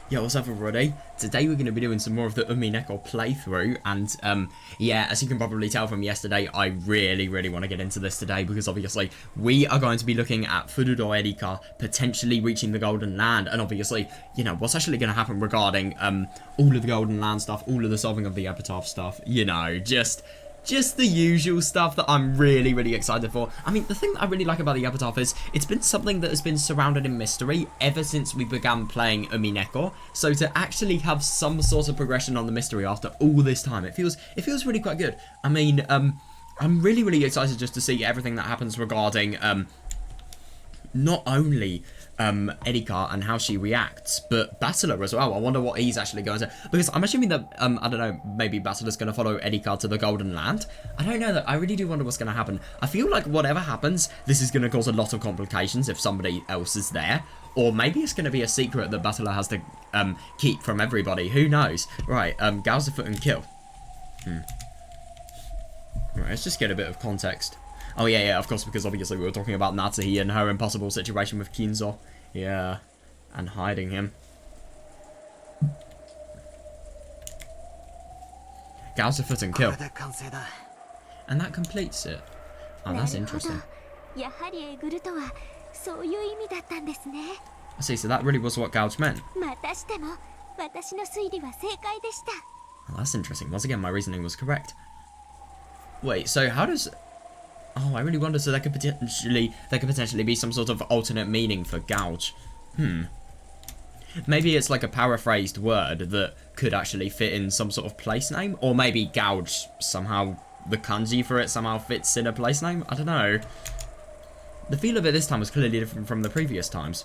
Yo, what's up everybody? Today we're going to be doing some more of the Umineko playthrough, and yeah, as you can probably tell from yesterday, I really want to get into this today, because obviously we are going to be looking at Furudo Erika potentially reaching the Golden Land, and obviously, you know, what's actually going to happen regarding all of the Golden Land stuff, all of the solving of the epitaph stuff, you know, just the usual stuff that I'm really excited for. I mean, the thing that I really like about the epitaph is it's been something that has been surrounded in mystery ever since we began playing Umineko. So to actually have some sort of progression on the mystery after all this time, it feels really quite good. I mean, I'm really excited just to see everything that happens regarding not only Erika and how she reacts, but Battler as well. I wonder what he's actually going to, because I'm assuming that I don't know, maybe Battler's going to follow Erika to the Golden Land. I don't know, that I really do wonder what's going to happen. I feel like whatever happens, this is going to cause a lot of complications if somebody else is there, or maybe it's going to be a secret that Battler has to keep from everybody. Who knows? Right, gouge the foot and kill. Right, let's just get a bit of context. Oh, yeah, of course, because obviously we were talking about Natsuhi and her impossible situation with Kinzo. Yeah, and hiding him. Gouge the foot and kill. And that completes it. Oh, that's interesting. I see, so that really was what gouge meant. Oh, that's interesting. Once again, my reasoning was correct. Wait, so how does... Oh, I really wonder, so there could potentially be some sort of alternate meaning for gouge. Maybe it's like a paraphrased word that could actually fit in some sort of place name, or maybe gouge somehow, the kanji for it somehow fits in a place name. I don't know. The feel of it this time was clearly different from the previous times,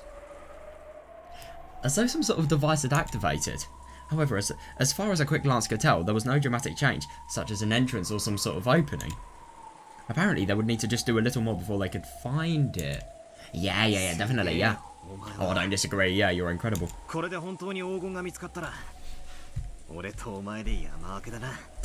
as though some sort of device had activated. However, as far as a quick glance could tell, there was no dramatic change, such as an entrance or some sort of opening. Apparently, they would need to just do a little more before they could find it. Yeah, definitely, yeah. Oh, I don't disagree. Yeah, you're incredible. To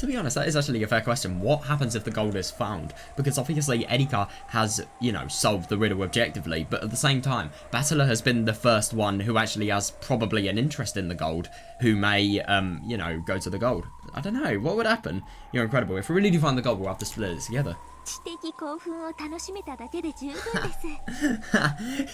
be honest, that is actually a fair question. What happens if the gold is found? Because obviously, Erika has, you know, solved the riddle objectively, but at the same time, Battler has been the first one who actually has probably an interest in the gold, who may, you know, go to the gold. I don't know. What would happen? You're incredible. If we really do find the gold, we'll have to split it together.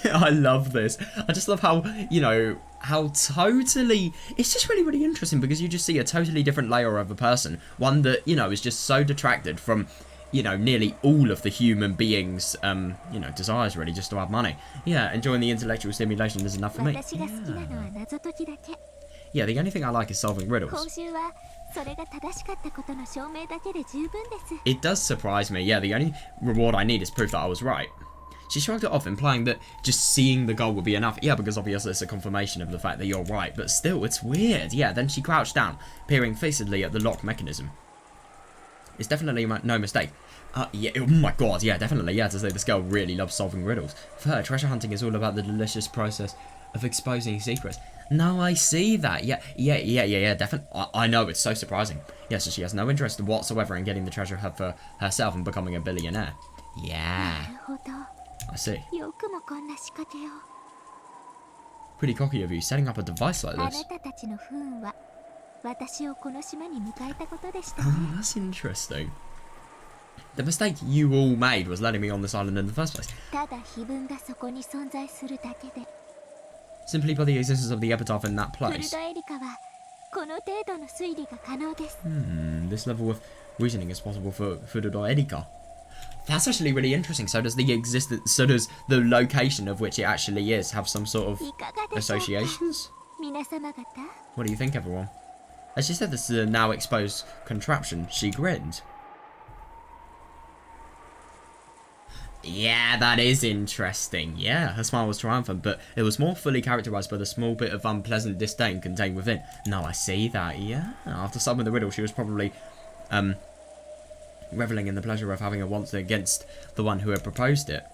I love this. I just love how, you know, how totally... It's just really interesting, because you just see a totally different layer of a person. One that, you know, is just so detracted from, you know, nearly all of the human beings', you know, desires, really, just to have money. Yeah, enjoying the intellectual stimulation is enough for me. Yeah, the only thing I like is solving riddles. It does surprise me. Yeah, the only reward I need is proof that I was right. She shrugged it off, implying that just seeing the goal would be enough. Yeah, because obviously it's a confirmation of the fact that you're right, but still, it's weird. Yeah, then she crouched down, peering fixedly at the lock mechanism. It's definitely no mistake. Yeah, oh my god, yeah, definitely. Yeah, to say this girl really loves solving riddles. For her, treasure hunting is all about the delicious process of exposing secrets. No, I see that. Yeah, definitely. I know, it's so surprising. Yeah, so she has no interest whatsoever in getting the treasure for herself and becoming a billionaire. Yeah. I see. Pretty cocky of you, setting up a device like this. Oh, that's interesting. The mistake you all made was letting me on this island in the first place. Simply by the existence of the epitaph in that place. This level of reasoning is possible for Furudo Erika. That's actually really interesting. So does the location of which it actually is have some sort of associations? What do you think, everyone? As she said this is a now exposed contraption, she grinned. Yeah, that is interesting. Yeah, her smile was triumphant, but it was more fully characterized by the small bit of unpleasant disdain contained within. No, I see that, yeah. After solving the riddle, she was probably, reveling in the pleasure of having a once against the one who had proposed it.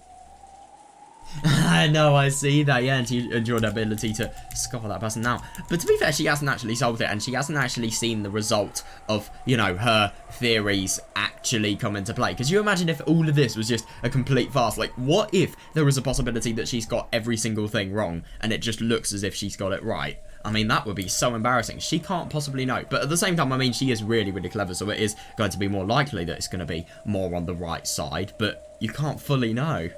No, I see that, yeah, and she enjoyed her ability to scoff at that person now. But to be fair, she hasn't actually solved it, and she hasn't actually seen the result of, you know, her theories actually come into play. Because you imagine if all of this was just a complete farce. Like, what if there was a possibility that she's got every single thing wrong, and it just looks as if she's got it right? I mean, that would be so embarrassing. She can't possibly know. But at the same time, I mean, she is really, really clever, so it is going to be more likely that it's going to be more on the right side, but you can't fully know.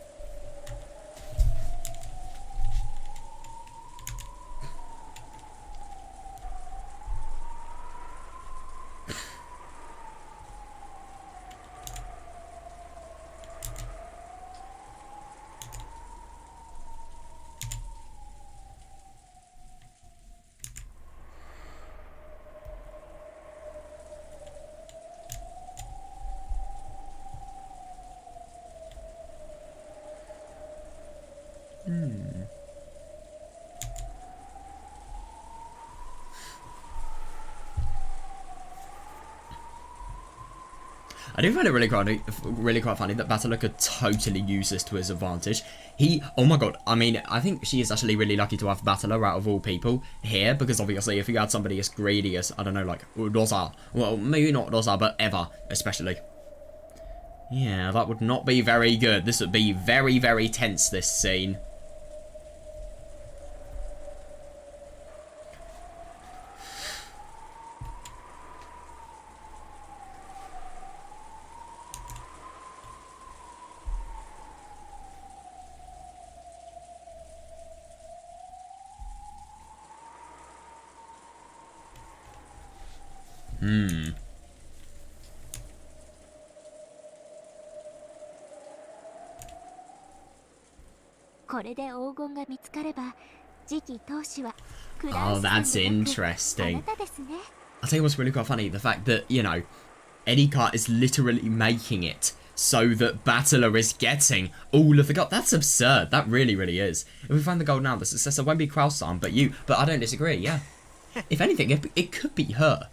I do find it really quite funny that Battler could totally use this to his advantage. Oh my god, I mean, I think she is actually really lucky to have Battler out of all people here, because obviously if you had somebody as greedy as, I don't know, like Rosa, well, maybe not Rosa, but Eva, especially. Yeah, that would not be very good. This would be very, very tense, this scene. Oh, that's interesting. I'll tell you what's really quite funny, the fact that, you know, Edika is literally making it so that Battler is getting all of the gold. That's absurd. That really, really is. If we find the gold now, the successor won't be Kraus-san, but you. But I don't disagree, yeah. If anything, it could be her.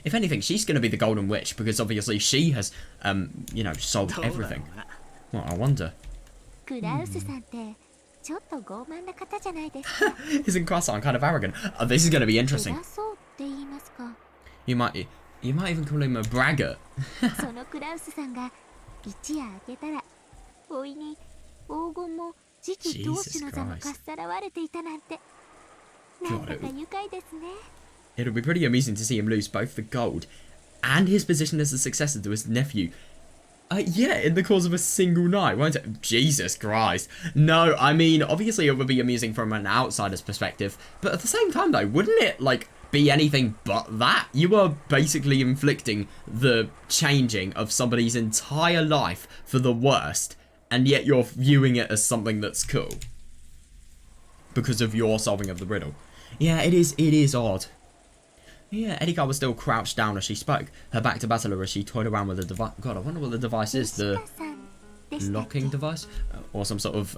If anything, she's going to be the Golden Witch, because obviously she has, you know, solved everything. Well, I wonder. Isn't Kraus-san kind of arrogant? Oh, this is going to be interesting. You might even call him a braggart. Jesus Christ. God, it'll be pretty amusing to see him lose both the gold and his position as the successor to his nephew. Yeah, in the course of a single night, won't it? Jesus Christ. No, I mean, obviously it would be amusing from an outsider's perspective, but at the same time though, wouldn't it, like, be anything but that? You are basically inflicting the changing of somebody's entire life for the worst, and yet you're viewing it as something that's cool. Because of your solving of the riddle. Yeah, it is odd. Yeah, Edika was still crouched down as she spoke, her back to Battler as she toyed around with the device. God, I wonder what the device is. The locking device? Or some sort of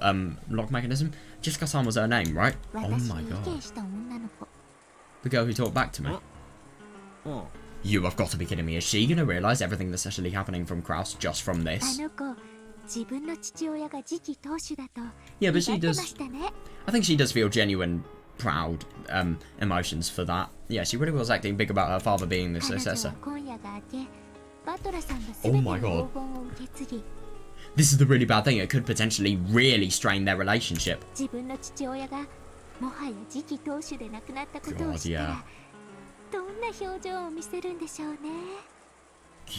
lock mechanism? Jessica-san was her name, right? Oh my god. The girl who talked back to me. You have got to be kidding me. Is she going to realise everything that's actually happening from Kraus just from this? Yeah, but she does. I think she does feel genuine, proud emotions for that. Yeah, she really was acting big about her father being the successor. Oh my god. This is the really bad thing. It could potentially really strain their relationship. God, yeah.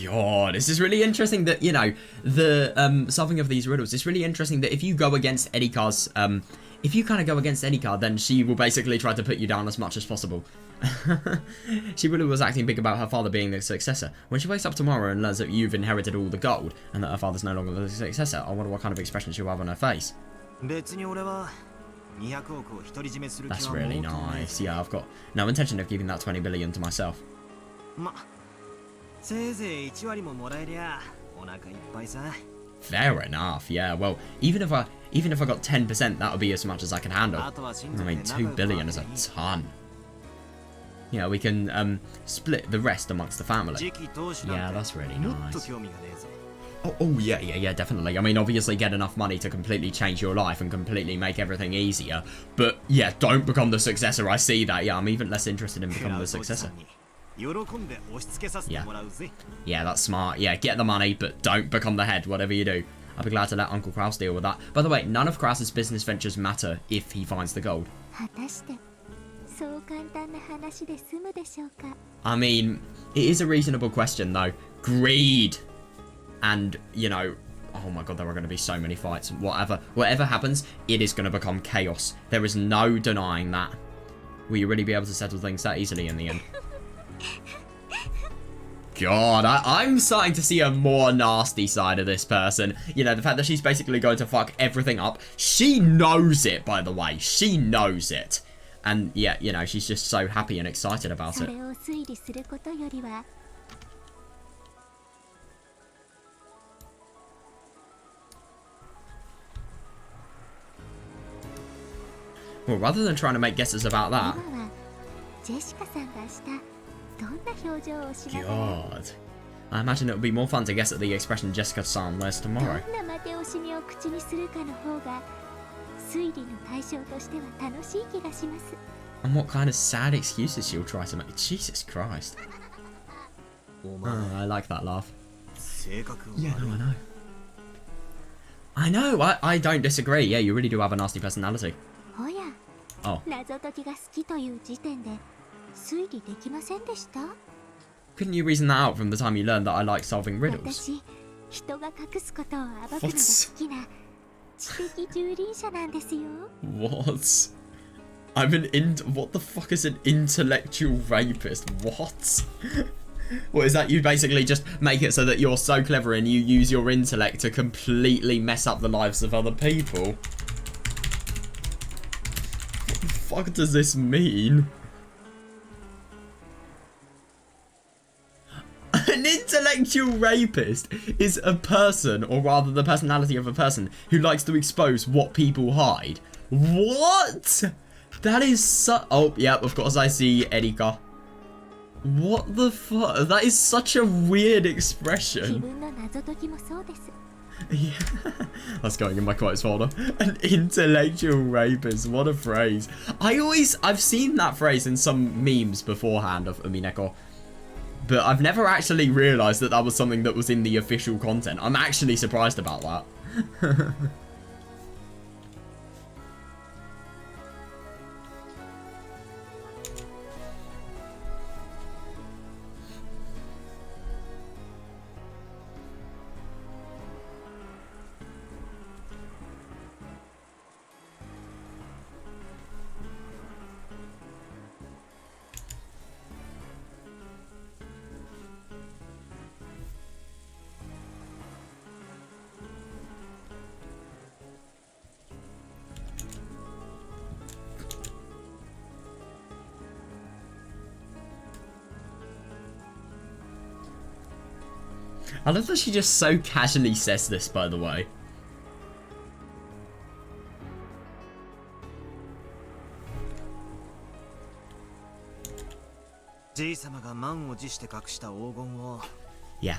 God, this is really interesting that, you know, the solving of these riddles. It's really interesting that if you go against Edika's, if you kind of go against Edika, then she will basically try to put you down as much as possible. She really was acting big about her father being the successor. When she wakes up tomorrow and learns that you've inherited all the gold and that her father's no longer the successor, I wonder what kind of expression she'll have on her face. That's really nice. Yeah, I've got no intention of giving that 20 billion to myself. Fair enough, yeah. Well, even if I got 10%, that would be as much as I can handle. I mean, 2 billion is a ton. Yeah, we can split the rest amongst the family. Yeah, that's really nice. Oh yeah, definitely. I mean, obviously get enough money to completely change your life and completely make everything easier. But yeah, don't become the successor. I see that. Yeah, I'm even less interested in becoming the successor. Yeah, that's smart. Yeah, get the money, but don't become the head, whatever you do. I'll be glad to let Uncle Kraus deal with that. By the way, none of Kraus's business ventures matter if he finds the gold. I mean, it is a reasonable question though. Greed. And, you know, oh my god, there are going to be so many fights. Whatever happens, it is going to become chaos. There is no denying that. Will you really be able to settle things that easily in the end? God, I'm starting to see a more nasty side of this person. You know, the fact that she's basically going to fuck everything up. She knows it, by the way. She knows it. And, yeah, you know, she's just so happy and excited about it. Well, rather than trying to make guesses about that... God. I imagine it would be more fun to guess at the expression Jessica-san wears tomorrow. And what kind of sad excuses she'll try to make. Jesus Christ. Oh, I like that laugh. Yeah, no, I know. I know, I don't disagree. Yeah, you really do have a nasty personality. Oh. Couldn't you reason that out from the time you learned that I like solving riddles? What? What the fuck is an intellectual rapist? What? What is that? You basically just make it so that you're so clever and you use your intellect to completely mess up the lives of other people? What the fuck does this mean? An intellectual rapist is a person, or rather the personality of a person, who likes to expose what people hide. What? That is so... Oh, yeah, of course I see Erika. What the fuck? That is such a weird expression. Yeah, that's going in my quotes folder. An intellectual rapist, what a phrase. I've seen that phrase in some memes beforehand of Umineko, but I've never actually realised that that was something that was in the official content. I'm actually surprised about that. I love that she just so casually says this, by the way. Yeah.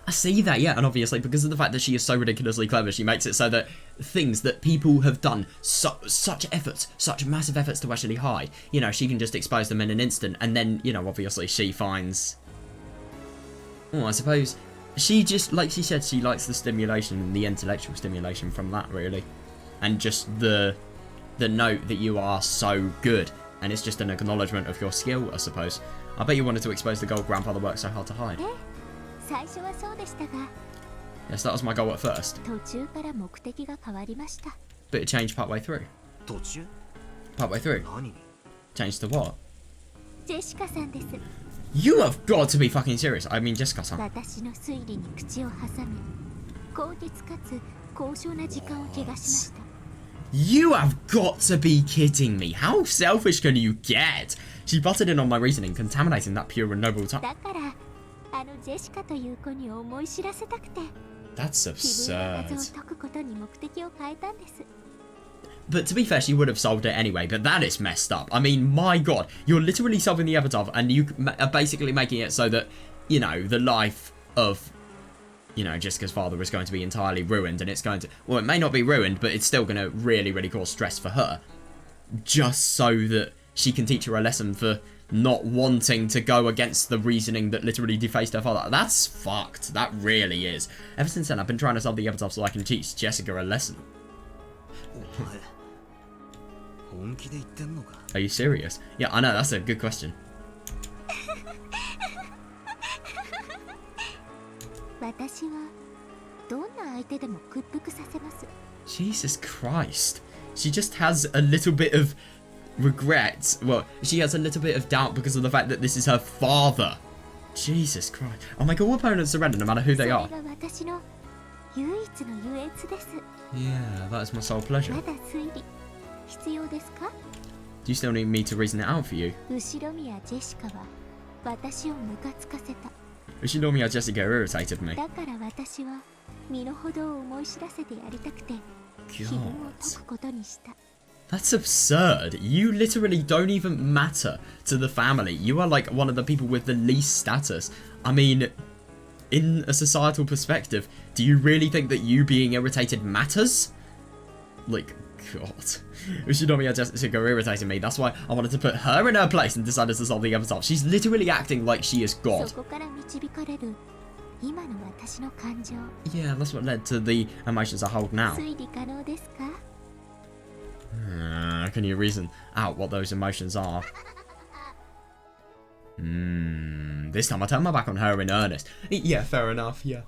I see that, yeah, and obviously because of the fact that she is so ridiculously clever, she makes it so that things that people have done such efforts, such massive efforts to actually hide, you know, she can just expose them in an instant, and then, you know, obviously she finds... Oh, I suppose she just, like she said, she likes the stimulation, the intellectual stimulation from that, really. And just the note that you are so good. And it's just an acknowledgement of your skill, I suppose. I bet you wanted to expose the gold grandfather worked so hard to hide. Yes, that was my goal at first. But it changed partway through. Partway through? Changed to what? You have got to be fucking serious. I mean, Jessica-san. You have got to be kidding me. How selfish can you get? She butted in on my reasoning, contaminating that pure and noble time. That's absurd. But to be fair, she would have solved it anyway, but that is messed up. I mean, my god, you're literally solving the epitaph, and you are basically making it so that, you know, the life of, you know, Jessica's father is going to be entirely ruined, and it's going to, well, it may not be ruined, but it's still going to really, really cause stress for her. Just so that she can teach her a lesson for not wanting to go against the reasoning that literally defaced her father. That's fucked. That really is. Ever since then, I've been trying to solve the epitaph so I can teach Jessica a lesson. Are you serious? Yeah, I know, that's a good question. Jesus Christ. She just has a little bit of regret. Well, she has a little bit of doubt because of the fact that this is her father. Jesus Christ. Oh my god, opponents surrender no matter who they are. Yeah, that is my sole pleasure. Do you still need me to reason it out for you? Ushinomiya Jessica irritated me. God. That's absurd. You literally don't even matter to the family. You are like one of the people with the least status. I mean, in a societal perspective, do you really think that you being irritated matters? Like, God. Ushinomiya Jessica irritated me. That's why I wanted to put her in her place and decided to solve the avatar. She's literally acting like she is God. Yeah, that's what led to the emotions I hold now. Can you reason out what those emotions are? This time I turned my back on her in earnest. Yeah, fair enough, yeah.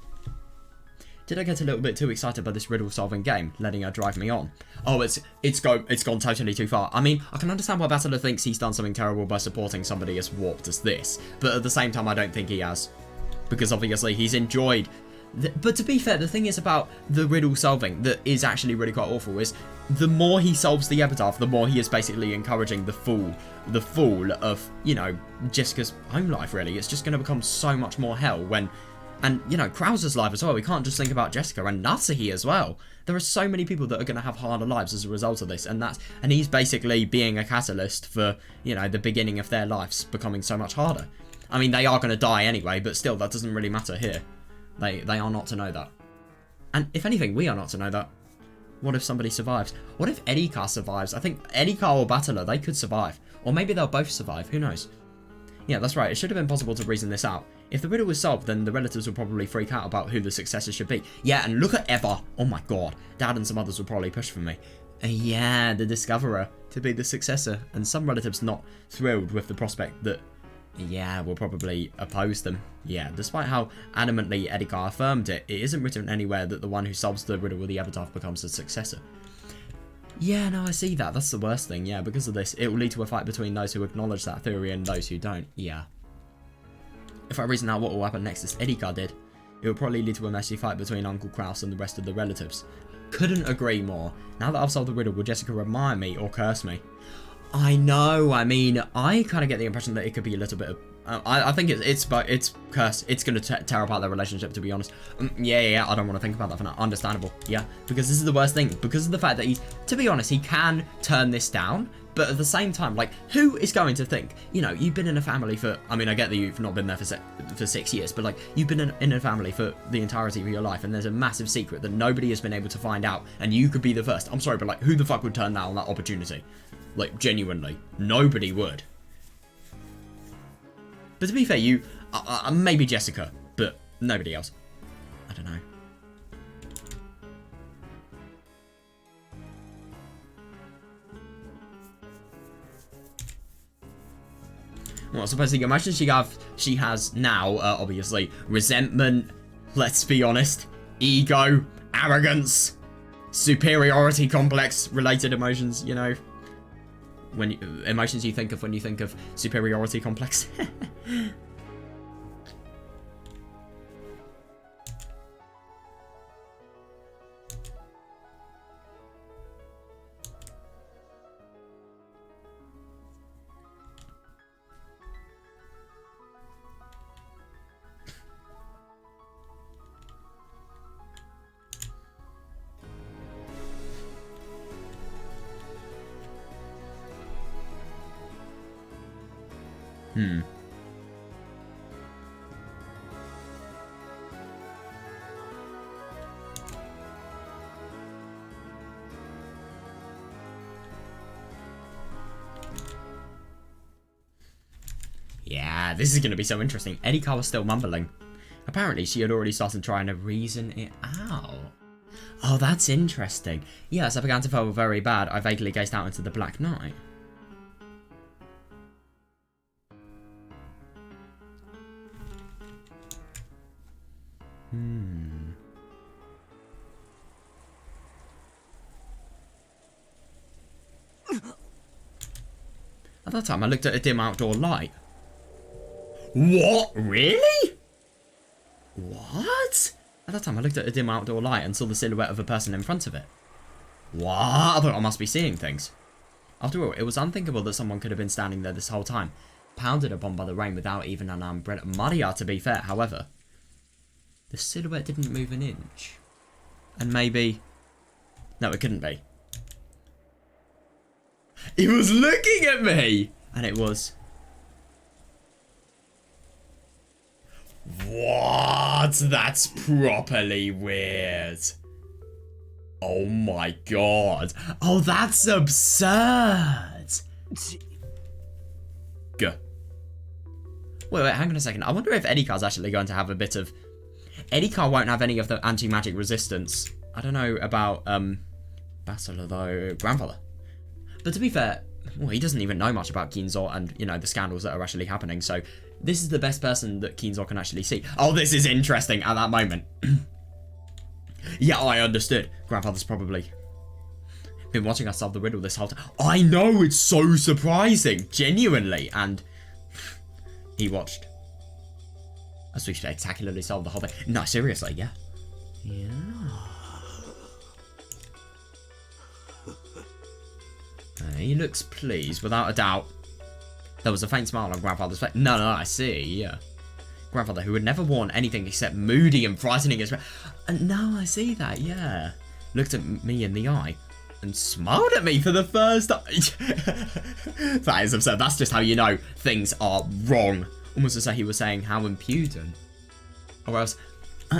Did I get a little bit too excited by this riddle-solving game, letting her drive me on? Oh, it's gone totally too far. I mean, I can understand why Battler thinks he's done something terrible by supporting somebody as warped as this, but at the same time I don't think he has. Because obviously he's enjoyed... But to be fair, the thing is about the riddle solving that is actually really quite awful is the more he solves the epitaph, the more he is basically encouraging the fall of, you know, Jessica's home life, really. It's just going to become so much more hell when... And, you know, Krauser's life as well. We can't just think about Jessica and Natsuhi as well. There are so many people that are going to have harder lives as a result of this. And he's basically being a catalyst for, you know, the beginning of their lives becoming so much harder. I mean, they are going to die anyway, but still, that doesn't really matter here. They are not to know that. And if anything, we are not to know that. What if somebody survives? What if Erika survives? I think Erika or Battler, they could survive. Or maybe they'll both survive. Who knows? Yeah, that's right. It should have been possible to reason this out. If the riddle was solved, then the relatives will probably freak out about who the successor should be. Yeah, and look at Eva. Oh my god. Dad and some others will probably push for me. Yeah, the discoverer to be the successor. And some relatives not thrilled with the prospect that, yeah, will probably oppose them. Yeah, despite how adamantly Erika affirmed it, it isn't written anywhere that the one who solves the riddle with the epitaph becomes the successor. Yeah, no, I see that. That's the worst thing. Yeah, because of this, it will lead to a fight between those who acknowledge that theory and those who don't. Yeah. If I reason out what will happen next as Erika did, it will probably lead to a messy fight between Uncle Kraus and the rest of the relatives. Couldn't agree more. Now that I've solved the riddle, will Jessica admire me or curse me? I know, I mean, I kind of get the impression that it could be a little bit of... I think it's curse. It's going to tear apart their relationship, to be honest. Yeah, I don't want to think about that for now. Understandable, yeah. Because this is the worst thing. Because of the fact that he's... To be honest, he can turn this down. But at the same time, like, who is going to think? You know, you've been in a family for... I mean, I get that you've not been there for 6 years. But, like, you've been in a family for the entirety of your life. And there's a massive secret that nobody has been able to find out. And you could be the first. I'm sorry, but, like, who the fuck would turn down that opportunity? Like, genuinely. Nobody would. But to be fair, you... maybe Jessica, but nobody else. I don't know. Well, supposing emotions she has now, obviously, resentment, let's be honest, ego, arrogance, superiority complex related emotions, you know. Emotions you think of when you think of superiority complex. Yeah, this is going to be so interesting. Erika was still mumbling. Apparently, she had already started trying to reason it out. Oh, that's interesting. Yes, I began to feel very bad. I vaguely gazed out into the black night. At that time, I looked at a dim outdoor light. What? Really? What? At that time, I looked at a dim outdoor light and saw the silhouette of a person in front of it. What? I thought I must be seeing things. After all, it was unthinkable that someone could have been standing there this whole time, pounded upon by the rain without even an umbrella. Muddier, to be fair, however. The silhouette didn't move an inch. And maybe... No, it couldn't be. He was looking at me! And it was... What? That's properly weird. Oh my god. Oh, that's absurd. Go. Wait, hang on a second. I wonder if Eddie Car's actually going to have a bit of... Eddie Car won't have any of the anti-magic resistance. I don't know about, Bastila, though. Grandfather. But to be fair, well, he doesn't even know much about Kinzo and, you know, the scandals that are actually happening, so this is the best person that Kinzo can actually see. Oh, this is interesting at that moment. Yeah, I understood. Grandfather's probably been watching us solve the riddle this whole time. I know, it's so surprising, genuinely, and he watched as we spectacularly solved the whole thing. No, seriously, yeah. Yeah. He looks pleased, without a doubt. There was a faint smile on Grandfather's face. No, I see, yeah. Grandfather, who had never worn anything except moody and frightening as... No, I see that, yeah. Looked at me in the eye and smiled at me for the first time. That is absurd. That's just how you know things are wrong. Almost as though he was saying, how impudent. Or else,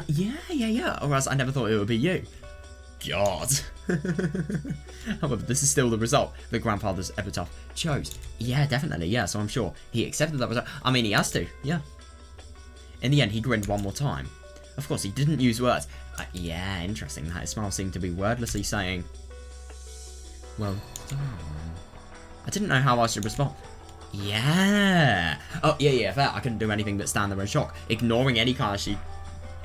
yeah. Or else I never thought it would be you. God. However, this is still the result that Grandfather's epitaph chose. Yeah, definitely, yeah, so I'm sure he accepted that result. I mean, he has to, yeah. In the end, he grinned one more time. Of course, he didn't use words. Yeah, interesting that his smile seemed to be wordlessly saying, well done. I didn't know how I should respond. Yeah. Oh, yeah, fair. I couldn't do anything but stand there in shock, ignoring any kind of... She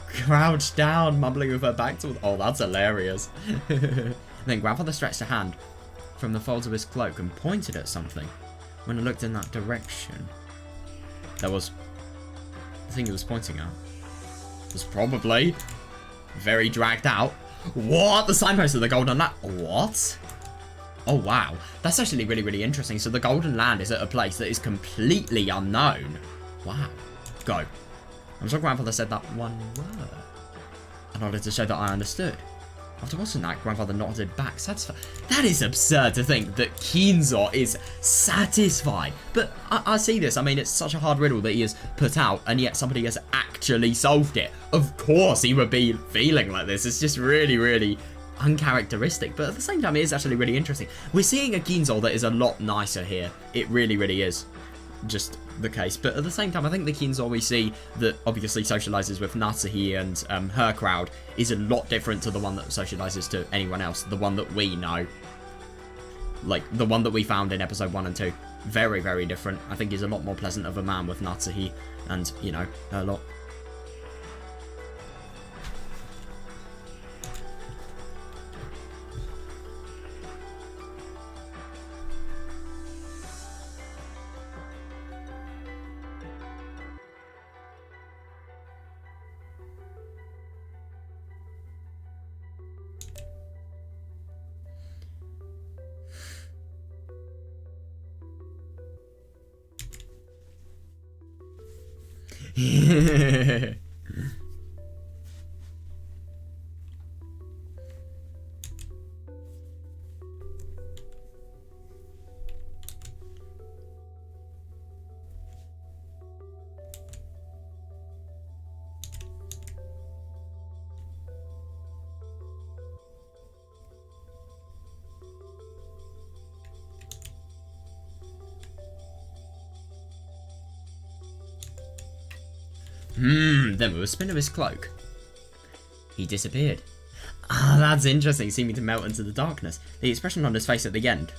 crouched down, mumbling with her back towards... Oh, that's hilarious. Then Grandfather stretched a hand from the folds of his cloak and pointed at something. When I looked in that direction, there was... The thing he was pointing at was probably very dragged out. What? The signpost of the Golden Land? What? Oh, wow. That's actually really, really interesting. So the Golden Land is at a place that is completely unknown. Wow. Go. I'm sure Grandfather said that one word. I nodded to show that I understood. After watching that, Grandfather nodded back, satisfied. That is absurd to think that Kinzo is satisfied. But I see this. I mean, it's such a hard riddle that he has put out, and yet somebody has actually solved it. Of course he would be feeling like this. It's just really, really uncharacteristic. But at the same time, it is actually really interesting. We're seeing a Kinzo that is a lot nicer here. It really, really is just the case. But at the same time, I think the Kinzo we see that obviously socializes with Natsuhi and her crowd is a lot different to the one that socializes to anyone else. The one that we know, like the one that we found in episode 1 and 2, very, very different. I think he's a lot more pleasant of a man with Natsuhi and, you know, her lot. Then with a spin of his cloak, he disappeared. Ah, that's interesting, seeming to melt into the darkness. The expression on his face at the end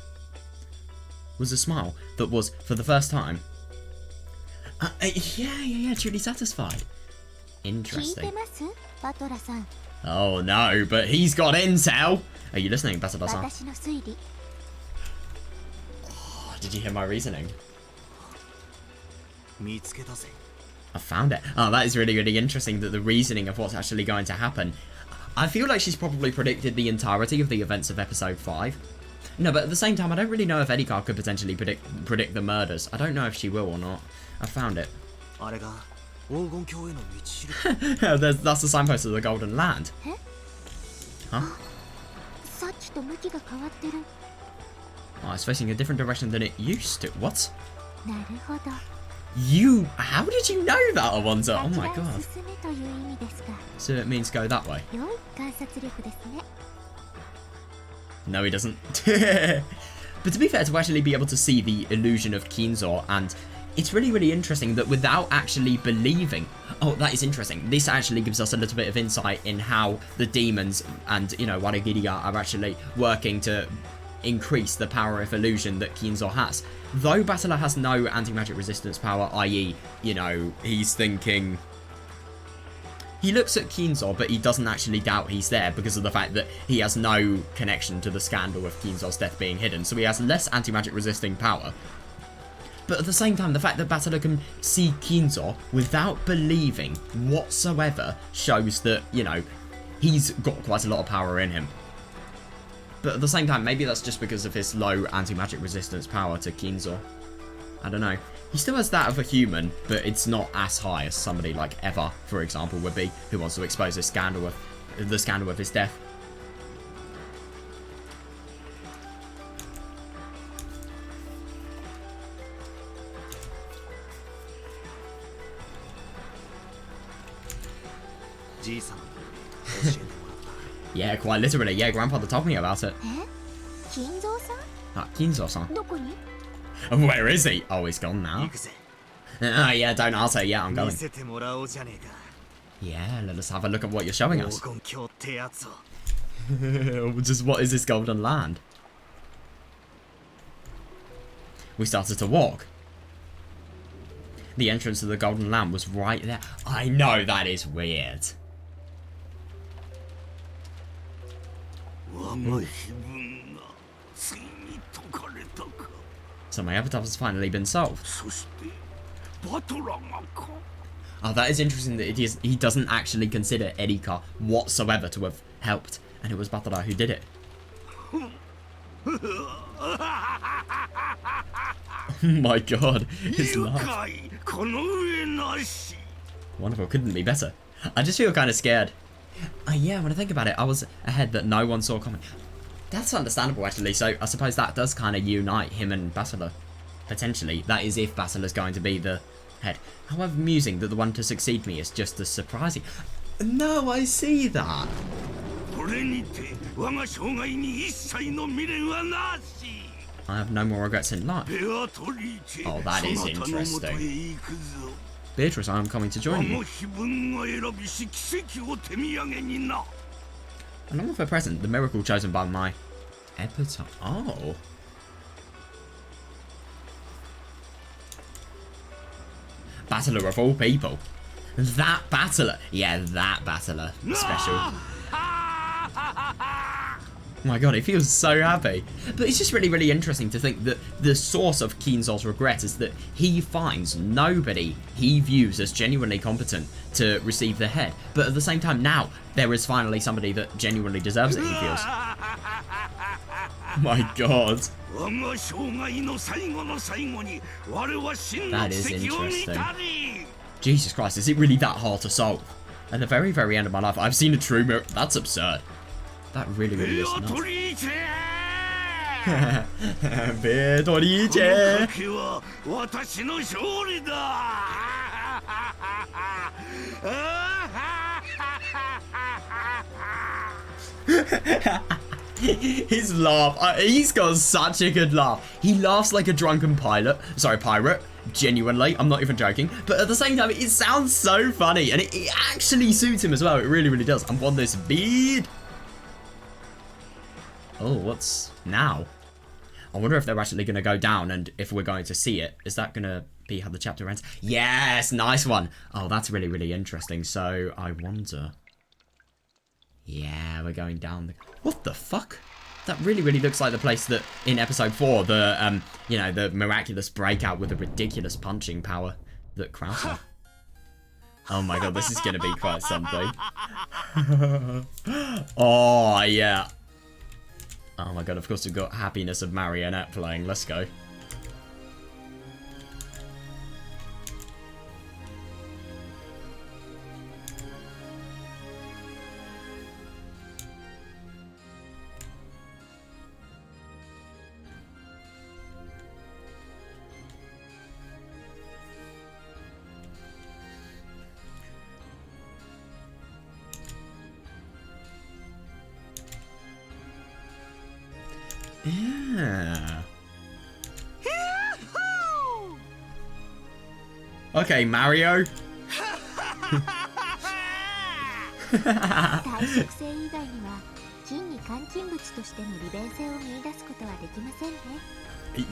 was a smile that was, for the first time, yeah, truly satisfied. Interesting. Oh no, but he's got intel! Are you listening, Batala-san? Oh, did you hear my reasoning? I found it. Oh, that is really, really interesting, that the reasoning of what's actually going to happen. I feel like she's probably predicted the entirety of the events of episode 5. No, but at the same time, I don't really know if Erika could potentially predict the murders. I don't know if she will or not. I found it. That's the signpost of the Golden Land. Huh? Oh, it's facing a different direction than it used to. What? How did you know that, Alonzo? Oh my god. So it means go that way. No, he doesn't. But to be fair, to actually be able to see the illusion of Kinzo, and it's really, really interesting that without actually believing... Oh, that is interesting. This actually gives us a little bit of insight in how the demons and, Warigiriya are actually working to increase the power of illusion that Kinzo has. Though Battler has no anti-magic resistance power, i.e., he's thinking... He looks at Kinzo, but he doesn't actually doubt he's there because of the fact that he has no connection to the scandal of Kinzo's death being hidden, so he has less anti-magic resisting power. But at the same time, the fact that Battler can see Kinzo without believing whatsoever shows that, he's got quite a lot of power in him. But at the same time, maybe that's just because of his low anti-magic resistance power to Kinzo. I don't know. He still has that of a human, but it's not as high as somebody like Eva, for example, would be, who wants to expose the scandal of his death. Yeah, quite literally. Yeah, Grandfather told me about it. Ah, Kinzo-san. Where is he? Oh, he's gone now. Yeah, don't ask her. Yeah, I'm going. Yeah, let us have a look at what you're showing us. Just what is this Golden Land? We started to walk. The entrance to the Golden Land was right there. I know, that is weird. So my epitaph has finally been solved. Oh, that is interesting that he doesn't actually consider Erika whatsoever to have helped, and it was Batara who did it. Oh my god, his laugh. Wonderful, couldn't be better. I just feel kind of scared. Yeah, when I think about it, I was ahead that no one saw coming. That's understandable, actually, so I suppose that does kind of unite him and Basila. Potentially. That is if Basila's going to be the head. However amusing that the one to succeed me is just as surprising. No, I see that. I have no more regrets in life. Oh, that is interesting. Beatrice, I am coming to join you. Along with her present, the miracle chosen by my epitaph. Oh. Battler of all people. That battler. Yeah, that battler. Special. Oh my god, he feels so happy. But it's just really, really interesting to think that the source of Kinzo's regret is that he finds nobody he views as genuinely competent to receive the head. But at the same time, now, there is finally somebody that genuinely deserves it, he feels. My god. That is interesting. Jesus Christ, is it really that hard to solve? At the very, very end of my life, I've seen a true miracle. That's absurd. That really, really is nuts. Beatrice! His laugh, he's got such a good laugh. He laughs like a drunken pirate. Genuinely, I'm not even joking. But at the same time, it sounds so funny, and it actually suits him as well. It really, really does. I'm on this bead. Oh, what's now? I wonder if they're actually going to go down and if we're going to see it. Is that going to be how the chapter ends? Yes, nice one. Oh, that's really, really interesting. So, I wonder. Yeah, we're going down. What the fuck? That really, really looks like the place that in episode 4, the, you know, the miraculous breakout with the ridiculous punching power that Krauser. Oh my god, this is going to be quite something. Oh, yeah. Oh my god, of course we've got Happiness of Marionette playing. Let's go. Yeah. Okay, Mario.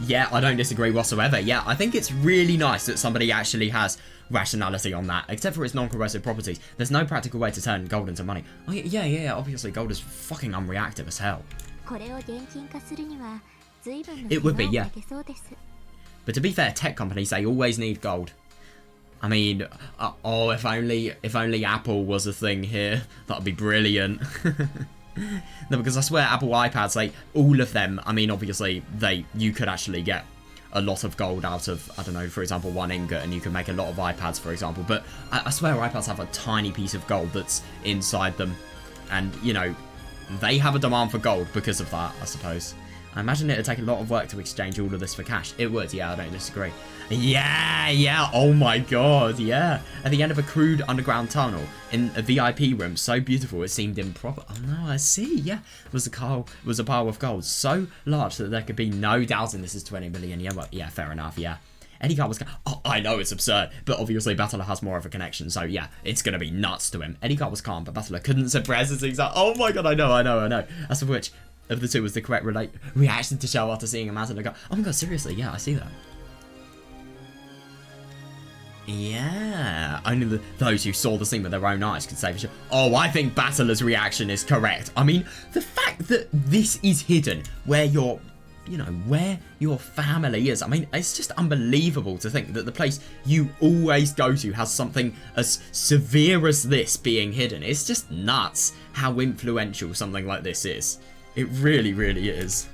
Yeah, I don't disagree whatsoever. Yeah, I think it's really nice that somebody actually has rationality on that. Except for its non-corrosive properties, there's no practical way to turn gold into money. Oh, yeah, obviously gold is fucking unreactive as hell. It would be, yeah. But to be fair, tech companies, they always need gold. I mean, oh, if only Apple was a thing here, that would be brilliant. No, because I swear Apple iPads, like, all of them, I mean, obviously, you could actually get a lot of gold out of, I don't know, for example, one ingot, and you can make a lot of iPads, for example. But I swear iPads have a tiny piece of gold that's inside them. And, you know, they have a demand for gold because of that, I suppose. I imagine it would take a lot of work to exchange all of this for cash. It would, yeah, I don't disagree. Yeah, oh my god, yeah. At the end of a crude underground tunnel, in a VIP room, so beautiful it seemed improper. Oh no, I see, yeah. It was a pile of gold, so large that there could be no doubting this is 20 million. Yeah, well, yeah, fair enough, yeah. Eddie Carr was... Oh, I know it's absurd, but obviously Battler has more of a connection, so yeah, it's going to be nuts to him. Eddie Carr was calm, but Battler couldn't suppress his exact... Oh my god, I know. As of which of the two was the correct reaction to show after seeing a Battler go, oh my god, seriously, yeah, I see that. Yeah, only those who saw the scene with their own eyes could say for sure. Oh, I think Battler's reaction is correct. I mean, the fact that this is hidden where your... you know, where your family is. I mean, it's just unbelievable to think that the place you always go to has something as severe as this being hidden. It's just nuts how influential something like this is. It really, really is.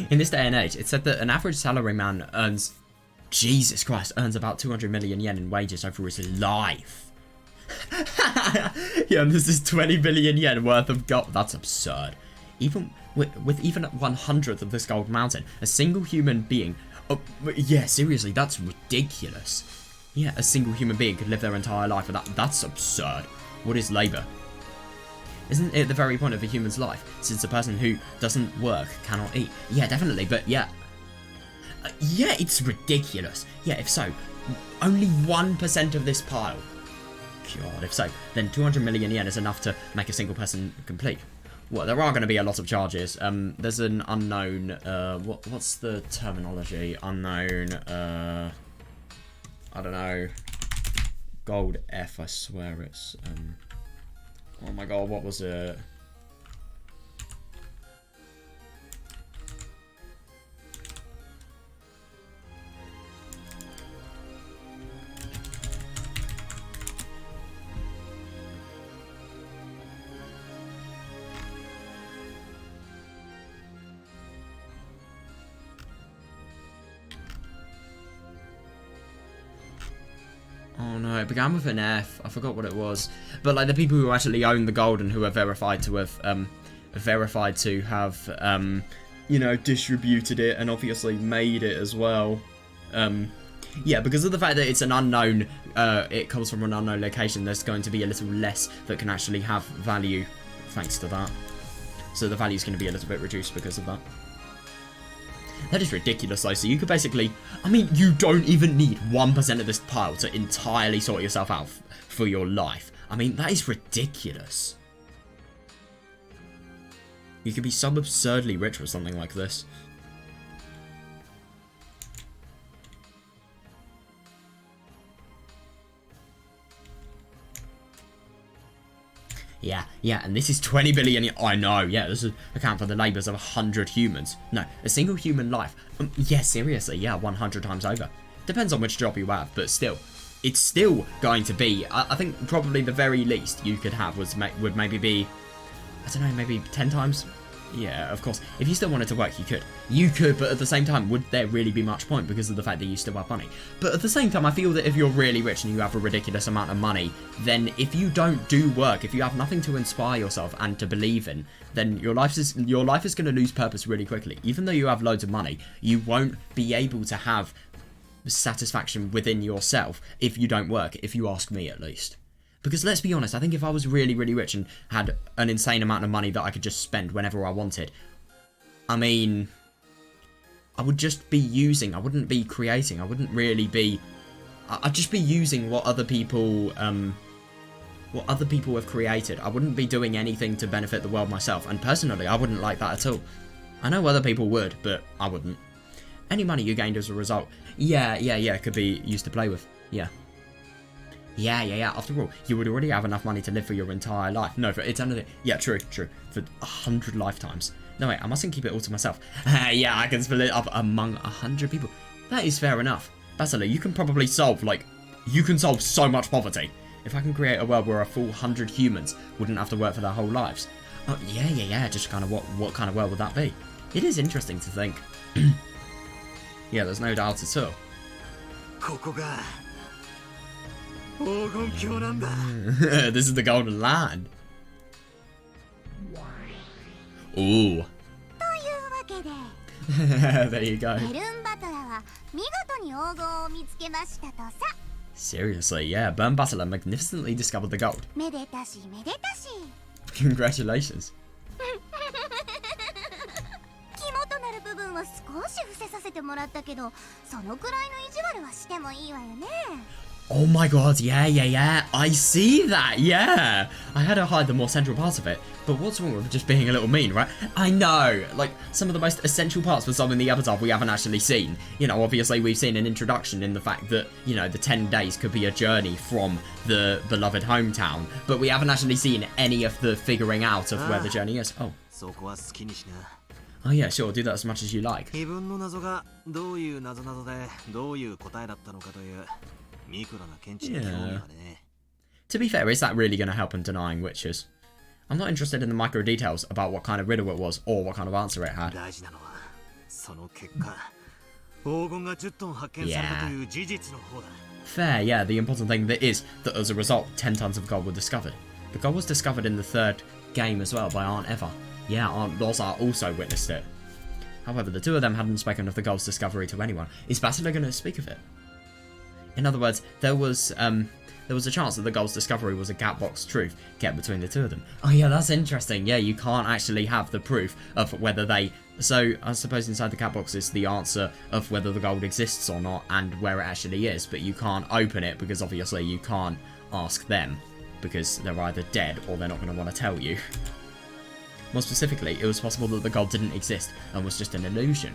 In this day and age, it's said that an average salaryman earns, Jesus Christ, earns about 200 million yen in wages over his life. Yeah, and this is 20 billion yen worth of gold. That's absurd. Even with even 1/100th of this gold mountain, a single human being... Oh, yeah, seriously, that's ridiculous. Yeah, a single human being could live their entire life with that. That's absurd. What is labour? Isn't it the very point of a human's life? Since a person who doesn't work cannot eat. Yeah, definitely, but yeah. Yeah, it's ridiculous. Yeah, if so, only 1% of this pile. God, if so, then 200 million yen is enough to make a single person complete. Well, there are going to be a lot of charges. There's an unknown, what's the terminology? Unknown, I don't know. Gold F, I swear it's, oh my god, what was it? Oh no, it began with an F. I forgot what it was. But like the people who actually own the gold and who are verified to have you know, distributed it and obviously made it as well. Yeah, because of the fact that it's an unknown, it comes from an unknown location, there's going to be a little less that can actually have value thanks to that. So the value is going to be a little bit reduced because of that. That is ridiculous though, so you could basically, I mean, you don't even need 1% of this pile to entirely sort yourself out for your life. I mean, that is ridiculous. You could be so absurdly rich with something like this. Yeah, and this is 20 billion. I know, yeah, this is account for the labours of 100 humans. No, a single human life. Yeah, seriously, yeah, 100 times over. Depends on which job you have, but still. It's still going to be, I think probably the very least you could have would maybe be, I don't know, maybe 10 times? Yeah, of course. If you still wanted to work, you could. You could, but at the same time, would there really be much point because of the fact that you still have money? But at the same time, I feel that if you're really rich and you have a ridiculous amount of money, then if you don't do work, if you have nothing to inspire yourself and to believe in, then your life is going to lose purpose really quickly. Even though you have loads of money, you won't be able to have satisfaction within yourself if you don't work, if you ask me at least. Because let's be honest, I think if I was really, really rich and had an insane amount of money that I could just spend whenever I wanted, I mean, I would just be using, I wouldn't be creating, I wouldn't really be, I'd just be using what other people have created. I wouldn't be doing anything to benefit the world myself, and personally, I wouldn't like that at all. I know other people would, but I wouldn't. Any money you gained as a result, yeah, could be used to play with, yeah. Yeah. After all, you would already have enough money to live for your entire life. No, for eternity. Yeah, true. For 100 lifetimes. No, wait, I mustn't keep it all to myself. Yeah, I can split it up among 100 people. That is fair enough. Basically, you can probably solve, you can solve so much poverty. If I can create a world where a full 100 humans wouldn't have to work for their whole lives. Oh, yeah, just kind of what kind of world would that be? It is interesting to think. Yeah, there's no doubt at all. This is the Golden Land. Ooh. There you go. Seriously, yeah, Burn Butler magnificently discovered the gold. Congratulations. Oh my god, yeah. I see that, yeah. I had to hide the more central parts of it. But what's wrong with just being a little mean, right? I know, some of the most essential parts for solving the epitaph we haven't actually seen. You know, obviously we've seen an introduction in the fact that, you know, the 10 days could be a journey from the beloved hometown. But we haven't actually seen any of the figuring out of where the journey is. Oh. Oh yeah, sure, do that as much as you like. Yeah. To be fair, is that really going to help in denying witches? I'm not interested in the micro details about what kind of riddle it was or what kind of answer it had. Yeah. Fair, yeah, the important thing that is that as a result, 10 tons of gold were discovered. The gold was discovered in the third game as well by Aunt Eva. Yeah, Aunt Loza also witnessed it. However, the two of them hadn't spoken of the gold's discovery to anyone. Is Basilar going to speak of it? In other words, there was a chance that the gold's discovery was a gap box truth kept between the two of them. Oh yeah, that's interesting. Yeah, you can't actually have the proof of whether they... So, I suppose inside the cat box is the answer of whether the gold exists or not and where it actually is, but you can't open it because obviously you can't ask them because they're either dead or they're not going to want to tell you. More specifically, it was possible that the gold didn't exist and was just an illusion.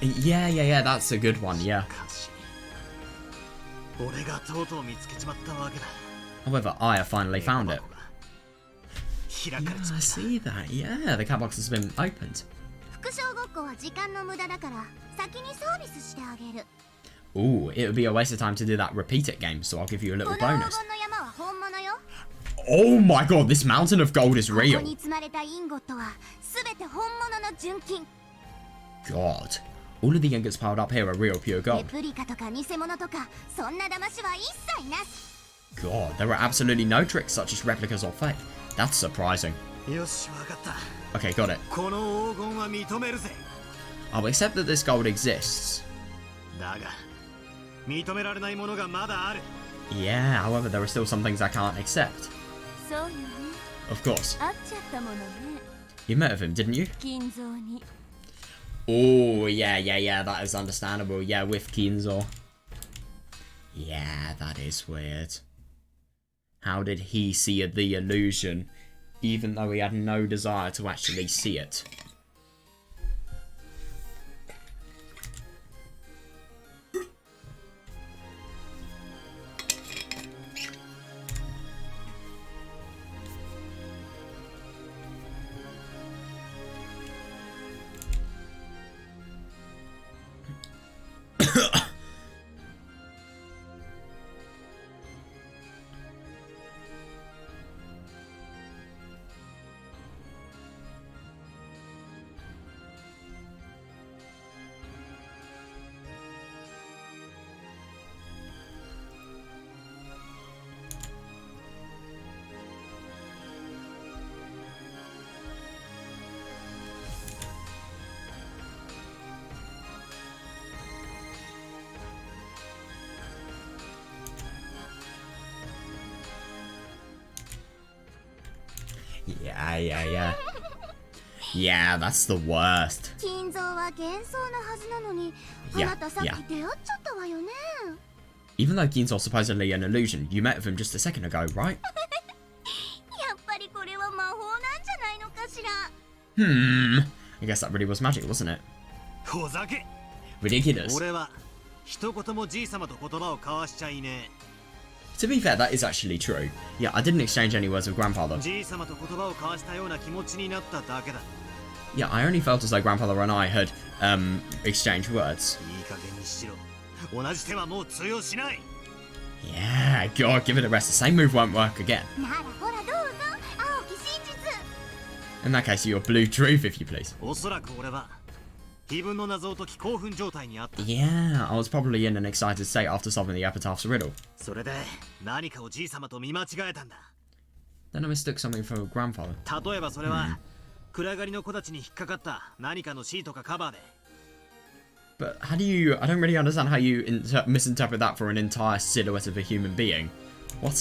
Yeah, that's a good one, yeah. However, I have finally found it. Yeah, I see that, yeah, the cat box has been opened. Ooh, it would be a waste of time to do that repeat it game, so I'll give you a little bonus. Oh my god, this mountain of gold is real. God. All of the ingots piled up here are real pure gold. God, there are absolutely no tricks such as replicas or fake. That's surprising. Okay, got it. I'll accept that this gold exists. Yeah, however, there are still some things I can't accept. Of course. You met with him, didn't you? Oh, yeah, that is understandable. Yeah, with Kinzo. Yeah, that is weird. How did he see the illusion, even though he had no desire to actually see it? Yeah. Yeah, that's the worst. Yeah. Even though Ginzo's supposedly an illusion, you met with him just a second ago, right? I guess that really was magic, wasn't it? Ridiculous. To be fair, that is actually true. Yeah, I didn't exchange any words with Grandfather. Yeah, I only felt as though Grandfather and I had exchanged words. Yeah, God, give it a rest. The same move won't work again. In that case, you're blue truth, if you please. Yeah, I was probably in an excited state after solving the epitaph's riddle. Then I mistook something for Grandfather. But how do you... I don't really understand how you misinterpret that for an entire silhouette of a human being. What?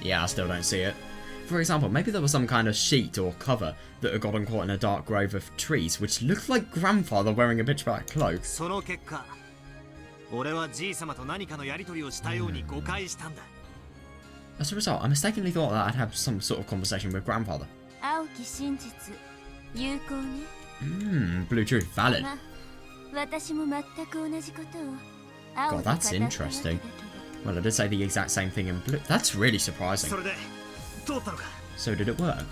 Yeah, I still don't see it. For example, maybe there was some kind of sheet or cover that had gotten caught in a dark grove of trees, which looked like Grandfather wearing a pitch black cloak. As a result, I mistakenly thought that I'd have some sort of conversation with Grandfather. Blue truth, valid. God, that's interesting. Well, I did say the exact same thing in blue. That's really surprising. So did it work?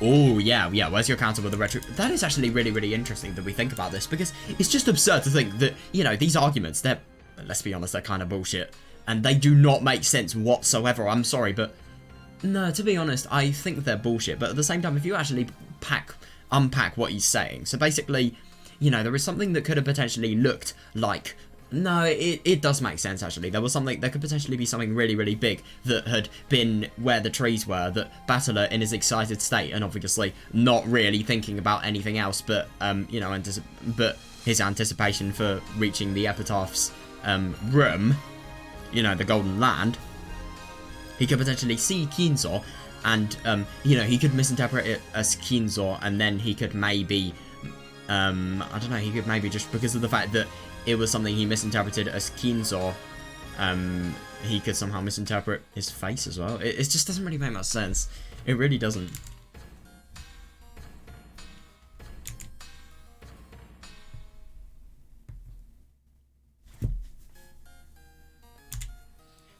Oh, yeah, where's your counter with the retro? That is actually really interesting that we think about this, because it's just absurd to think that, you know, these arguments, they're, let's be honest, they're kind of bullshit. And they do not make sense whatsoever. I'm sorry, but no, to be honest, I think they're bullshit. But at the same time, if you actually unpack what he's saying, so basically, you know, there is something that could have potentially looked like... No, it does make sense, actually. There could potentially be something really big that had been where the trees were, that Battler, in his excited state, and obviously not really thinking about anything else but, you know, but his anticipation for reaching the Epitaph's, room, you know, the Golden Land, he could potentially see Kinzo, and, you know, he could misinterpret it as Kinzo, and then he could maybe, I don't know, he could maybe just, because of the fact that it was something he misinterpreted as Kinzo, he could somehow misinterpret his face as well. It just doesn't really make much sense. It really doesn't.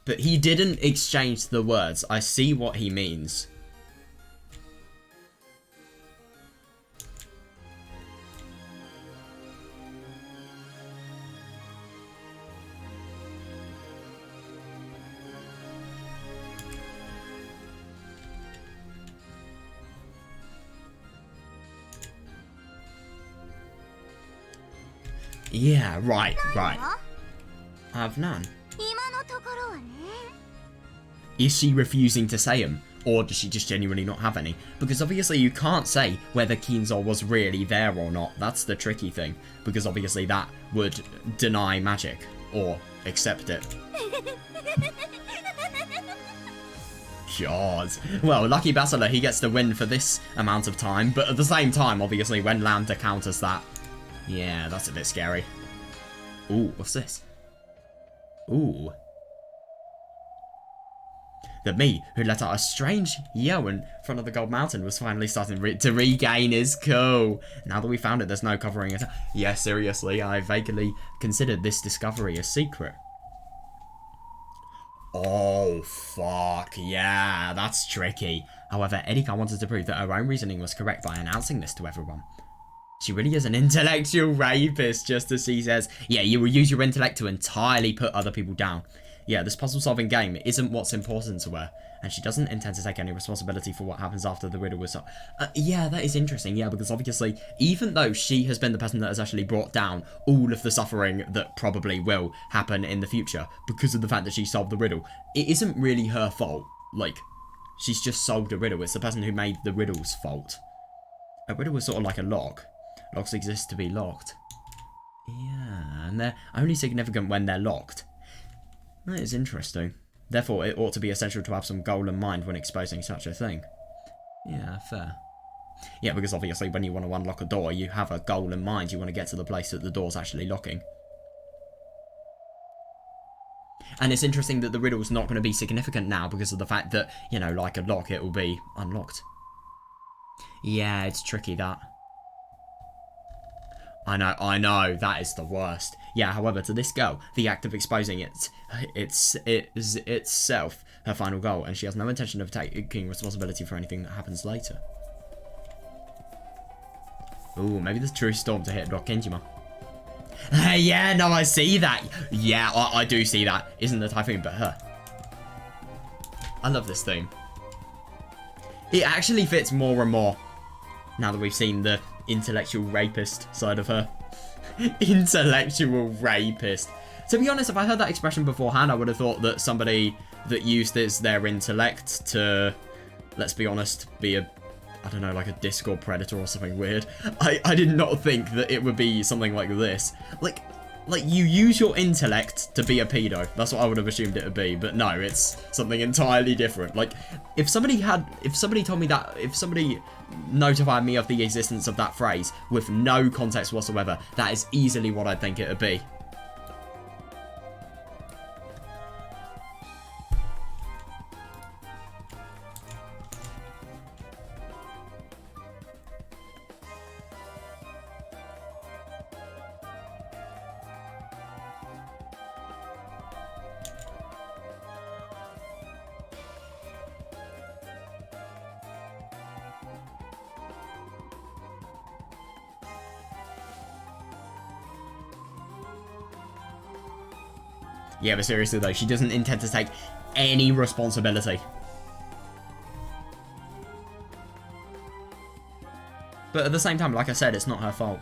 But he didn't exchange the words. I see what he means. Yeah, right. have none. Is she refusing to say them? Or does she just genuinely not have any? Because obviously you can't say whether Kinzo was really there or not. That's the tricky thing. Because obviously that would deny magic. Or accept it. God. Well, lucky Bachelor, he gets the win for this amount of time. But at the same time, obviously, when Lambda counters that, yeah, that's a bit scary. Ooh, what's this? Ooh. That me, who let out a strange yell in front of the Gold Mountain, was finally starting to regain his cool. Now that we found it, there's no covering it. Yeah, seriously, I vaguely considered this discovery a secret. Oh, fuck, yeah, that's tricky. However, Erika wanted to prove that her own reasoning was correct by announcing this to everyone. She really is an intellectual rapist, just as she says. Yeah, you will use your intellect to entirely put other people down. Yeah, this puzzle-solving game isn't what's important to her, and she doesn't intend to take any responsibility for what happens after the riddle was solved. Yeah, that is interesting, yeah, because obviously, even though she has been the person that has actually brought down all of the suffering that probably will happen in the future because of the fact that she solved the riddle, it isn't really her fault. Like, she's just solved a riddle. It's the person who made the riddle's fault. A riddle is sort of like a lock. Locks exist to be locked. Yeah, and they're only significant when they're locked. That is interesting. Therefore, it ought to be essential to have some goal in mind when exposing such a thing. Yeah, fair. Yeah, because obviously when you want to unlock a door, you have a goal in mind. You want to get to the place that the door's actually locking. And it's interesting that the riddle's not going to be significant now because of the fact that, you know, like a lock, it will be unlocked. Yeah, it's tricky, that. I know, that is the worst. Yeah, however, to this girl, the act of exposing it's itself her final goal, and she has no intention of taking responsibility for anything that happens later. Ooh, maybe the true storm to hit Rock Kenjima. Yeah, no, I see that. Yeah, I do see that. Isn't the typhoon but her? I love this theme. It actually fits more and more now that we've seen the intellectual rapist side of her. Intellectual rapist. To be honest, if I heard that expression beforehand, I would have thought that somebody that used their intellect to, let's be honest, be a, I don't know, like a Discord predator or something weird. I did not think that it would be something like this. Like you use your intellect to be a pedo. That's what I would have assumed it would be, but no, it's something entirely different. Like, if somebody told me that, if somebody notified me of the existence of that phrase with no context whatsoever, that is easily what I'd think it would be. Yeah, but seriously though, she doesn't intend to take any responsibility. But at the same time, like I said, it's not her fault.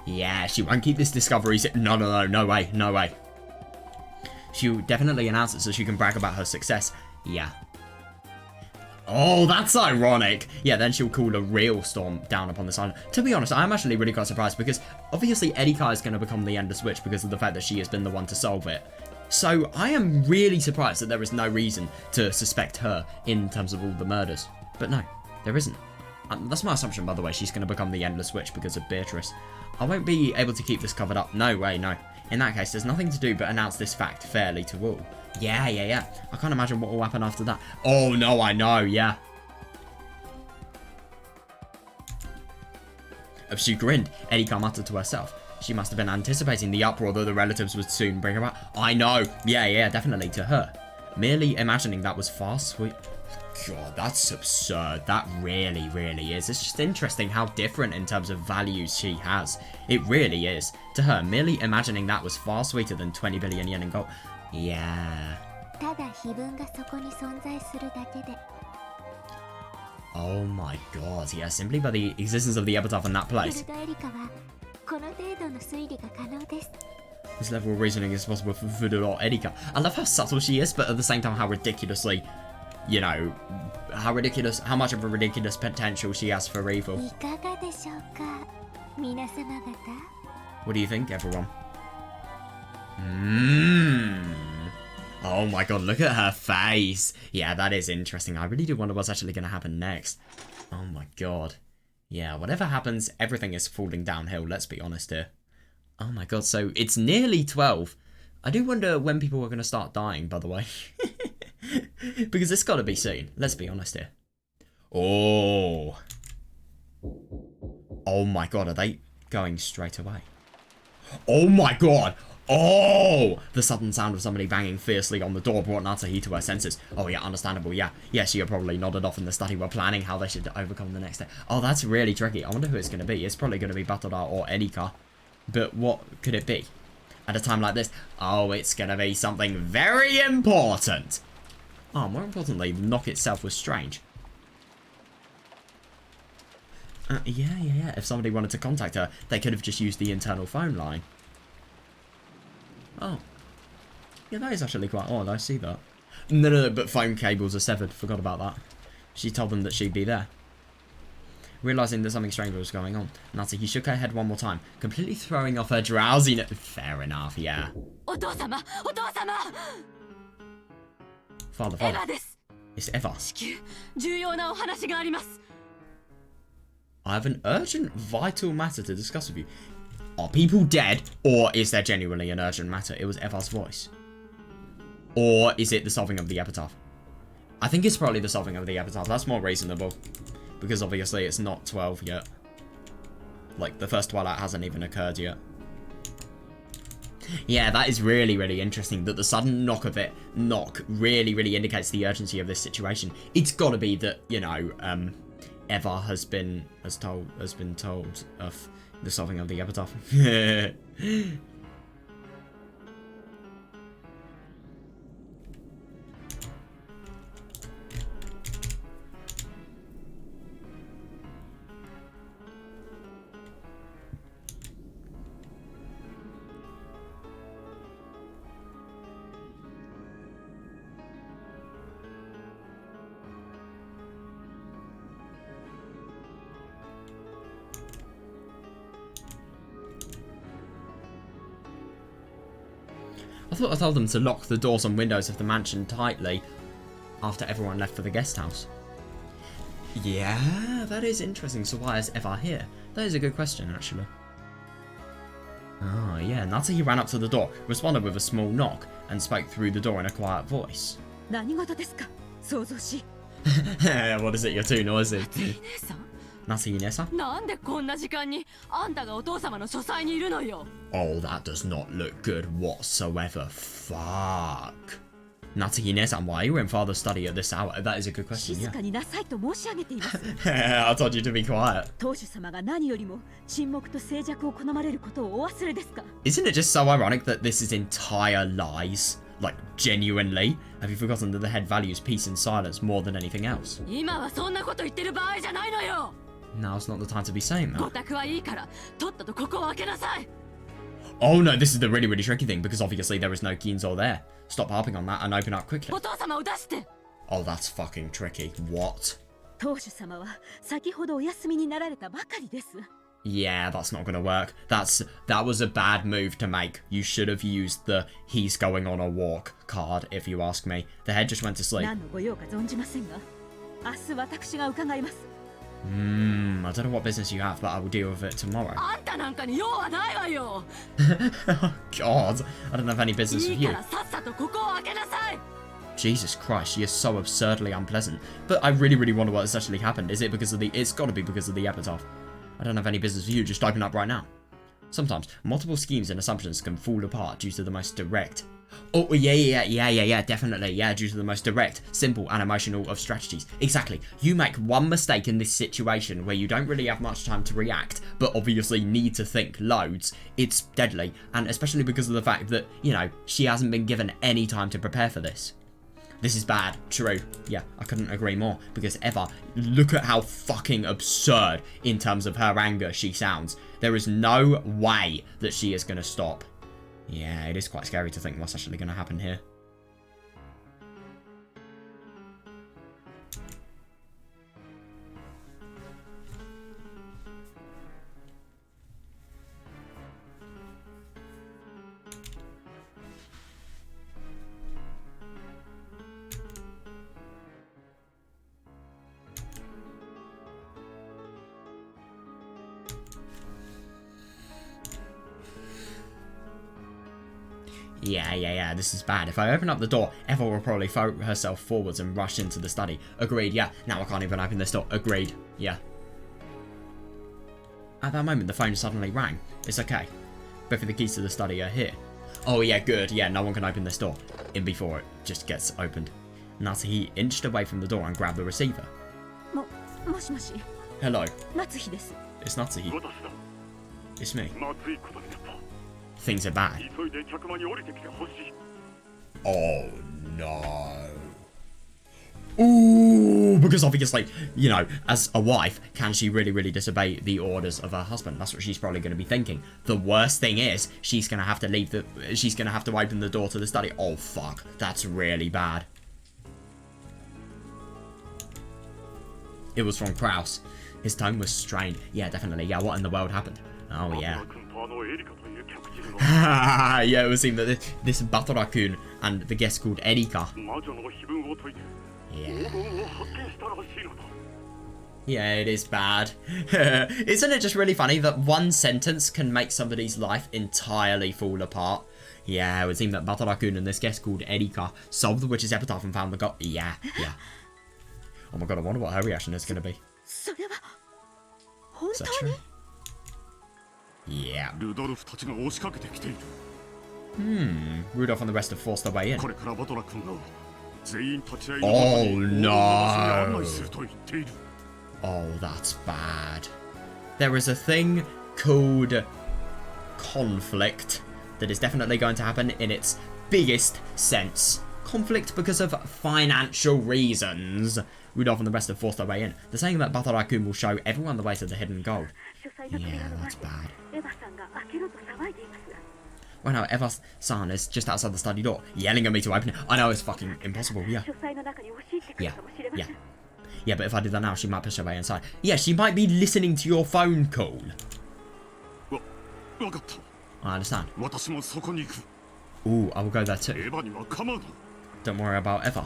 Yeah, she won't keep this discovery. No way. She'll definitely announce it so she can brag about her success. Yeah. Oh, that's ironic. Yeah, then she'll call a real storm down upon this island. To be honest, I'm actually really quite surprised because obviously Erika is going to become the Endless Witch because of the fact that she has been the one to solve it. So I am really surprised that there is no reason to suspect her in terms of all the murders. But no, there isn't. That's my assumption, by the way. She's going to become the Endless Witch because of Beatrice. I won't be able to keep this covered up. No way, no. In that case, there's nothing to do but announce this fact fairly to all. Yeah. I can't imagine what will happen after that. Oh, no, I know, yeah. Chagrined, Erika muttered to herself. She must have been anticipating the uproar that the relatives would soon bring about. I know. Yeah, definitely, to her. Merely imagining that was far sweet. God, that's absurd. That really, really is. It's just interesting how different in terms of values she has. It really is. To her, merely imagining that was far sweeter than 20 billion yen in gold. Yeah. Oh my god, yeah, simply by the existence of the epitaph in that place. This level of reasoning is possible for Fudo or Erika. I love how subtle she is, but at the same time how ridiculously, you know, how much of a ridiculous potential she has for evil. What do you think, everyone? Oh my god, look at her face. Yeah, that is interesting. I really do wonder what's actually going to happen next. Oh my god. Yeah, whatever happens, everything is falling downhill, let's be honest here. Oh my god, so it's nearly 12. I do wonder when people are going to start dying, by the way. Because it's got to be soon, let's be honest here. Oh. Oh my god, are they going straight away? Oh my god. Oh! The sudden sound of somebody banging fiercely on the door brought Natsuhi to her senses. Oh yeah, understandable, yeah. Yeah, she had probably nodded off in the study while planning how they should overcome the next day. Oh, that's really tricky. I wonder who it's going to be. It's probably going to be Batora or Erika. But what could it be? At a time like this, oh, it's going to be something very important. Oh, more importantly, the knock itself was strange. Yeah. If somebody wanted to contact her, they could have just used the internal phone line. Oh. Yeah, that is actually quite odd. I see that. No, but phone cables are severed. Forgot about that. She told them that she'd be there. Realising that something strange was going on, Natsuhi shook her head one more time, completely throwing off her drowsiness. Fair enough, yeah. Father. It's Eva. I have an urgent, vital matter to discuss with you. Are people dead, or is there genuinely an urgent matter? It was Eva's voice. Or is it the solving of the epitaph? I think it's probably the solving of the epitaph. That's more reasonable. Because obviously it's not 12 yet. Like, the first Twilight hasn't even occurred yet. Yeah, that is really, really interesting that the sudden knock really indicates the urgency of this situation. It's got to be that, you know, Eva has been told of the solving of the epitaph. I thought I told them to lock the doors and windows of the mansion tightly after everyone left for the guest house. Yeah, that is interesting. So why is Eva here? That is a good question, actually. Oh, yeah. Natsuhi ran up to the door, responded with a small knock, and spoke through the door in a quiet voice. What is it? You're too noisy. Natsuhi-san? Oh, that does not look good whatsoever. Fuck. Natsuhi-san, why are you in father's study at this hour? That is a good question, yeah. I told you to be quiet. Isn't it just so ironic that this is entire lies? Like, genuinely? Have you forgotten that the head values peace and silence more than anything else? Now's not the time to be saying that. Oh no, this is the really, really tricky thing, because obviously there is no Ginzo there. Stop harping on that and open up quickly. Oh, that's fucking tricky. What? Yeah, that's not gonna work. That was a bad move to make. You should have used the "he's going on a walk" card, if you ask me. The head just went to sleep. I don't know what business you have, but I will deal with it tomorrow. Oh God, I don't have any business with you. Jesus Christ, she is so absurdly unpleasant. But I really, really wonder what has actually happened. Is it because of the... It's got to be because of the epitaph. I don't have any business with you, just open up right now. Sometimes, multiple schemes and assumptions can fall apart due to the most direct... Oh, yeah, definitely. Yeah, due to the most direct, simple, and emotional of strategies. Exactly. You make one mistake in this situation where you don't really have much time to react, but obviously need to think loads. It's deadly, and especially because of the fact that, you know, she hasn't been given any time to prepare for this. This is bad. True. Yeah, I couldn't agree more. Because Eva, look at how fucking absurd in terms of her anger she sounds. There is no way that she is going to stop. Yeah, it is quite scary to think what's actually going to happen here. Yeah, this is bad. If I open up the door, Eva will probably throw herself forwards and rush into the study. Agreed, yeah. Now I can't even open this door. Agreed, yeah. At that moment, the phone suddenly rang. It's okay. Both of the keys to the study are here. Oh yeah, good. Yeah, no one can open this door. In before it just gets opened. Natsuhi inched away from the door and grabbed the receiver. Hello. It's Natsuhi. It's me. Things are bad. Oh no. Ooh, because obviously, you know, as a wife, can she really disobey the orders of her husband? That's what she's probably going to be thinking. The worst thing is, she's going to have to she's going to have to open the door to the study. Oh fuck, that's really bad. It was from Kraus. His tone was strained. Yeah, definitely. Yeah, what in the world happened? Oh yeah. Yeah, it would seem that this Batora-kun and the guest called Erika. Yeah, it is bad. Isn't it just really funny that one sentence can make somebody's life entirely fall apart? Yeah, it would seem that Batora-kun and this guest called Erika solved the witch's epitaph and found the god. Yeah. Oh my god, I wonder what her reaction is going to be. Is that true? Yeah. Rudolph and the rest have forced their way in. Oh no. Oh, that's bad. There is a thing called conflict that is definitely going to happen in its biggest sense. Conflict because of financial reasons. Rudolph and the rest have forced their way in. They're saying that Batora-kun will show everyone the way to the hidden gold. Yeah, that's bad. Well, no, Eva-san is just outside the study door, yelling at me to open it. I know it's fucking impossible, yeah. Yeah, but if I did that now, she might push her way inside. Yeah, she might be listening to your phone call. I understand. Ooh, I will go there too. Don't worry about Eva.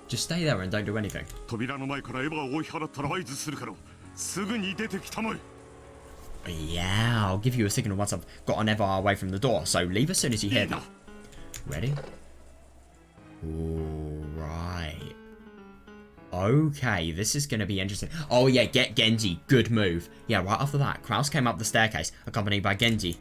Just stay there and don't do anything. Yeah, I'll give you a signal once I've gotten Eva away from the door, so leave as soon as you hear that. Ready? Ooh, right. Okay, this is going to be interesting. Oh yeah, get Genji. Good move. Yeah, right after that, Kraus came up the staircase, accompanied by Genji.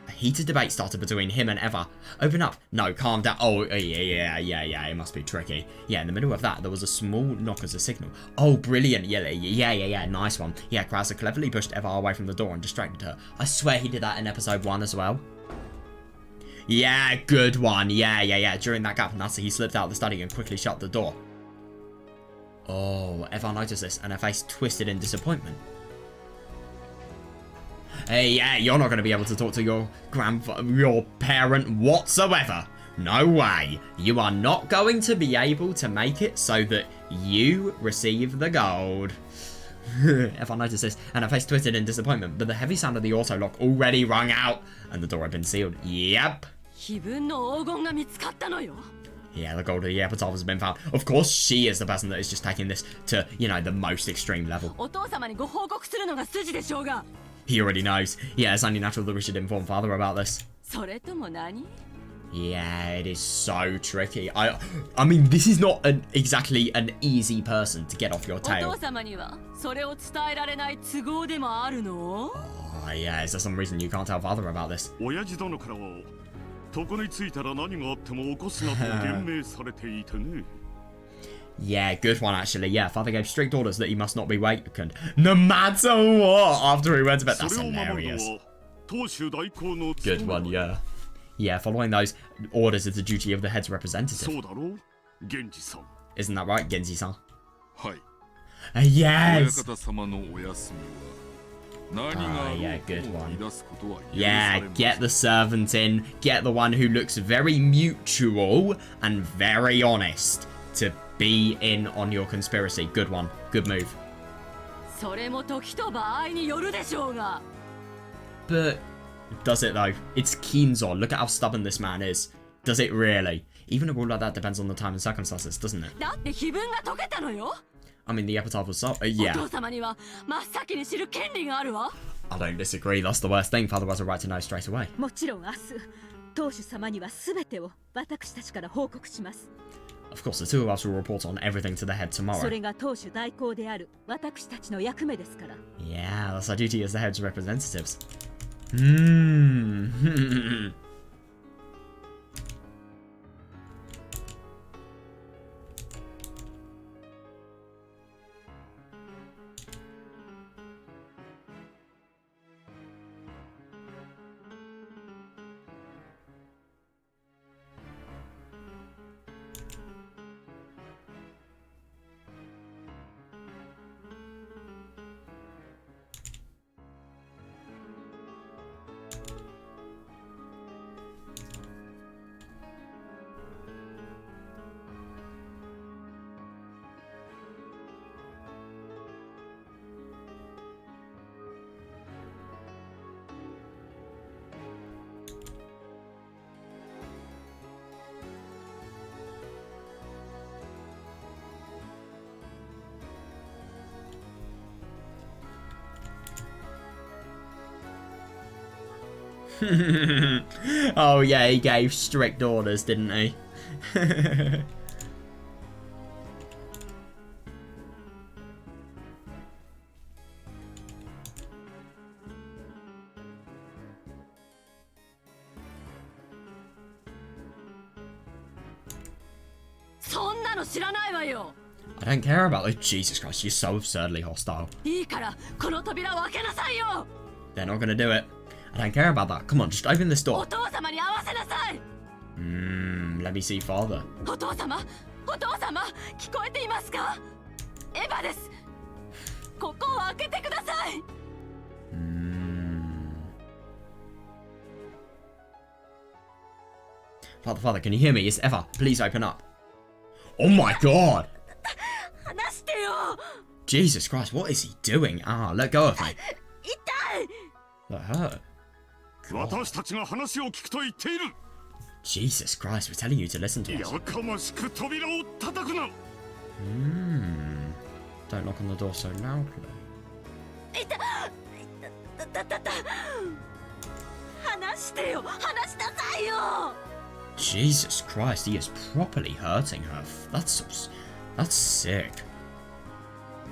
A heated debate started between him and Eva. Open up. No, calm down. Oh, yeah, it must be tricky. Yeah, in the middle of that, there was a small knock as a signal. Oh, brilliant. Yeah, nice one. Yeah, Kraus had cleverly pushed Eva away from the door and distracted her. I swear he did that in episode 1 as well. Yeah, good one. Yeah. During that gap, he slipped out of the study and quickly shut the door. Oh, Eva noticed this and her face twisted in disappointment. Hey, yeah, you're not going to be able to talk to your parent whatsoever. No way. You are not going to be able to make it so that you receive the gold. If I noticed this, and her face twisted in disappointment, but the heavy sound of the auto lock already rung out, and the door had been sealed. Yep. Yeah, the gold of the epitaph has been found. Of course, she is the person that is just taking this to, you know, the most extreme level. He already knows. Yeah, it's only natural that we should inform father about this. Yeah, it is so tricky. I mean, this is not exactly an easy person to get off your tail. Oh, yeah, is there some reason you can't tell father about this? Yeah, good one actually. Yeah, father gave strict orders that he must not be wakened, no matter what, after he went to bed. That's hilarious. Good one, yeah. Yeah, following those orders is the duty of the head's representative. Isn't that right, Genji-san? Yes! Yeah, good one. Yeah, get the servant in. Get the one who looks very mutual and very honest to be in on your conspiracy. Good one. Good move. But does it though? It's Kinzo. Look at how stubborn this man is. Does it really? Even a rule like that depends on the time and circumstances, doesn't it? I mean, the epitaph was so... yeah. I don't disagree. That's the worst thing. Father has a right to know straight away. Of course, the two of us will report on everything to the head tomorrow. Yeah, that's our duty as the head's representatives. Oh yeah, he gave strict orders, didn't he? I don't care about it. Jesus Christ, you're so absurdly hostile. They're not gonna do it. I don't care about that. Come on, just open this door. Let me see father. Father, can you hear me? It's Eva. Please open up. Oh my god! Jesus Christ, what is he doing? Ah, let go of me. That hurt. God. Jesus Christ, we're telling you to listen to us. Don't knock on the door so loudly. Jesus Christ, he is properly hurting her. That's sick.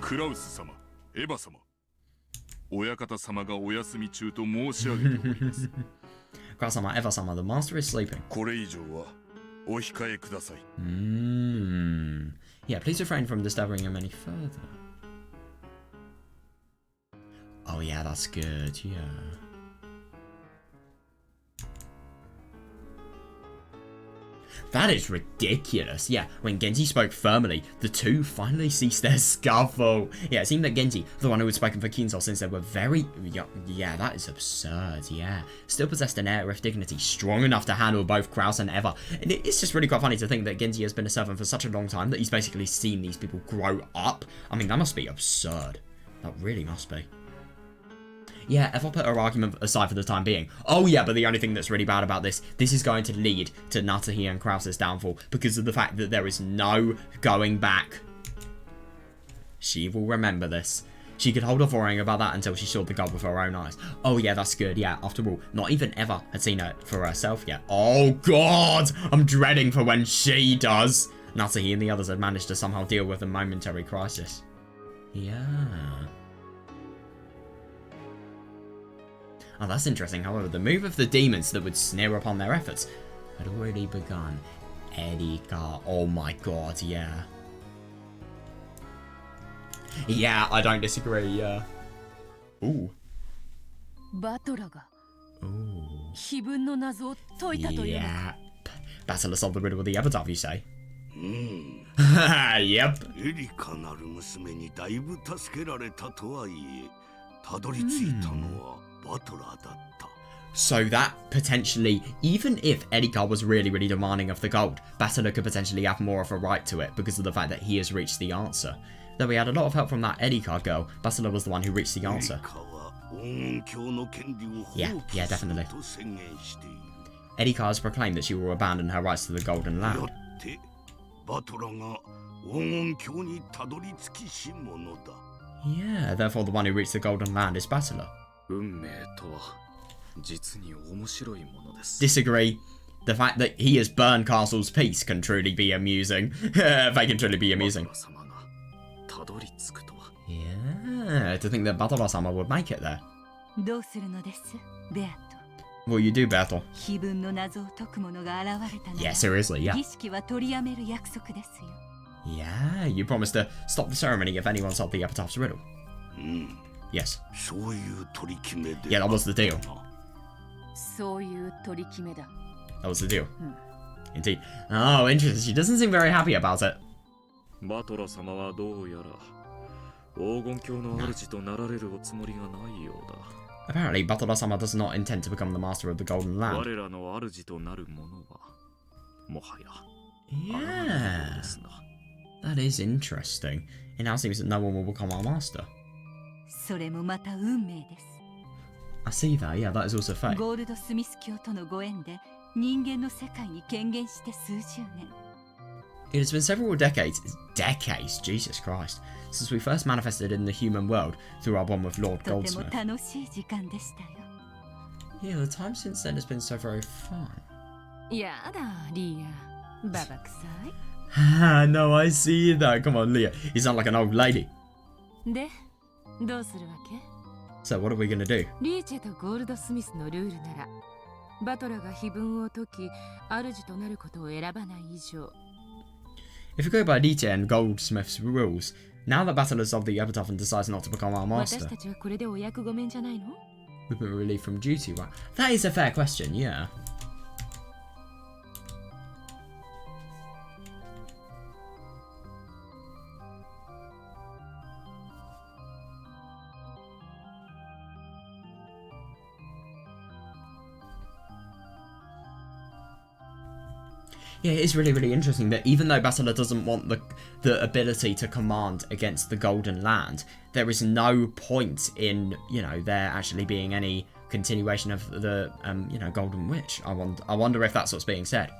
Krauss-sama, Eva-sama. 親方様がお休み中と申し上げております。Krauss-sama, Eva-sama, the master is sleeping. これ以上はお控えください。Yeah, please refrain from disturbing him any further. Oh yeah, that's good, yeah. That is ridiculous. Yeah, when Genji spoke firmly, the two finally ceased their scuffle. Yeah, it seemed that Genji, the one who had spoken for Kinzo since they were very young. Yeah, that is absurd, yeah. Still possessed an air of dignity strong enough to handle both Krauss and Eva. And it's just really quite funny to think that Genji has been a servant for such a long time that he's basically seen these people grow up. I mean, that must be absurd. That really must be. Yeah, Eva put her argument aside for the time being. Oh yeah, but the only thing that's really bad about this is going to lead to Natahi and Krauss's downfall because of the fact that there is no going back. She will remember this. She could hold off worrying about that until she saw the god with her own eyes. Oh yeah, that's good. Yeah, after all, not even Eva had seen it for herself yet. Oh god! I'm dreading for when she does. Natsuki and the others had managed to somehow deal with a momentary crisis. Yeah. Oh, that's interesting. However, the move of the demons that would sneer upon their efforts had already begun. Erika. Oh my god, yeah. Yeah, I don't disagree, yeah. Ooh. Ooh. Yep. Battle to solve the riddle of the epitaph, you say? Yep. So that potentially, even if Erika was really demanding of the gold, Battler could potentially have more of a right to it because of the fact that he has reached the answer. Though we had a lot of help from that Erika girl, Battler was the one who reached the answer. Yeah, definitely. Erika has proclaimed that she will abandon her rights to the Golden Land. Yeah, therefore the one who reached the Golden Land is Battler. Disagree. The fact that he has burned Castle's peace can truly be amusing. They can truly be amusing. Yeah, to think that Battler-sama would make it there. What will you do, Berto? Yeah, seriously, yeah. Yeah, you promised to stop the ceremony if anyone solved the epitaph's riddle. Yes. Yeah, that was the deal. That was the deal. Indeed. Oh, interesting. She doesn't seem very happy about it. Apparently, Battler-sama does not intend to become the master of the Golden Land. Yeah. That is interesting. It now seems that no one will become our master. I see that, yeah, that is also fate. It has been several decades, Jesus Christ, since we first manifested in the human world through our bond with Lord Goldsmith. Yeah, the time since then has been so very fun. No, I see that. Come on, Leah. You sound like an old lady. So what are we gonna do? If we go by Dieter and Goldsmith's rules, now that Battler solved the epitaph and decides not to become our master, we've been relieved from duty, right? That is a fair question, yeah. Yeah, it is really interesting that even though Battler doesn't want the ability to command against the Golden Land, there is no point in, you know, there actually being any continuation of the, you know, Golden Witch. I wonder if that's what's being said.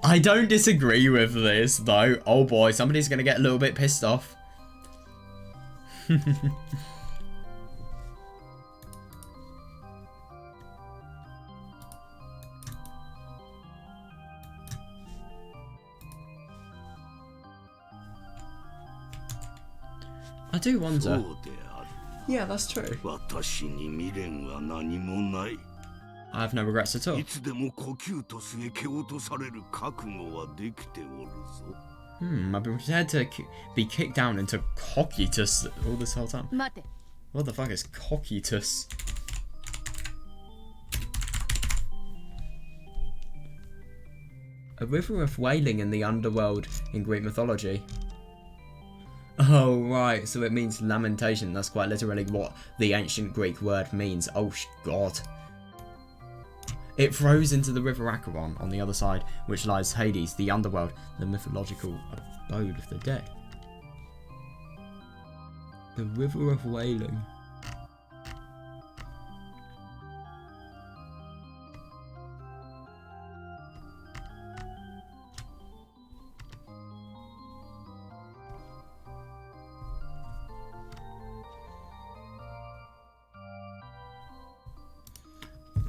I don't disagree with this, though. Oh boy, somebody's gonna get a little bit pissed off. I do wonder. Yeah, that's true. I have no regrets at all. I've been prepared to be kicked down into cockitus all this whole time. What the fuck is cockitus? A river of wailing in the underworld in Greek mythology. Oh, right, so it means lamentation. That's quite literally what the ancient Greek word means. Oh, God. It flows into the river Acheron on the other side, which lies Hades, the underworld, the mythological abode of the dead. The river of wailing.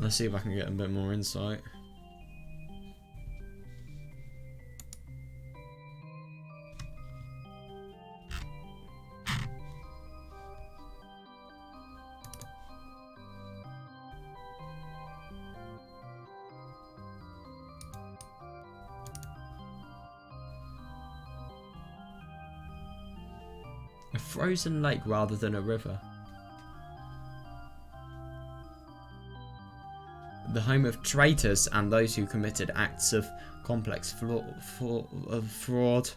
Let's see if I can get a bit more insight. A frozen lake rather than a river. The home of traitors and those who committed acts of complex fraud.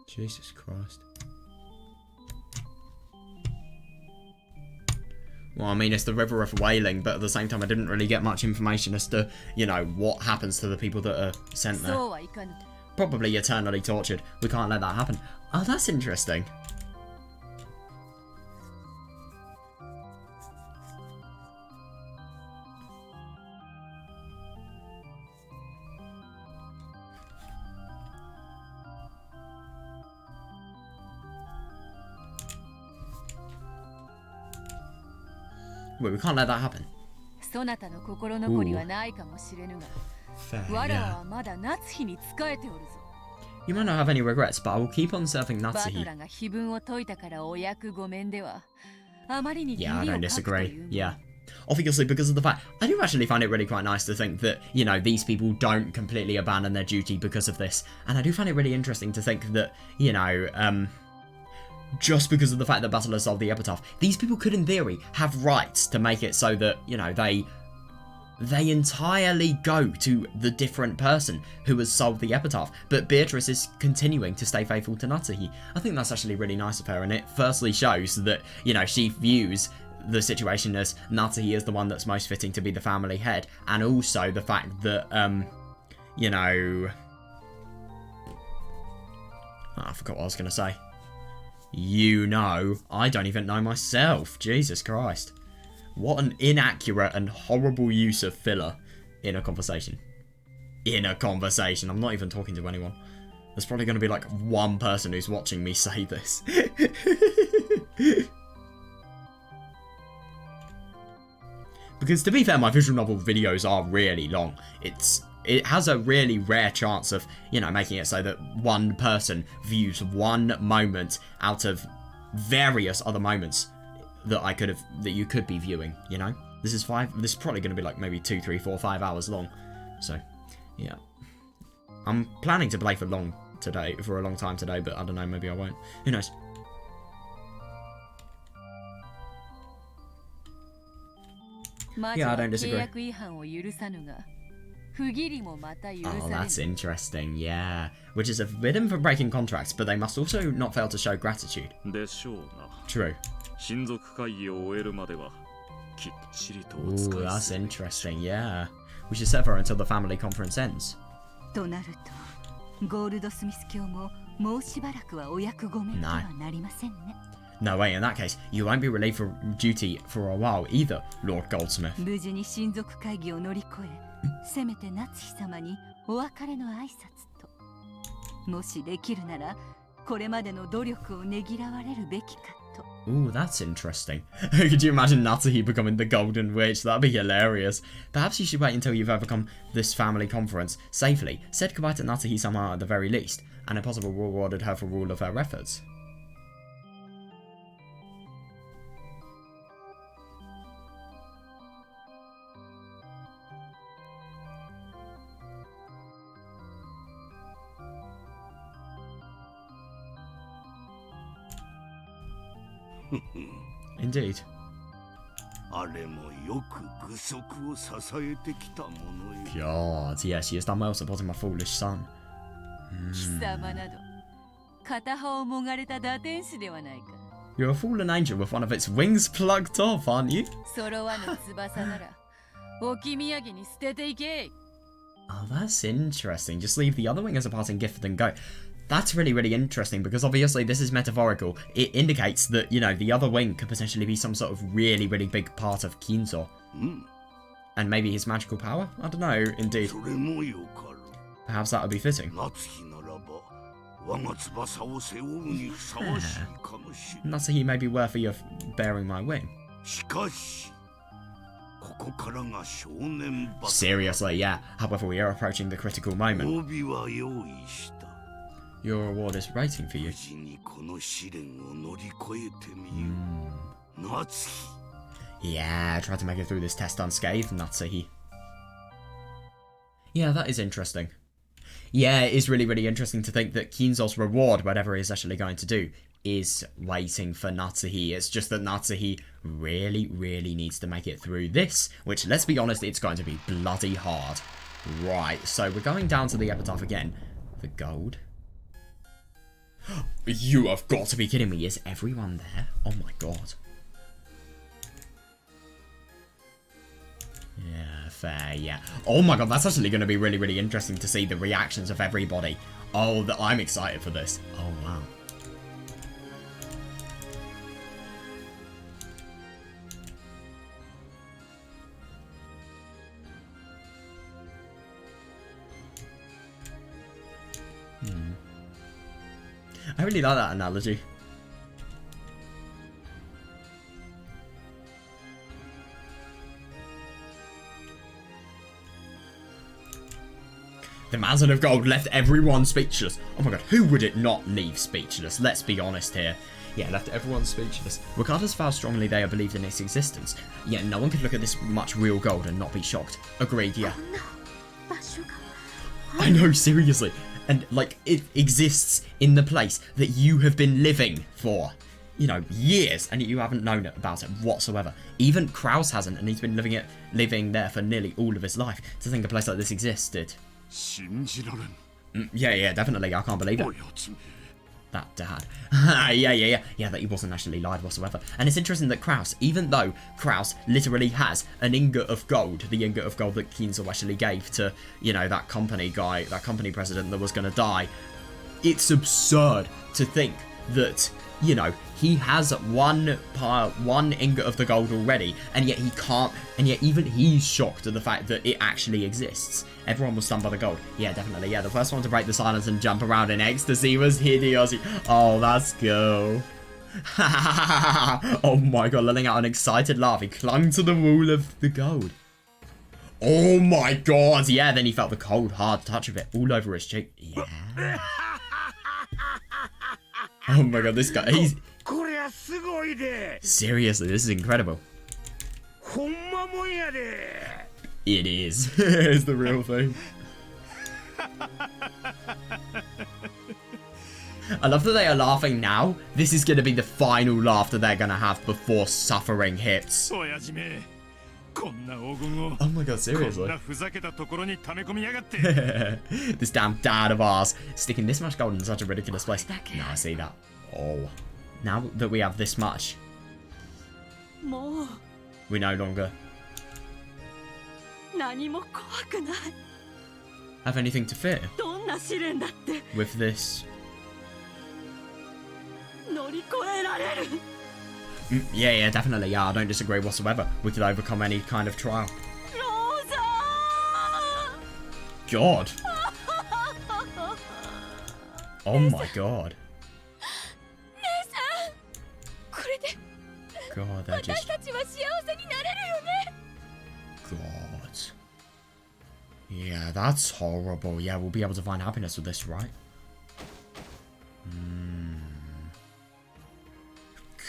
Jesus Christ. Well, I mean, it's the river of wailing, but at the same time, I didn't really get much information as to, you know, what happens to the people that are sent there. Probably eternally tortured. We can't let that happen. Oh, that's interesting. Wait, we can't let that happen. Fair, yeah. You might not have any regrets, but I will keep on serving Natsuhi. Yeah, I don't disagree. Yeah. Obviously, because of the fact, I do actually find it really quite nice to think that, you know, these people don't completely abandon their duty because of this. And I do find it really interesting to think that, you know, just because of the fact that Battle has solved the epitaph, these people could, in theory, have rights to make it so that, you know, they entirely go to the different person who has solved the epitaph, but Beatrice is continuing to stay faithful to Natsuhi. I think that's actually really nice of her, and it firstly shows that, you know, she views the situation as Natsuhi is the one that's most fitting to be the family head, and also the fact that, you know... Oh, I forgot what I was going to say. You know, I don't even know myself. Jesus Christ. What an inaccurate and horrible use of filler in a conversation. In a conversation. I'm not even talking to anyone. There's probably going to be like one person who's watching me say this. Because to be fair, my visual novel videos are really long. It has a really rare chance of, you know, making it so that one person views one moment out of various other moments that you could be viewing, you know? This is probably going to be like maybe 2, 3, 4, 5 hours long. So, yeah. I'm planning to play for a long time today, but I don't know, maybe I won't. Who knows? Yeah, I don't disagree. Oh, that's interesting, yeah. Which is a forbidden for breaking contracts, but they must also not fail to show gratitude. True. Ooh, that's interesting, yeah. We should sever until the family conference ends. No. No way, in that case, you won't be relieved from duty for a while either, Lord Goldsmith. せめて夏日様にお別れの挨拶と、もしできるならこれまでの努力をねぎらわれるべきかと。Ooh, that's interesting. Could you imagine Natsuhi becoming the Golden Witch? That'd be hilarious. Perhaps you should wait until you've overcome this family conference safely. Said goodbye to Natsuhi-sama at the very least, and if possible rewarded her for all of her efforts. Indeed. God, yeah, she has done well supporting my foolish son. You're a fallen angel with one of its wings plucked off, aren't you? Oh, that's interesting. Just leave the other wing as a parting gift and go. That's really, really interesting because obviously this is metaphorical. It indicates that, you know, the other wing could potentially be some sort of really, really big part of Kinzo. And maybe his magical power? I don't know, indeed. Perhaps that would be fitting. Natsuhi may be worthy of bearing my wing. Seriously, yeah. However, we are approaching the critical moment. Your reward is waiting for you. Yeah, try to make it through this test unscathed, Natsuhi. Yeah, that is interesting. Yeah, it is really, really interesting to think that Kinzo's reward, whatever he's actually going to do, is waiting for Natsuhi. It's just that Natsuhi really, really needs to make it through this, which, let's be honest, it's going to be bloody hard. Right, so we're going down to the epitaph again. The gold. You have got to be kidding me. Is everyone there? Oh my god. Yeah, fair, yeah. Oh my god, that's actually going to be really, really interesting to see the reactions of everybody. Oh, I'm excited for this. Oh, wow. I really like that analogy. The mountain of gold left everyone speechless. Oh my god, who would it not leave speechless? Let's be honest here. Yeah, left everyone speechless. Regardless of how strongly they believed in its existence, yeah, no one could look at this much real gold and not be shocked. Agreed, yeah. I know, seriously. And, like, it exists in the place that you have been living for, you know, years, and you haven't known about it whatsoever. Even Kraus hasn't, and he's been living there for nearly all of his life. To think a place like this existed. Yeah, definitely. I can't believe it. That dad. yeah, that he wasn't actually lied whatsoever. And it's interesting that Kraus, even though Kraus literally has an ingot of gold, the ingot of gold that Kinzo actually gave to, you know, that company guy, that company president that was going to die, it's absurd to think that, you know, he has one ingot of the gold already, and yet he can't, and yet even he's shocked at the fact that it actually exists. Everyone was stunned by the gold. Yeah, definitely. Yeah, the first one to break the silence and jump around in ecstasy was Hideyoshi. Oh, that's cool. Oh my god, letting out an excited laugh. He clung to the wall of the gold. Oh my god. Yeah, then he felt the cold, hard touch of it all over his cheek. Yeah. Oh my god, this guy, he's... Seriously, this is incredible. It is. It's the real thing. I love that they are laughing now. This is going to be the final laugh that they're going to have before suffering hits. Oh my god, seriously. This damn dad of ours sticking this much gold in such a ridiculous place. No, I see that. Oh. Now that we have this much, we no longer have anything to fear with this. Yeah, definitely. Yeah, I don't disagree whatsoever. We could overcome any kind of trial. God. Oh my god. God, they're just... God. Yeah, that's horrible. Yeah, we'll be able to find happiness with this, right?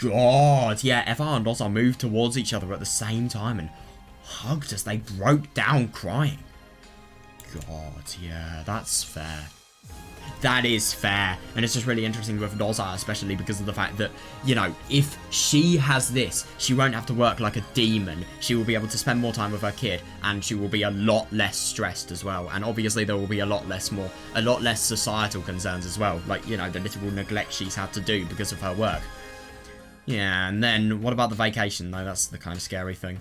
God, yeah, Eva and Rosa moved towards each other at the same time and hugged as they broke down crying. God, yeah, that's fair. That is fair. And it's just really interesting with Rosa, especially because of the fact that, you know, if she has this, she won't have to work like a demon. She will be able to spend more time with her kid, and she will be a lot less stressed as well. And obviously there will be a lot less societal concerns as well. Like, you know, the literal neglect she's had to do because of her work. Yeah, and then what about the vacation though? That's the kind of scary thing.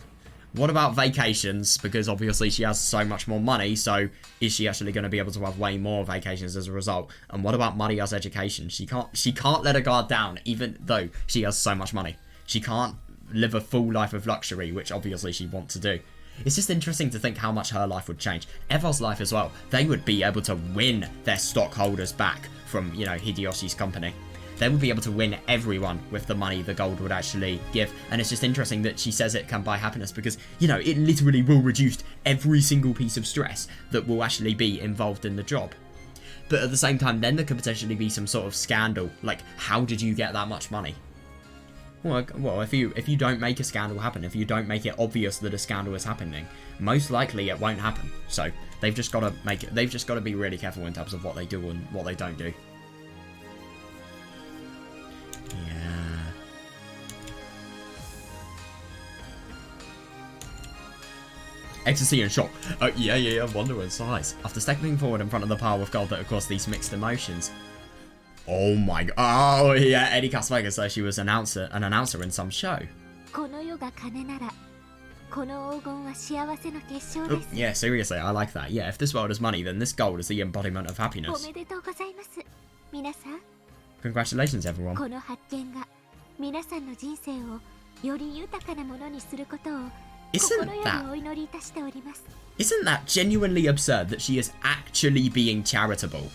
What about vacations? Because obviously she has so much more money, so is she actually going to be able to have way more vacations as a result? And what about Maria's education? She can't let her guard down, even though she has so much money. She can't live a full life of luxury, which obviously she wants to do. It's just interesting to think how much her life would change. Eva's life as well. They would be able to win their stockholders back from, you know, Hideyoshi's company. They would be able to win everyone with the money the gold would actually give. And it's just interesting that she says it can buy happiness because, you know, it literally will reduce every single piece of stress that will actually be involved in the job. But at the same time, then there could potentially be some sort of scandal. Like, how did you get that much money? Well, if you don't make a scandal happen, if you don't make it obvious that a scandal is happening, most likely it won't happen. So they've just got to be really careful in terms of what they do and what they don't do. Yeah. Ecstasy and shock. Yeah. Wonder and sighs. After stepping forward in front of the pile of gold that had caused these mixed emotions. Oh my god. Oh yeah, Erika spoke as though she was an announcer in some show. Oh, yeah, seriously, I like that. Yeah, if this world is money, then this gold is the embodiment of happiness. Congratulations, everyone. Isn't that genuinely absurd that she is actually being charitable?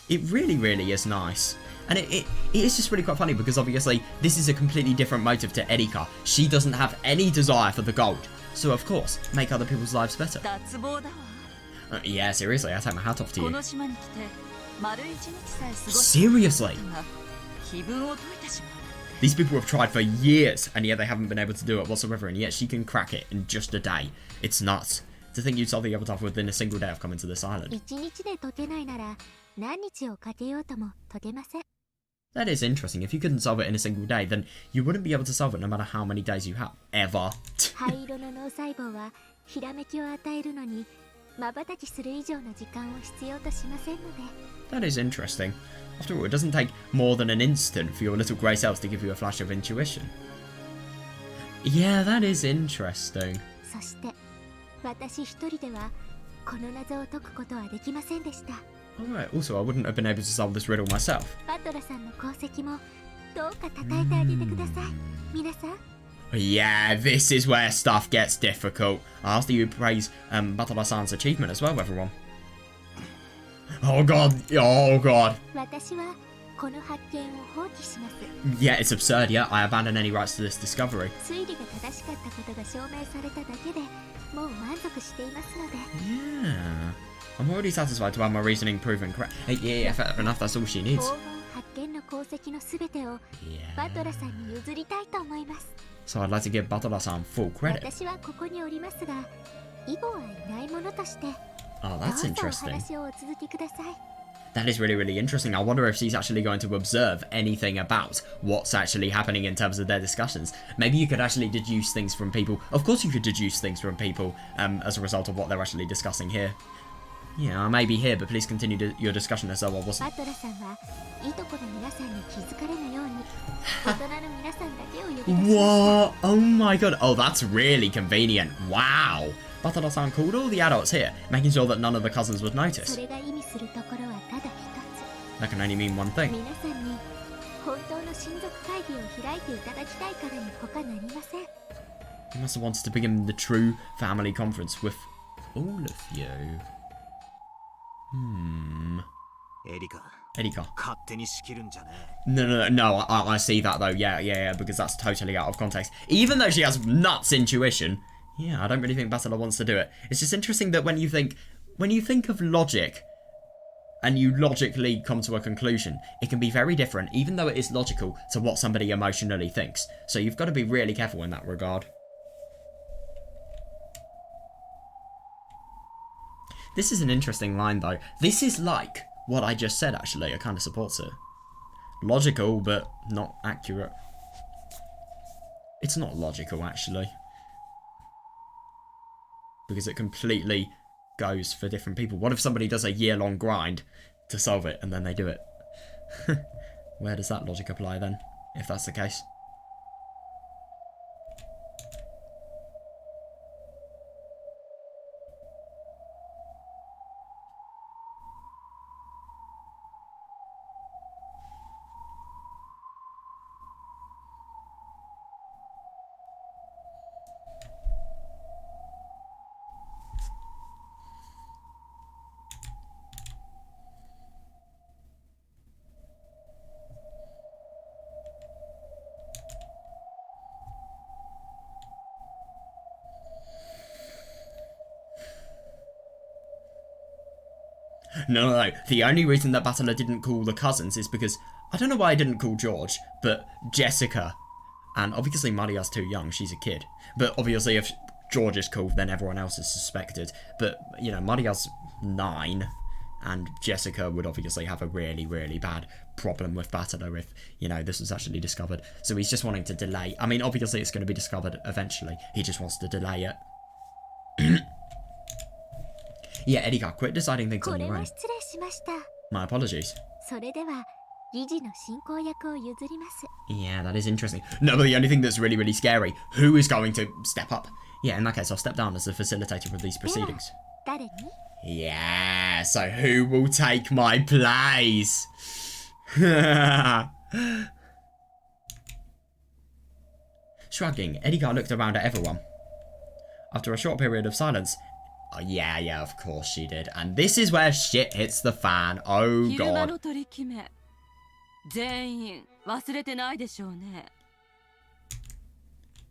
It really, really is nice. And it is just really quite funny because obviously this is a completely different motive to Erika. She doesn't have any desire for the gold. So of course, make other people's lives better. Yeah, seriously, I take my hat off to you. Seriously? These people have tried for years, and yet they haven't been able to do it whatsoever, and yet she can crack it in just a day. It's nuts. To think you'd solve the epitaph within a single day of coming to this island. That is interesting. If you couldn't solve it in a single day, then you wouldn't be able to solve it no matter how many days you have. Ever. That is interesting. After all, it doesn't take more than an instant for your little grey cells to give you a flash of intuition. Yeah, that is interesting. Alright, also I wouldn't have been able to solve this riddle myself. Yeah, this is where stuff gets difficult. After you praise Batola-san's achievement as well, everyone. Oh god, oh god. Yeah, it's absurd, yeah. I abandon any rights to this discovery. Yeah. I'm already satisfied to have my reasoning proven correct. Hey, yeah, fair enough, that's all she needs. Yeah. So I'd like to give Batola-san full credit. Oh, that's interesting. That is really, really interesting. I wonder if she's actually going to observe anything about what's actually happening in terms of their discussions. Maybe you could actually deduce things from people. Of course you could deduce things from people as a result of what they're actually discussing here. Yeah, I may be here, but please continue your discussion as though I wasn't. What? Oh my god. Oh, that's really convenient. Wow. Batola-san called all the adults here, making sure that none of the cousins would notice. That can only mean one thing. He must have wanted to begin the true family conference with all of you. Erika, Erika. No, I see that though. Yeah, because that's totally out of context. Even though she has nuts intuition, yeah, I don't really think Battler wants to do it. It's just interesting that when you think of logic, and you logically come to a conclusion, it can be very different, even though it is logical, to what somebody emotionally thinks. So you've got to be really careful in that regard. This is an interesting line, though. This is like what I just said, actually. I kind of support it. Logical, but not accurate. It's not logical, actually. Because it completely goes for different people. What if somebody does a year-long grind to solve it, and then they do it? Where does that logic apply, then, if that's the case? No. The only reason that Battler didn't call the cousins is because, I don't know why I didn't call George, but Jessica, and obviously Maria's too young, she's a kid. But obviously if George is called, then everyone else is suspected. But, you know, Maria's 9, and Jessica would obviously have a really, really bad problem with Battler if, you know, this was actually discovered. So he's just wanting to delay. I mean, obviously it's going to be discovered eventually. He just wants to delay it. Yeah, Erika, quit deciding things on your own. My apologies. Yeah, that is interesting. No, but the only thing that's really, really scary, who is going to step up? Yeah, in that case, I'll step down as the facilitator of these proceedings. Yeah, so who will take my place? Shrugging, Erika looked around at everyone. After a short period of silence, oh, yeah, of course she did. And this is where shit hits the fan. Oh, God.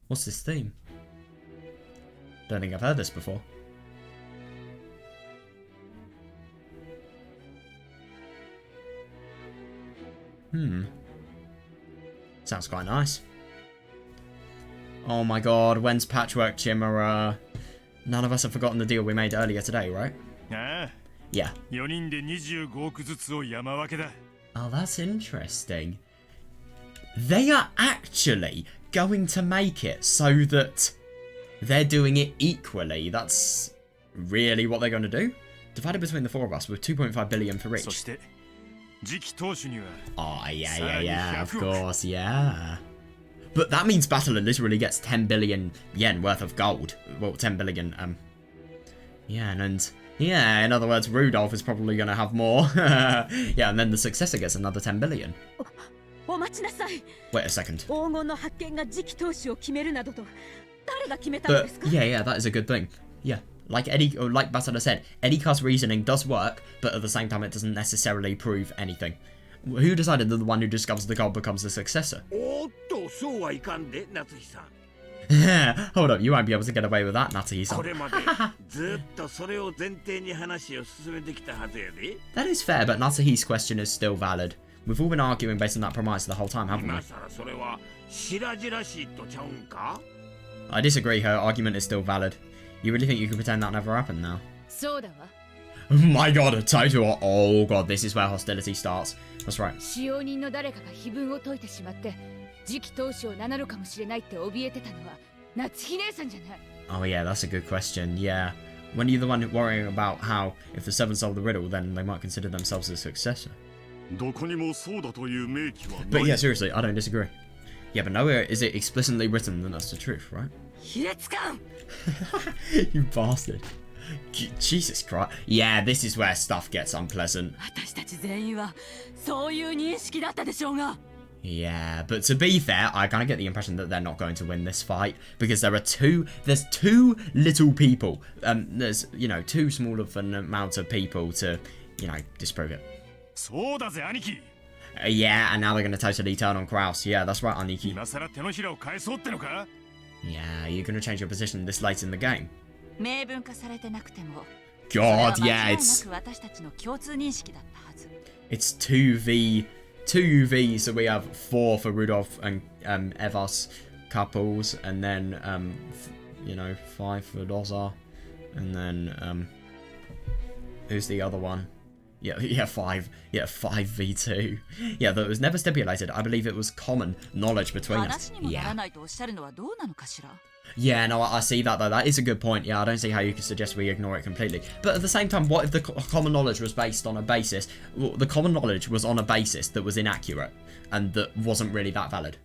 What's this theme? Don't think I've heard this before. Sounds quite nice. Oh my God, when's Patchwork Chimera? None of us have forgotten the deal we made earlier today, right? Yeah. Oh, that's interesting. They are actually going to make it so that they're doing it equally. That's really what they're going to do? Divided between the 4 of us with 2.5 billion for each. Oh, yeah, of course, yeah. But that means Battler literally gets 10 billion yen worth of gold. Well, 10 billion, yeah, and yeah, in other words, Rudolph is probably going to have more. Yeah, and then the successor gets another 10 billion. Wait a second. But, yeah, that is a good thing. Yeah, like Battler said, Erika's reasoning does work, but at the same time, it doesn't necessarily prove anything. Who decided that the one who discovers the gold becomes the successor? Hold up, you won't be able to get away with that, Natsuhi-san. That is fair, but Natsuhi's question is still valid. We've all been arguing based on that premise the whole time, haven't we? I disagree, her argument is still valid. You really think you can pretend that never happened now? Oh my God, a total. Oh God, this is where hostility starts. That's right. Oh yeah, that's a good question, yeah. When you're the one worrying about how, if the 7 solve the riddle, then they might consider themselves a successor. But yeah, seriously, I don't disagree. Yeah, but nowhere is it explicitly written that that's the truth, right? You bastard. Jesus Christ. Yeah, this is where stuff gets unpleasant. Yeah, but to be fair, I kind of get the impression that they're not going to win this fight because there's too little people. There's, you know, too small of an amount of people to, you know, disprove it. そうだぜ兄貴。Yeah, and now they're gonna totally turn on Kraus. Yeah, that's right, Aniki. 今さら手のひらを返そうってのか？ Yeah, you're gonna change your position this late in the game. 明文化されてなくても God, それは yeah, 間違いな it's く私たちの共通認識だったはず。 it's 2v, so we have 4 for Rudolph and Evas couples, and then 5 for Loza, and then who's the other one? Yeah, 5. Yeah, 5v2. Yeah, that was never stipulated. I believe it was common knowledge between us. 話にもならないとおっしゃるのはどうなのかしら。 Yeah, no, I see that though. That is a good point. Yeah, I don't see how you could suggest we ignore it completely. But at the same time, what if the common knowledge was based on a basis? Well, the common knowledge was on a basis that was inaccurate and that wasn't really that valid.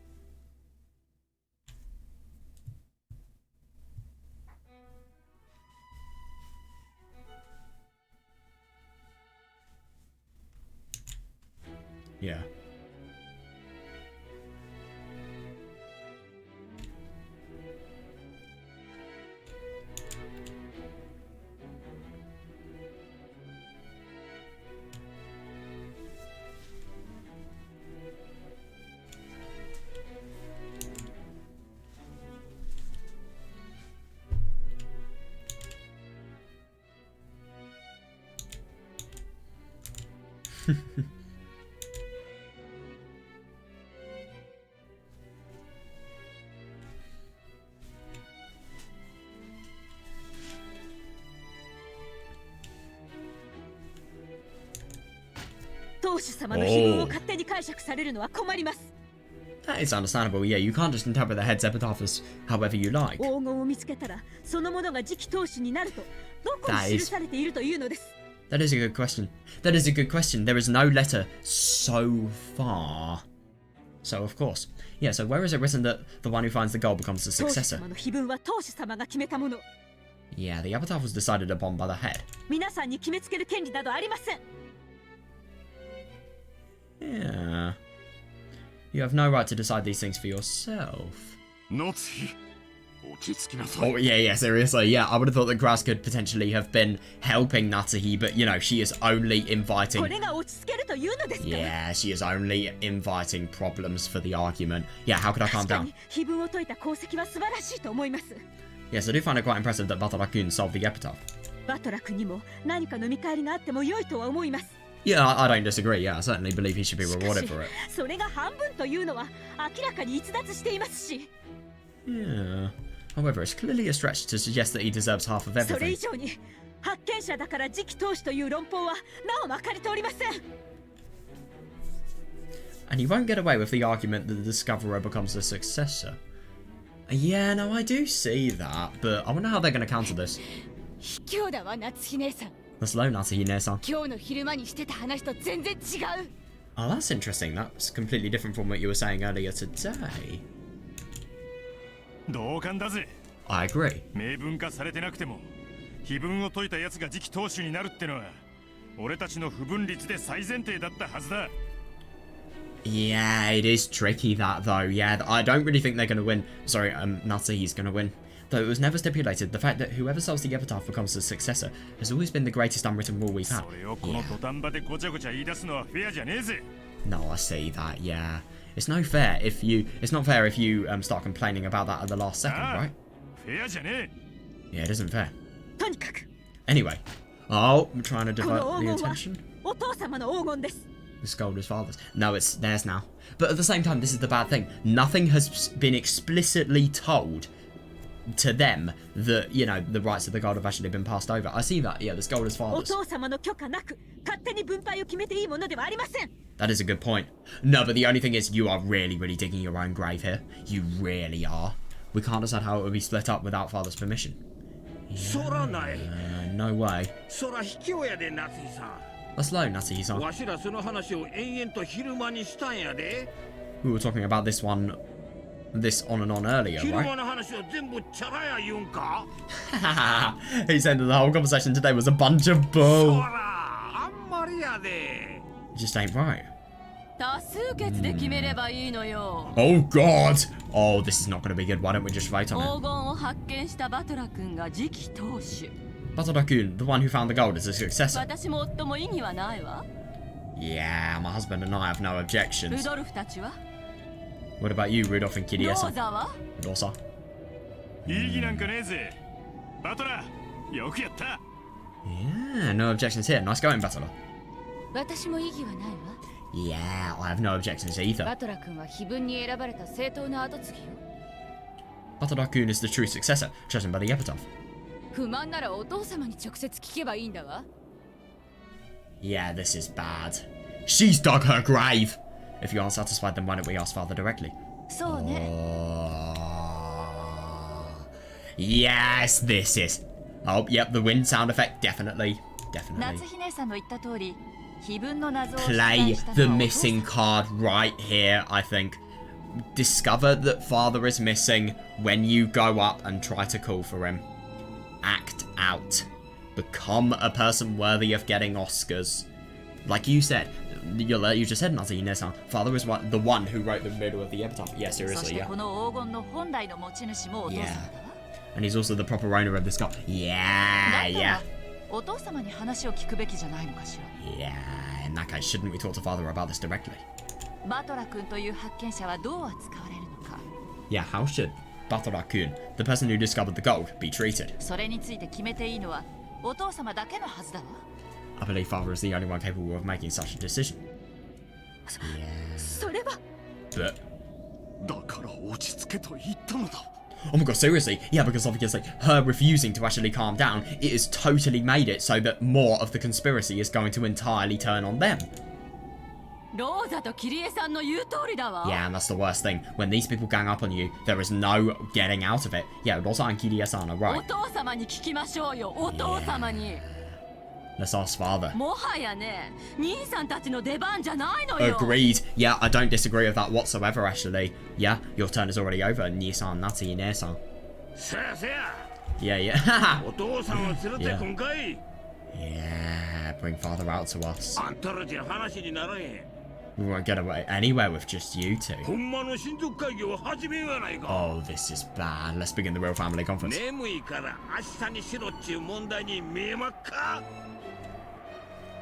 Yeah. That is understandable. Yeah, you can't just interpret the head's epitaph as however you like. That is a good question. That is a good question. There is no letter so far. So, of course. Yeah, so where is it written that the one who finds the gold becomes the successor? Yeah, the epitaph was decided upon by the head. Yeah. You have no right to decide these things for yourself. Oh, yeah, seriously. Yeah, I would have thought that Grass could potentially have been helping Natsuhi, but, she is only inviting... Yeah, she is only inviting problems for the argument. Yeah, how could I calm down? Yes, I do find it quite impressive that Batara-kun solved the epitaph. Yeah, I don't disagree. Yeah, I certainly believe he should be rewarded for it. Yeah. However, it's clearly a stretch to suggest that he deserves half of everything. And you won't get away with the argument that the discoverer becomes the successor. Yeah, no, I do see that, but I wonder how they're going to counter this. That's low, Natsuhi-ne-san. Oh, that's interesting. That's completely different from what you were saying earlier today. I agree. Yeah, it is tricky that though. Yeah, I don't really think they're going to win. Sorry, Natsuhi's going to win. Though it was never stipulated, the fact that whoever solves the epitaph becomes the successor has always been the greatest unwritten rule we've had. Yeah. No, I see that, yeah. It's not fair if you start complaining about that at the last second, right? Yeah, it isn't fair. Anyway. Oh, I'm trying to divert the attention. This gold is father's. No, it's theirs now. But at the same time, this is the bad thing. Nothing has been explicitly told to them that, the rights of the gold have actually been passed over. I see that, yeah, this gold is father's. That is a good point. No, but the only thing is, you are really, really digging your own grave here. You really are. We can't decide how it will be split up without father's permission. Yeah, no way. That's low, Natsuhi-san. We were talking about this on and on earlier, right? He said that the whole conversation today was a bunch of bull. It just ain't right. Oh god! Oh, this is not going to be good. Why don't we just vote on it? Batara-kun, the one who found the gold, is a successor. Yeah, my husband and I have no ル objections. ドルフたちは What about you, Rudolph and ロ Kiria-san? ーザは Rosa? 異議なんかねえぜ。バトラー、よくやった。Yeah, no objections here. Nice going, Butler. 私も異議はないわ。 Yeah, I have no objections either. バトラ君は非分に選ばれた正当な跡継ぎよ。 Butler-kun is the true successor, chosen by the epitaph. 不満ならお父様に直接聞けばいいんだわ。 Yeah, this is bad. She's dug her grave! If you aren't satisfied, then why don't we ask Father directly? そうね Yes, this is. Oh, yep, the wind sound effect, definitely. 夏 Definitely. 日姉さんの言った通り非分の謎を出 Play 題した the のはお父 missing さん card right here, I think. Discover that Father is missing when you go up and try to call for him. Act out. Become a person worthy of getting Oscars. Like you said, you just said, Natsuhine-san, Father is the one who wrote the middle of the epitaph. Yeah, そし seriously, て yeah. この黄金の本来の持ち主もお父様だわ And he's also the proper owner of this car. だ Yeah, った yeah. らお父様に話を聞くべきじゃないのかしら Yeah, in that case, shouldn't we talk to Father about this directly? バトラ君という発見者はどう扱われるのか Yeah, how should Batorakun, the person who discovered the gold, be treated? それについて決めていいのはお父様だけのはずだわ I believe Father is the only one capable of making such a decision. それは But, だから落ち着けと言ったのだ。 oh my god, seriously? Yeah, because obviously her refusing to actually calm down, it has totally made it so that more of the conspiracy is going to entirely turn on them. ローザとキリエさんの言う通りだわ。 Yeah, and that's the worst thing. When these people gang up on you, there is no getting out of it. Yeah, Rosa and Kiria-san are お right. 父様に聞きましょうよ。お父様に。 Let's ask Father. もはやね、兄さんたちの出番じゃないのよ。 Agreed. Yeah, I don't disagree with that whatsoever, actually. Yeah, your turn is already over, Ni-san, Natsu, Ine-san. せやせや。 Yeah, yeah. お父さんを連れてこんかい。 Yeah, bring Father out to us. あんたらじゃ話にならへん。 We won't get away anywhere with just you two. ほんまの親族会議を始めようやないか。 Oh, this is bad. Let's begin the real family conference. 眠いから明日にしろっちゅう問題に見えまっか。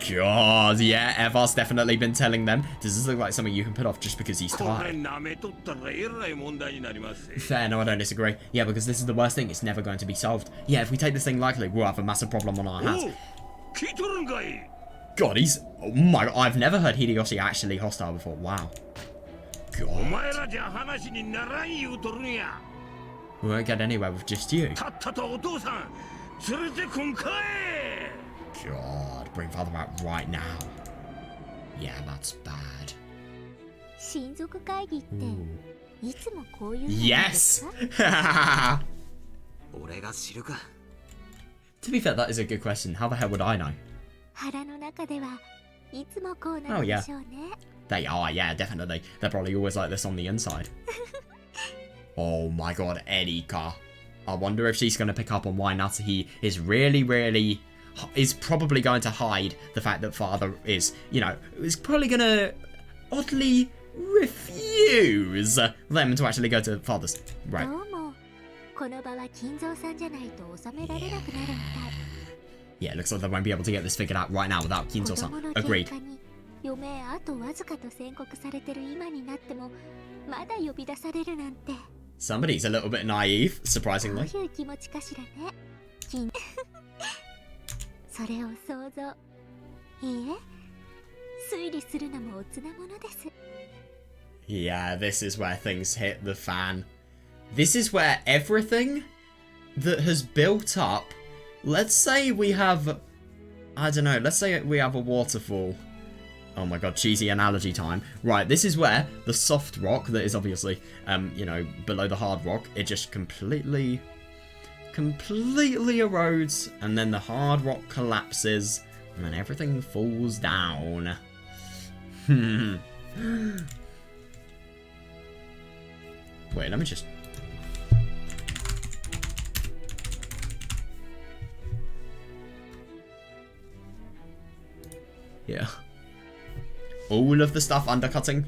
God, yeah, Evar's definitely been telling them. Does this look like something you can put off just because he's これ tired? 舐めとったらえらい問題になります。 Fair, no, I don't disagree. Yeah, because this is the worst thing. It's never going to be solved. Yeah, if we take this thing lightly, we'll have a massive problem on our お hands. う、聞いとるんかい。 God, he's... Oh my... I've never heard Hideyoshi actually hostile before. Wow. お God. 前らじゃ話にならん言うとるんや。 We won't get anywhere with just you. たったとお父さん連れてこんかい。 God, bring Father out right now. Yeah, that's bad. 親族会議っていつもこういうの Yes! ですか？俺が知るか。 To be fair, that is a good question. How the hell would I know? 腹の中ではいつもこうなるでしょうね。They are, yeah, definitely. They're probably always like this on the inside. Oh my god, Erika. I wonder if she's going to pick up on why Natsuhi is really... is probably going to hide the fact that Father is, you know, is probably going to oddly refuse them to actually go to Father's. Right. どうもこの場は金蔵さんじゃないと収められなくなるみたい。 Yeah, it looks like they won't be able to get this figured out right now without 子 Kinzo-san. 供の Agreed. 喧嘩に余命あとわずかと宣告されてる今になってもまだ呼び出されるなんて Somebody's a little bit naive, どう surprisingly. いう気持ちかしらね。金それを想像いいえ推理するのもおつなものです。 Yeah, this is where things hit the fan. This is where everything that has built up... Let's say we have... I don't know, let's say we have a waterfall. Oh my god, cheesy analogy time. Right, this is where the soft rock that is obviously, you know, below the hard rock, it just completely erodes, and then the hard rock collapses, and then everything falls down. Wait, let me just... Yeah. All of the stuff undercutting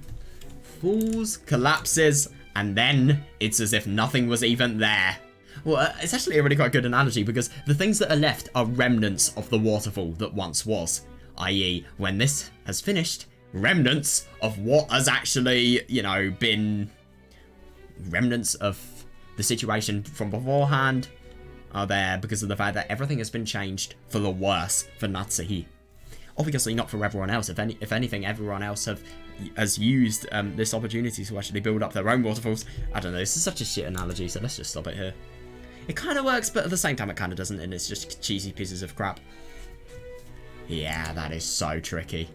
falls, collapses, and then it's as if nothing was even there. Well, it's actually a really quite good analogy because the things that are left are remnants of the waterfall that once was. i.e. when this has finished, remnants of what has actually, you know, been remnants of the situation from beforehand are there because of the fact that everything has been changed for the worse for Natsuhi. Obviously not for everyone else. If anything, everyone else has used this opportunity to actually build up their own waterfalls. I don't know, this is such a shit analogy, so let's just stop it here. It kind of works, but at the same time it kind of doesn't, and it's just cheesy pieces of crap. Yeah, that is so tricky.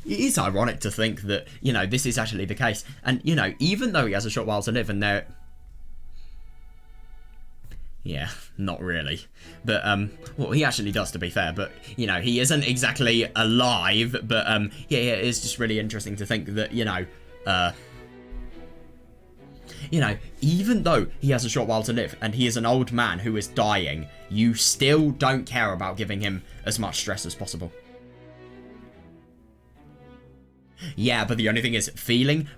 It is ironic to think that, you know, this is actually the case. And, you know, even though he has a short while to live and there... Yeah, not really. But, well, he actually does, to be fair. But, you know, he isn't exactly alive. But, yeah, it's just really interesting to think that, you know, even though he has a short while to live and he is an old man who is dying, you still don't care about giving him as much stress as possible. Yeah, but the only thing is,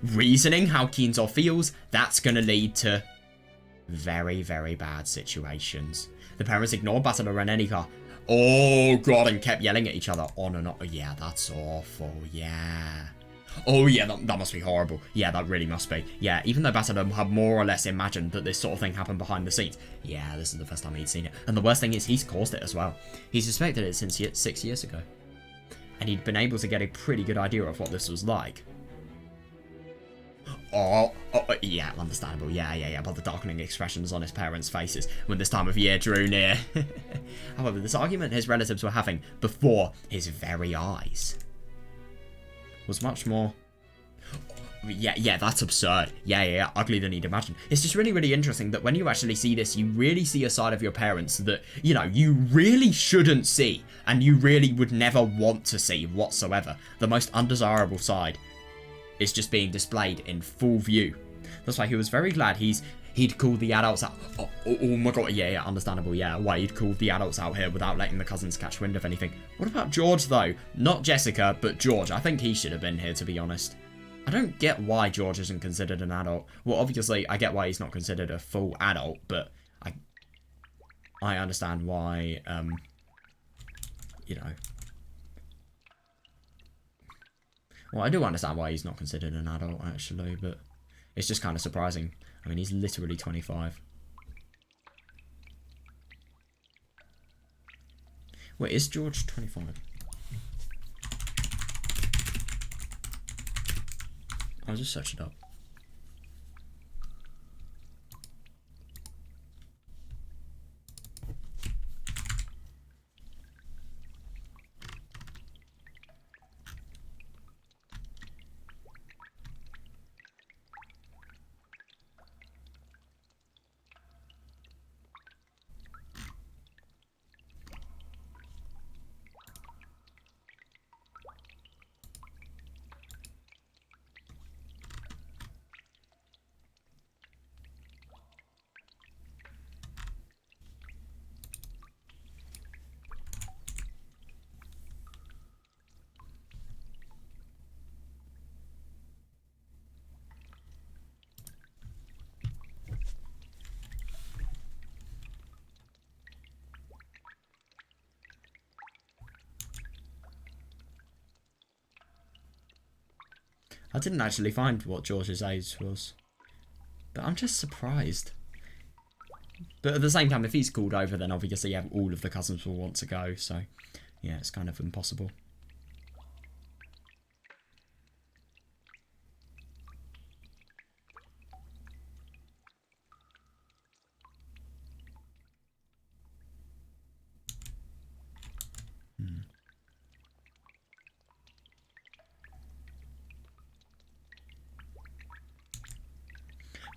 reasoning how Kinzo feels, that's going to lead to very, very bad situations. The parents ignored Battle and Enika. Oh, God, and kept yelling at each other on and on. Yeah, that's awful. Yeah. Oh, yeah, that must be horrible. Yeah, that really must be. Yeah, even though Battle had more or less imagined that this sort of thing happened behind the scenes. Yeah, this is the first time he'd seen it. And the worst thing is, he's caused it as well. He suspected it since 6 years ago. And he'd been able to get a pretty good idea of what this was like. Oh, yeah, understandable. Yeah, but the darkening expressions on his parents' faces when this time of year drew near. However, this argument his relatives were having before his very eyes was much more... Yeah, that's absurd. Yeah, ugly than he'd imagined. It's just really, really interesting that when you actually see this, you really see a side of your parents that, you know, you really shouldn't see, and you really would never want to see whatsoever. The most undesirable side is just being displayed in full view. That's why he was very glad he'd called the adults out. Oh my God, yeah, understandable, yeah, why he'd called the adults out here without letting the cousins catch wind of anything. What about George, though? Not Jessica, but George. I think he should have been here, to be honest. I don't get why George isn't considered an adult. Well, obviously, I get why he's not considered a full adult, but I understand why, you know. Well, I do understand why he's not considered an adult, actually, but it's just kind of surprising. I mean, he's literally 25. Wait, is George 25? I'll just search it up. I didn't actually find what George's age was, but I'm just surprised. But at the same time, if he's called over, then obviously all of the cousins will want to go, so yeah, it's kind of impossible.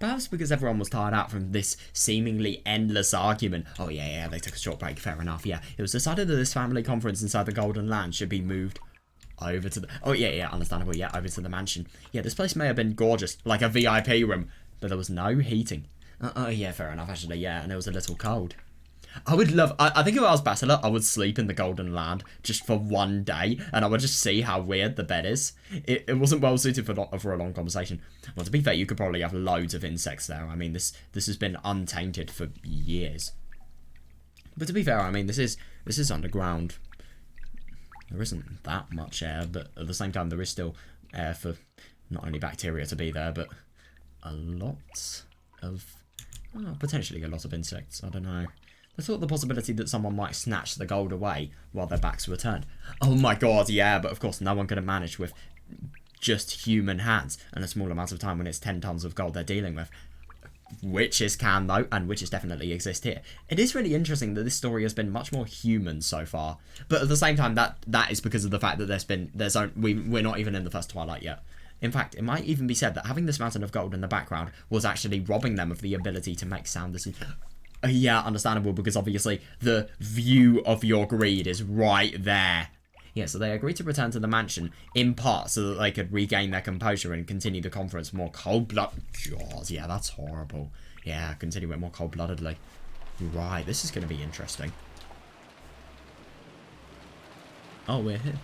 Perhaps because everyone was tired out from this seemingly endless argument. Oh yeah, they took a short break, fair enough, yeah. It was decided that this family conference inside the Golden Land should be moved over to the... Oh yeah, understandable, yeah, over to the mansion. Yeah, this place may have been gorgeous, like a VIP room, but there was no heating. Oh yeah, fair enough, actually, yeah, and it was a little cold. I would love... I think if I was Bachelor, I would sleep in the Golden Land just for one day, and I would just see how weird the bed is. It wasn't well suited for a long conversation. Well, to be fair, you could probably have loads of insects there. I mean, this has been untainted for years. But to be fair, I mean, this is underground. There isn't that much air, but at the same time, there is still air for not only bacteria to be there, but a lot of... potentially a lot of insects. I don't know. I thought the possibility that someone might snatch the gold away while their backs were turned. Oh my god, yeah, but of course no one could have managed with just human hands and a small amount of time when it's 10 tons of gold they're dealing with. Witches can, though, and witches definitely exist here. It is really interesting that this story has been much more human so far, but at the same time that is because of the fact that we're not even in the first Twilight yet. In fact, it might even be said that having this mountain of gold in the background was actually robbing them of the ability to make sound decisions. Yeah, understandable, because obviously the view of your greed is right there. Yeah, so they agreed to return to the mansion, in part, so that they could regain their composure and continue the conference more cold-blooded. God, yeah, that's horrible. Yeah, continue it more cold-bloodedly. Right, this is going to be interesting. Oh, we're here.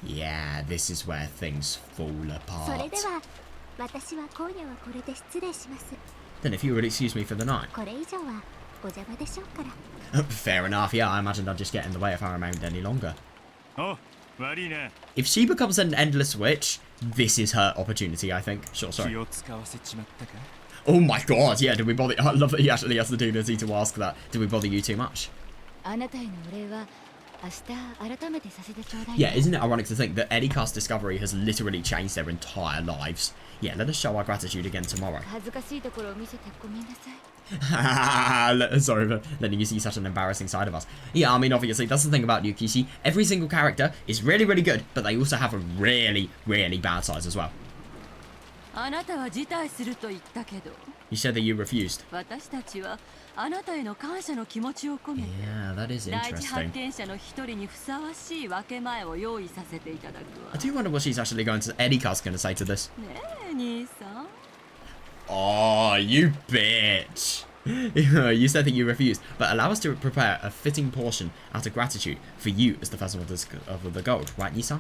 Yeah, this is where things fall apart. Then if you would excuse me for the night. Fair enough, yeah, I imagined I'd just get in the way if I remained any longer. Oh, if she becomes an endless witch, this is her opportunity, I think. Sure, sorry. Oh my god, yeah, did we bother... I love that he actually has the dignity to ask that. Did we bother you too much? Yeah, isn't it ironic to think that Eddie's discovery has literally changed their entire lives? Yeah, let us show our gratitude again tomorrow. Sorry for letting you see such an embarrassing side of us. Yeah, I mean, obviously, that's the thing about Yukishi. Every single character is really, really good, but they also have a really, really bad sides as well. You said that you refused. Yeah, that is interesting. I do wonder what she's actually going to... Eddie's going to say to this. Oh, you bitch. You said that you refused, but allow us to prepare a fitting portion out of gratitude for you as the festival of the gold, right, Nisan?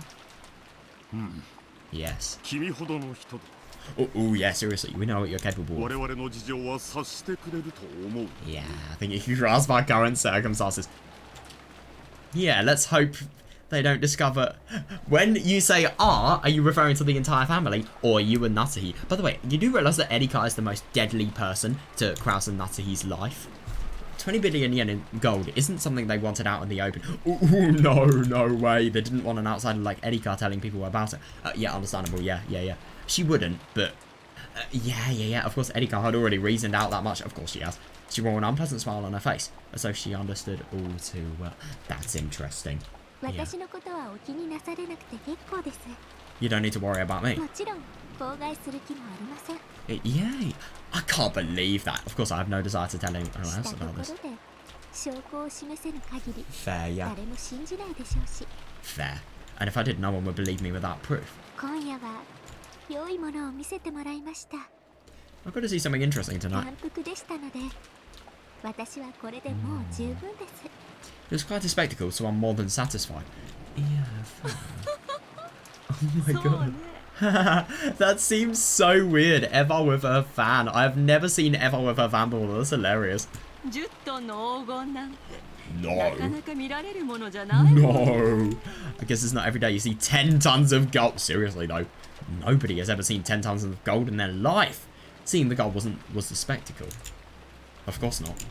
Yes. Oh, yeah, seriously, we know what you're capable of. Yeah, I think if you grasp our current circumstances. Yeah, let's hope they don't discover... When you say are you referring to the entire family, or you and Natsuhi? By the way, you do realise that Erika is the most deadly person to Kraus and Natsuhi's life? 20 billion yen in gold isn't something they wanted out in the open. Ooh, no way. They didn't want an outsider like Erika telling people about it. Yeah, understandable, yeah. She wouldn't, but... yeah, of course Erika had already reasoned out that much. Of course she has. She wore an unpleasant smile on her face, as though she understood all too well. That's interesting. Yeah. You don't need to worry about me. Yay! I can't believe that. Of course, I have no desire to tell anyone else about this. Fair, yeah. Fair. And if I did, no one would believe me without proof. I've got to see something interesting tonight. It was quite a spectacle, so I'm more than satisfied. Yeah, fair. Oh my god. That seems so weird. Eva with her fan. I've never seen Eva with her fan before. That's hilarious. No. I guess it's not every day you see 10 tons of gold. Seriously though. Nobody has ever seen 10 tons of gold in their life. Seeing the gold was the spectacle. Of course not.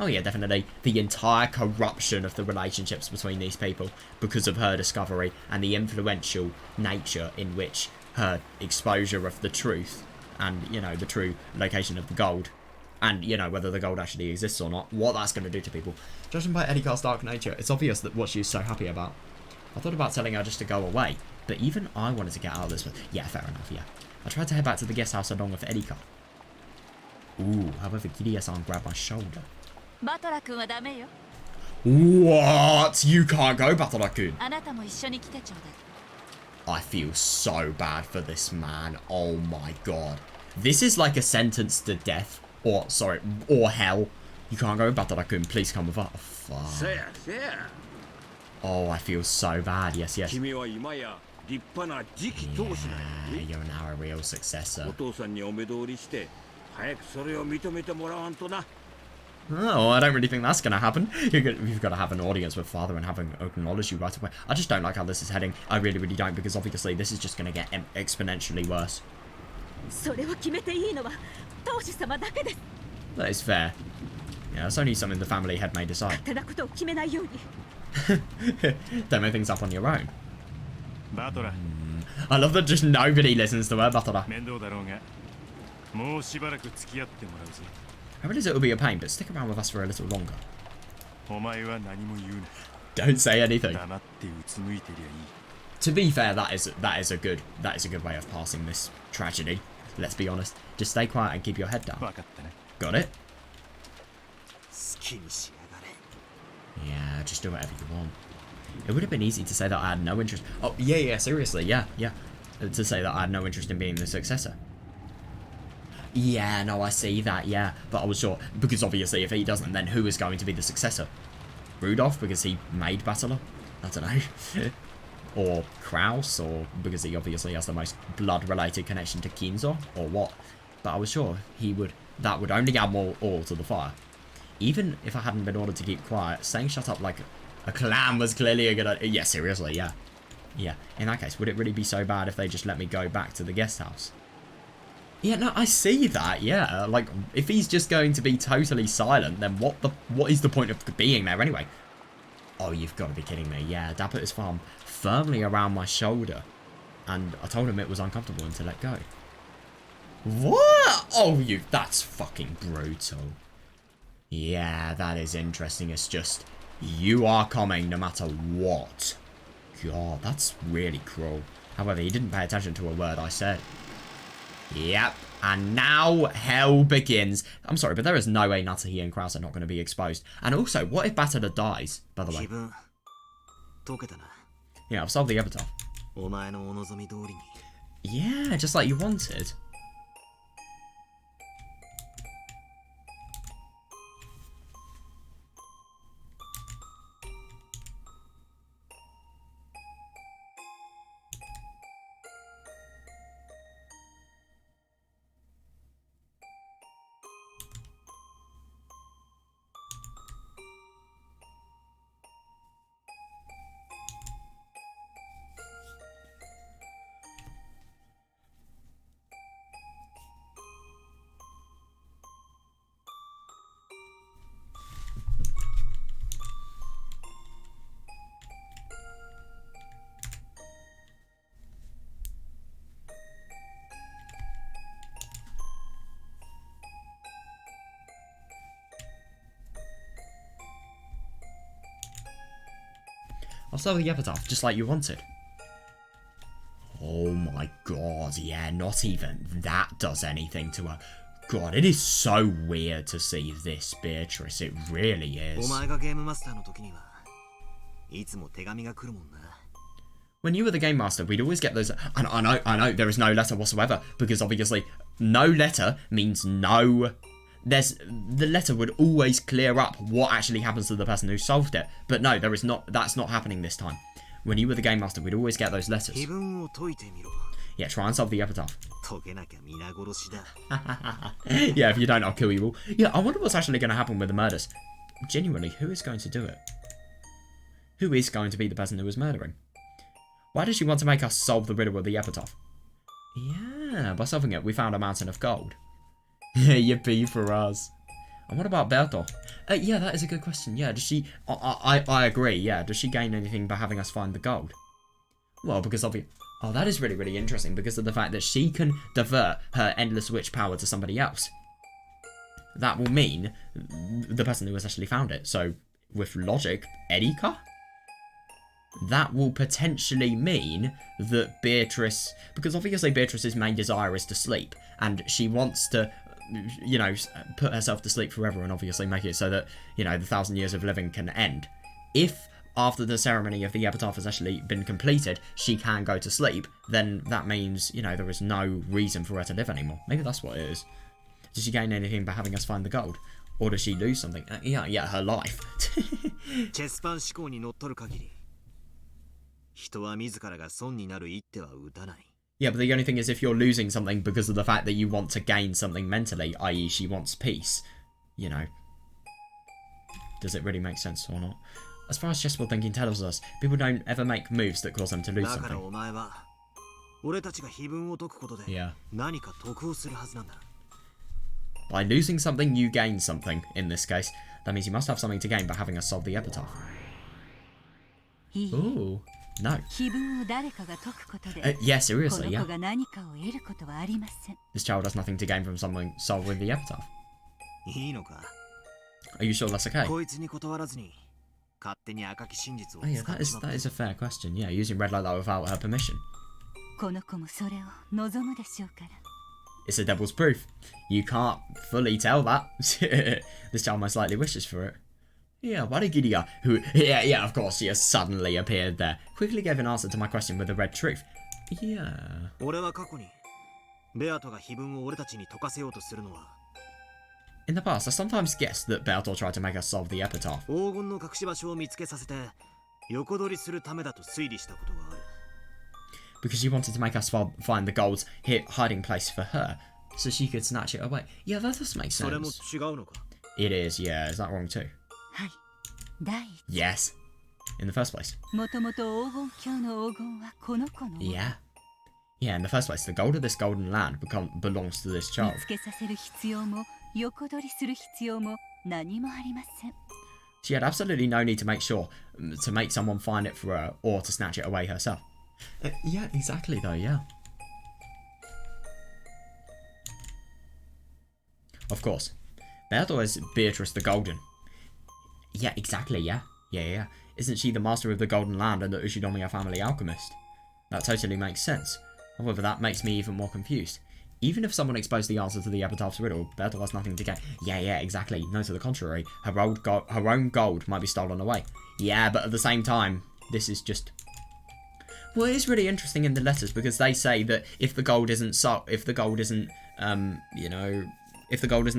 Oh yeah, definitely. The entire corruption of the relationships between these people because of her discovery and the influential nature in which her exposure of the truth and, you know, the true location of the gold and, you know, whether the gold actually exists or not, what that's going to do to people. Judging by Erika's dark nature, it's obvious that what she's so happy about. I thought about telling her just to go away, but even I wanted to get out of this. Yeah, fair enough, yeah. I tried to head back to the guest house along with Erika. Ooh, however, Kirie-san grabbed my shoulder. バトラ君はダメよ。 What? You can't go, Batara-kun. あなたも一緒に来てちょうだい。 I feel so bad for this man. Oh my god. This is like a sentence to death. Or, sorry, or hell. You can't go, Batara-kun. Please come with us. Oh, fuck. せやせや Oh, I feel so bad. Yes, yes. 君は今や立派な次期当主だ Yeah, you're よ now a real successor. お父さんにお目通りして早くそれを認めてもらわんとな Oh, I don't really think that's going to happen. You've got to have an audience with father and have him acknowledge you right away. I just don't like how this is heading. I really, really don't, because obviously this is just going to get exponentially worse. それを決めていいのは当主様だけです。 That is fair. Yeah, it's only something the family head may decide. 勝手なことを決めないように。 Don't make things up on your own. バトラ I love that just nobody listens to her, Batora. 面倒だろうがもうしばらく付き合ってもらうぜ I realize it will be a pain, but stick around with us for a little longer. お前は何も言う Don't say anything. な黙ってうつむいてりゃいい To be fair, that is a good way of passing this tragedy. Let's be honest. Just stay quiet and keep your head down. 分かったね Got it? 好きにしやがれ Yeah, just do whatever you want. It would have been easy to say that I had no interest. Oh, yeah, seriously, yeah. To say that I had no interest in being the successor. Yeah, no, I see that, yeah. But I was sure, because obviously if he doesn't, then who is going to be the successor? Rudolph, because he made Battler? I don't know. Or Kraus, or because he obviously has the most blood-related connection to Kinzo, or what? But I was sure that would only add more oil to the fire. Even if I hadn't been ordered to keep quiet, saying shut up like a clam was clearly a good idea. Yeah, seriously, yeah. Yeah, in that case, would it really be so bad if they just let me go back to the guest house? Yeah, no, I see that, yeah. Like, if he's just going to be totally silent, then what is the point of being there anyway? Oh, you've got to be kidding me. Yeah, Dad put his arm firmly around my shoulder, and I told him it was uncomfortable and to let go. What? Oh, that's fucking brutal. Yeah, that is interesting. It's just, you are coming no matter what. God, that's really cruel. However, he didn't pay attention to a word I said. Yep, and now hell begins. I'm sorry, but there is no way Natsuhi and Kraus are not going to be exposed. And also, what if Batada dies, by the way? 気分解けたな Yeah, I've solved the epitaph. お前のお望み通りに Yeah, just like you wanted. I'll start with the epitaph, just like you wanted. Oh my god, yeah, not even that does anything to her. God, it is so weird to see this, Beatrice, it really お is. 前がゲームマスターの時にはいつも手紙が来るもんな When you were the game master, we'd always get those. And I know, there is no letter whatsoever, because obviously, no letter means no. The letter would always clear up what actually happens to the person who solved it. But no, there is not. That's not happening this time. When you were the game master, we'd always get those letters. 気分を解いてみろ Yeah, try and solve the epitaph. 解けなきゃ皆殺しだ Yeah, if you don't, I'll kill you all. Yeah, I wonder what's actually going to happen with the murders. Genuinely, who is going to do it? Who is going to be the person who was murdering? Why does she want to make us solve the riddle of the epitaph? Yeah, by solving it, we found a mountain of gold. Yippee for us. And what about Berto? Yeah, that is a good question. Yeah, does she... I agree, yeah. Does she gain anything by having us find the gold? Well, because obviously... Oh, that is really, really interesting because of the fact that she can divert her endless witch power to somebody else. That will mean the person who has actually found it. So, with logic, Erika? that will potentially mean that Beatrice, because obviously Beatrice's main desire is to sleep, and she wants to, you know, put herself to sleep forever and obviously make it so that, you know, the 1,000 years of living can end. If after the ceremony of the epitaph has actually been completed, she can go to sleep, then that means, you know, there is no reason for her to live anymore. Maybe that's what it is. Does she gain anything by having us find the gold? Or does she lose something? Yeah, her life. チェスパン思考にのっとる限り、人は自らが損になる一手は打たない。 Yeah, but the only thing is if you're losing something because of the fact that you want to gain something mentally, i.e. she wants peace, you know, does it really make sense or not? As far as chessboard thinking tells us, people don't ever make moves that cause them to lose だから something. お前は俺たちが碑文を解くことで Yeah. 何か得をするはずなんだ。 By losing something, you gain something, in this case. That means you must have something to gain by having us solve the epitaph. いいえ Ooh, no. 碑文を誰かが解くことで Yeah, こ seriously, の yeah. 子が何かを得ることはありません。 This child has nothing to gain from someone solving the epitaph. いいのか。 Are you sure that's okay? こいつに断らずに勝手に赤き真実を Oh yeah, 使っ that て is しまった that is a fair question. Yeah, using red like that without her permission. この子もそれを望むでしょうから。 It's a devil's proof. You can't fully tell that. This child most likely wishes for it. Yeah, Warigiria, who, yeah, of course, she has suddenly appeared there, quickly gave an answer to my question with the red truth. Yeah. 俺は過去にベアトが碑文を俺たちに解かせようとするのは In the past, I sometimes guessed that Beatrice tried to make us solve the epitaph. 黄金の隠し場所を見つけさせて横取りするためだと推理したことがある。 Because she wanted to make us find the gold's hiding place for her, so she could snatch it away. Yeah, that does make それも sense. 違うのか。 It is, yeah. Is that wrong too? はい。第一。 Yes. In the first place. もともと黄金鏡の黄金はこの子のもの。 Yeah. Yeah, in the first place, the gold of this golden land belongs to this 見 child. つけさせる必要も横取りする必要も何もありません。 She had absolutely no need to make someone find it for her or to snatch it away herself. Yeah, exactly though, yeah. Of course. Beato is Beatrice the Golden. Yeah, exactly, yeah. Yeah. Isn't she the master of the Golden Land and the Ushinomiya family alchemist? That totally makes sense. However, that makes me even more confused. Even if someone exposed the answer to the epitaph's riddle, Beato has nothing to gain. Yeah, exactly. No, to the contrary. Her own gold might be stolen away. Yeah, but at the same time, this is just... Well, it is really interesting in the letters because they say that if the gold isn't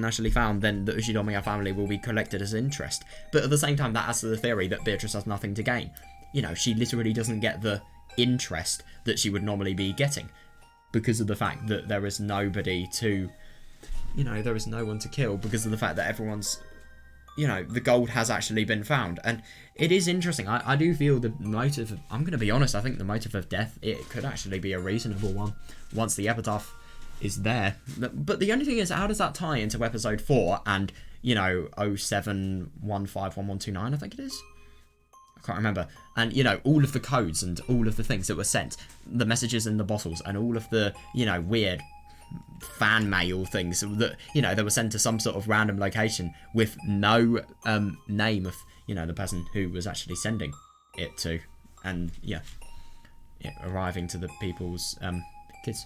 actually found, then the Ushinomiya family will be collected as interest. But at the same time, that adds to the theory that Beatrice has nothing to gain. You know, she literally doesn't get the interest that she would normally be getting because of the fact that there is nobody to, you know, there is no one to kill because of the fact that everyone's, you know, the gold has actually been found. And it is interesting. I do feel the motive, I'm going to be honest, I think the motive of death, it could actually be a reasonable one once the epitaph is there. But the only thing is, how does that tie into episode 4 and, you know, 07151129, I think it is? I can't remember. And, you know, all of the codes and all of the things that were sent, the messages in the bottles and all of the, you know, weird fan mail things that, you know, they were sent to some sort of random location with no name of, you know, the person who was actually sending it to, and yeah, arriving to the people's kids.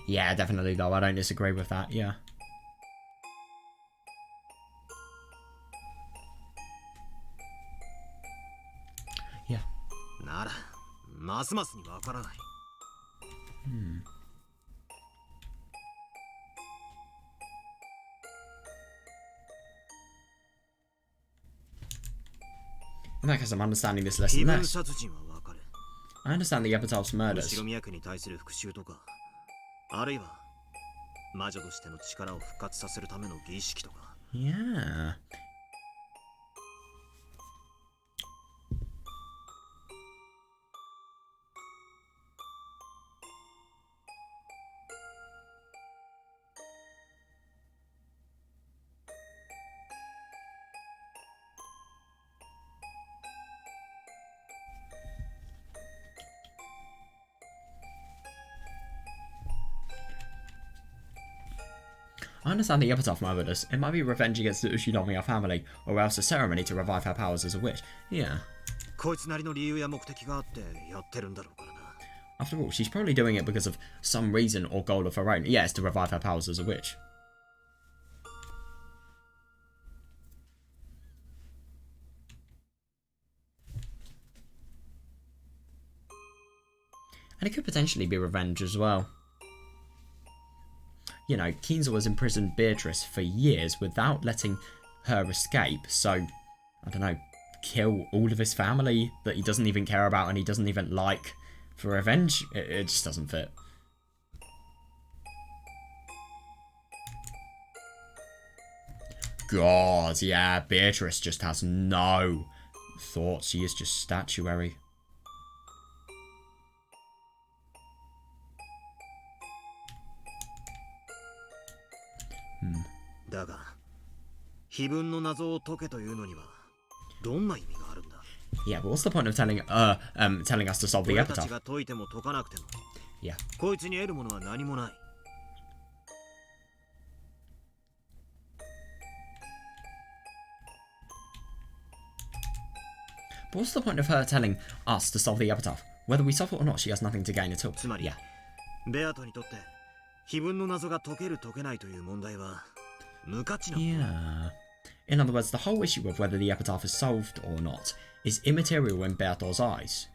Yeah, definitely though. I don't disagree with that. Yeah. ますますにわからない。In that case, I'm understanding this 非 lesson 分 less. 殺人はわかる。 I understand the Epitaph's 後 murders. 宮家に対する復讐とか、あるいは魔女としての力を復活させるための儀式とか。 Yeah. I understand the Epitaph murders. It might be revenge against the Ushinomiya family, or else a ceremony to revive her powers as a witch. Yeah. こいつなりの理由や目的があってやってるんだろうからな。 After all, she's probably doing it because of some reason or goal of her own. Yeah, it's to revive her powers as a witch. And it could potentially be revenge as well. You know, Kinzo has imprisoned Beatrice for years without letting her escape, so, I don't know, kill all of his family that he doesn't even care about and he doesn't even like for revenge? It just doesn't fit. God, yeah, Beatrice just has no thoughts. She is just statuary. だが、非分の謎を解けというのにはどんな意味があるんだ。 Yeah, but what's the point of telling us to solve the 俺たち epitaph? が解いても解かなくても、 Yeah. こいつに得るものは何もない。 But what's the point of her telling us to solve the epitaph? Whether we solve it or not, she has nothing to gain at all. つまり、 Yeah. ベアトにとって非分の謎が解ける解けないという問題は無価値な。 Yeah. In other words, the whole issue of whether the epitaph is solved or not is immaterial in Berto's eyes.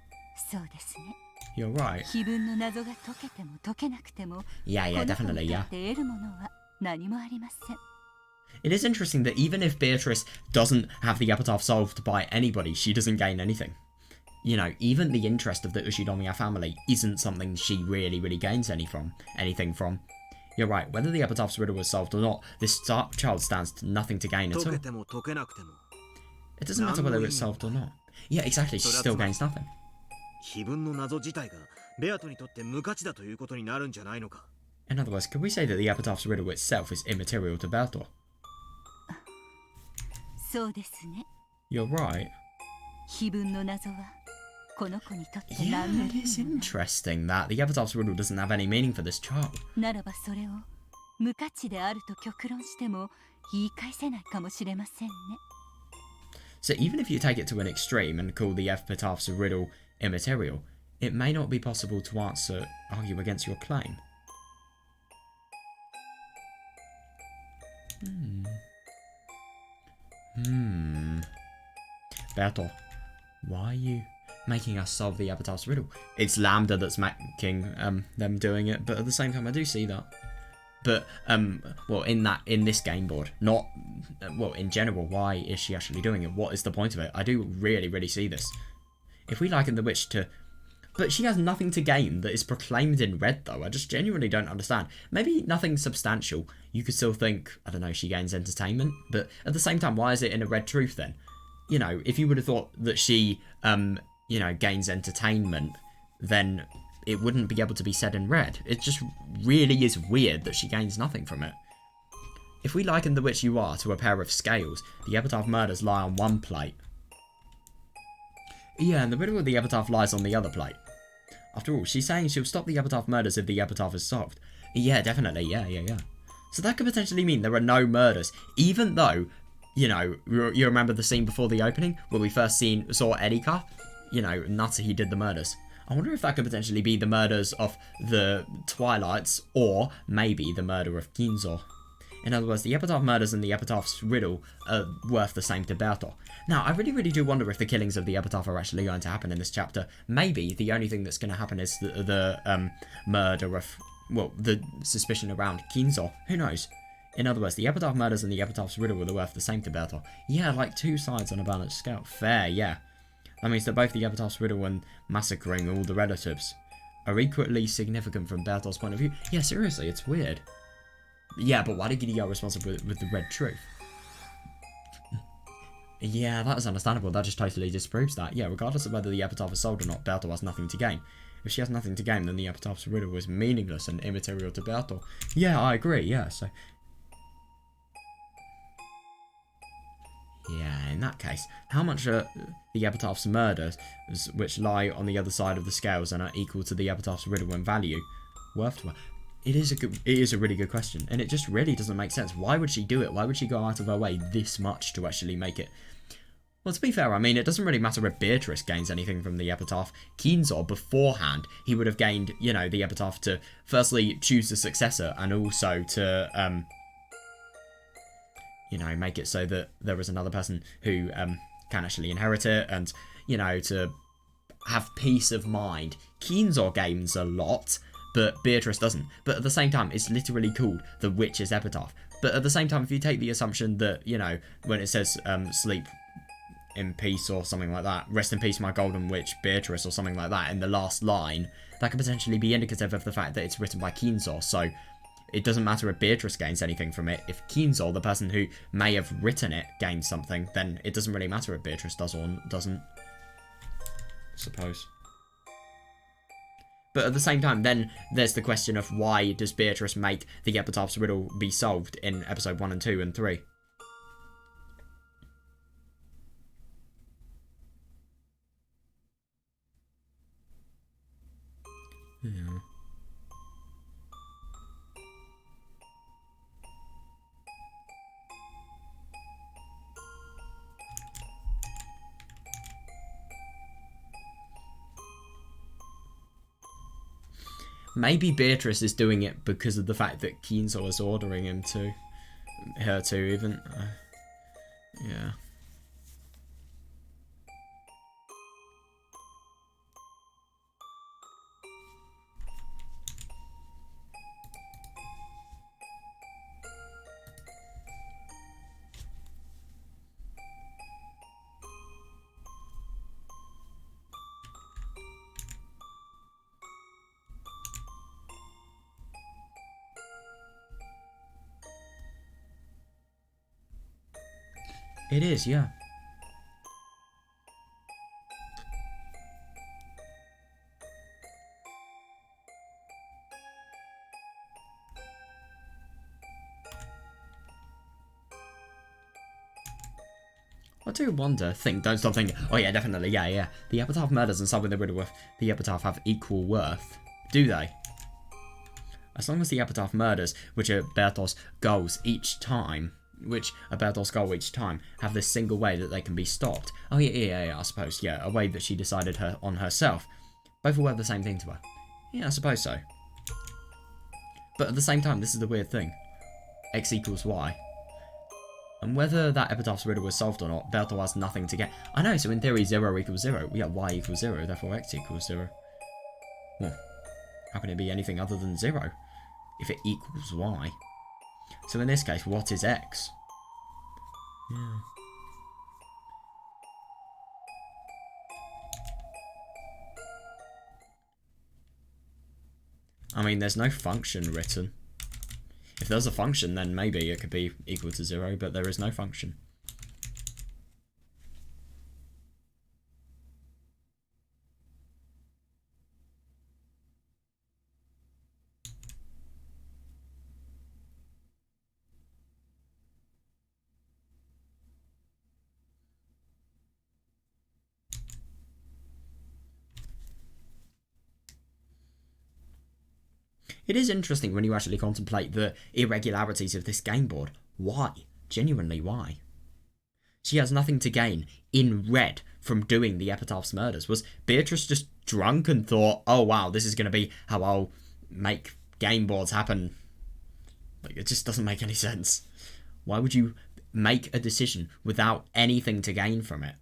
そうですね。 You're right. 非分の謎が解けても解けなくても、 Yeah, yeah, この子 definitely, にと yeah. って得るものは何もありません。 It is interesting that even if Beatrice doesn't have the epitaph solved by anybody, she doesn't gain anything. You know, even the interest of the Ushinomiya family isn't something she really gains anything from. You're right, whether the epitaph's riddle was solved or not, this child stands to nothing to gain at 解 all. けても解けなくても、 It doesn't matter whether it's solved or not. Yeah, exactly, she still gains nothing. 非分の謎自体がベアトにとって無価値だということになるんじゃないのか。 In other words, could we say that the epitaph's riddle itself is immaterial to Berto? そうですね。 You're right. 非分の謎はこの子にとって Yeah, 何の it 意 is 味もない。 interesting that the epitaph's riddle doesn't have any meaning for this child. ならばそれを無価値であると極論しても言い返せないかもしれませんね。 So even if you take it to an extreme and call the epitaph's riddle immaterial, it may not be possible to argue against your claim. Berto, why are you making us solve the epitaph's riddle? It's Lambda that's making them doing it, but at the same time I do see that. But well, in this game board, not well in general, why is she actually doing it? What is the point of it? I do really see this. If we liken the witch to, but she has nothing to gain that is proclaimed in red though. I just genuinely don't understand. Maybe nothing substantial. You could still think, I don't know, she gains entertainment, but at the same time, why is it in a red truth then? You know, if you would have thought that she, you know, gains entertainment, then it wouldn't be able to be said in red. It just really is weird that she gains nothing from it. If we liken the witch you are to a pair of scales, the epitaph murders lie on one plate. Yeah, and the riddle of the epitaph lies on the other plate. After all, she's saying she'll stop the epitaph murders if the epitaph is solved. Yeah, definitely, yeah. So that could potentially mean there are no murders, even though, you know, you remember the scene before the opening, where we first saw Erika? You know, Natsuhi did the murders. I wonder if that could potentially be the murders of the Twilights, or maybe the murder of Ginzo. In other words, the Epitaph murders and the Epitaph's riddle are worth the same to Bertol. Now, I really do wonder if the killings of the Epitaph are actually going to happen in this chapter. Maybe the only thing that's going to happen is the murder of, well, the suspicion around Kinzo. Who knows? In other words, the Epitaph murders and the Epitaph's riddle are worth the same to Bertol. Yeah, like two sides on a balanced scale. Fair, yeah. That means that both the Epitaph's riddle and massacring all the relatives are equally significant from Bertol's point of view. Yeah, seriously, it's weird. Yeah, but why did Giddy go responsible with the red truth? Yeah, that is understandable. That just totally disproves that. Yeah, regardless of whether the Epitaph is sold or not, Bertol has nothing to gain. If she has nothing to gain, then the Epitaph's riddle is meaningless and immaterial to Bertol. Yeah, I agree, yeah, so... Yeah, in that case, how much are the Epitaph's murders, which lie on the other side of the scales and are equal to the Epitaph's riddle in value, worth to her? It is a really good question, and it just really doesn't make sense. Why would she do it? Why would she go out of her way this much to actually make it? Well, to be fair, I mean, it doesn't really matter if Beatrice gains anything from the Epitaph. Kinzo, beforehand, he would have gained, you know, the Epitaph to firstly choose the successor and also to, you know, make it so that there is another person who can actually inherit it and, you know, to have peace of mind. Kinzo gains a lot, but Beatrice doesn't. But at the same time, it's literally called the Witch's Epitaph. But at the same time, if you take the assumption that, you know, when it says sleep in peace or something like that, rest in peace my golden witch Beatrice or something like that in the last line, that could potentially be indicative of the fact that it's written by Kinzo. So it doesn't matter if Beatrice gains anything from it. If Kinzo, the person who may have written it, gains something, then it doesn't really matter if Beatrice does or doesn't. I suppose. But at the same time, then there's the question of why does Beatrice make the Epitaph's riddle be solved in episode 1 and 2 and 3? Yeah. Maybe Beatrice is doing it because of the fact that Kinzo is ordering him to. Her to, even. Yeah. It is, yeah. I do wonder, don't stop thinking, oh yeah, definitely, yeah. The Epitaph murders and solving the riddle with the Epitaph have equal worth. Do they? As long as the Epitaph murders, which are Bertol's goals each time, have this single way that they can be stopped. Oh yeah, I suppose, yeah, a way that she decided on herself. Both will have the same thing to her. Yeah, I suppose so. But at the same time, this is the weird thing. X equals Y. And whether that Epitaph's riddle was solved or not, Bertol has nothing to get. I know, so in theory 0 equals 0. Yeah, Y equals 0, therefore X equals 0. Well, how can it be anything other than 0 if it equals Y? So in this case, what is X? Yeah. I mean, there's no function written. If there's a function, then maybe it could be equal to 0, but there is no function. It is interesting when you actually contemplate the irregularities of this game board. Why? Genuinely, why? She has nothing to gain in red from doing the Epitaph's murders. Was Beatrice just drunk and thought, oh wow, this is going to be how I'll make game boards happen? Like, it just doesn't make any sense. Why would you make a decision without anything to gain from it?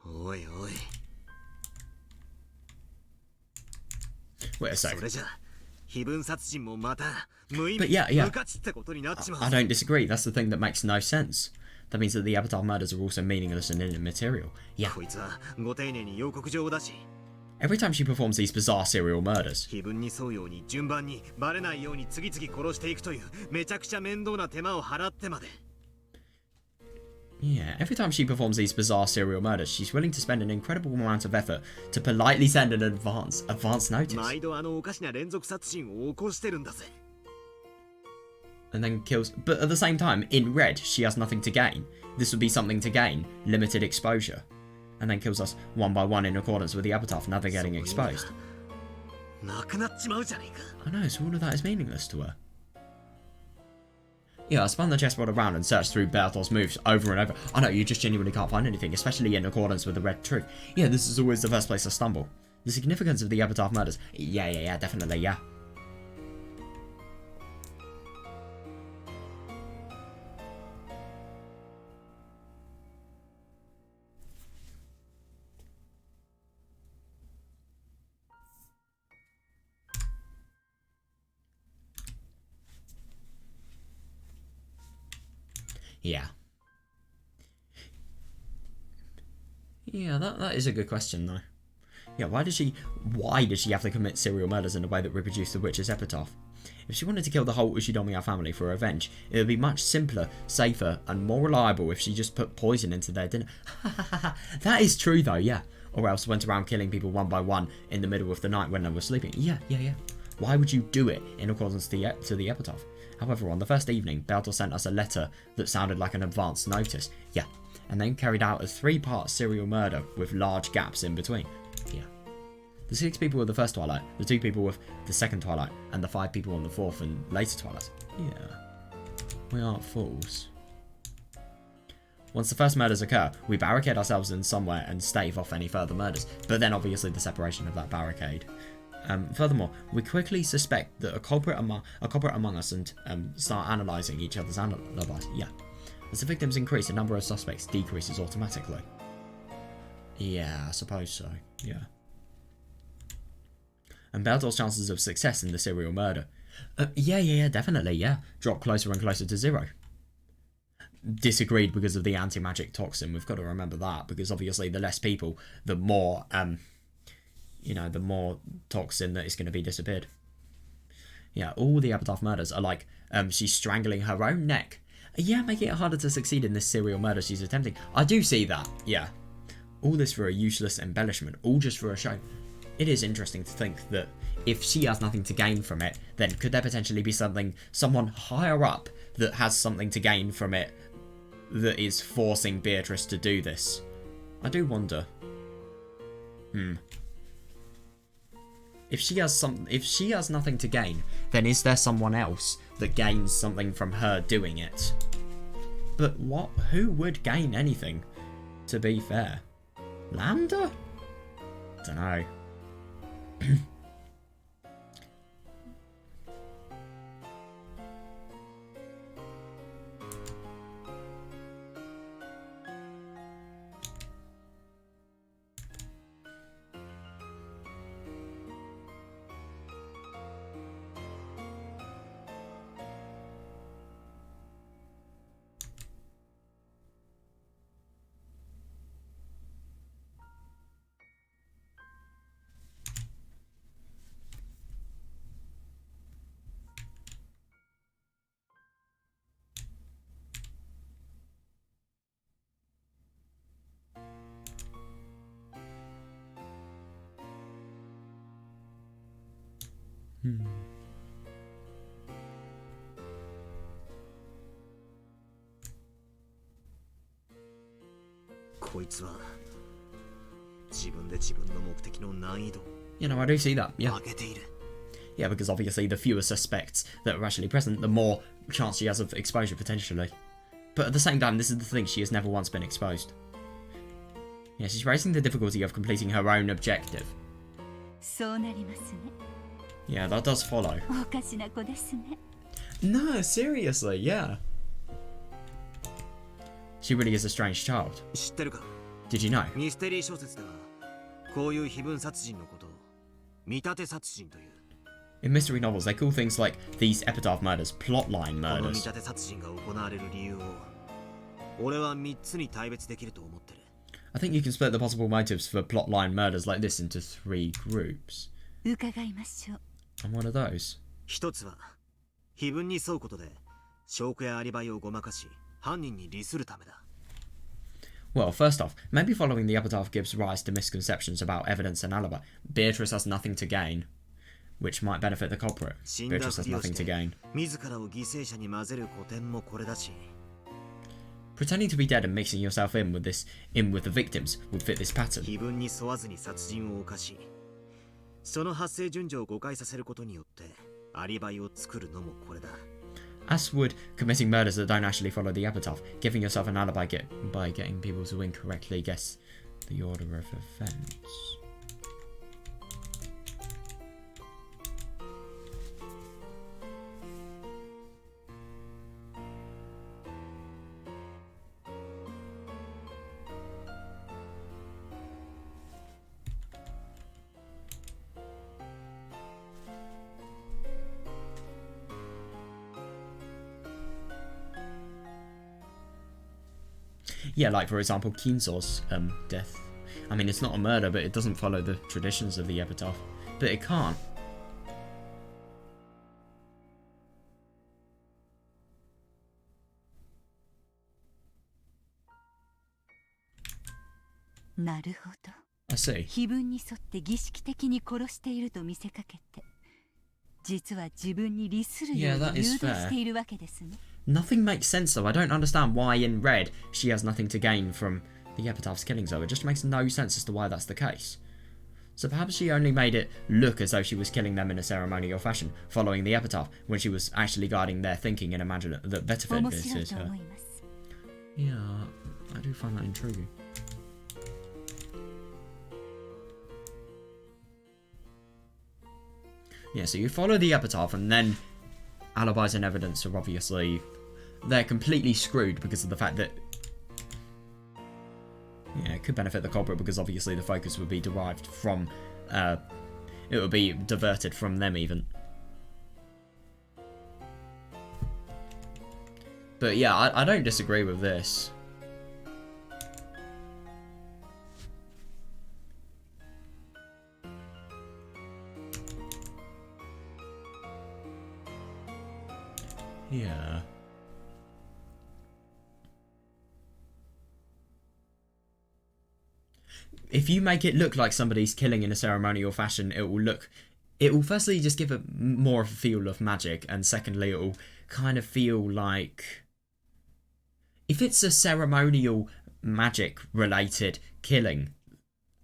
おいおい。 Wait a そ sec. れじゃ非分殺人もまた無意 But 味 yeah. 無価値ってことになっちまう。 I don't disagree. That's the thing that makes no sense. That means that the Epitaph murders are also meaningless and immaterial. Yeah. こいつはご丁寧に予告状を出し、 Every time she performs these bizarre serial murders, 非分に沿うように順番にバレないように次々殺していくというめちゃくちゃ面倒な手間を払ってまで。 yeah, every time she performs these bizarre serial murders, she's willing to spend an incredible amount of effort to politely send an advance notice. 毎度あのおかしな連続殺人を起こしてるんだぜ。 And then kills. But at the same time, in red, she has nothing to gain. This would be something to gain, limited exposure. And then kills us one by one in accordance with the epitaph, never getting exposed. なくなっちまうじゃねえか。 I know, so all of that is meaningless to her. Yeah, I spun the chessboard around and searched through Bertol's moves over and over. I know, you just genuinely can't find anything, especially in accordance with the red truth. Yeah, this is always the first place I stumble. The significance of the epitaph murders. Yeah, definitely, yeah. Yeah. Yeah, that is a good question, though. Yeah, why does she have to commit serial murders in a way that reproduced the witch's epitaph? If she wanted to kill the whole Ushidomiya family for revenge, it would be much simpler, safer, and more reliable if she just put poison into their dinner. That is true, though, yeah. Or else went around killing people one by one in the middle of the night when they were sleeping. Yeah. Why would you do it in accordance to the epitaph? However, on the first evening, Bertel sent us a letter that sounded like an advance notice. Yeah. And then carried out a 3-part serial murder with large gaps in between. Yeah. The 6 people with the first twilight, the 2 people with the second twilight, and the 5 people on the 4th and later twilights. Yeah. We aren't fools. Once the first murders occur, we barricade ourselves in somewhere and stave off any further murders. But then obviously the separation of that barricade. Furthermore, we quickly suspect that a culprit among us and start analysing each other's alibis. Yeah. As the victims increase, the number of suspects decreases automatically. Yeah, I suppose so. Yeah. And Bertel's chances of success in the serial murder. Yeah, definitely, yeah. Drop closer and closer to 0. Disagreed because of the anti-magic toxin. We've got to remember that, because obviously the less people, the more, the more toxin that is going to be disappeared. Yeah, all the epitaph murders are like, she's strangling her own neck. Yeah, making it harder to succeed in this serial murder she's attempting. I do see that, yeah. All this for a useless embellishment, all just for a show. It is interesting to think that if she has nothing to gain from it, then could there potentially be someone higher up that has something to gain from it that is forcing Beatrice to do this? I do wonder. If she has nothing to gain, then is there someone else that gains something from her doing it? But who would gain anything, to be fair? Lambda? Dunno. こいつは自分で自分の目的の難易度を You know, I do see that. Yeah. 上げている。 Yeah, because obviously the fewer suspects that are actually present, the more chance she has of exposure potentially. But at the same time, this is the thing, she has never once been exposed. Yeah, she's raising the difficulty of completing her own objective. そうなりますね。 Yeah, that does follow. おかしな子ですね。 No, seriously, yeah. She really is a strange child. 知ってるか？ Did you know? ミステリー小説ではこういう非分殺人のことを見立て殺人という。 In mystery novels, they call things like these epitaph murders plotline この見 murders. 立て殺人が行われる理由を俺は3つに大別できると思ってる。 I think you can split the possible motives for plotline murders like this into 3 groups. 伺いましょう。 I'm one of those. 一つは非分に沿うことで証拠やアリバイをごまかし犯人に利するためだ。 Well, first off, maybe following the epitaph gives rise to misconceptions about evidence and alibi. Beatrice has nothing to gain, which might benefit the culprit. 死んだ Beatrice ふ has りを nothing し to て gain. 自らを犠牲者に混ぜる古典もこれだし、 Pretending to be dead and mixing yourself in with the victims would fit this pattern. 非分に沿わずに殺人を犯し、その発生順序を誤解させることによってアリバイを作るのもこれだ。 As would committing murders that don't actually follow the epitaph, giving yourself an alibi by getting people to incorrectly guess the order of events. Yeah, like for example, Kinzo's death. I mean, it's not a murder, but it doesn't follow the traditions of the epitaph. But it can't. なるほど。 I see. 非分に沿って儀式的に殺していると見せかけて、実は自分に利するよ Yeah, う that に誘 is 導 fair. しているわけですね。 Nothing makes sense though. I don't understand why in red she has nothing to gain from the epitaph's killings though. It just makes no sense as to why that's the case. So perhaps she only made it look as though she was killing them in a ceremonial fashion, following the epitaph, when she was actually guiding their thinking and imagining that Beatrice 面 is 白いと her. 思います。 Yeah, I do find that intriguing. Yeah, so you follow the epitaph and then alibis and evidence are obviously... They're completely screwed because of the fact that... Yeah, it could benefit the culprit because obviously the focus would be derived from... it would be diverted from them even. But yeah, I don't disagree with this. Yeah. If you make it look like somebody's killing in a ceremonial fashion, it will firstly just give a more of a feel of magic, and secondly it will kind of feel like, if it's a ceremonial magic related killing,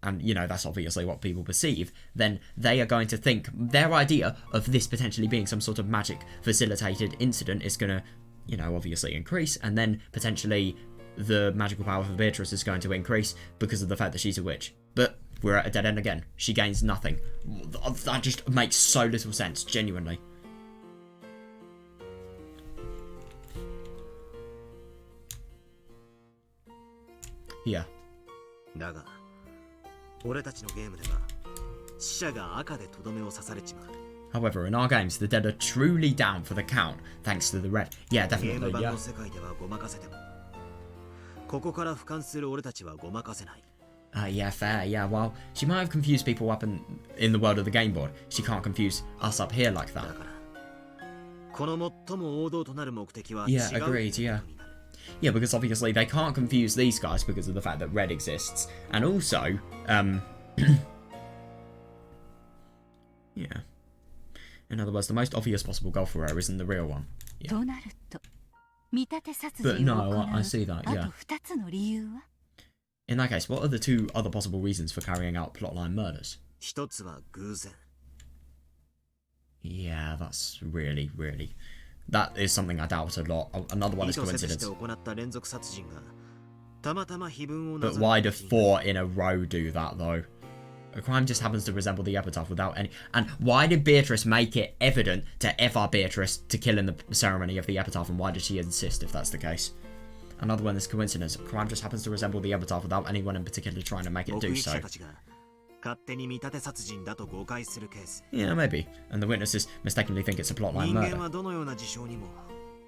and you know that's obviously what people perceive, then they are going to think their idea of this potentially being some sort of magic facilitated incident is going to, you know, obviously increase, and then potentially the magical power for Beatrice is going to increase because of the fact that she's a witch. But we're at a dead end again. She gains nothing. That just makes so little sense, genuinely. Yeah. だが俺たちのゲームでは死者が赤でとどめを刺されちまう。 However, in our games, the dead are truly down for the count, thanks to the red. Yeah, ゲーム definitely, 版 yeah. の世界ではごまかせてもここから俯瞰する俺たちはごまかせない。 Yeah, fair, yeah, well, she might have confused people up in the world of the game board. She can't confuse us up here like だ that. からこの最も王道となる目的は Yeah, 違う agreed, こと yeah. になる。 Yeah, because obviously they can't confuse these guys because of the fact that red exists. And also, yeah. In other words, the most obvious possible goal for her isn't the real one. Yeah. となると見立て殺 But 人を no, 行う I see that, あ yeah. と2つの理由は In that case, what are the two other possible reasons for carrying out plotline murders? 一つは偶然。 Yeah, that's really, really... That is something I doubt a lot. Another one is 意図せずして coincidence. 行った連続殺人がたまたま碑文を But なぞ why る do 4 in a row do that, though? A crime just happens to resemble the epitaph without any... And why did Beatrice make it evident to FR Beatrice to kill in the ceremony of the epitaph, and why did she insist if that's the case? Another one is coincidence. A crime just happens to resemble the epitaph without anyone in particular trying to make it 目 do 撃 so. 者たちが勝手に見立て殺人だと誤解するケース。 Yeah, maybe. And the witnesses mistakenly think it's a plotline 人間 murder. はどのような事象にも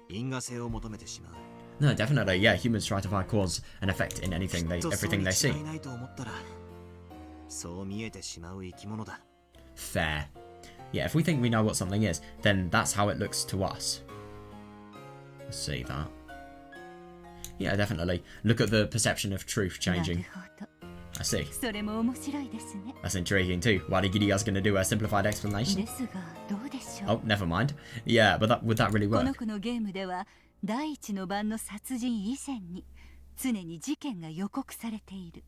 因果性を求めてしまう。 No, definitely, yeah, humans try to find cause and effect in anything they, きっとそう everything に they 違 see. いないと思ったらそう見えてしまう生き物だ。 Fair. Yeah, if we think we know what something is, then that's how it looks to us. Let's see that. Yeah, definitely. Look at the perception of truth なる changing. ほど I see. それも面白いですね That's intriguing too. Why did Gideon's gonna do a simplified explanation? ですがどうでしょう Oh, never mind. Yeah, but would that really この work? 子のゲームでは第一の晩の殺人以前に常に事件が予告されている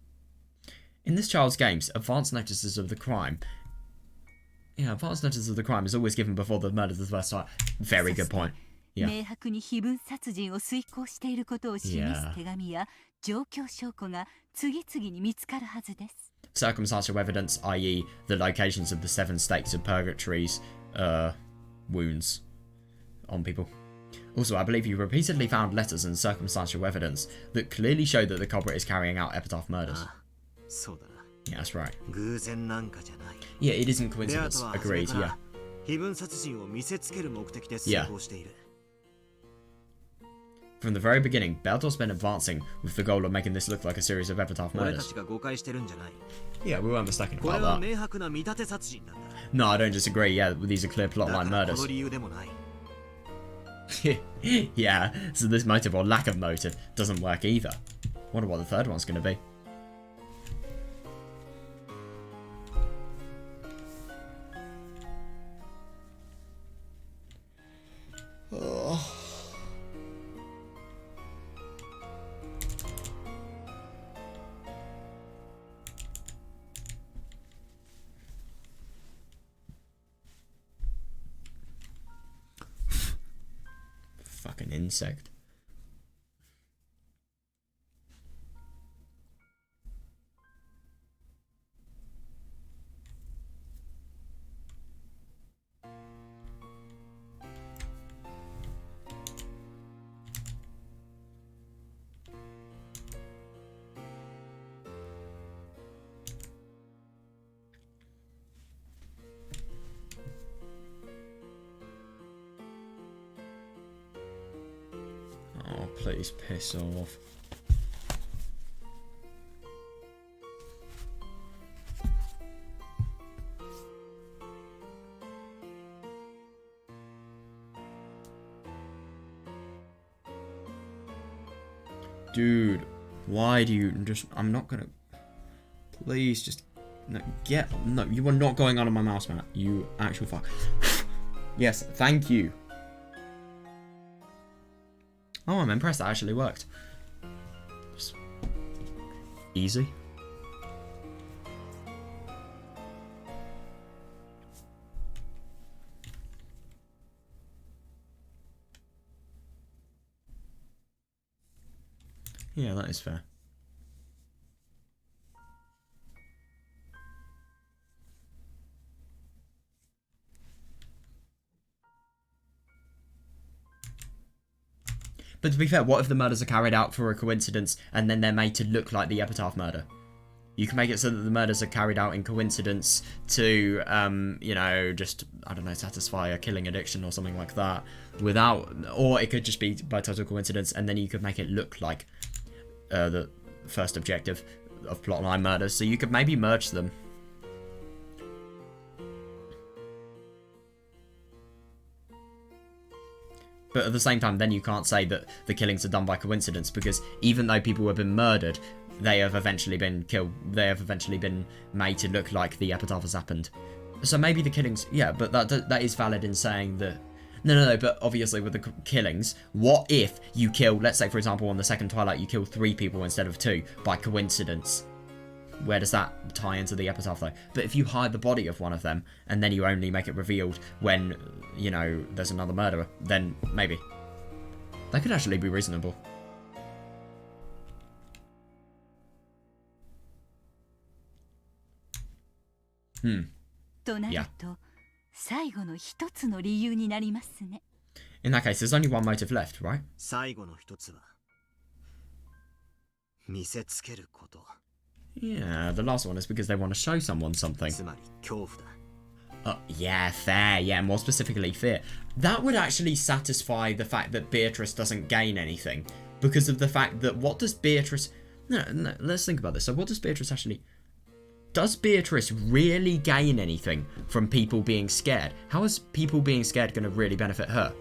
In this child's games, advance notices of the crime. Yeah, advance notice of the crime is always given before the murder of the first time. Very good point. Yeah. 明白に非分殺人を遂行していることを示す手紙や状況証拠が次々に見つかるはずです Circumstantial evidence, i.e., the locations of the 7 stakes of purgatory's wounds on people. Also, I believe you repeatedly found letters and circumstantial evidence that clearly show that the culprit is carrying out epitaph murders. ああ、そうだな。 Yeah, that's right. 偶然なんかじゃない。 Yeah, it isn't ベア coincidence. とは初め Agreed, から yeah. 非分殺人を見せつける目的で成功している。 From the very beginning, Beltor's been advancing with the goal of making this look like a series of epitaph 俺た murders. ちが誤解してるんじゃない。 Yeah, we weren't mistaken これ about は that. 明白な見立て殺人なんだ。 No, I don't disagree. Yeah, these are clear だ plotline からこ murders. の理由でもない。 Yeah, so this motive or lack of motive doesn't work either. Wonder what the third one's going to be. Oh. Fucking insect. Oh, please piss off. Dude, why do you just... I'm not gonna... Please just... No, get... No, you are not going on my mouse, man. You actual fuck. Yes, thank you. Oh, I'm impressed that actually worked. Just easy. Yeah, that is fair. But to be fair, what if the murders are carried out for a coincidence and then they're made to look like the epitaph murder? You can make it so that the murders are carried out in coincidence to, you know, just, I don't know, satisfy a killing addiction or something like that. Without, or it could just be by total coincidence, and then you could make it look like the first objective of plotline murders. So you could maybe merge them. But at the same time, then you can't say that the killings are done by coincidence, because even though people have been murdered, they have eventually been killed. They have eventually been made to look like the epitaph has happened. So maybe the killings... Yeah, but that is valid in saying that... No, but obviously with the killings, what if you kill... Let's say, for example, on the second Twilight, you kill 3 people instead of 2 by coincidence. Where does that tie into the epitaph, though? But if you hide the body of one of them, and then you only make it revealed when, you know, there's another murderer, then maybe. That could actually be reasonable. Yeah. 最後の一つの理由になりますね。In that case, there's only one motive left, right? 最後の一つは見せつけること。 Yeah, the last one is because they want to show someone something. つまり恐怖だ。 Yeah, fair. Yeah, more specifically, fear. That would actually satisfy the fact that Beatrice doesn't gain anything. Because of the fact that what does Beatrice... No, let's think about this. So what does Beatrice actually... Does Beatrice really gain anything from people being scared? How is people being scared going to really benefit her?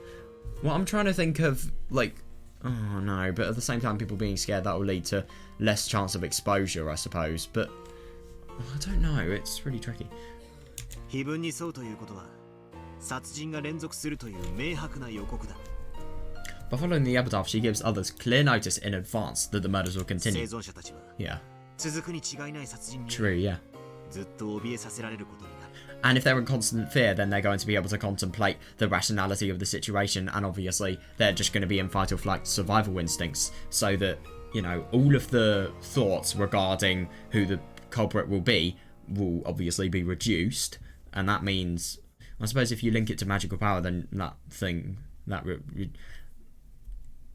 Well, I'm trying to think of, like... Oh, no. But at the same time, people being scared, that will lead to less chance of exposure, I suppose. But... I don't know. It's really tricky. 非分に沿うということは殺人が連続するという明白な予告だ。 By following the epitaph, she gives others clear notice in advance that the murders will continue. 生存者たちは Yeah. 続くに違いない殺人に True, yeah. ずっと怯えさせられることになる。 And if they're in constant fear, then they're going to be able to contemplate the rationality of the situation, and obviously they're just going to be in fight or flight survival instincts, so that, you know, all of the thoughts regarding who the culprit will be will obviously be reduced, and that means, I suppose if you link it to magical power, then that thing,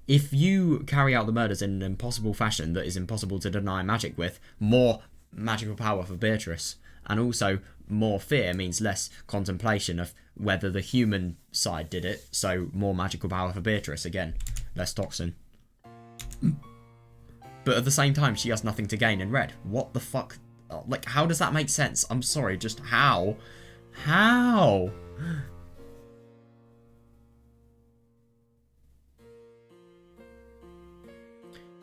if you carry out the murders in an impossible fashion that is impossible to deny magic with, more magical power for Beatrice. And also, more fear means less contemplation of whether the human side did it, so more magical power for Beatrice, again, less toxin. But at the same time, she has nothing to gain in red. What the fuck? Like, how does that make sense? I'm sorry, just how? How?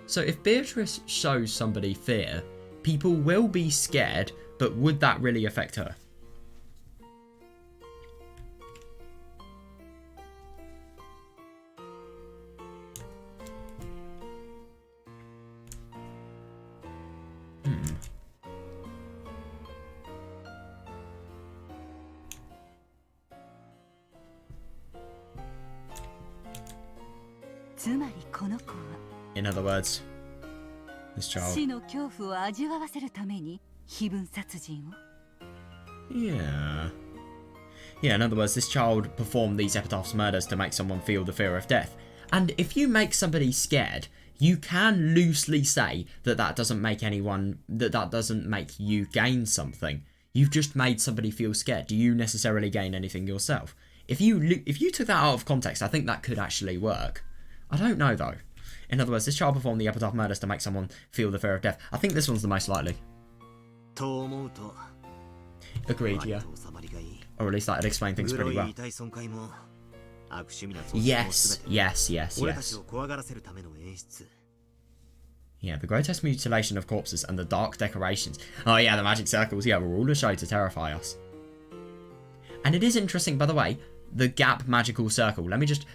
So if Beatrice shows somebody fear, people will be scared, but would that really affect her? Hmm. つまりこの子は In other words, this child. 死の恐怖を味わわせるために非分殺人を Yeah. Yeah, in other words, this child performed these epitaphs murders to make someone feel the fear of death. And if you make somebody scared, you can loosely say that that doesn't make anyone, that doesn't make you gain something. You've just made somebody feel scared. Do you necessarily gain anything yourself? If you took that out of context, I think that could actually work. I don't know though. In other words, this child performed the epitaph murders to make someone feel the fear of death. I think this one's the most likely. と思うと Agreed, yeah. Or at least that'd explain things pretty well. 痛い損壊も悪趣味な操作も Yes, 全て yes. 俺たちを怖がらせるための演出 Yeah, the grotesque mutilation of corpses and the dark decorations. Oh yeah, the magic circles, yeah, were all a show to terrify us. And it is interesting, by the way, the gap magical circle. Let me just,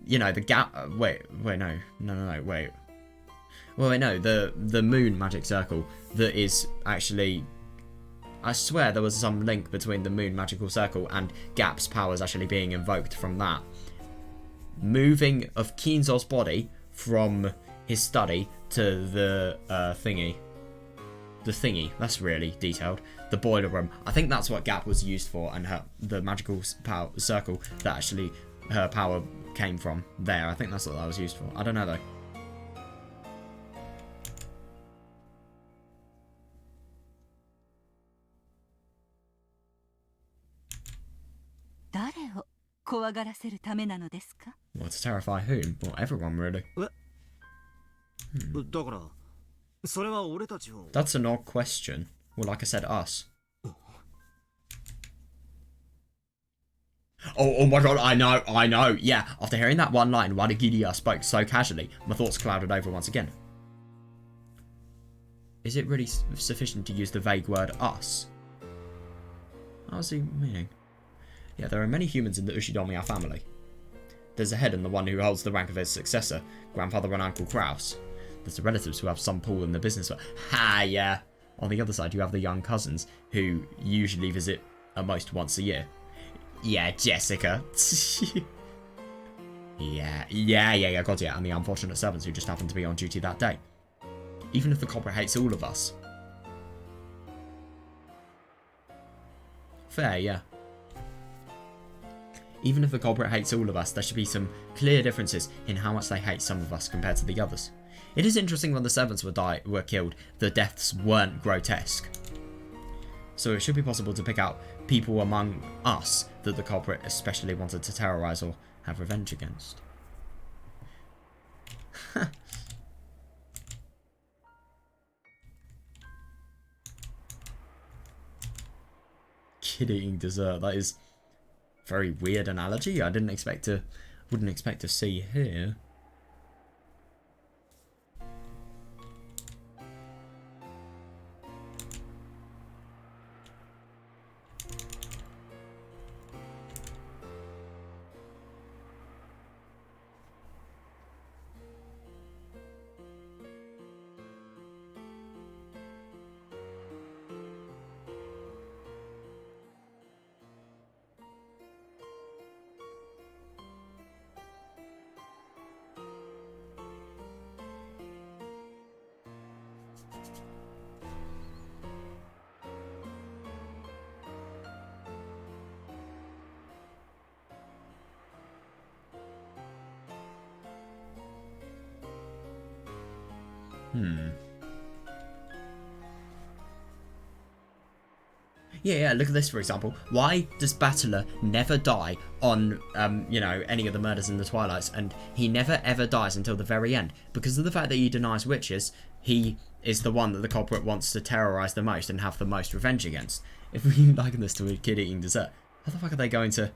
you know, the gap, wait, no, wait. Well, wait, no, the moon magic circle that is actually, I swear there was some link between the moon magical circle and Gap's powers actually being invoked from that. Moving of Keenzo's body from his study to the thingy. The thingy, that's really detailed. The boiler room. I think that's what Gap was used for, and the magical power circle that actually her power came from there. I think that's what that was used for. I don't know though. Well, to terrify whom? Well, everyone really. だからそれは俺たちを That's an odd question. Well, like I said, us. Oh my god, I know. Yeah, after hearing that one line, Wadagiria spoke so casually, my thoughts clouded over once again. Is it really sufficient to use the vague word us? I see meaning. Yeah, there are many humans in the Ushidomiya family. There's the head and the one who holds the rank of his successor, Grandfather and Uncle Kraus. There's the relatives who have some pull in the business. Ha, yeah. On the other side, you have the young cousins, who usually visit at most once a year. Yeah, Jessica. yeah, got it. And the unfortunate servants who just happen to be on duty that day. Even if the culprit hates all of us. Fair, yeah. Even if the culprit hates all of us, there should be some clear differences in how much they hate some of us compared to the others. It is interesting when the servants were killed, the deaths weren't grotesque. So it should be possible to pick out people among us that the culprit especially wanted to terrorize or have revenge against. Kid eating dessert, that is a very weird analogy. I wouldn't expect to see here. Yeah, look at this for example. Why does Battler never die on, you know, any of the murders in the Twilights, and he never ever dies until the very end? Because of the fact that he denies witches, he is the one that the culprit wants to terrorize the most and have the most revenge against. If we liken this to a kid eating dessert, how the fuck are they going to...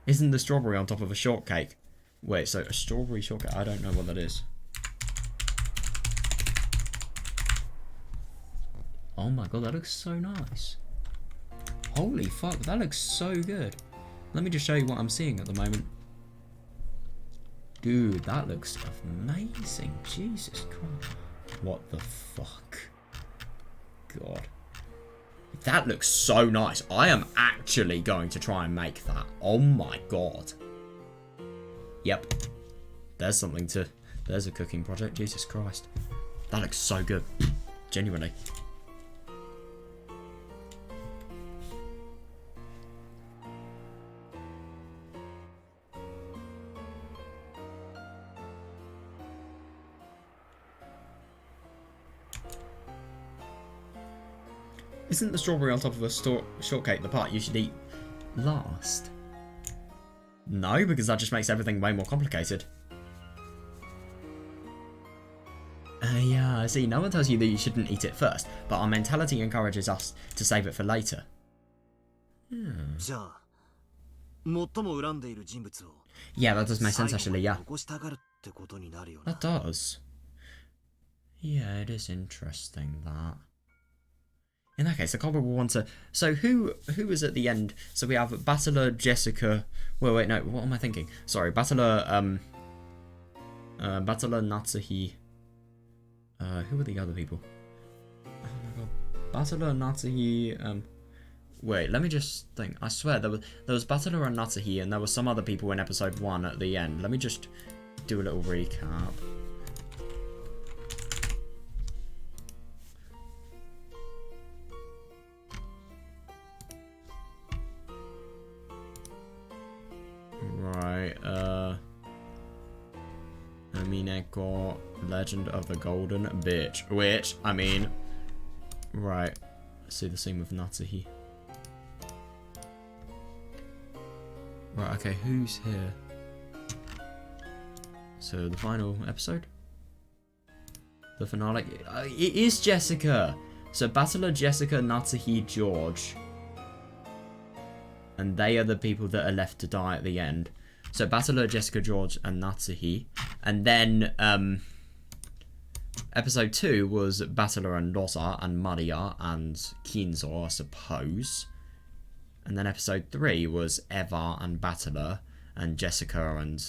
Isn't the strawberry on top of a shortcake? Wait, so a strawberry shortcake? I don't know what that is. Oh my god, that looks so nice. Holy fuck, that looks so good. Let me just show you what I'm seeing at the moment. Dude, that looks amazing. Jesus Christ. What the fuck? God. That looks so nice. I am actually going to try and make that. Oh my god. Yep. There's something to... There's a cooking project. Jesus Christ. That looks so good. Genuinely. Isn't the strawberry on top of a shortcake the part you should eat last? No, because that just makes everything way more complicated. Yeah, I see. No one tells you that you shouldn't eat it first, but our mentality encourages us to save it for later. Yeah, that does make sense actually, yeah. That does. Yeah, it is interesting that. In that case, the culprit will want to... So who is at the end? So we have Battler, Jessica... Wait, no, what am I thinking? Sorry, Battler, Battler, Natsuhi... who are the other people? Oh my god. Battler, Natsuhi... Wait, let me just think. I swear, there was Battler and Natsuhi, and there were some other people in episode 1 at the end. Let me just do a little recap. Right, Umineko, Legend of the Golden Bitch. Which, I mean... Right, let's see the scene with Natsuhi. Right, okay, who's here? So, the final episode? The finale? It is Jessica! So, Battler, Jessica, Natsuhi, George. And they are the people that are left to die at the end. So Battler, Jessica, George, and Natsuhi. And then Episode 2 was Battler and Rosa and Maria and Kinzo, I suppose. And then episode 3 was Eva and Battler and Jessica and,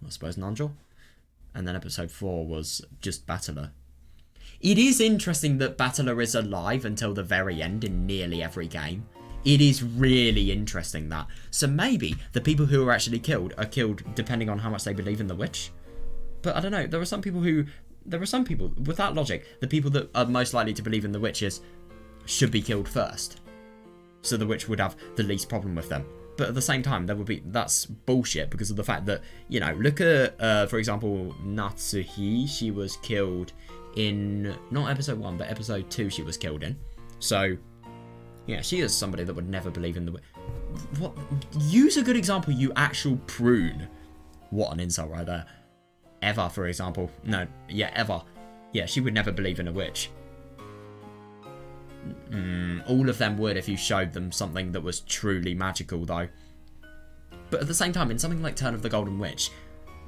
I suppose, Nigel. And then episode 4 was just Battler. It is interesting that Battler is alive until the very end in nearly every game. It is really interesting that. So maybe the people who are actually killed are killed depending on how much they believe in the witch. But I don't know, there are some people, with that logic, the people that are most likely to believe in the witches should be killed first. So the witch would have the least problem with them. But at the same time, that's bullshit because of the fact that, you know, look at, for example, Natsuhi. She was killed in, not episode 1, but episode 2 she was killed in. So, yeah, she is somebody that would never believe in the witch. What? Use a good example, you actual prune. What an insult right there. Eva, for example. No, yeah, Eva. Yeah, she would never believe in a witch. All of them would if you showed them something that was truly magical, though. But at the same time, in something like Turn of the Golden Witch,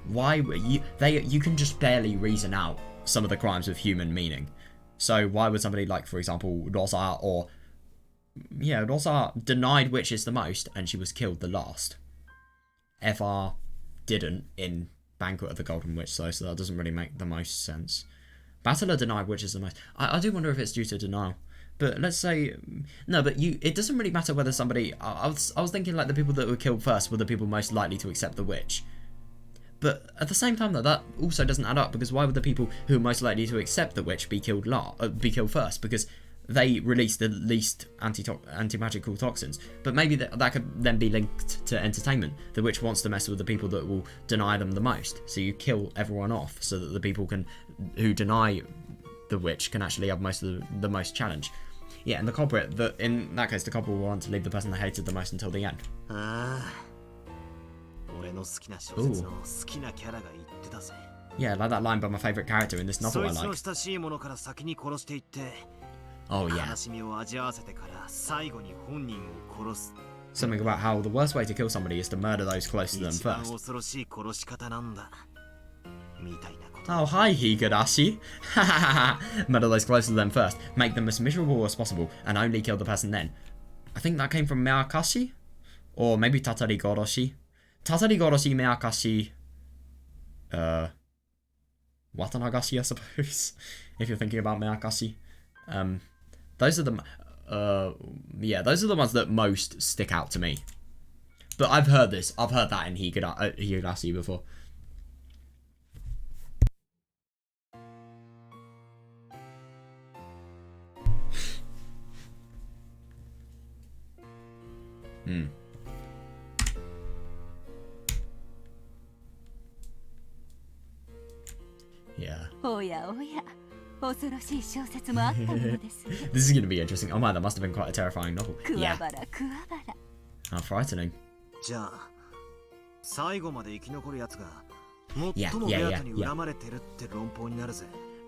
why you can just barely reason out some of the crimes with human meaning. So why would somebody like, for example, Rosa or... Yeah, Rosa denied witches the most, and she was killed the last. Eva didn't in Banquet of the Golden Witch, though, so that doesn't really make the most sense. Battler denied witches the most. I do wonder if it's due to denial. But let's say... No, but it doesn't really matter whether somebody... I was thinking like the people that were killed first were the people most likely to accept the witch. But at the same time, though, that also doesn't add up, because why would the people who are most likely to accept the witch be killed first? Because they release the least anti-magical toxins. But maybe that could then be linked to entertainment. The witch wants to mess with the people that will deny them the most. So you kill everyone off so that the people who deny the witch can actually have the most challenge. Yeah, and the culprit, in that case, the culprit will want to leave the person they hated the most until the end. Yeah, like that line by my favourite character in this novel I like. Oh yeah. Something about how the worst way to kill somebody is to murder those close to them first. Oh, hi, Higurashi. Murder those close to them first. Make them as miserable as possible, and only kill the person then. I think that came from Meakashi? Or maybe Tatari Goroshi. Tatari Goroshi, Meakashi... Watanagashi, I suppose. If you're thinking about Meakashi. Those are the... yeah, those are the ones that most stick out to me. But I've heard this. I've heard that in Higurashi before. Yeah. This is going to be interesting. Oh my, that must have been quite a terrifying novel. Yeah. How frightening. Yeah.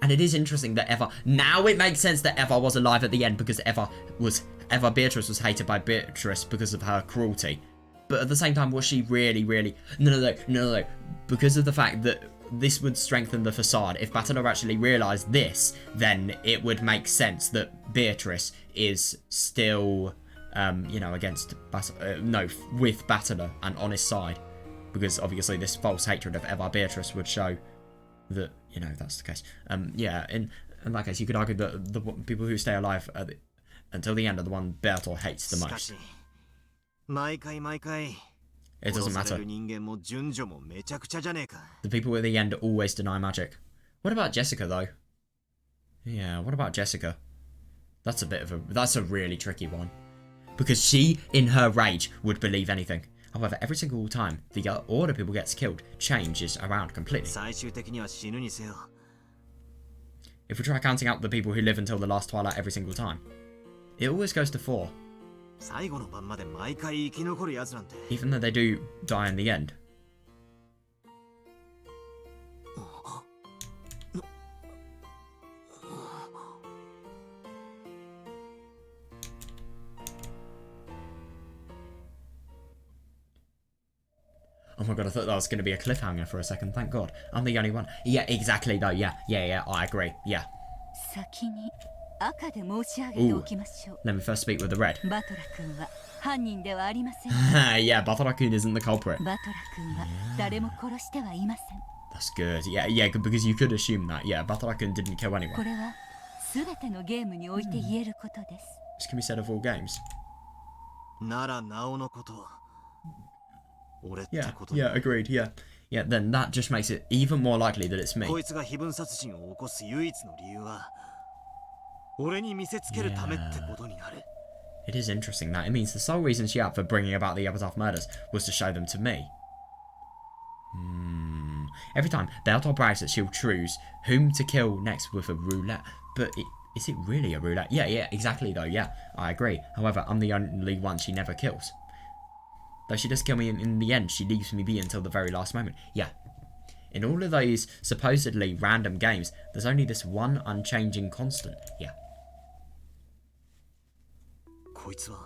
And it is interesting that Eva... Now it makes sense that Eva was alive at the end because Beatrice was hated by Beatrice because of her cruelty. But at the same time, was she really... No. Because of the fact that this would strengthen the facade. If Battler actually realised this, then it would make sense that Beatrice is still, against with Battler and on his side. Because obviously this false hatred of Eva Beatrice would show that, that's the case. Yeah, in that case, you could argue that the people who stay alive until the end are the one Bertolt hates the most. It doesn't matter. The people at the end always deny magic. What about Jessica, though? Yeah, what about Jessica? That's a really tricky one. Because she, in her rage, would believe anything. However, every single time the order people gets killed changes around completely. If we try counting out the people who live until the last twilight every single time, it always goes to 4. Even though they do die in the end. Oh my god, I thought that was going to be a cliffhanger for a second. Thank god. I'm the only one. Yeah, exactly though. Yeah, I agree. Yeah. 先に赤で申し上げておきましょう。 Let me first speak with the red. バトラ君は犯人ではありません。 Yeah, Batorakun isn't the culprit. バトラ君は誰も殺してはいません。 That's good. Yeah, because you could assume that. Yeah, Batorakun didn't kill こ anyone. れは全てのゲームにおいて言えることです。 This can be said of all games. ならなおのこと。俺って Yeah, こと。 yeah, agreed. Yeah, then that just makes it even more likely that it's me. こいつが非分殺人を起こす唯一の理由は俺に見せつけるためってことになる。 It is interesting that it means the sole reason she had for bringing about the Epitaph murders was to show them to me. Every time, Beatrice brags that she'll choose whom to kill next with a roulette. But is it really a roulette? Yeah, exactly though, yeah, I agree. However, I'm the only one she never kills. Though she does kill me in the end, she leaves me be until the very last moment. Yeah. In all of those supposedly random games, there's only this one unchanging constant. Yeah. こいつは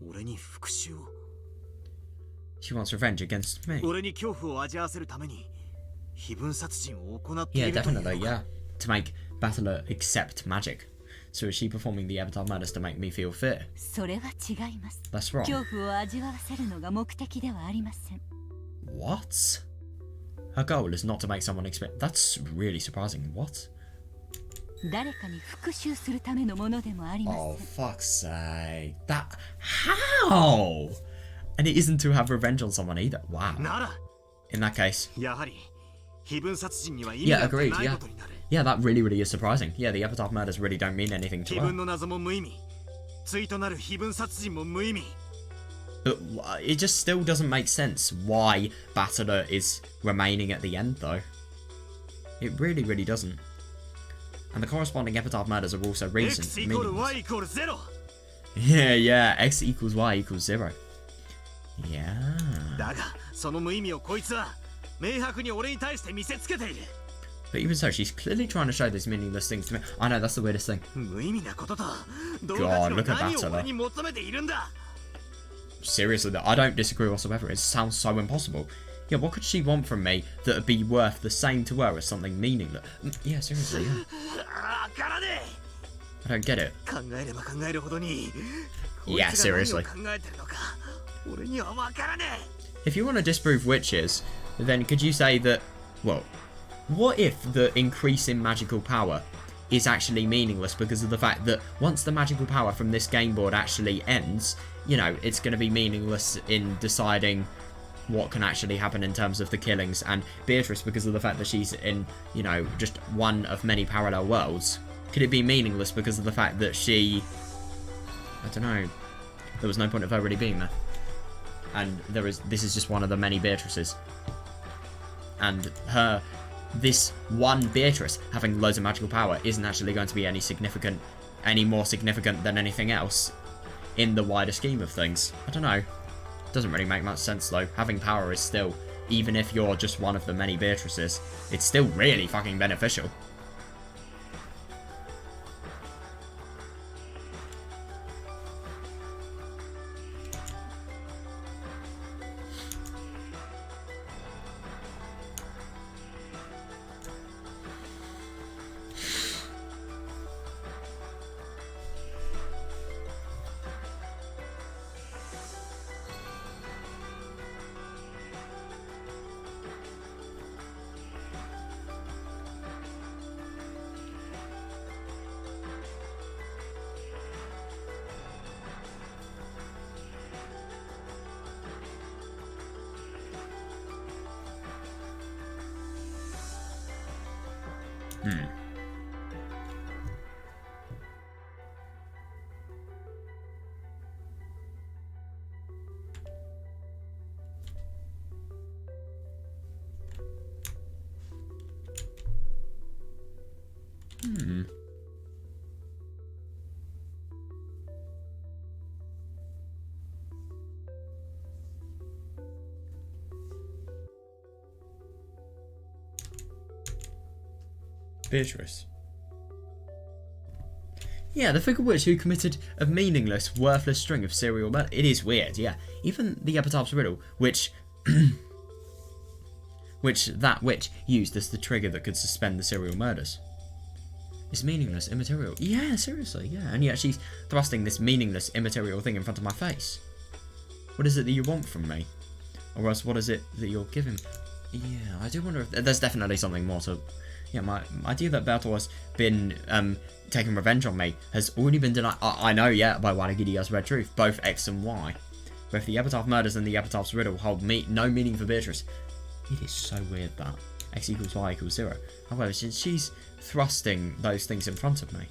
俺に復讐を。 She wants revenge against me. 俺に恐怖を味わわせるために非分殺人を行ってい Yeah, るというの definitely, か。 yeah. To make Battler accept magic. So is she performing the Epitaph murders to make me feel fear? それは違います。 That's wrong. 恐怖を味わわせるのが目的ではありません。 What? Her goal is not to make someone expect. That's really surprising. What? 誰かに復讐するためのものでもありません。 Oh, fuck's sake. That. How? And it isn't to have revenge on someone either. Wow. なら In that case. やはり非分殺人には意味 Yeah, なんて agreed. ない Yeah. ことになる。 Yeah, that really is surprising. Yeah, the Epitaph murders really don't mean anything to 非 her. 分の謎も無意味。対となる非分殺人も無意味。 But it just still doesn't make sense why Battler is remaining at the end, though. It really doesn't. And the corresponding Epitaph murders are also recent. X イコール meaningless. Y イコール0。 Yeah, X equals Y equals 0. Yeah. だがその無意味をこいつは明白に俺に対して見せつけている。 But even so, she's clearly trying to show these meaningless things to me. I know, that's the weirdest thing. 無意味なことと動 God, 画の look at 何 that, を俺に求めているんだ。 Seriously, though, I don't disagree whatsoever. It sounds so impossible. Yeah, what could she want from me that would be worth the same to her as something meaningless? Yeah, seriously, yeah. わからね I don't get it. え。考えれば考えるほどに。 Yeah, こいつが何 seriously. を考えてるのか俺にはわからねえ。 If you want to disprove witches, then could you say that, well, what if the increase in magical power is actually meaningless because of the fact that once the magical power from this game board actually ends, you know, it's going to be meaningless in deciding what can actually happen in terms of the killings, and Beatrice, because of the fact that she's in, you know, just one of many parallel worlds, could it be meaningless because of the fact that she, I don't know, there was no point of her really being there, and this is just one of the many Beatrices, and this one Beatrice having loads of magical power isn't actually going to be any more significant than anything else in the wider scheme of things. I don't know. Doesn't really make much sense though. Having power is still, even if you're just one of the many Beatrices, it's still really fucking beneficial. Beatrice. Yeah, the figure witch who committed a meaningless, worthless string of serial murder. It is weird, yeah. Even the Epitaph's riddle, which That witch used as the trigger that could suspend the serial murders. It's meaningless, immaterial. Yeah, seriously, yeah. And yet she's thrusting this meaningless, immaterial thing in front of my face. What is it that you want from me? Or else what is it that you're giving? Yeah, I do wonder if there's definitely something more to... Yeah, my idea that Bertel has been taking revenge on me has already been denied. I know, yeah, by Wanagidia's Red Truth, both X and Y. Both the Epitaph murders and the Epitaph's riddle hold no meaning for Beatrice. It is so weird that X equals Y equals 0. However, since she's thrusting those things in front of me,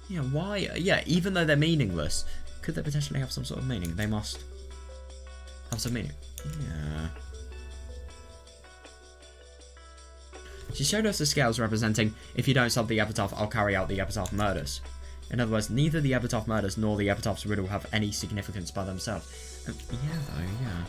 yeah, why? Yeah, even though they're meaningless, could they potentially have some sort of meaning? They must have some meaning. Yeah. She showed us the scales representing, if you don't solve the Epitaph, I'll carry out the Epitaph murders. In other words, neither the Epitaph murders nor the Epitaph's riddle have any significance by themselves. Yeah, though, yeah.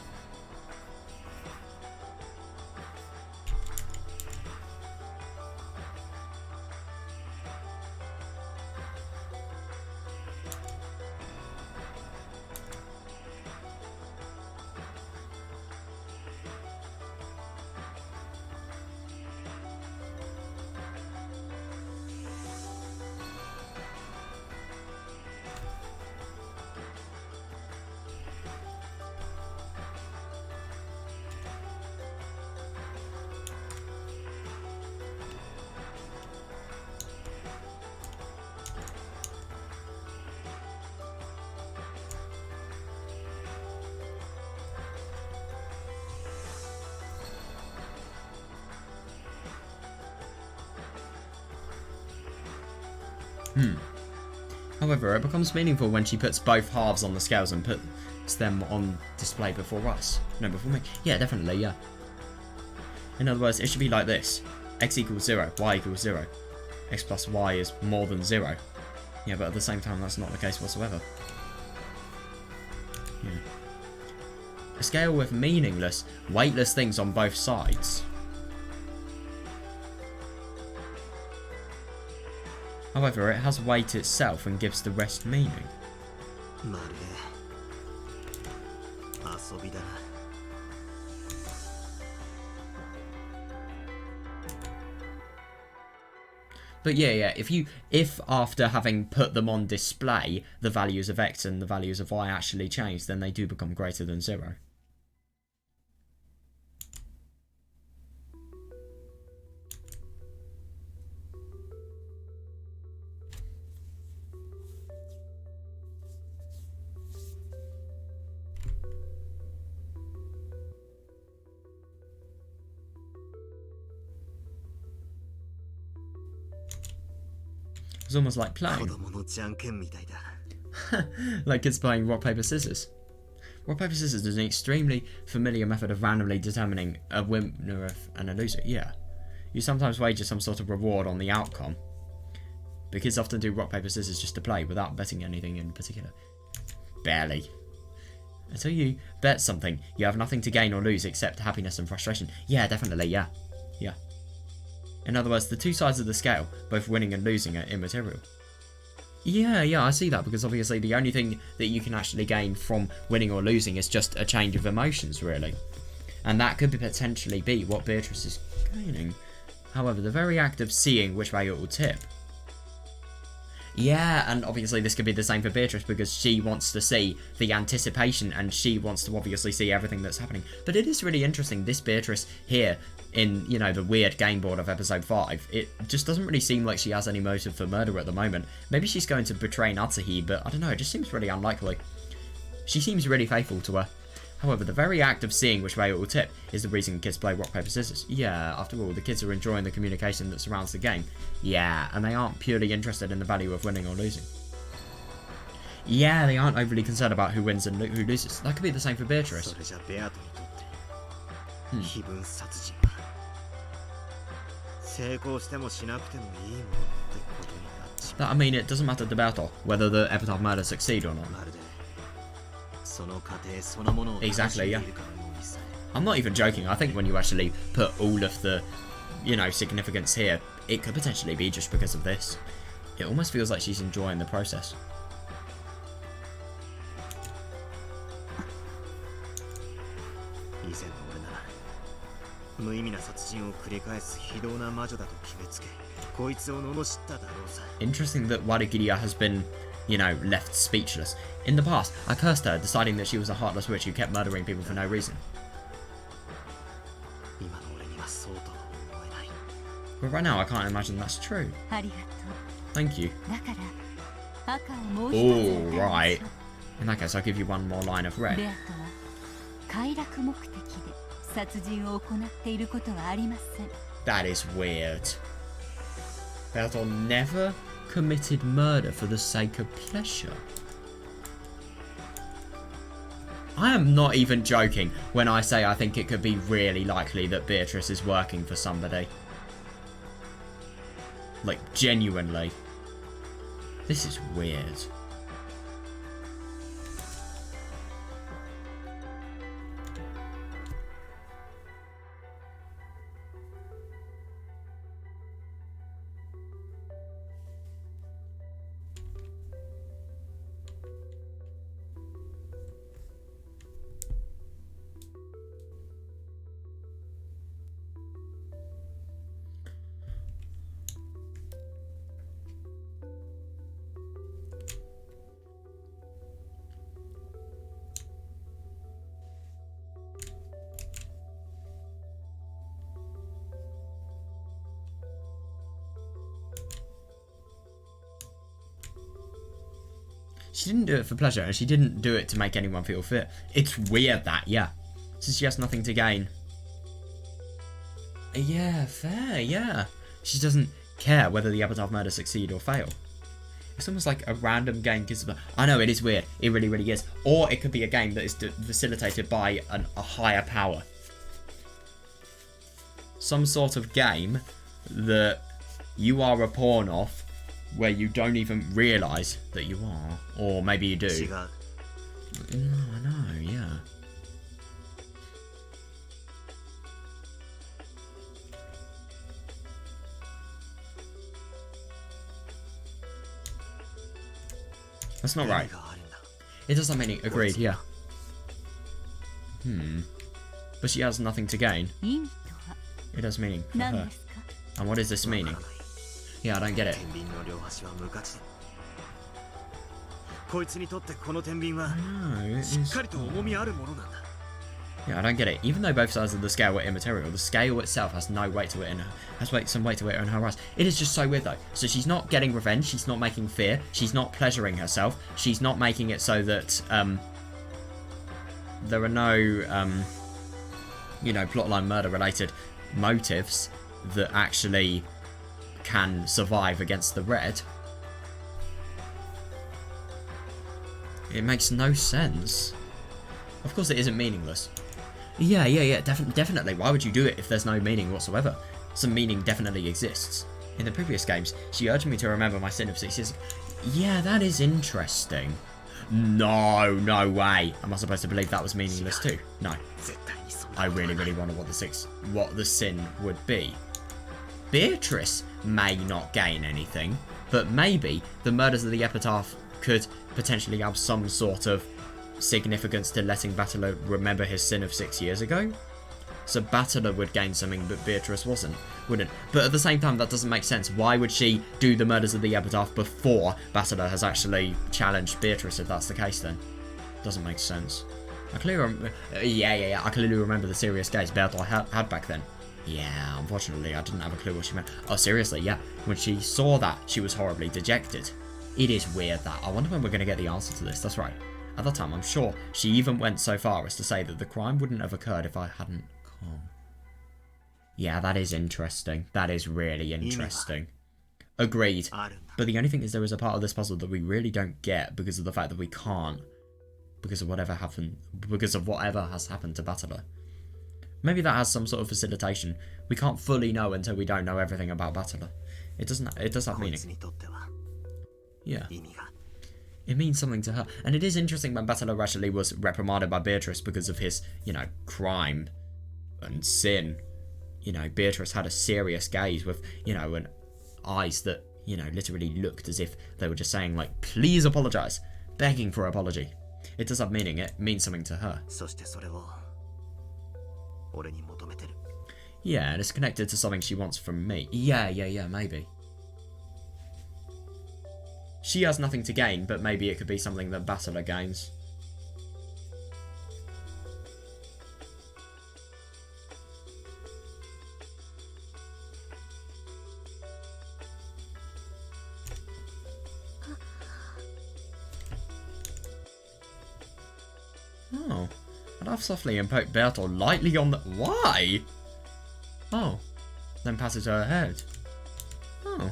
However, it becomes meaningful when she puts both halves on the scales and puts them on display before us. No, before me. Yeah, definitely, yeah. In other words, it should be like this. X equals 0, Y equals 0. X plus Y is more than 0. Yeah, but at the same time, that's not the case whatsoever. Yeah. A scale with meaningless, weightless things on both sides. However, it has weight itself and gives the rest meaning. But yeah, if after having put them on display, the values of X and the values of Y actually change, then they do become greater than 0. It's almost like playing. Like kids playing rock, paper, scissors. Rock, paper, scissors is an extremely familiar method of randomly determining a winner and a loser. Yeah. You sometimes wager some sort of reward on the outcome. But kids often do rock, paper, scissors just to play without betting anything in particular. Barely. Until you bet something, you have nothing to gain or lose except happiness and frustration. Yeah, definitely, yeah. Yeah. In other words, the two sides of the scale, both winning and losing, are immaterial. Yeah, I see that, because obviously the only thing that you can actually gain from winning or losing is just a change of emotions, really. And that could potentially be what Beatrice is gaining. However, the very act of seeing which way it will tip. Yeah, and obviously this could be the same for Beatrice, because she wants to see the anticipation and she wants to obviously see everything that's happening. But it is really interesting, this Beatrice here in, you know, the weird game board of episode 5, it just doesn't really seem like she has any motive for murder at the moment. Maybe she's going to betray Natsuhi, but I don't know, it just seems really unlikely. She seems really faithful to her. However, the very act of seeing which way it will tip is the reason kids play rock, paper, scissors. Yeah, after all, the kids are enjoying the communication that surrounds the game. Yeah, and they aren't purely interested in the value of winning or losing. Yeah, they aren't overly concerned about who wins and who loses. That could be the same for Beatrice. I mean, it doesn't matter to Bertel whether the Epitaph murder succeed or not. Exactly, yeah. I'm not even joking. I think when you actually put all of the, you know, significance here, it could potentially be just because of this. It almost feels like she's enjoying the process. 無意味な殺人を繰り返す非道な魔女だと決めつけ、こいつを罵っただろうさ。 Interesting that Wadagiria has been, you know, left speechless. In the past, I cursed her, deciding that she was a heartless witch who kept murdering people for no reason. 今の俺にはそうとは思えない。 But right now, I can't imagine that's true. ありがと Thank you. う。だから赤をもう一つ Oh, 与え right. ます In that case, I'll give you one more line of ベ red. アトは快楽目的で殺人を行っていることはありません。 That is weird. Beator never committed murder for the sake of pleasure. I am not even joking when I say I think it could be really likely that Beatrice is working for somebody. Like, genuinely. This is weird. She didn't do it for pleasure, and she didn't do it to make anyone feel fit. It's weird that, yeah. Since she has nothing to gain. Yeah, fair, yeah. She doesn't care whether the Epitaph murder succeed or fail. It's almost like a random game because of I know, it is weird. It really, really is. Or it could be a game that is facilitated by a higher power. Some sort of game that you are a pawn of, where you don't even realise that you are. Or maybe you do. 違う。 No, I know, yeah. That's not right. 意味があるんだ。 It does have meaning. Agreed, yeah. But she has nothing to gain. 意味とは It has meaning for 何 her. ですか？ And what is this わ meaning? からない。 Yeah, I don't get it. 天秤の両端は無価値だ。こいつにとってこの天秤は No, it しっ is... かりと重みあるものなんだ。 Yeah, I don't get it. Even though both sides of the scale were immaterial, the scale itself has no weight to it some weight to it in her eyes. It is just so weird though. So she's not getting revenge, she's not making fear, she's not pleasuring herself, she's not making it so that there are no you know, plotline murder related motives that actually can survive against the red. It makes no sense. Of course it isn't meaningless. Yeah, definitely. Why would you do it if there's no meaning whatsoever? Some meaning definitely exists. In the previous games, she urged me to remember my sin of 6 years ago. Yeah, that is interesting. No way. Am I supposed to believe that was meaningless too? No. 絶対にそんな I really wonder what the sin would be. Beatrice may not gain anything, but maybe the murders of the Epitaph could potentially have some sort of significance to letting Battler remember his sin of 6 years ago. So Battler would gain something, but Beatrice wouldn't. But at the same time, that doesn't make sense. Why would she do the murders of the Epitaph before Battler has actually challenged Beatrice, if that's the case then? Doesn't make sense. I clearly I clearly remember the serious gaze Beatrice had back then. Yeah, unfortunately, I didn't have a clue what she meant. Oh, seriously, yeah. When she saw that, she was horribly dejected. It is weird that. I wonder when we're going to get the answer to this. That's right. At the time, I'm sure she even went so far as to say that the crime wouldn't have occurred if I hadn't come. Yeah, that is interesting. That is really interesting. Agreed. But the only thing is there is a part of this puzzle that we really don't get because of the fact that we can't. Because of whatever happened. Because of whatever has happened to Battler. Maybe that has some sort of facilitation. We can't fully know until we don't know everything about Battler. It does have meaning. こいつにとっては Yeah. 意味が。 It means something to her. And it is interesting when Battler actually was reprimanded by Beatrice because of his, you know, crime and sin. You know, Beatrice had a serious gaze with, you know, and eyes that, you know, literally looked as if they were just saying, like, please apologise. Begging for apology. It does have meaning. It means something to her. そしてそれを俺に求めてる。Yeah, and it's connected to something she wants from me. Yeah, maybe. She has nothing to gain, but maybe it could be something that Battler gains. Oh. I'd laugh softly and poke Bertolt lightly on the... Why? Oh. Then pass it to her head. Oh.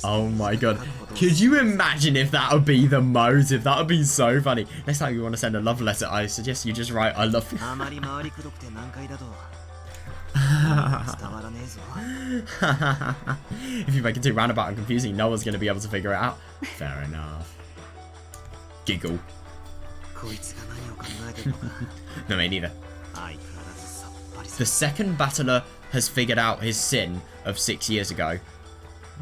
Oh my god. Could you imagine if that would be the motive? That would be so funny. Next time you want to send a love letter, I suggest you just write, I love you. If you make it too roundabout and confusing, no one's going to be able to figure it out. Fair enough. Giggle. No, me neither. The second Battler has figured out his sin of 6 years ago,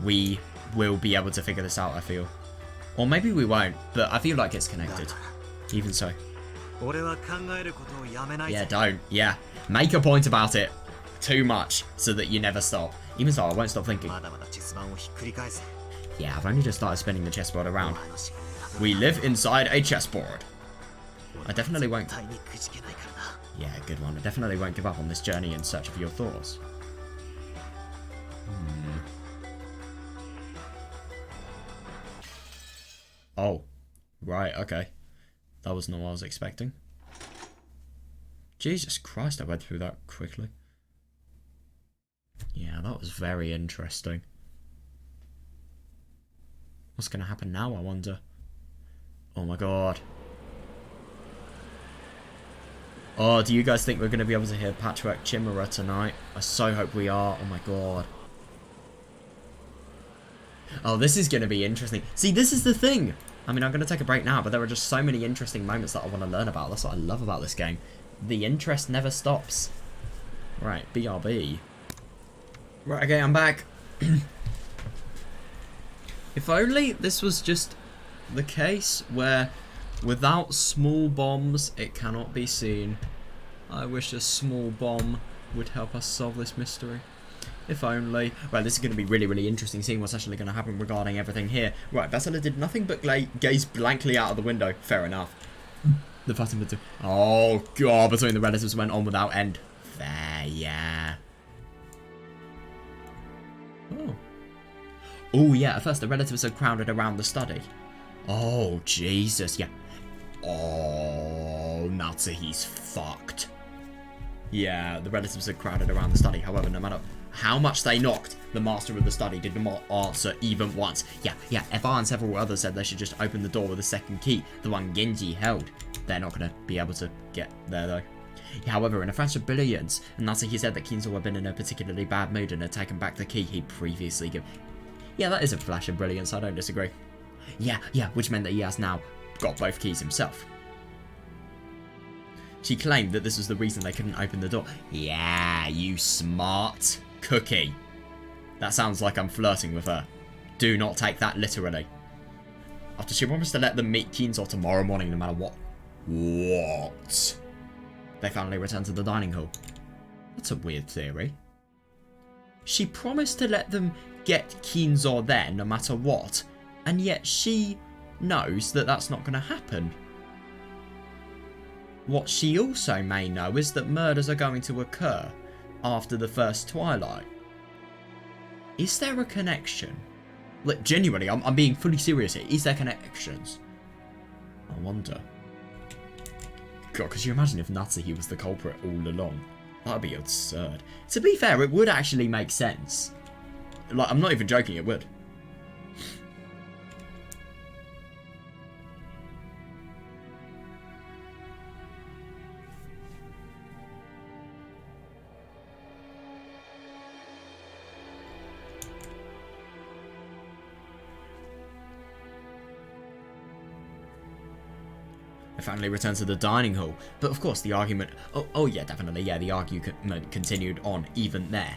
we will be able to figure this out, I feel. Or maybe we won't, but I feel like it's connected. Even so. Yeah, don't. Yeah. Make a point about it. Too much, so that you never stop. Even so, I won't stop thinking. Yeah, I've only just started spinning the chessboard around. We live inside a chessboard. I definitely won't... Yeah, good one. I definitely won't give up on this journey in search of your thoughts. Oh. Right, okay. That was not what I was expecting. Jesus Christ, I went through that quickly. Yeah, that was very interesting. What's going to happen now, I wonder? Oh my god. Oh, do you guys think we're going to be able to hear Patchwork Chimera tonight? I so hope we are. Oh my god. Oh, this is going to be interesting. See, this is the thing. I mean, I'm going to take a break now, but there are just so many interesting moments that I want to learn about. That's what I love about this game. The interest never stops. Right, BRB. Right, okay, I'm back. If only this was just the case where without small bombs it cannot be seen. I wish a small bomb would help us solve this mystery. If only. Well, this is going to be really, really interesting seeing what's actually going to happen regarding everything here. Right, Battler did nothing but gaze blankly out of the window. Fair enough. The button would do. Oh god, between the relatives went on without end. There, yeah. Oh. Oh, yeah, at first the relatives had crowded around the study. Oh, Jesus, yeah. Oh, Natsuhi's fucked. Yeah, the relatives had crowded around the study. However, no matter how much they knocked, the master of the study did not answer even once. Yeah, Eva and several others said they should just open the door with the second key, the one Genji held. They're not going to be able to get there, though. However, in a flash of brilliance, Natsuhi said that Kinzo had been in a particularly bad mood and had taken back the key he'd previously given. Yeah, that is a flash of brilliance, I don't disagree. Yeah, which meant that he has now got both keys himself. She claimed that this was the reason they couldn't open the door. Yeah, you smart cookie. That sounds like I'm flirting with her. Do not take that literally. After she promised to let them meet Kinzo tomorrow morning no matter what. What? They finally returned to the dining hall. That's a weird theory. She promised to let them get Kinzo there no matter what, and yet she knows that that's not going to happen. What she also may know is that murders are going to occur after the first twilight. Is there a connection? Like, genuinely, I'm being fully serious here. Is there connections? I wonder. God, could you imagine if Natsuhi was the culprit all along? That'd be absurd. To be fair, it would actually make sense. Like, I'm not even joking, it would. finally returned to the dining hall. But of course, the argument... Oh yeah, definitely, yeah, the argument continued on even there.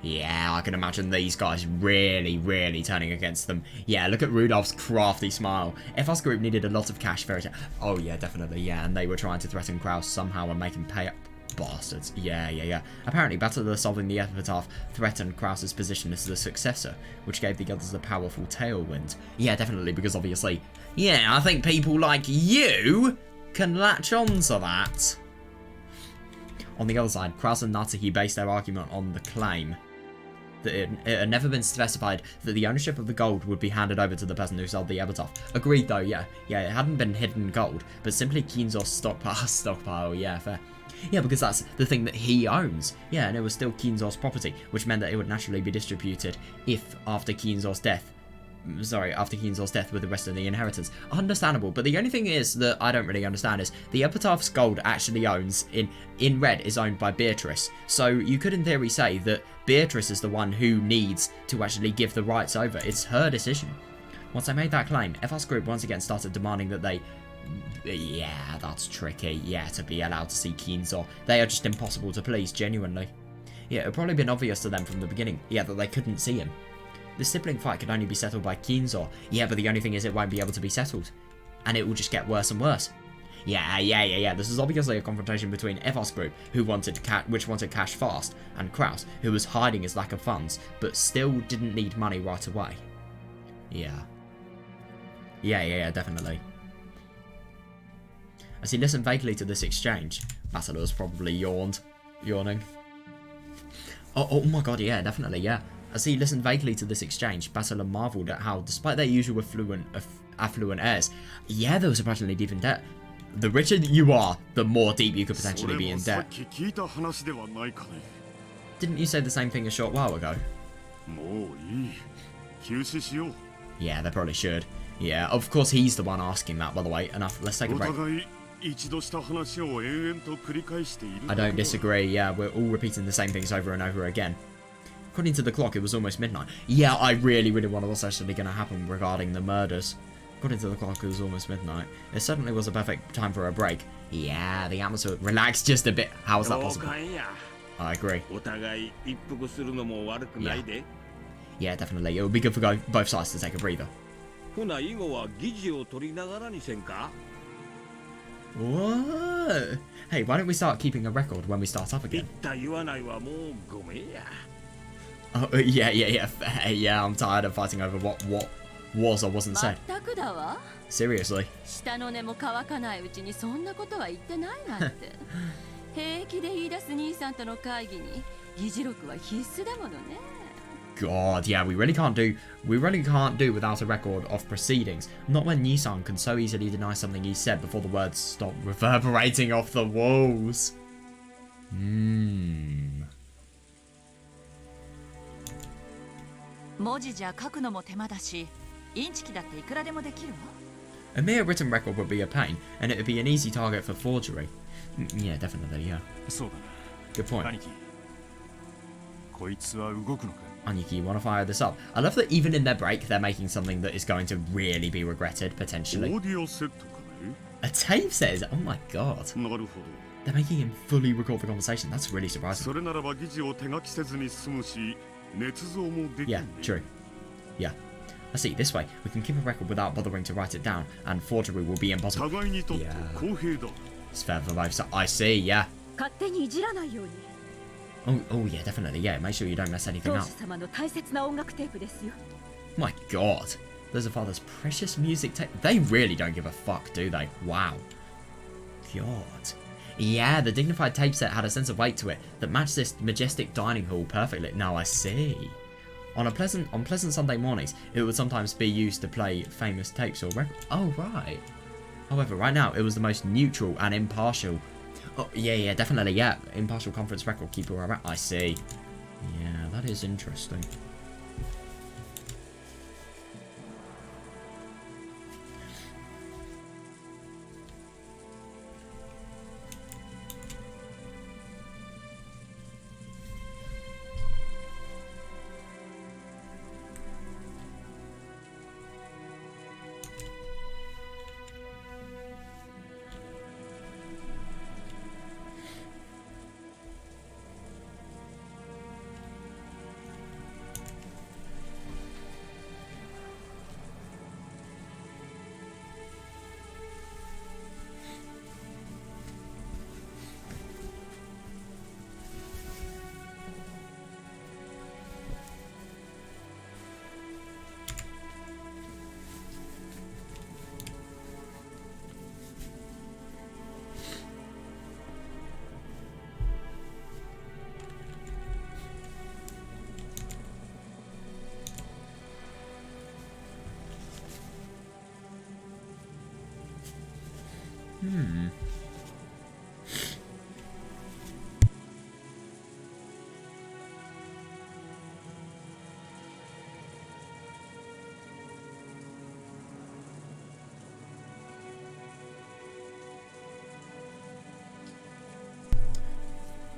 Yeah, I can imagine these guys really turning against them. Yeah, look at Rudolph's crafty smile. FS Group needed a lot of cash for it. Oh yeah, definitely, yeah, and they were trying to threaten Kraus somehow and make him pay up. Bastards. Yeah. Apparently, Battle of Solving the Epitaph threatened Kraus's position as the successor, which gave the others a powerful tailwind. Yeah, definitely, because obviously, yeah, I think people like you can latch on to that. On the other side, Kraus and Natsuki based their argument on the claim that it had never been specified that the ownership of the gold would be handed over to the person who sold the epitaph. Agreed though, yeah, it hadn't been hidden gold, but simply Kinzo's stockpile, yeah, fair. Yeah, because that's the thing that he owns. Yeah, and it was still Kinzo's property, which meant that it would naturally be distributed if after Kinzo's death with the rest of the inheritance. Understandable, but the only thing is that I don't really understand is the epitaph's gold actually owns, in red, is owned by Beatrice. So you could in theory say that Beatrice is the one who needs to actually give the rights over. It's her decision. Once I made that claim, FS Group once again started demanding that they... Yeah, that's tricky. Yeah, to be allowed to see Kinzo. They are just impossible to please, genuinely. Yeah, it had probably been obvious to them from the beginning, yeah, that they couldn't see him. The sibling fight could only be settled by Kinzo. Yeah, but the only thing is it won't be able to be settled. And it will just get worse and worse. Yeah. This is obviously a confrontation between FS Group, which wanted cash fast, and Kraus, who was hiding his lack of funds, but still didn't need money right away. Yeah, definitely. As he listened vaguely to this exchange, Basileus probably yawning. Oh my god, yeah, definitely, yeah. As he listened vaguely to this exchange, Basileus marvelled at how, despite their usual affluent airs, yeah, they were surprisingly deep in debt. The richer you are, the more deep you could potentially be in debt. Didn't you say the same thing a short while ago? Yeah, they probably should. Yeah, of course he's the one asking that, by the way. Enough, let's take a break. I don't disagree, yeah, we're all repeating the same things over and over again. According to the clock, it was almost midnight. Yeah, I really wonder what's actually going to happen regarding the murders. According to the clock, it was almost midnight. It certainly was a perfect time for a break. Yeah, the atmosphere relaxed just a bit. How is that possible? I agree. Yeah, definitely. It would be good for both sides to take a breather. What? Hey, why don't we start keeping a record when we start up again? Oh, yeah, I'm tired of fighting over what was or wasn't said. Seriously. God, yeah, we really can't do without a record of proceedings. Not when Nissan can so easily deny something he said before the words stop reverberating off the walls. 文字じゃ書くのも手間だし、インチキだっていくらでもできるわ。A mere written record would be a pain, and it would be an easy target for forgery. Yeah, definitely, yeah. そうだな。 Good point. 兄貴、こいつは動くのか。 Aniki, you want to fire this up? I love that even in their break, they're making something that is going to really be regretted, potentially. オーディオセットかね。 A tape says, oh my god. なるほど。 They're making him fully record the conversation. That's really surprising. それならば議事を手書きせずに済むし、捏造もできる。 Yeah, true. Yeah. I see, this way, we can keep a record without bothering to write it down, and forgery will be impossible. 互いにとって公平だ。 It's fair for both sides. I see, yeah. 勝手にいじらないように。 Oh yeah, definitely, yeah. Make sure you don't mess anything 当 up. 主様の大切な音楽テープですよ。 My god. Those are father's precious music tape. They really don't give a fuck, do they? Wow. God. Yeah, the dignified tape set had a sense of weight to it that matched this majestic dining hall perfectly. Now I see. On pleasant Sunday mornings, it would sometimes be used to play famous tapes or records. Oh, right. However, right now, it was the most neutral and impartial. Oh, yeah, definitely, yeah. Impartial conference record keeper around. I see. Yeah, that is interesting.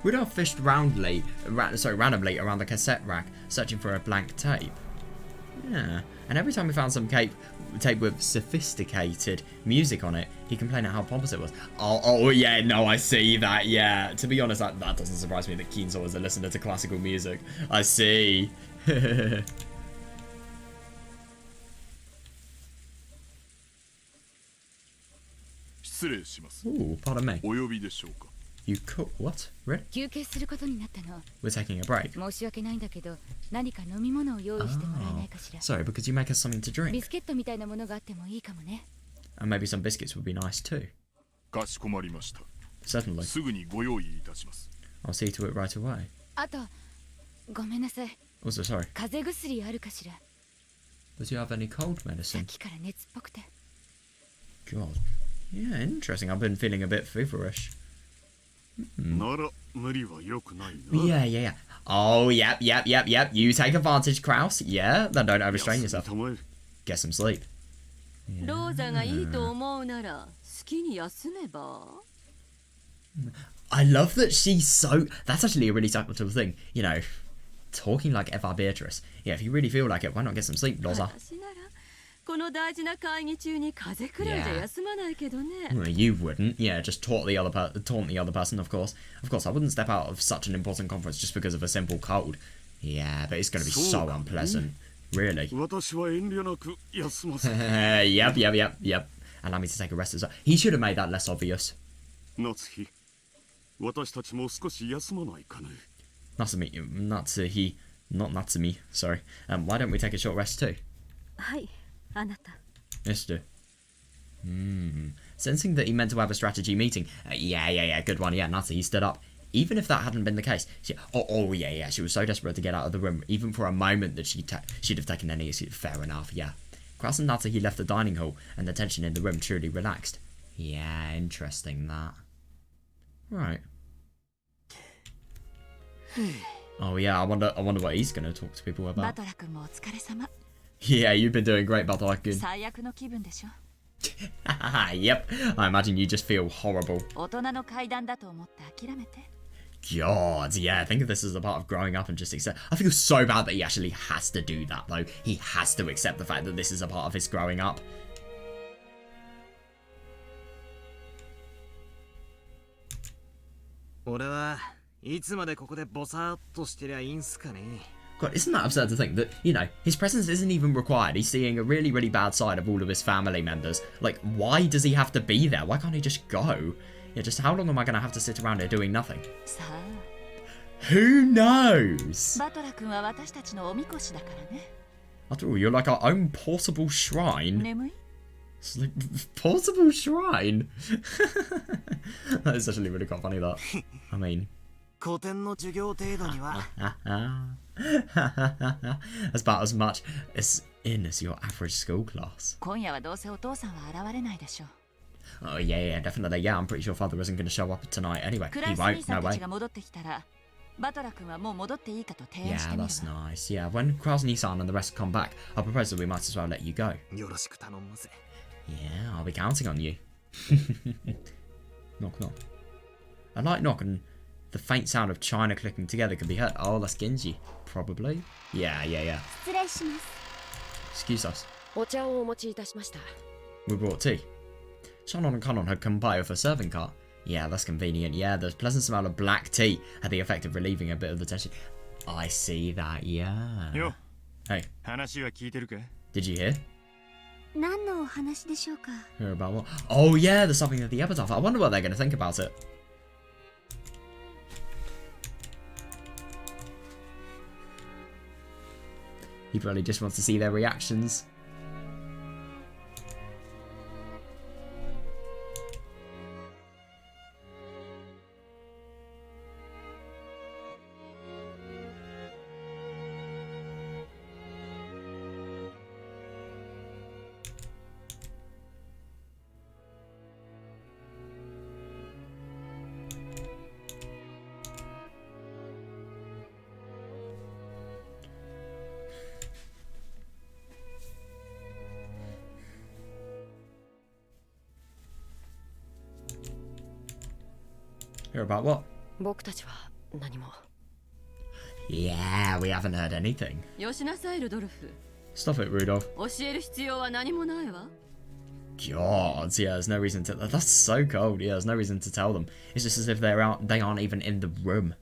Rudolph fished randomly around the cassette rack, searching for a blank tape. Yeah, and every time he found some tape with sophisticated music on it, he complained at how pompous it was. Oh yeah, no, I see that, yeah. To be honest, that doesn't surprise me that Keensaw was a listener to classical music. I see. 失礼します。 Ooh, pardon me. お呼びでしょうか。 You cook what? Really? 休憩することになったの。 We're taking a break. 申し訳ないんだけど、何か飲み物を用意してもらえないかしら。 Sorry, because you make us something to ビ drink. スケットみたいなものがあってもいいかもね。 And maybe some biscuits would be nice too. かしこまりました。 Certainly. すぐにご用意いたします。 I'll see to it right away. あと、ごめんなさい。 Also, sorry. 風邪薬あるかしら。 Does you have any cold さっ medicine? きから熱っぽくて。 God. Yeah, interesting. I've been feeling a bit feverish. なら無理は良くないな。 Yeah. Oh, yep. You take advantage, Kraus. Yeah, then don't overstrain yourself. たまえ。 Get some sleep. ローザがいいと思うなら好きに休めば。 I love that she's so... That's actually a really subtle thing. You know, talking like Eva Beatrice. Yeah, if you really feel like it, why not get some sleep, Loza? 私ならこの大事な会議中に風邪くらいじゃ休まないけどね。 Well, you wouldn't. Yeah, just taunt the other person, of course. Of course, I wouldn't step out of such an important conference just because of a simple cold. Yeah, but it's going to be so unpleasant. Really. 私は遠慮なく休ませ。 Yep. Allow me to take a rest as well. He should have made that less obvious. 夏日。私たちも少し休まないかね。 Not Natsumi, sorry. Why don't we take a short rest too? はい、あなた。 Yes, do. Sensing that he meant to have a strategy meeting. Yeah, good one. Yeah, Natsu, he stood up. Even if that hadn't been the case. Yeah. She was so desperate to get out of the room, even for a moment, that she'd have taken any excuse. Fair enough, yeah. Kraus and Natsu, he left the dining hall, and the tension in the room truly relaxed. Yeah, interesting, that. Right. Oh, yeah, I wonder what he's going to talk to people バ about. トラ君もお疲れ様。 Yeah, you've been doing great, Battle-kun. 最悪の気分でしょ。 Yep, I imagine you just feel horrible. 大人の階段だと思って諦めて。 God, yeah, think of this as a part of growing up and just accept. I feel so bad that he actually has to do that, though. He has to accept the fact that this is a part of his growing up. God, isn't that absurd to think that, you know, his presence isn't even required. He's seeing a really, really bad side of all of his family members. Like, why does he have to be there? Why can't he just go? Yeah, just how long am I going to have to sit around here doing nothing? さあ、 Who knows? バトラ君は私たちのおみこしだからね。 After all, you're like our own portable shrine. 眠い？ It's like, portable shrine? That is actually really quite funny, that. I mean... 古典の授業程度には That's about as much as your average school class. 今夜はどうせお父さんは現れないでしょう。 Oh, yeah, definitely. Yeah, I'm pretty sure father isn't going to show up tonight anyway. クラ He イス兄 won't, さ no んた way. ちが戻ってきたら、バトラ君はもう戻っていいかと提案し Yeah, てみる that's わ。 nice. Yeah, when Krasny-san and the rest come back, I'll propose that we might as well let you go. よろしく頼むぜ Yeah, I'll be counting on you. Knock, knock. A light knock and the faint sound of china clicking together can be heard. Oh, that's Genji. Probably. Yeah. 失礼します Excuse us. お茶をお持ちいたしました We brought tea. Shannon and Kanon had come by with a serving cart. Yeah, that's convenient. Yeah, the pleasant smell of black tea had the effect of relieving a bit of the tension. I see that, yeah. よ、 Hey, 話は聞いてるか？ did you hear? 何のお話でしょうか Hear about what? Oh, yeah, there's something at the epitaph. I wonder what they're going to think about it. He probably just wants to see their reactions. Hear about what? 僕たちは何も。 Yeah, we haven't heard anything. よしなさいルドルフ。 Stop it, Rudolph. 教える必要は何もないわ。 God, yeah, there's no reason to. That's so cold. Yeah, there's no reason to tell them. It's just as if they aren't even in the room.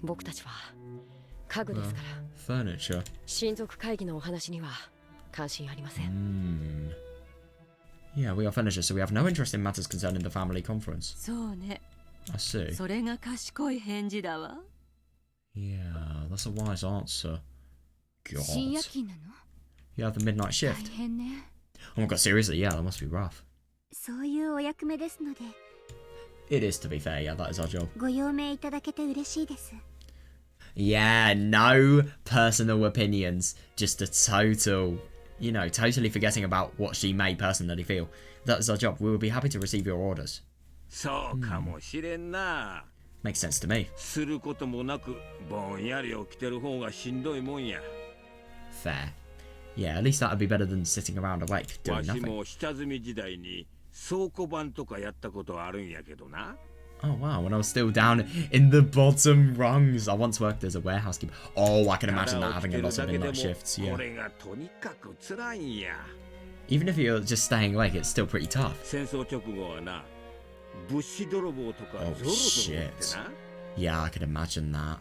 僕たちは家具ですから。 Furniture. 親族会議のお話には関心ありません。 Yeah, we are furniture, so we have no interest in matters concerning the family conference. そうね。 I see. それが賢い返事だわ。 Yeah, that's a wise answer. 深夜 God. 勤なの？ You have the midnight 大 shift. 変ね。 Oh my god, seriously, yeah, that must be rough. そういうお役目ですので、 It is, to be fair, yeah, that is our job. ご用命いただけて嬉しいです。 Yeah, no personal opinions. Just a total, you know, totally forgetting about what she may personally feel. That is our job. We will be happy to receive your orders. そうかもしれんな。 Makes sense to me. することもなくぼんやり起きてる方がしんどいもんや。 Fair. Yeah, at least that would be better than sitting around awake わ doing し nothing. も下積み時代に倉庫番とかやったことあるんやけどな。 Oh wow, when I was still down in the bottom rungs. I once worked as a warehouse keeper. Oh, I can imagine that, having a lot of midnight shifts, こ yeah. れがとにかく辛いんや。 Even if you're just staying awake, it's still pretty tough. 戦争直後はな、物資泥棒とかゾロ Oh ゾロって shit. な。 Yeah, I could imagine that.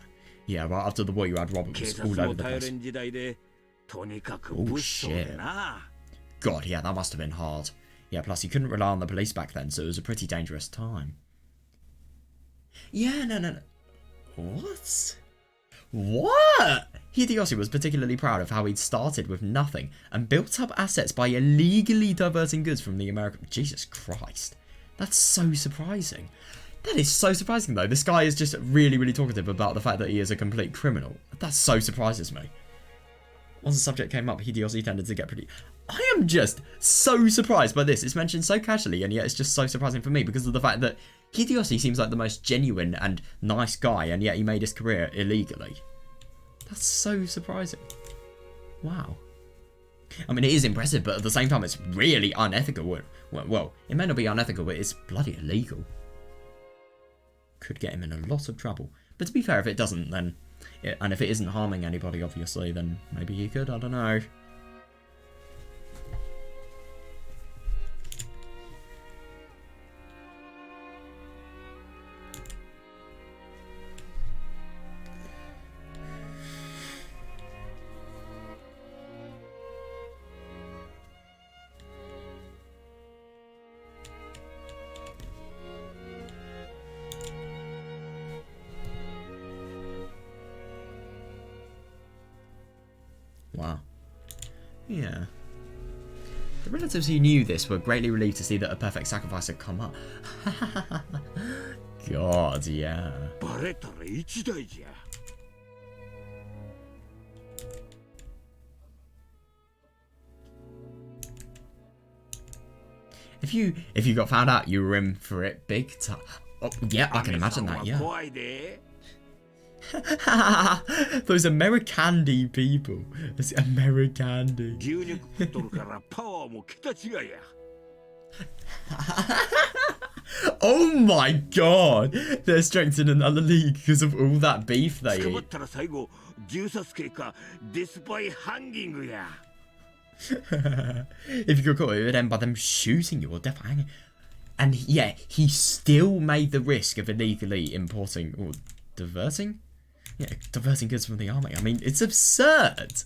Yeah, right after the war you had 警 robbers 察 all over も the 頼 place. れん時代で、とにかく物騒でな。 God, yeah, that must have been hard. Yeah, plus you couldn't rely on the police back then, so it was a pretty dangerous time. Yeah, no. What? What? Hideyoshi was particularly proud of how he'd started with nothing and built up assets by illegally diverting goods from the American... Jesus Christ. That's so surprising. That is so surprising, though. This guy is just really, really talkative about the fact that he is a complete criminal. That so surprises me. Once the subject came up, Hideyoshi tended to get pretty... I am just so surprised by this. It's mentioned so casually, and yet it's just so surprising for me because of the fact that Hideyoshi seems like the most genuine and nice guy, and yet he made his career illegally. That's so surprising. Wow. I mean, it is impressive, but at the same time, it's really unethical. Well, it may not be unethical, but it's bloody illegal. Could get him in a lot of trouble. But to be fair, if it doesn't, then... and if it isn't harming anybody, obviously, then maybe he could, I don't know. Wow. Yeah. The relatives who knew this were greatly relieved to see that a perfect sacrifice had come up. God, yeah. バレたら一大じゃ。 If you got found out, you were in for it big time. Oh, yeah, I can imagine that, yeah. 怖いで。 Those Americandy people. It's Americandy. 牛肉食っとるからパワーも桁違いや。 Oh my god! They're strength in another league because of all that beef they 捕ま eat. ったら最後銃殺刑かデスパイハンギングや。 If you got caught, it would end by them shooting you or death hanging. And yeah, he still made the risk of illegally importing or diverting? Yeah, diverting goods from the army. I mean, it's absurd.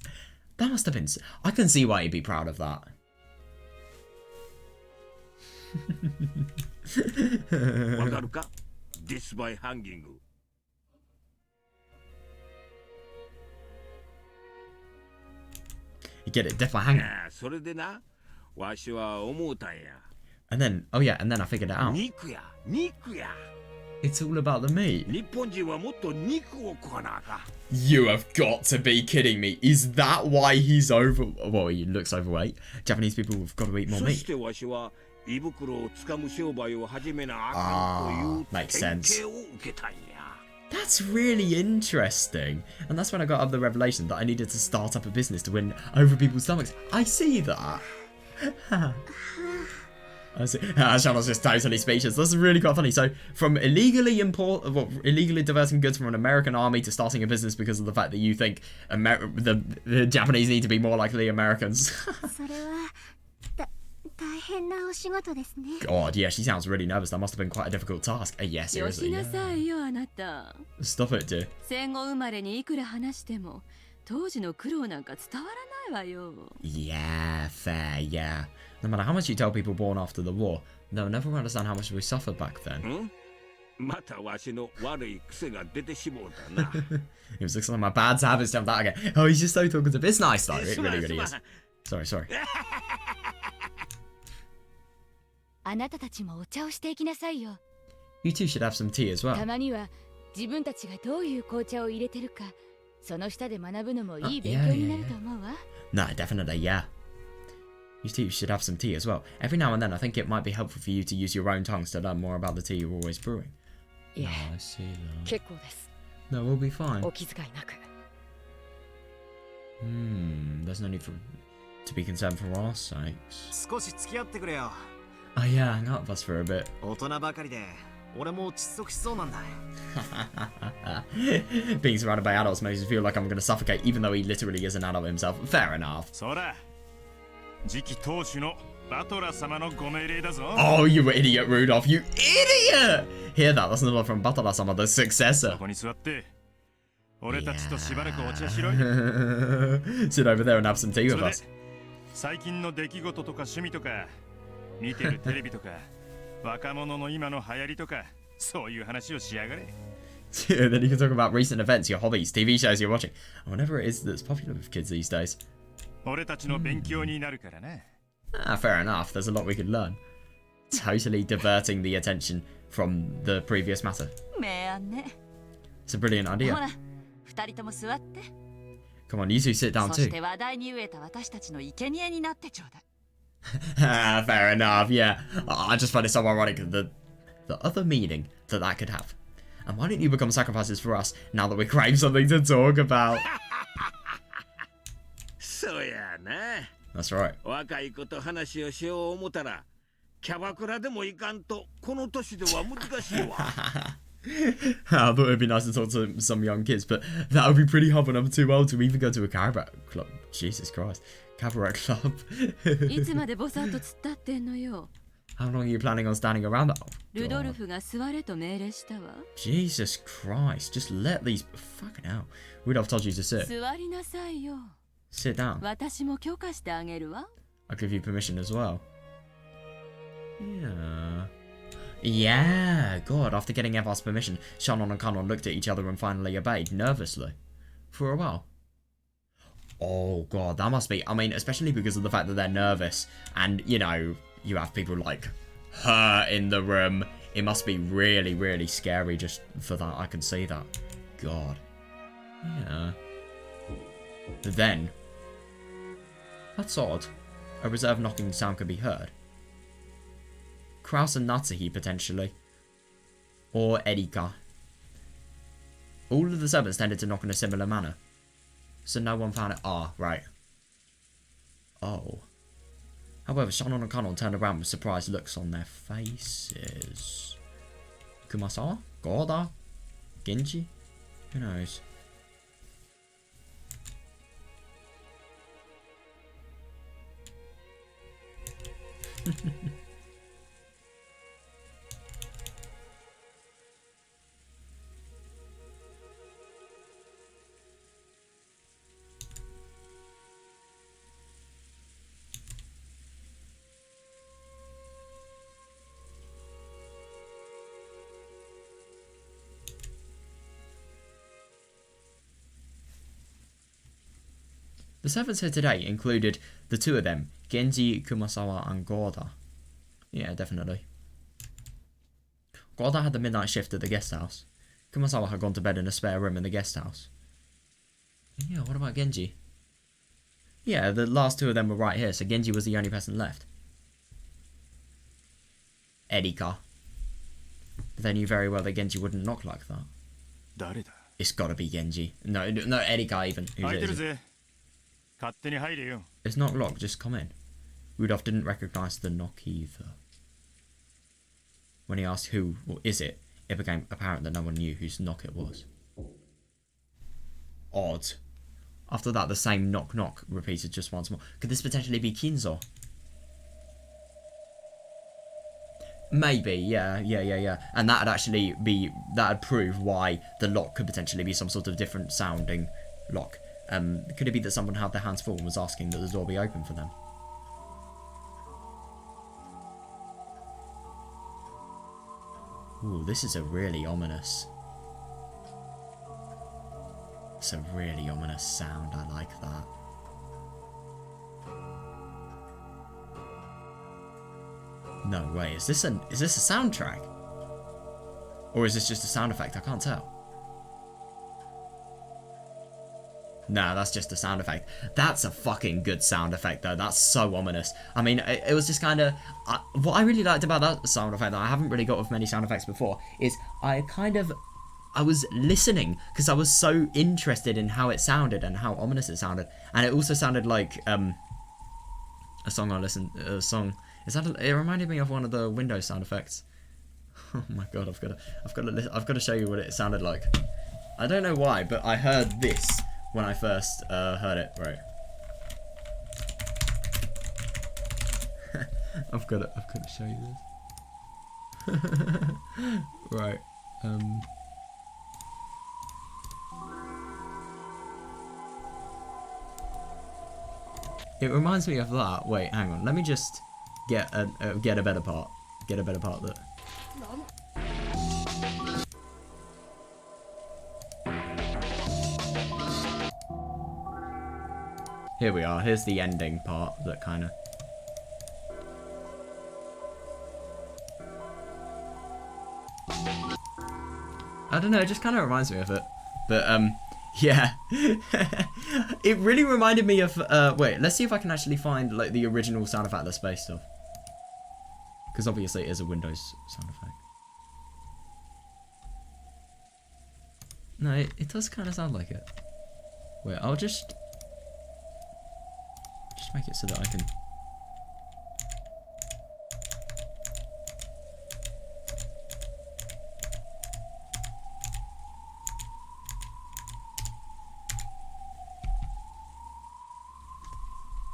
That must have been... I can see why he'd be proud of that. わかるか？デスパイハンギング。 You get it, death by hanging. ああ、それでな、わしは思うたんや。 And then, oh yeah, and then I figured it out. 肉や、肉や。 It's all about the meat. 日本人はもっと肉を食わなあかん。 You have got to be kidding me. Is that why he's over... Well, he looks overweight. Japanese people have got to eat more そ meat. してわしは胃袋をつかむ商売を始めなあかんという makes 典 sense. 型を受けたんや。 That's really interesting. And that's when I got up the revelation that I needed to start up a business to win over people's stomachs. I see that. Shannon's just totally speechless. That's really quite funny. So, from illegally diverting goods from an American army to starting a business because of the fact that you think the Japanese need to be more like the Americans. それは大変なお仕事ですね。 God, yeah, she sounds really nervous. That must have been quite a difficult task. Yes, よ seriously. しなさいよあなた。 Stop it, dear. 戦後生まれにいくら話しても当時の苦労なんか伝わらないわよ。 Yeah, fair, yeah. No matter how much you tell people born after the war, they'll never understand how much we suffered back then. またわしの悪い癖が出てしもうたな。 It was like my bad habits jumped out again. Oh, he's just so talkative. It's nice though. It really, really is. Sorry. あなたたちもお茶をしていきなさいよ。 You two should have some tea as た well. まには自分たちがどういう紅茶を入れてるか、その下で学ぶのもいい Ah, 勉 yeah, 強 yeah, になる yeah. と思うわ。 No, definitely, yeah. You two should have some tea as well. Every now and then, I think it might be helpful for you to use your own tongues to learn more about the tea you're always brewing. いえ、 I see that. 結構です。 No, we'll be fine. お気遣いなく。 There's no need to be concerned for our sakes. 少し付き合ってくれよ。 Oh yeah, hang out with us for a bit. 大人ばかりで俺も窒息しそうなんだ。 Being surrounded by adults makes me feel like I'm going to suffocate, even though he literally is an adult himself. Fair enough. そら次期当主のバトラ様のご命令だぞ。 Oh, you idiot, Rudolph, you idiot! Hear that? That's another from Batara-sama, the そ successor. こに座って俺たちとしばらくお茶しろい。 Sit over there and have some tea そ with れで us. 最近の出来事とか趣味とか見てるテレビとか若者の今の流行りとかそういう話をしやがれ。 Then you can talk about recent events, your hobbies, TV shows you're watching, whatever it is that's popular with kids these days. 俺たちの勉強になるからな。 Ah, fair enough. There's a lot we could learn. Totally diverting the attention from the previous matter. 明暗ね。 It's a brilliant ほ idea. ら、二人とも座って。 Come on, you two sit down そし too. て話題に飢えた私たちの生贄になってちょうだい。 Ah, fair enough, yeah. I just find it so ironic the other meaning that could have. And why don't you become sacrifices for us now that we crave something to talk about? そうやな。 That's right. 若い子と話をしよう思たらキャバクラでもいかんとこの年では難しいわ。 I thought it'd be nice to talk to some young kids, but that would be pretty hard when I'm too old to even go to a cabaret club. Jesus Christ. Cabaret club. いつまでボサッと突っ立ってんのよ。 How long are you planning on standing around that? Oh, ルドル God. フが座れと命令したわ。 Jesus Christ. Just let these... Fucking hell. Rudolph told you to sit. 座りなさいよ。 Sit down. 私も許可してあげるわ。 I'll give you permission as well. Yeah. Yeah, God, after getting Evar's permission, Shannon and Kanon looked at each other and finally obeyed, nervously. For a while. Oh, God, that must be... I mean, especially because of the fact that they're nervous, and, you know, you have people like her in the room. It must be really, really scary just for that. I can see that. God. Yeah. Then... That's odd. A reserved knocking sound could be heard. Kraus and Natsuhi, potentially. Or Erika. All of the servants tended to knock in a similar manner. So no one found it. Ah, right. Oh. However, Shannon and Kanon turned around with surprised looks on their faces. Kumasawa? Goda? Genji? Who knows? The servants here today included the two of them, Genji, Kumasawa, and Goda. Yeah, definitely. Goda had the midnight shift at the guest house. Kumasawa had gone to bed in a spare room in the guest house. Yeah, what about Genji? Yeah, the last two of them were right here, so Genji was the only person left. Erika. But they knew very well that Genji wouldn't knock like that. 誰だ It's gotta be Genji. No, Erika even. Who's 開い it? てるぜ。勝手に入れよ。 It's not locked, just come in. Rudolph didn't recognise the knock either. When he asked who is it, it became apparent that no one knew whose knock it was. Odd. After that, the same knock knock repeated just once more. Could this potentially be Kinzo? Maybe, yeah. And that'd actually be, that'd prove why the lock could potentially be some sort of different sounding lock. Could it be that someone had their hands full and was asking that the door be open for them? Ooh, this is a really ominous... It's a really ominous sound, I like that. No way, is this a soundtrack? Or is this just a sound effect? I can't tell. Nah, that's just a sound effect. That's a fucking good sound effect though, that's so ominous. I mean, it was just kind of... what I really liked about that sound effect that I haven't really got with many sound effects before is I was listening because I was so interested in how it sounded and how ominous it sounded. And it also sounded like a song I listened... It reminded me of one of the Windows sound effects. Oh my god, I've got to show you what it sounded like. I don't know why, but I heard this when I first heard it. Right. I've got to show you this. Right. It reminds me of that. Wait, hang on. Let me just get a better part. Get a better part that. Here we are. Here's the ending part that kind of. I don't know. It just kind of reminds me of it. But yeah. It really reminded me of. Wait. Let's see if I can actually find like the original sound effect that's based off. Because obviously it is a Windows sound effect. No, it does kind of sound like it. Wait, I'll just make it so that I can...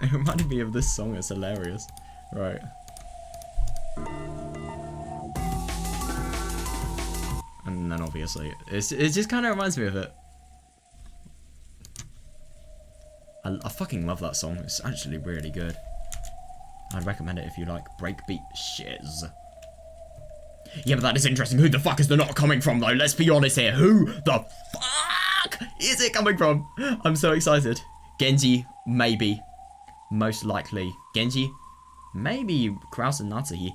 It reminded me of this song, it's hilarious. Right. And then obviously, it just kind of reminds me of it. I fucking love that song. It's actually really good. I'd recommend it if you like breakbeat shiz. Yeah, but that is interesting. Who the fuck is the knock coming from, though? Let's be honest here. Who the fuck is it coming from? I'm so excited. Genji, maybe. Most likely. Genji, maybe Kraus and Natsuhi.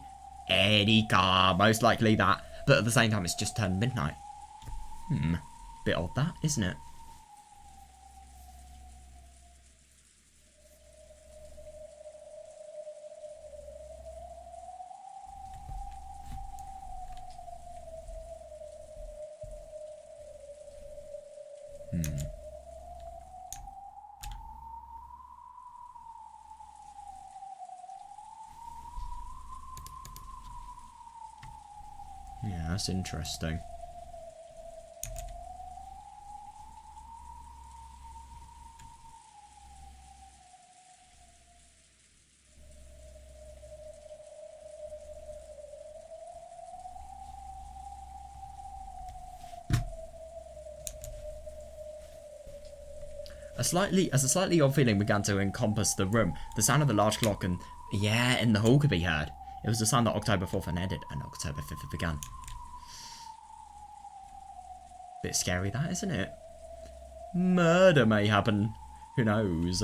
Erika, most likely that. But at the same time, it's just turned midnight. Bit odd that, isn't it? Yeah, that's interesting. A slightly odd feeling began to encompass the room. The sound of the large clock and, yeah, in the hall could be heard. It was the sign that October 4th ended and October 5th began. Bit scary that, isn't it? Murder may happen. Who knows?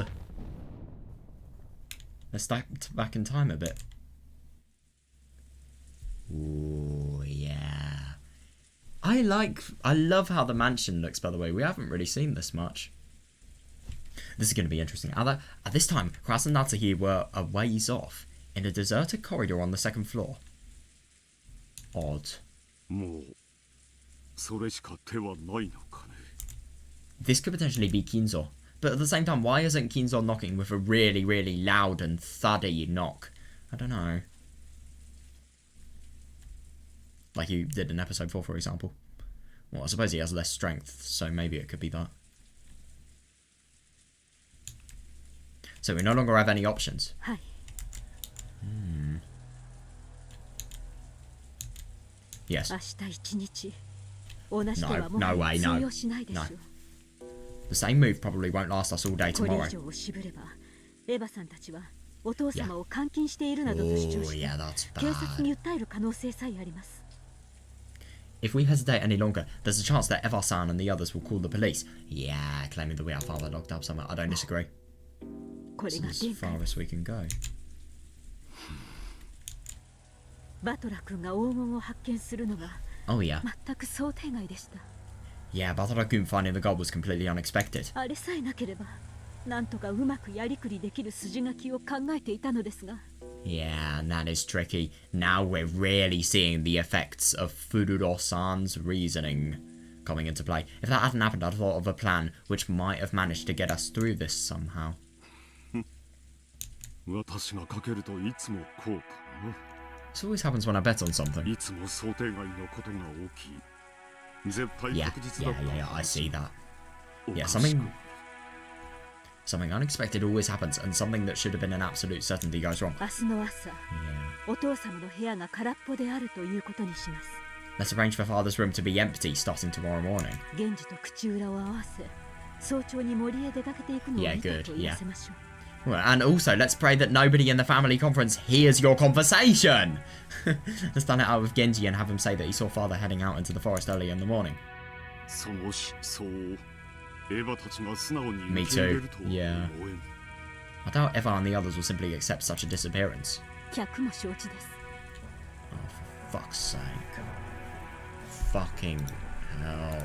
Let's step back in time a bit. Ooh, yeah. I love how the mansion looks, by the way. We haven't really seen this much. This is going to be interesting. At this time, Kraus and Natsuhi were a ways off, in a deserted corridor on the second floor. Odd. This could potentially be Kinzo. But at the same time, why isn't Kinzo knocking with a really, really loud and thuddy knock? I don't know. Like you did in episode 4, for example. Well, I suppose he has less strength, so maybe it could be that. So we no longer have any options. Yes. No, no way, no. No. The same move probably won't last us all day tomorrow. Yeah. Oh, yeah, that's bad. If we hesitate any longer, there's a chance that Eva-san and the others will call the police. Yeah, claiming that we have father locked up somewhere. I don't disagree. This is as far as we can go. Oh yeah. Yeah, Batara-kun finding the gold was completely unexpected. Yeah, and that is tricky. Now we're really seeing the effects of Fururo-san's reasoning coming into play. If that hadn't happened, I'd thought of a plan which might have managed to get us through this somehow. This always happens when I bet on something. Yeah, I see that. Yeah, something unexpected always happens, and something that should have been an absolute certainty goes wrong. Yeah. Let's arrange for Father's room to be empty starting tomorrow morning. Yeah, good, yeah. Well, and also, let's pray that nobody in the family conference hears your conversation! Let's stand it out with Genji and have him say that he saw Father heading out into the forest early in the morning. Me too, yeah. I doubt Eva and the others will simply accept such a disappearance. Oh, for fuck's sake. Fucking hell.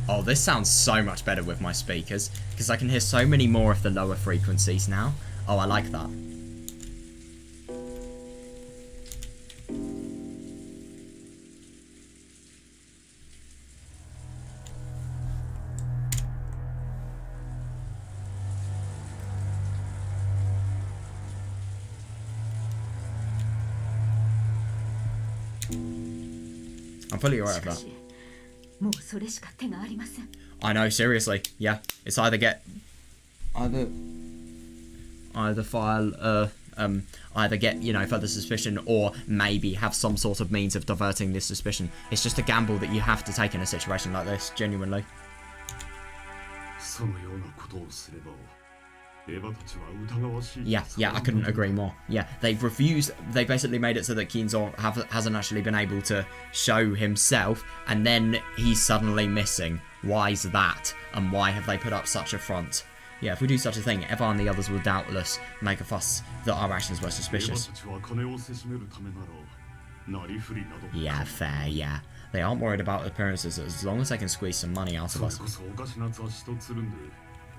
Oh, this sounds so much better with my speakers, because I can hear so many more of the lower frequencies now. Oh, I like that. I'm fully aware of that. I know, seriously. Yeah, it's either get, you know, further suspicion, or maybe have some sort of means of diverting this suspicion. It's just a gamble that you have to take in a situation like this, genuinely. Yeah, I couldn't agree more. Yeah, they've basically made it so that Kinzo hasn't actually been able to show himself, and then he's suddenly missing. Why's that? And why have they put up such a front? Yeah, if we do such a thing, Eva and the others will doubtless make a fuss that our actions were suspicious. Yeah, fair, yeah. They aren't worried about appearances as long as they can squeeze some money out of us.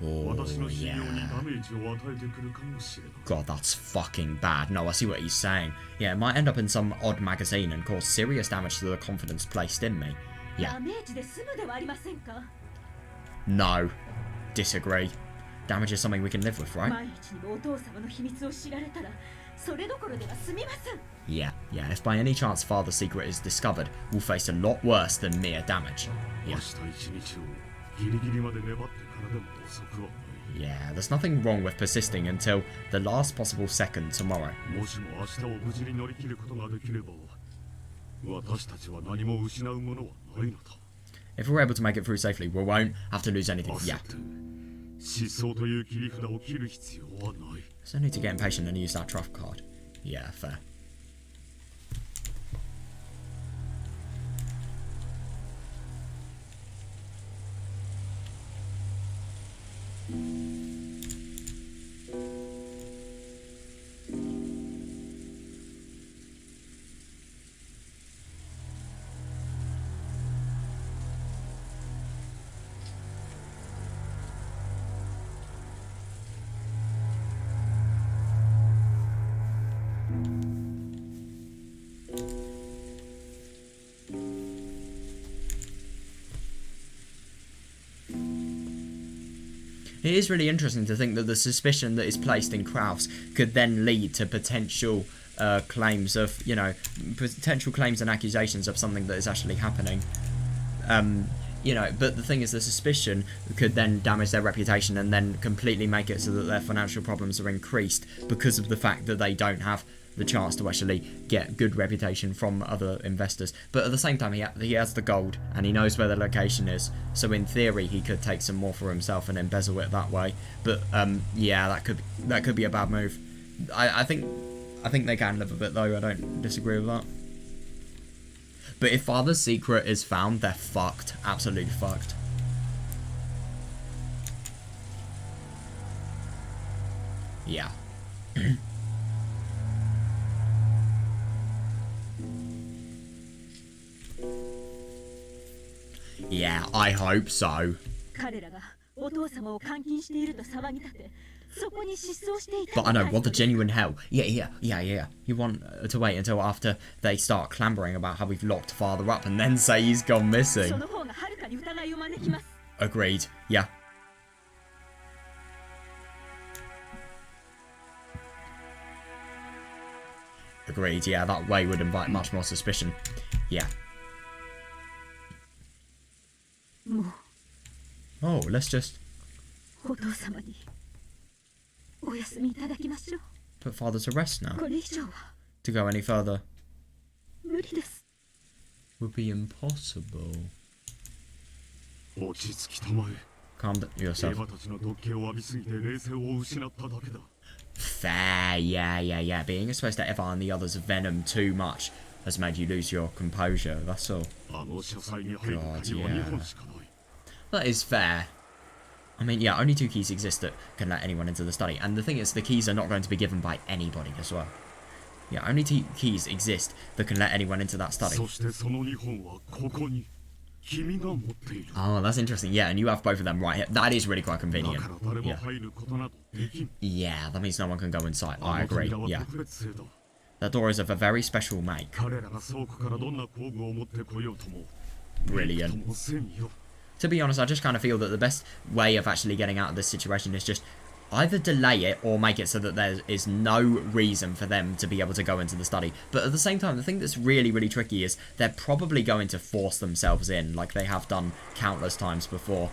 Oh, yeah. God, that's fucking bad. No, I see what he's saying. Yeah, it might end up in some odd magazine and cause serious damage to the confidence placed in me. Yeah. No. Disagree. Damage is something we can live with, right? Yeah. If by any chance Father's secret is discovered, we'll face a lot worse than mere damage. Yeah. Yeah, there's nothing wrong with persisting until the last possible second tomorrow. If we're able to make it through safely, we won't have to lose anything. Yeah. 失踪という切り札を切る必要はない。 So I need to get impatient and use that truff card. Yeah, fair. It is really interesting to think that the suspicion that is placed in Kraus could then lead to potential claims of, you know, potential claims and accusations of something that is actually happening. You know, but the thing is, the suspicion could then damage their reputation and then completely make it so that their financial problems are increased because of the fact that they don't have the chance to actually get good reputation from other investors. But at the same time, he has the gold and he knows where the location is, so in theory he could take some more for himself and embezzle it that way. But yeah, that could be a bad move. I think they can live a bit though. I don't disagree with that. But if Father's secret is found, they're fucked. Absolutely fucked. Yeah. Yeah, I hope so. 彼らがお父様を監禁していると騒ぎ立て、そこに失踪していた。 But I know, what the genuine hell? Yeah. You want to wait until after they start clambering about how we've locked Father up and then say he's gone missing. その方がはるかに疑いを招きます。 Agreed. Yeah. Agreed. Yeah, that way would invite much more suspicion. Yeah. Oh, let's just お父様にお休みいただきましょう。 put Father to rest now. これ以上は To go any further 無理です。 would be impossible. 落ち着きたまえ。 Calm yourself. エヴァたちの毒気を浴びすぎて冷静を失っただけだ。 Fair, yeah. Being exposed to Eva and the others' venom too much has made you lose your composure, that's all. あの社債に入る鍵は2本しかない。 That is fair. I mean, yeah, only 2 keys exist that can let anyone into the study. And the thing is, the keys are not going to be given by anybody as well. Yeah, only 2 keys exist that can let anyone into that study. そしてその2本はここに君が持っている。 Oh, that's interesting. Yeah, and you have both of them right here. That is really quite だ convenient. から誰も入ることなどできん。 Yeah, that means no one can go inside. あ I の agree. 扉は Yeah. 特別製だ。 That door is of a very special make. 彼らが倉庫からどんな工具を持ってこようとも。 Brilliant. ともせんよ。 To be honest, I just kind of feel that the best way of actually getting out of this situation is just either delay it or make it so that there is no reason for them to be able to go into the study. But at the same time, the thing that's really, really tricky is they're probably going to force themselves in like they have done countless times before.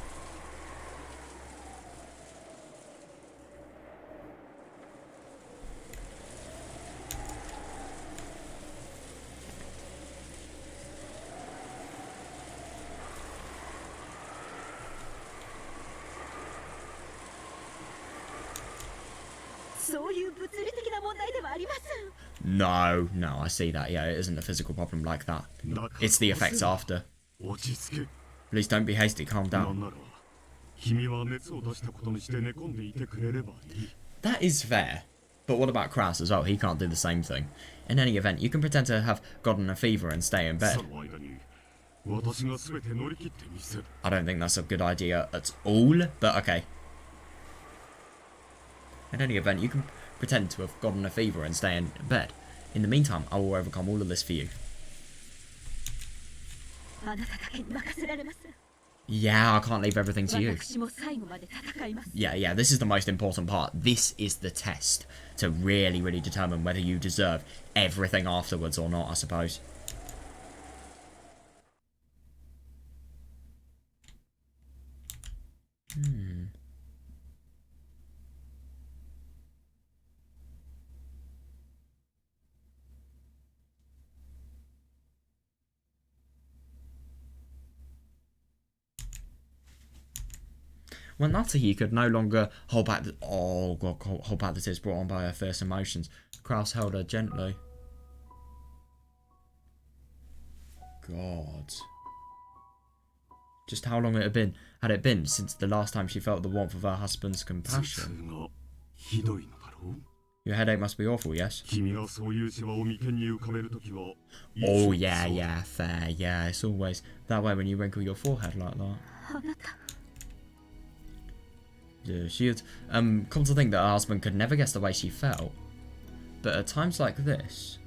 No, I see that. Yeah, it isn't a physical problem like that. It's the effects after. 落ち着け。 Please don't be hasty, calm なん down. なら君は熱を出したことにして寝込んでいてくれればいい。 That is fair. But what about Kraus as well? He can't do the same thing. In any event, you can pretend to have gotten a fever and stay in bed. その間に私が全て乗り切ってみせる。 I don't think that's a good idea at all, but okay. In any event, you can pretend to have gotten a fever and stay in bed. In the meantime, I will overcome all of this for you. あなただけに任せられます。 Yeah, I can't leave everything to you. 私も最後まで戦います。 Yeah, this is the most important part. This is the test to really, really determine whether you deserve everything afterwards or not, I suppose. when Natsuhi could no longer hold back the hold back the tears brought on by her fierce emotions, Kraus held her gently. God. Just how long had it been since the last time she felt the warmth of her husband's compassion? Your headache must be awful, yes? Oh, yeah, fair, yeah, it's always that way when you wrinkle your forehead like that. Yeah, she had, come to think that her husband could never guess the way she felt. But at times like this...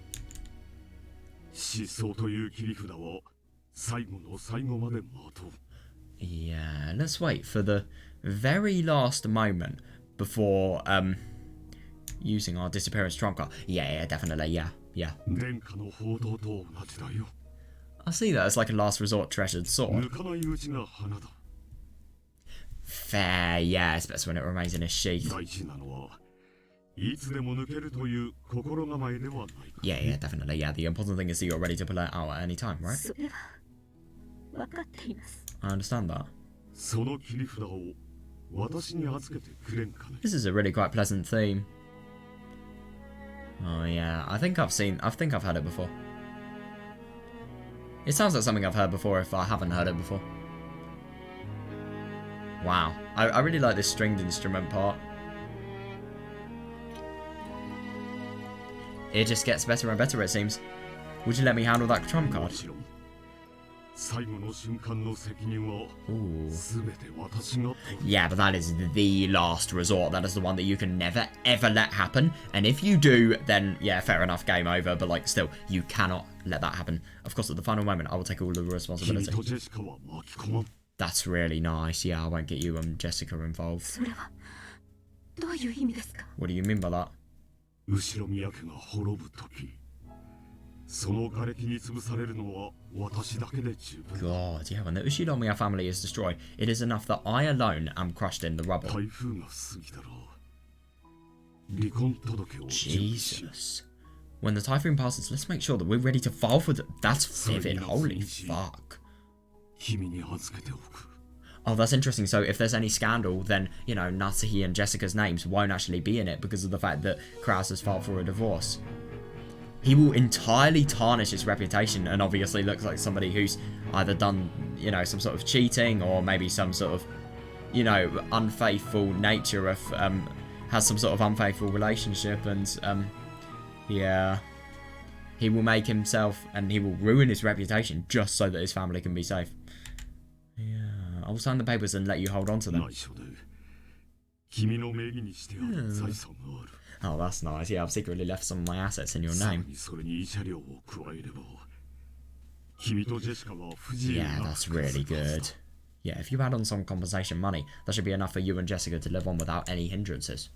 Yeah, let's wait for the very last moment before, using our disappearance trump card. Yeah, definitely, yeah. I see that as like a last resort treasured sword. Fair, yeah, it's best when it remains in a sheath. Yeah, definitely, yeah. The important thing is that you're ready to pull it out at any time, right? I understand that. This is a really quite pleasant theme. Oh yeah, I think I've heard it before. It sounds like something I've heard before if I haven't heard it before. Wow, I really like this stringed instrument part. It just gets better and better, it seems. Would you let me handle that trump card? Ooh. Yeah, but that is the last resort. That is the one that you can never, ever let happen. And if you do, then, yeah, fair enough, game over. But, like, still, you cannot let that happen. Of course, at the final moment, I will take all the responsibility. That's really nice. Yeah, I won't get you and Jessica involved. What do you mean by that? God, yeah, when the Ushinomiya family is destroyed, it is enough that I alone am crushed in the rubble. Jesus. When the typhoon passes, let's make sure that we're ready to file for the... That's vivid, holy fuck. Oh, that's interesting. So if there's any scandal, then, you know, Natsuhi and Jessica's names won't actually be in it because of the fact that Kraus has filed for a divorce. He will entirely tarnish his reputation and obviously looks like somebody who's either done, you know, some sort of cheating or maybe some sort of, you know, unfaithful nature of, has some sort of unfaithful relationship and, yeah. He will make himself and he will ruin his reputation just so that his family can be safe. Yeah, I'll sign the papers and let you hold on to them. Oh, that's nice. Yeah, I've secretly left some of my assets in your name. Yeah, that's really good. Yeah, if you add on some compensation money, that should be enough for you and Jessica to live on without any hindrances.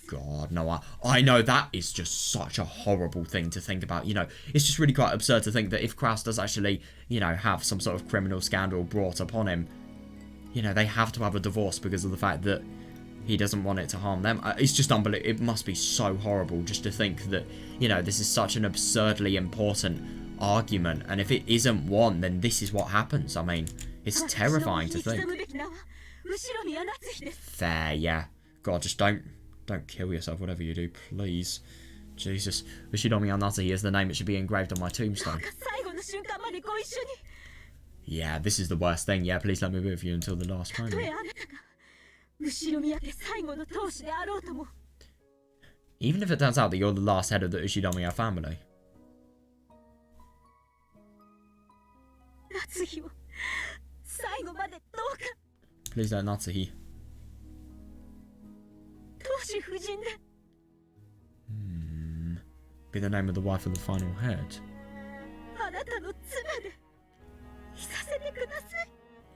God, no, I know that is just such a horrible thing to think about. You know, it's just really quite absurd to think that if Kraus does actually, you know, have some sort of criminal scandal brought upon him, you know, they have to have a divorce because of the fact that he doesn't want it to harm them. It's just unbelievable. It must be so horrible just to think that, you know, this is such an absurdly important argument. And if it isn't one, then this is what happens. I mean, it's terrifying to think. Fair, yeah. God, just don't kill yourself, whatever you do, please. Jesus. Ushinomiya Natsuhi is the name. It should be engraved on my tombstone. Yeah, this is the worst thing. Yeah, please let me be with you until the last moment. Even if it turns out that you're the last head of the Ushinomiya family. Please don't Natsuhi. Be the name of the wife of the final head.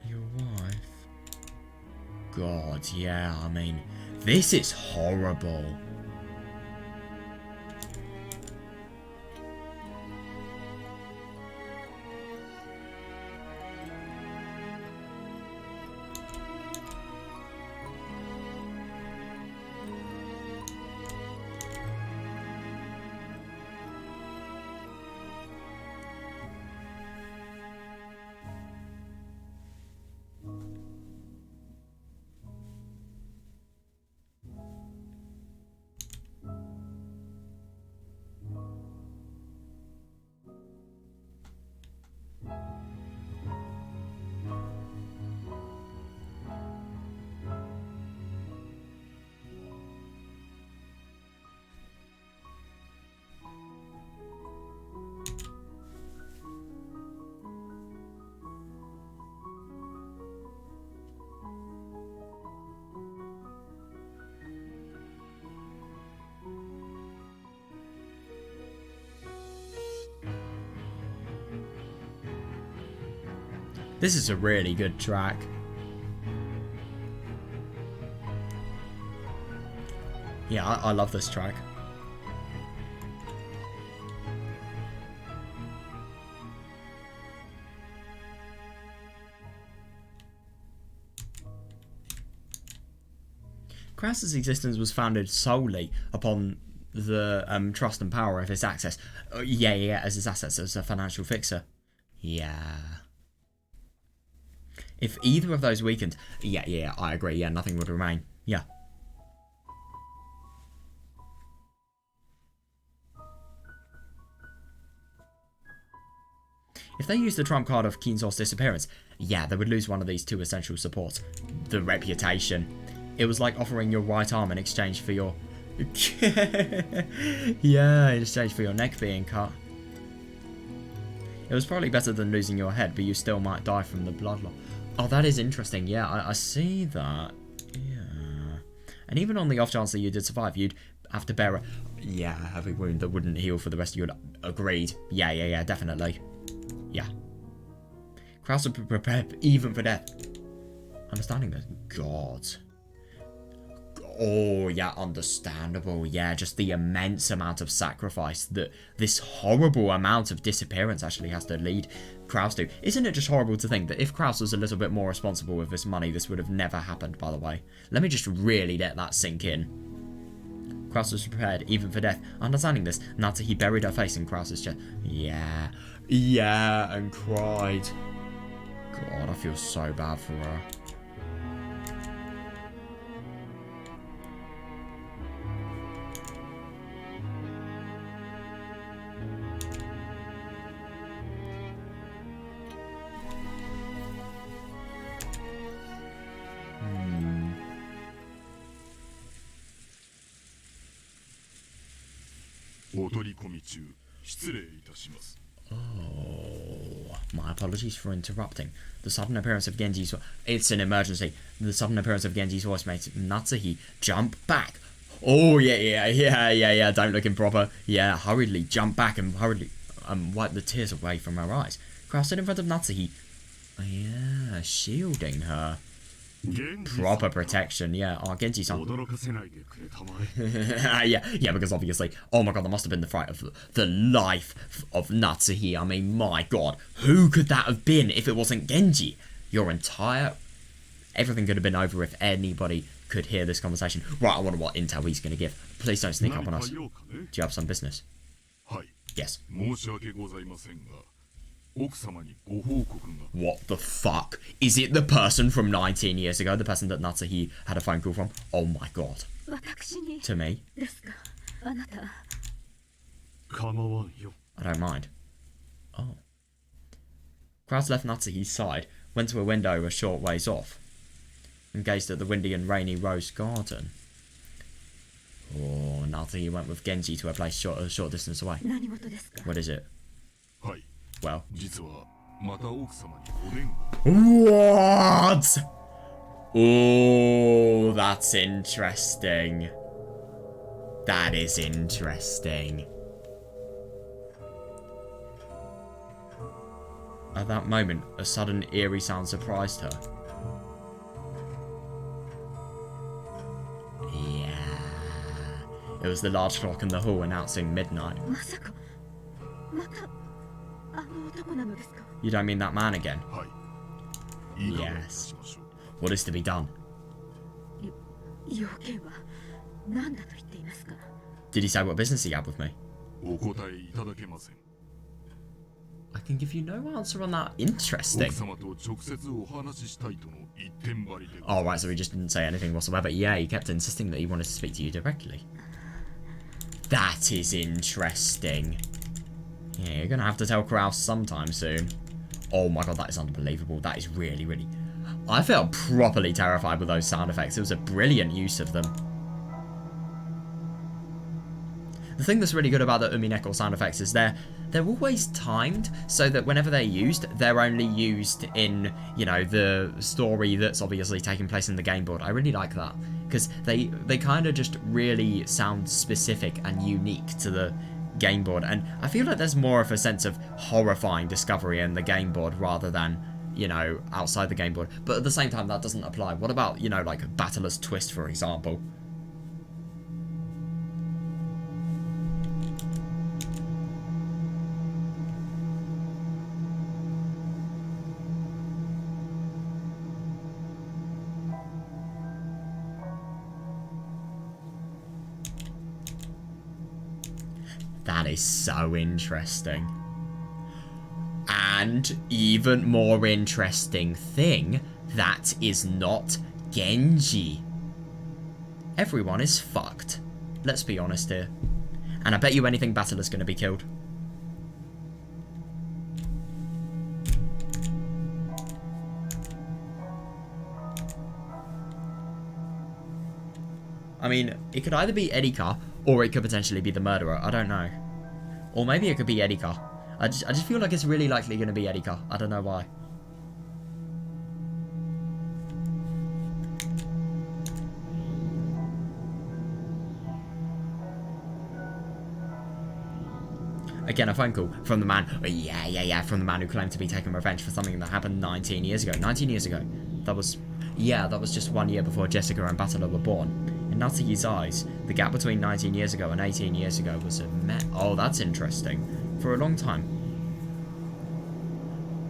Your wife? God, yeah, I mean, this is horrible. This is a really good track. Yeah, I love this track. Kraus's existence was founded solely upon the trust and power of his access. Yeah, as his assets as a financial fixer. Yeah. If either of those weakened, yeah, I agree. Yeah, nothing would remain. Yeah. If they used the trump card of Keensor's disappearance, yeah, they would lose one of these two essential supports. The reputation. It was like offering your right arm in exchange for your... yeah, in exchange for your neck being cut. It was probably better than losing your head, but you still might die from the blood loss. Oh, that is interesting. Yeah, I see that. Yeah. And even on the off chance that you did survive, you'd have to bear a... yeah, a heavy wound that wouldn't heal for the rest of your life. Agreed. Yeah, definitely. Yeah. Kraus would be prepared even for death. Understanding this. God. Oh, yeah, understandable. Yeah, just the immense amount of sacrifice that this horrible amount of disappearance actually has to lead Kraus to. Isn't it just horrible to think that if Kraus was a little bit more responsible with this money, this would have never happened, by the way? Let me just really let that sink in. Kraus was prepared even for death. Understanding this, Natsuhi buried her face in Kraus's chest. Yeah, and cried. God, I feel so bad for her. Oh, my apologies for interrupting. The sudden appearance of Genji's... It's an emergency. The sudden appearance of Genji's voice made Natsuhi jump back. Oh, yeah. Don't look improper. Yeah, hurriedly jump back and hurriedly wipe the tears away from her eyes. Kraus stood in front of Natsuhi. Oh, yeah, shielding her. Proper protection, yeah. Oh, Genji-san. yeah, because obviously, oh my god, that must have been the fright of the life of Natsuhi. I mean, my god, who could that have been if it wasn't Genji? Everything could have been over if anybody could hear this conversation. Right, I wonder what intel he's going to give. Please don't sneak up on us. Do you have some business? Yes. What the fuck? Is it the person from 19 years ago? The person that Natsuhi had a phone call from? Oh my god. To me? I don't mind. Oh. Kraus left Natsuhi's side, went to a window a short ways off, and gazed at the windy and rainy rose garden. Oh, Natsuhi went with Genji to a place a short distance away. What is it? Well. What? Oh, that's interesting. That is interesting. At that moment, a sudden eerie sound surprised her. Yeah. It was the large clock in the hall announcing midnight. You don't mean that man again? Yes. What is to be done? Did he say what business he had with me? I can give you no answer on that. Interesting. Alright, so he just didn't say anything whatsoever. Yeah, he kept insisting that he wanted to speak to you directly. That is interesting. Yeah, you're gonna have to tell Kraus sometime soon. Oh my god, that is unbelievable. That is really, really... I felt properly terrified with those sound effects. It was a brilliant use of them. The thing that's really good about the Umineko sound effects is they're always timed, so that whenever they're used, they're only used in, you know, the story that's obviously taking place in the game board. I really like that, because they kind of just really sound specific and unique to the game board, and I feel like there's more of a sense of horrifying discovery in the game board rather than you know, outside the game board. But at the same time, that doesn't apply. What about, you know, like Battler's Twist, for example? That is so interesting. And even more interesting thing, that is not Genji. Everyone is fucked. Let's be honest here. And I bet you anything Battler's gonna be killed. I mean, it could either be Erika, or it could potentially be the murderer. I don't know. Or maybe it could be Erika. I just feel like it's really likely going to be Erika. I don't know why. Again, a phone call from the man. Oh, yeah, from the man who claimed to be taking revenge for something that happened 19 years ago. 19 years ago. That was just 1 year before Jessica and Battler were born. In Natsuki's eyes, the gap between 19 years ago and 18 years ago was a oh, that's interesting. For a long time.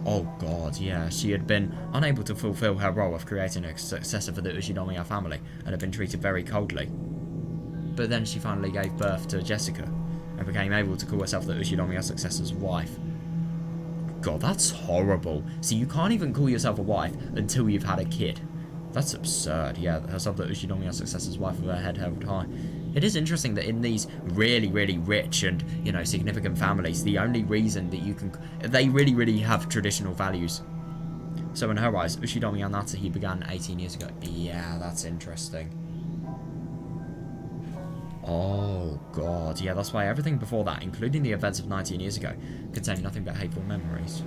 Oh god, yeah, she had been unable to fulfill her role of creating a successor for the Ushinomiya family and had been treated very coldly. But then she finally gave birth to Jessica and became able to call herself the Ushinomiya successor's wife. God, that's horrible. See, you can't even call yourself a wife until you've had a kid. That's absurd. Yeah, herself the Ushinomiya successor's wife with her head held high. It is interesting that in these really, really rich and, you know, significant families, the only reason that you can... They really, really have traditional values. So in her eyes, Ushinomiya Natsuhi began 18 years ago. Yeah, that's interesting. Oh, God. Yeah, that's why everything before that, including the events of 19 years ago, contained nothing but hateful memories.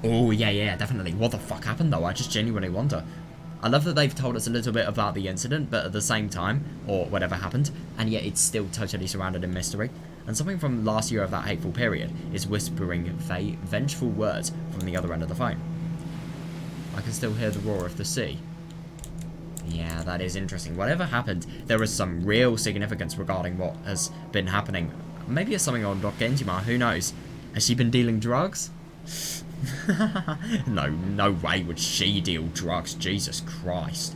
Oh, yeah, definitely. What the fuck happened, though? I just genuinely wonder. I love that they've told us a little bit about the incident, but at the same time, or whatever happened, and yet it's still totally surrounded in mystery. And something from last year of that hateful period is whispering vengeful words from the other end of the phone. I can still hear the roar of the sea. Yeah, that is interesting. Whatever happened, there is some real significance regarding what has been happening. Maybe it's something on Doc Genjima, who knows? Has she been dealing drugs? No way would she deal drugs, Jesus Christ.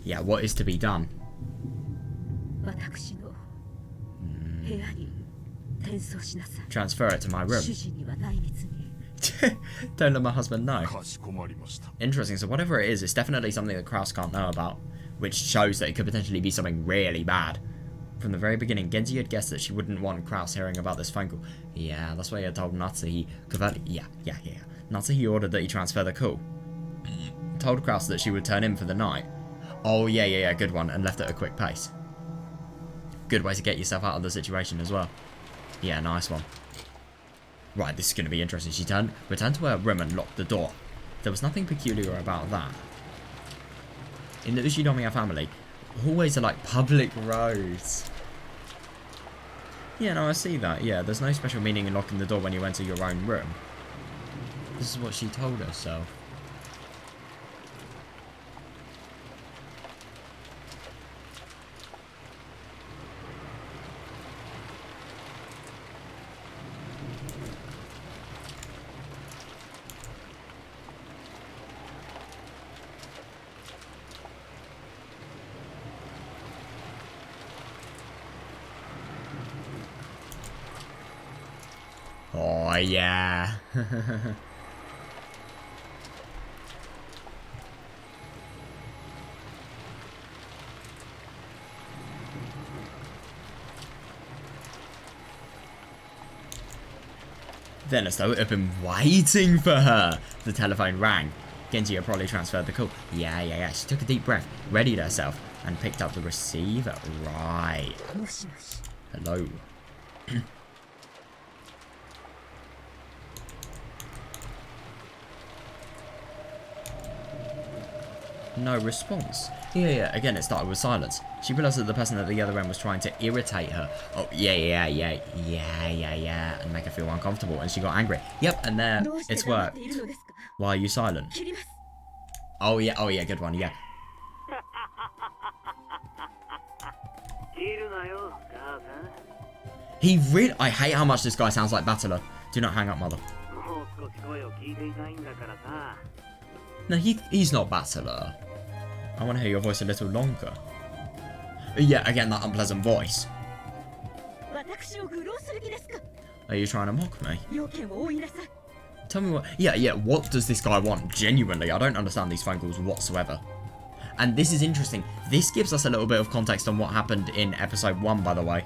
Yeah, what is to be done? Transfer it to my room. Don't let my husband know. Interesting, so whatever it is, it's definitely something that Kraus can't know about, which shows that it could potentially be something really bad. From the very beginning, Genji had guessed that she wouldn't want Kraus hearing about this phone call. Yeah, that's why he had told Natsuhi. Yeah. Natsuhi ordered that he transfer the call. Told Kraus that she would turn in for the night. Oh, yeah, good one, and left at a quick pace. Good way to get yourself out of the situation as well. Yeah, nice one. Right, this is going to be interesting. She returned to her room and locked the door. There was nothing peculiar about that. In the Ushinomiya family, hallways are like public roads. Yeah, no, I see that. Yeah, there's no special meaning in locking the door when you enter your own room. This is what she told herself. Oh, yeah. Then, as though it had been waiting for her, the telephone rang. Genji had probably transferred the call. Yeah. She took a deep breath, readied herself, and picked up the receiver. Right. Hello. No response. Yeah. Again, it started with silence. She realised that the person at the other end was trying to irritate her. Oh, yeah. And make her feel uncomfortable. And she got angry. Yep, and there, it's worked. Why are you silent? Oh, yeah, good one, yeah. He really... I hate how much this guy sounds like Battler. Do not hang up, mother. No, he's not Battler. I want to hear your voice a little longer. Yeah, again, that unpleasant voice. Are you trying to mock me? Tell me what... Yeah, what does this guy want? Genuinely, I don't understand these phone calls whatsoever. And this is interesting. This gives us a little bit of context on what happened in episode 1, by the way.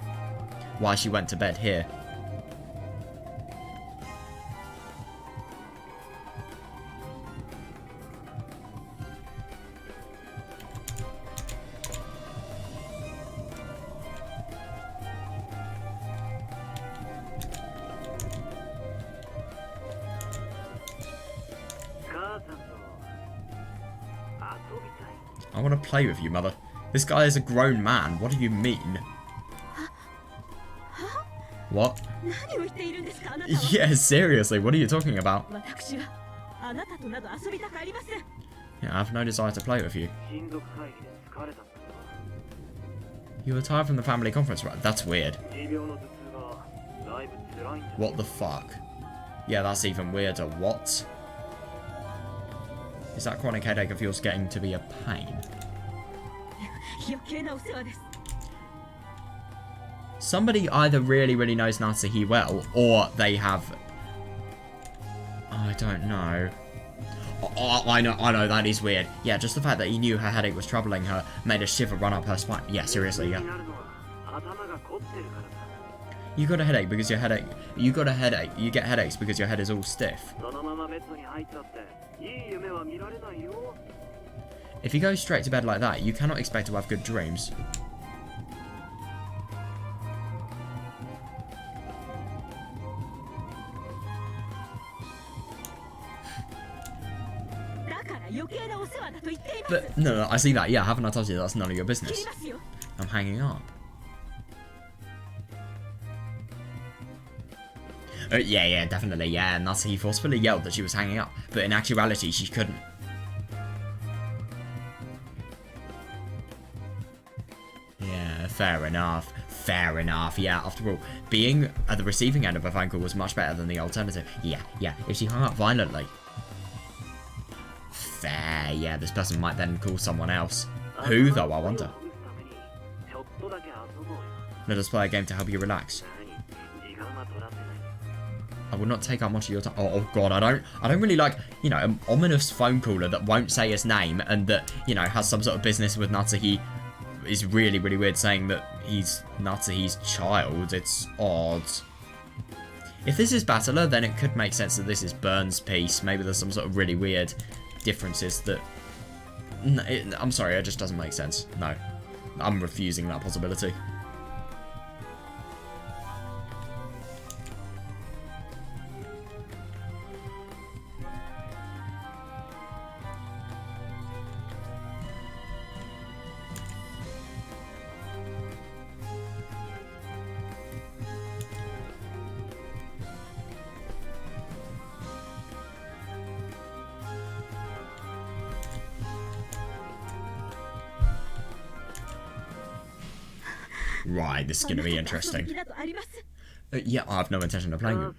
Why she went to bed here. I want to play with you, mother. This guy is a grown man. What do you mean? What? Yeah, seriously, what are you talking about? Yeah, I have no desire to play with you. You were tired from the family conference, right? That's weird. What the fuck? Yeah, that's even weirder. What? Is that chronic headache of yours getting to be a pain? Somebody either really knows Natsuhi well, or they have... I don't know. I know, that is weird. Yeah, just the fact that he knew her headache was troubling her made a shiver run up her spine. Yeah, seriously, yeah. You got a headache because your headache... You got a headache. You get headaches because your head is all stiff. If you go straight to bed like that, you cannot expect to have good dreams. But, no, I see that. Yeah, haven't I told you that's none of your business? I'm hanging up. Yeah, definitely, yeah. And that's he forcefully yelled that she was hanging up, but in actuality, she couldn't. Yeah, fair enough. Yeah, after all, being at the receiving end of a phone call was much better than the alternative. Yeah. If she hung up violently. Fair, yeah, this person might then call someone else. Who, though, I wonder? Let us play a game to help you relax. I will not take up much of your time. Oh god, I don't really like, you know, an ominous phone caller that won't say his name and that, you know, has some sort of business with Natsuhi. Is really weird saying that he's Natsuhi's child. It's odd. If this is Battler, then it could make sense that this is Burns' piece. Maybe there's some sort of really weird differences that... I'm sorry, it just doesn't make sense. No. I'm refusing that possibility. Right, this is going to be interesting. Yeah, I have no intention of playing you.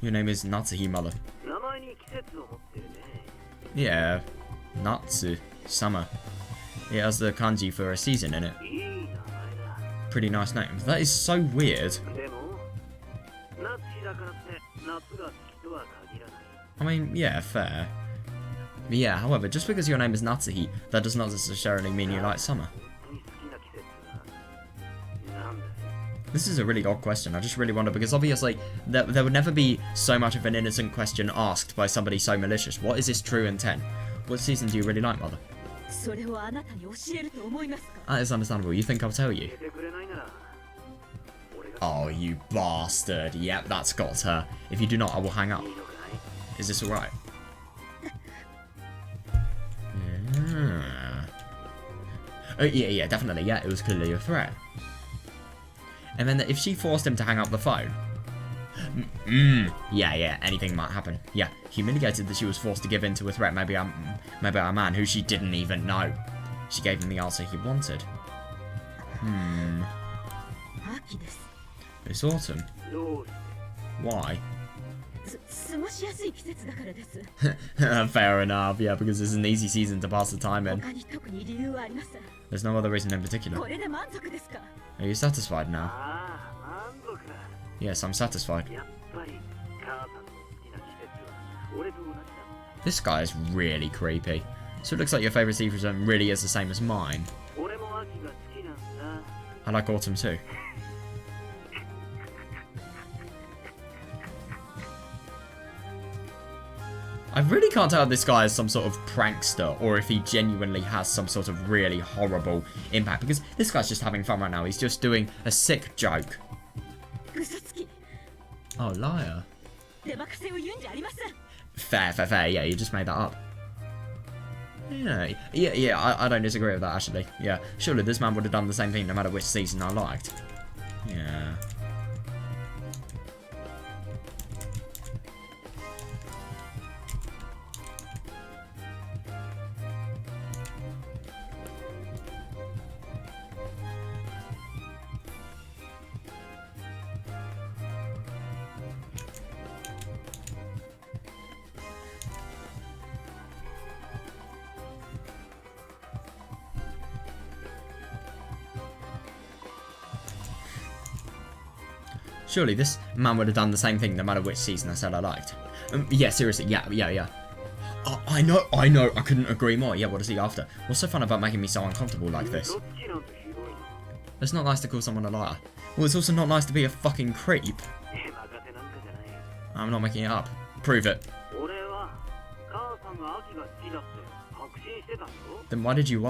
Your name is Natsuhi, mother. Yeah, Natsu, summer. It has the kanji for a season in it. Pretty nice name. That is so weird. I mean, yeah, fair. But yeah, however, just because your name is Natsuhi, that does not necessarily mean you like summer. This is a really odd question. I just really wonder, because obviously there would never be so much of an innocent question asked by somebody so malicious. What is his true intent? What season do you really like, Mother? That is understandable. You think I'll tell you? Oh, you bastard. Yep, that's got her. If you do not, I will hang up. Is this alright? Yeah. Oh, yeah, definitely. Yeah, it was clearly a threat. And then if she forced him to hang up the phone... Yeah, anything might happen. Yeah, humiliated that she was forced to give in to a threat. Maybe a man who she didn't even know. She gave him the answer he wanted. It's autumn. Why? Fair enough, yeah, because it's an easy season to pass the time in. There's no other reason in particular. Are you satisfied now? Yes, I'm satisfied. This guy is really creepy. So it looks like your favourite season really is the same as mine. I like autumn too. I really can't tell if this guy is some sort of prankster or if he genuinely has some sort of really horrible impact, because this guy's just having fun right now. He's just doing a sick joke. Oh, liar. Fair. Yeah, you just made that up. Yeah, I don't disagree with that, actually. Yeah, surely this man would have done the same thing no matter which season I liked. Yeah. Surely this man would have done the same thing no matter which season I said I liked. Yeah, seriously, yeah. Oh, I know, I couldn't agree more. Yeah, what is he after? What's so fun about making me so uncomfortable like this? It's not nice to call someone a liar. Well, it's also not nice to be a fucking creep. I'm not making it up. Prove it. Then why did you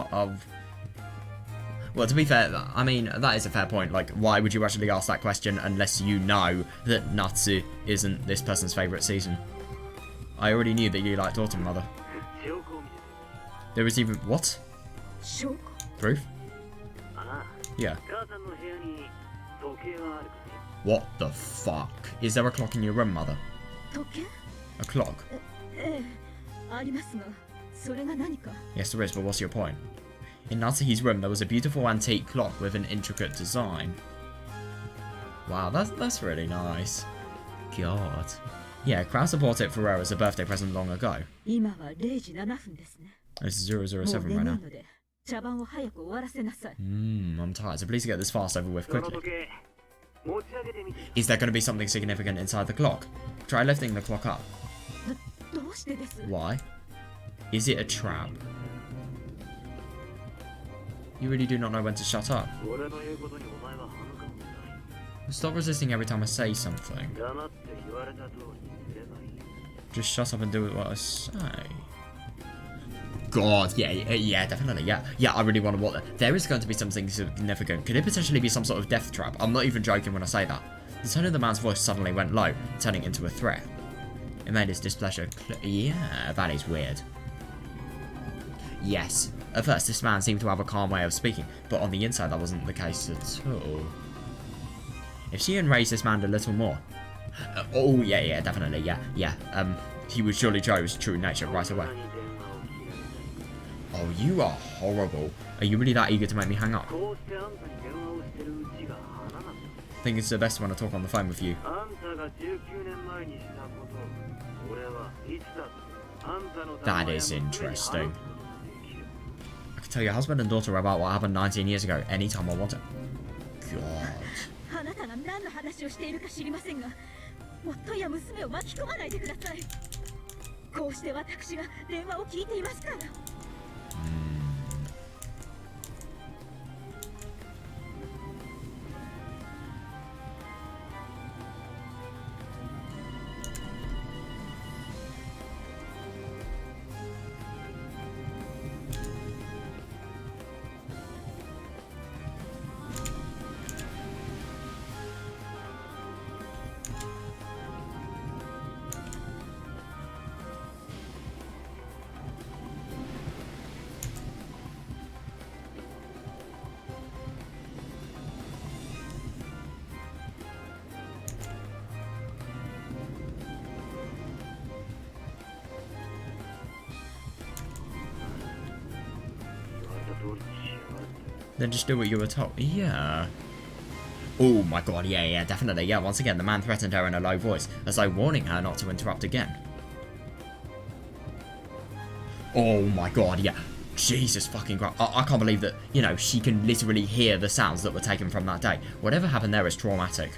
Well, to be fair, I mean, that is a fair point. Like, why would you actually ask that question unless you know that Natsu isn't this person's favourite season? I already knew that you liked Autumn, Mother. There was even... What? Proof? Yeah. What the fuck? Is there a clock in your room, Mother? A clock? Yes, there is, but what's your point? In Natsuhi's room, there was a beautiful antique clock with an intricate design. Wow, that's really nice. God. Yeah, Krauser bought it for her as a birthday present long ago. It's 007 right now. I'm tired, so please get this fast over with quickly. Is there going to be something significant inside the clock? Try lifting the clock up. Why? Is it a trap? You really do not know when to shut up. Stop resisting every time I say something. Just shut up and do what I say. God, yeah, definitely, yeah. Yeah, I really want to watch that. There is going to be something significant. Could it potentially be some sort of death trap? I'm not even joking when I say that. The tone of the man's voice suddenly went low, turning into a threat. It made his displeasure clear. Yeah, that is weird. Yes. At first, this man seemed to have a calm way of speaking, but on the inside that wasn't the case at all. If she enraged this man a little more... oh, yeah, definitely, yeah. He would surely show his true nature right away. Oh, you are horrible. Are you really that eager to make me hang up? I think it's the best when I talk on the phone with you. That is interesting. I can tell your husband and daughter about what happened 19 years ago anytime I want it. God. 夫や娘を巻き込まないでください。こうして私が電話を聞いていますから。Then just do what you were told. Yeah. Oh my god, yeah, definitely. Yeah, once again, the man threatened her in a low voice, as though warning her not to interrupt again. Oh my god, yeah. Jesus fucking Christ. I can't believe that, you know, she can literally hear the sounds that were taken from that day. Whatever happened there is traumatic.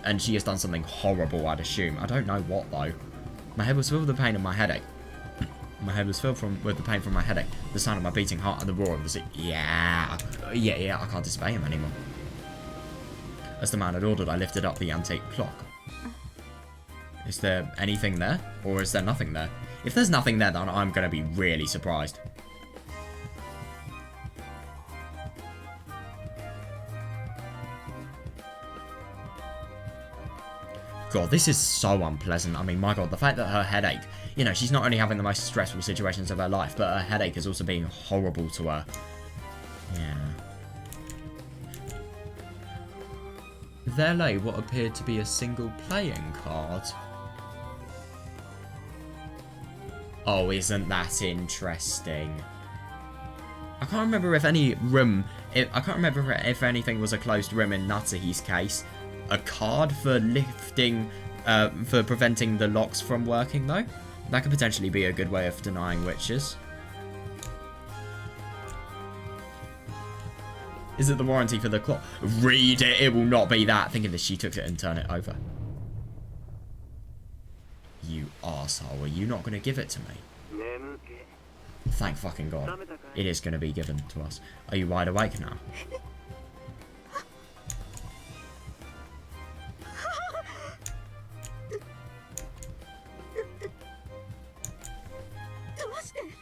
And she has done something horrible, I'd assume. I don't know what, though. My head was filled with the pain and my headache. My head was filled with the pain from my headache, the sound of my beating heart and the roar of the sea. Yeah, I can't disobey him anymore. As the man had ordered, I lifted up the antique clock. Is there anything there? Or is there nothing there? If there's nothing there, then I'm going to be really surprised. God, this is so unpleasant. I mean, my God, the fact that her headache, you know, she's not only having the most stressful situations of her life, but her headache is also being horrible to her. Yeah. There lay what appeared to be a single playing card. Oh, isn't that interesting? I can't remember if any room, I can't remember if anything was a closed room in Natsuhi's case. A card for lifting, for preventing the locks from working, though. That could potentially be a good way of denying witches. Is it the warranty for the clock? Read it, it will not be that. Think of this, she took it and turned it over. You arsehole, are you not going to give it to me? Thank fucking God. It is going to be given to us. Are you wide awake now?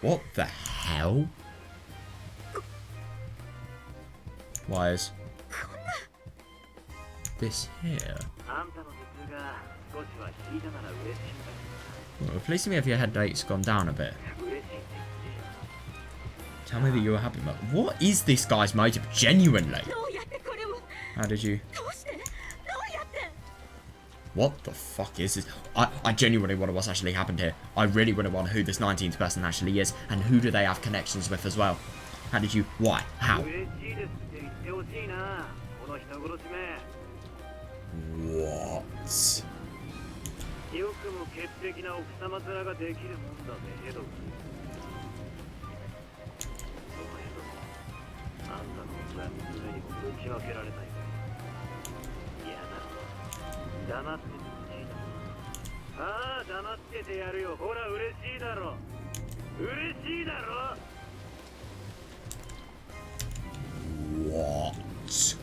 What the hell? Why is this here? Well, please tell me if your headache's gone down a bit. Tell me that you were happy. What is this guy's motive? Genuinely. How did you... What the fuck is this? I genuinely wonder what's actually happened here. I really want to wonder who this 19th person actually is, and who do they have connections with as well. How did you... Why? How? What? What?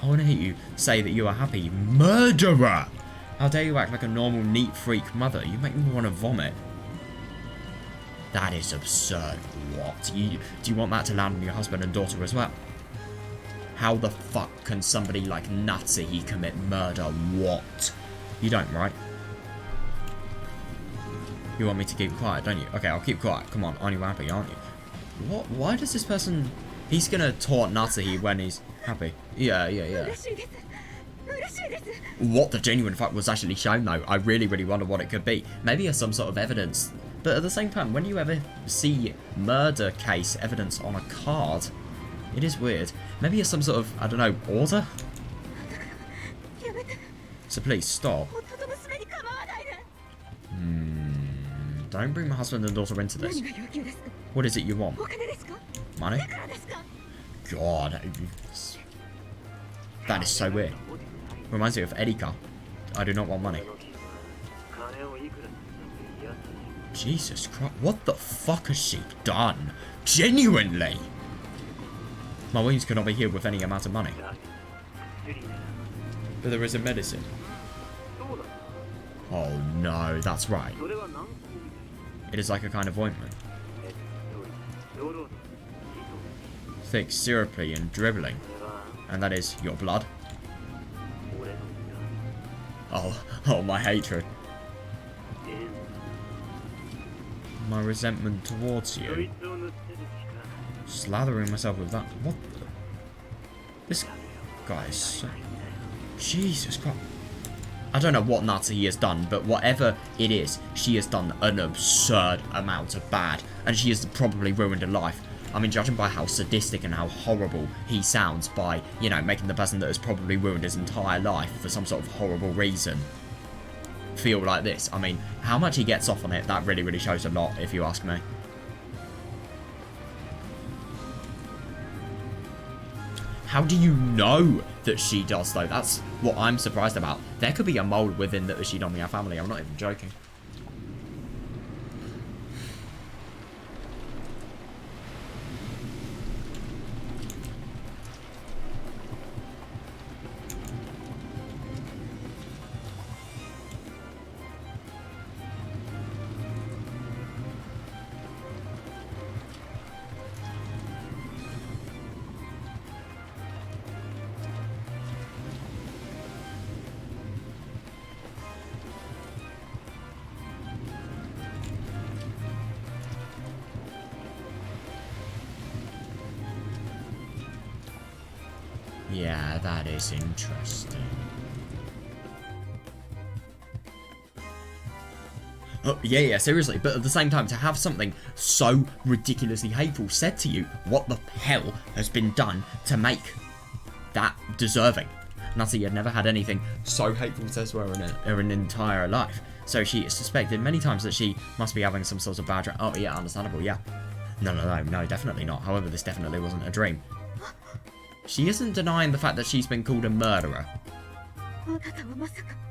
I want to hear you say that you are happy. Murderer! How dare you act like a normal, neat freak mother? You make me want to vomit. That is absurd. What? Do you want that to land on your husband and daughter as well? How the fuck can somebody like Natsuhi commit murder? What? You don't, right? You want me to keep quiet, don't you? Okay, I'll keep quiet. Come on, aren't you happy, aren't you? What? Why does this person... He's gonna taunt Natsuhi when he's happy. Yeah. What the genuine fuck was actually shown, though? I really wonder what it could be. Maybe as some sort of evidence. But at the same time, when you ever see murder case evidence on a card, it is weird. Maybe as some sort of, I don't know, order? So please, stop. Don't bring my husband and daughter into this. What is it you want? Money? god. That is so weird. Reminds me of Erika. I do not want money. Jesus Christ. What the fuck has she done? Genuinely! My wounds cannot be healed with any amount of money. But there is a medicine. Oh no, that's right. It is like a kind of ointment. Thick, syrupy, and dribbling. And that is your blood. Oh, my hatred. My resentment towards you. Slathering myself with that. What the? This guy is so... Jesus Christ. I don't know what Nazi he has done, but whatever it is, she has done an absurd amount of bad. And she has probably ruined a life. I mean, judging by how sadistic and how horrible he sounds by, you know, making the person that has probably ruined his entire life for some sort of horrible reason feel like this. I mean, how much he gets off on it, that really, really shows a lot, if you ask me. How do you know that she does, though? That's what I'm surprised about. There could be a mold within the Ushinomiya family. I'm not even joking. Yeah, that is interesting. Oh, yeah, seriously. But at the same time, to have something so ridiculously hateful said to you, what the hell has been done to make that deserving? Natty had never had anything so hateful to her in her entire life. So she suspected many times that she must be having some sort of bad dream. Oh, yeah, understandable, yeah. No, definitely not. However, this definitely wasn't a dream. She isn't denying the fact that she's been called a murderer.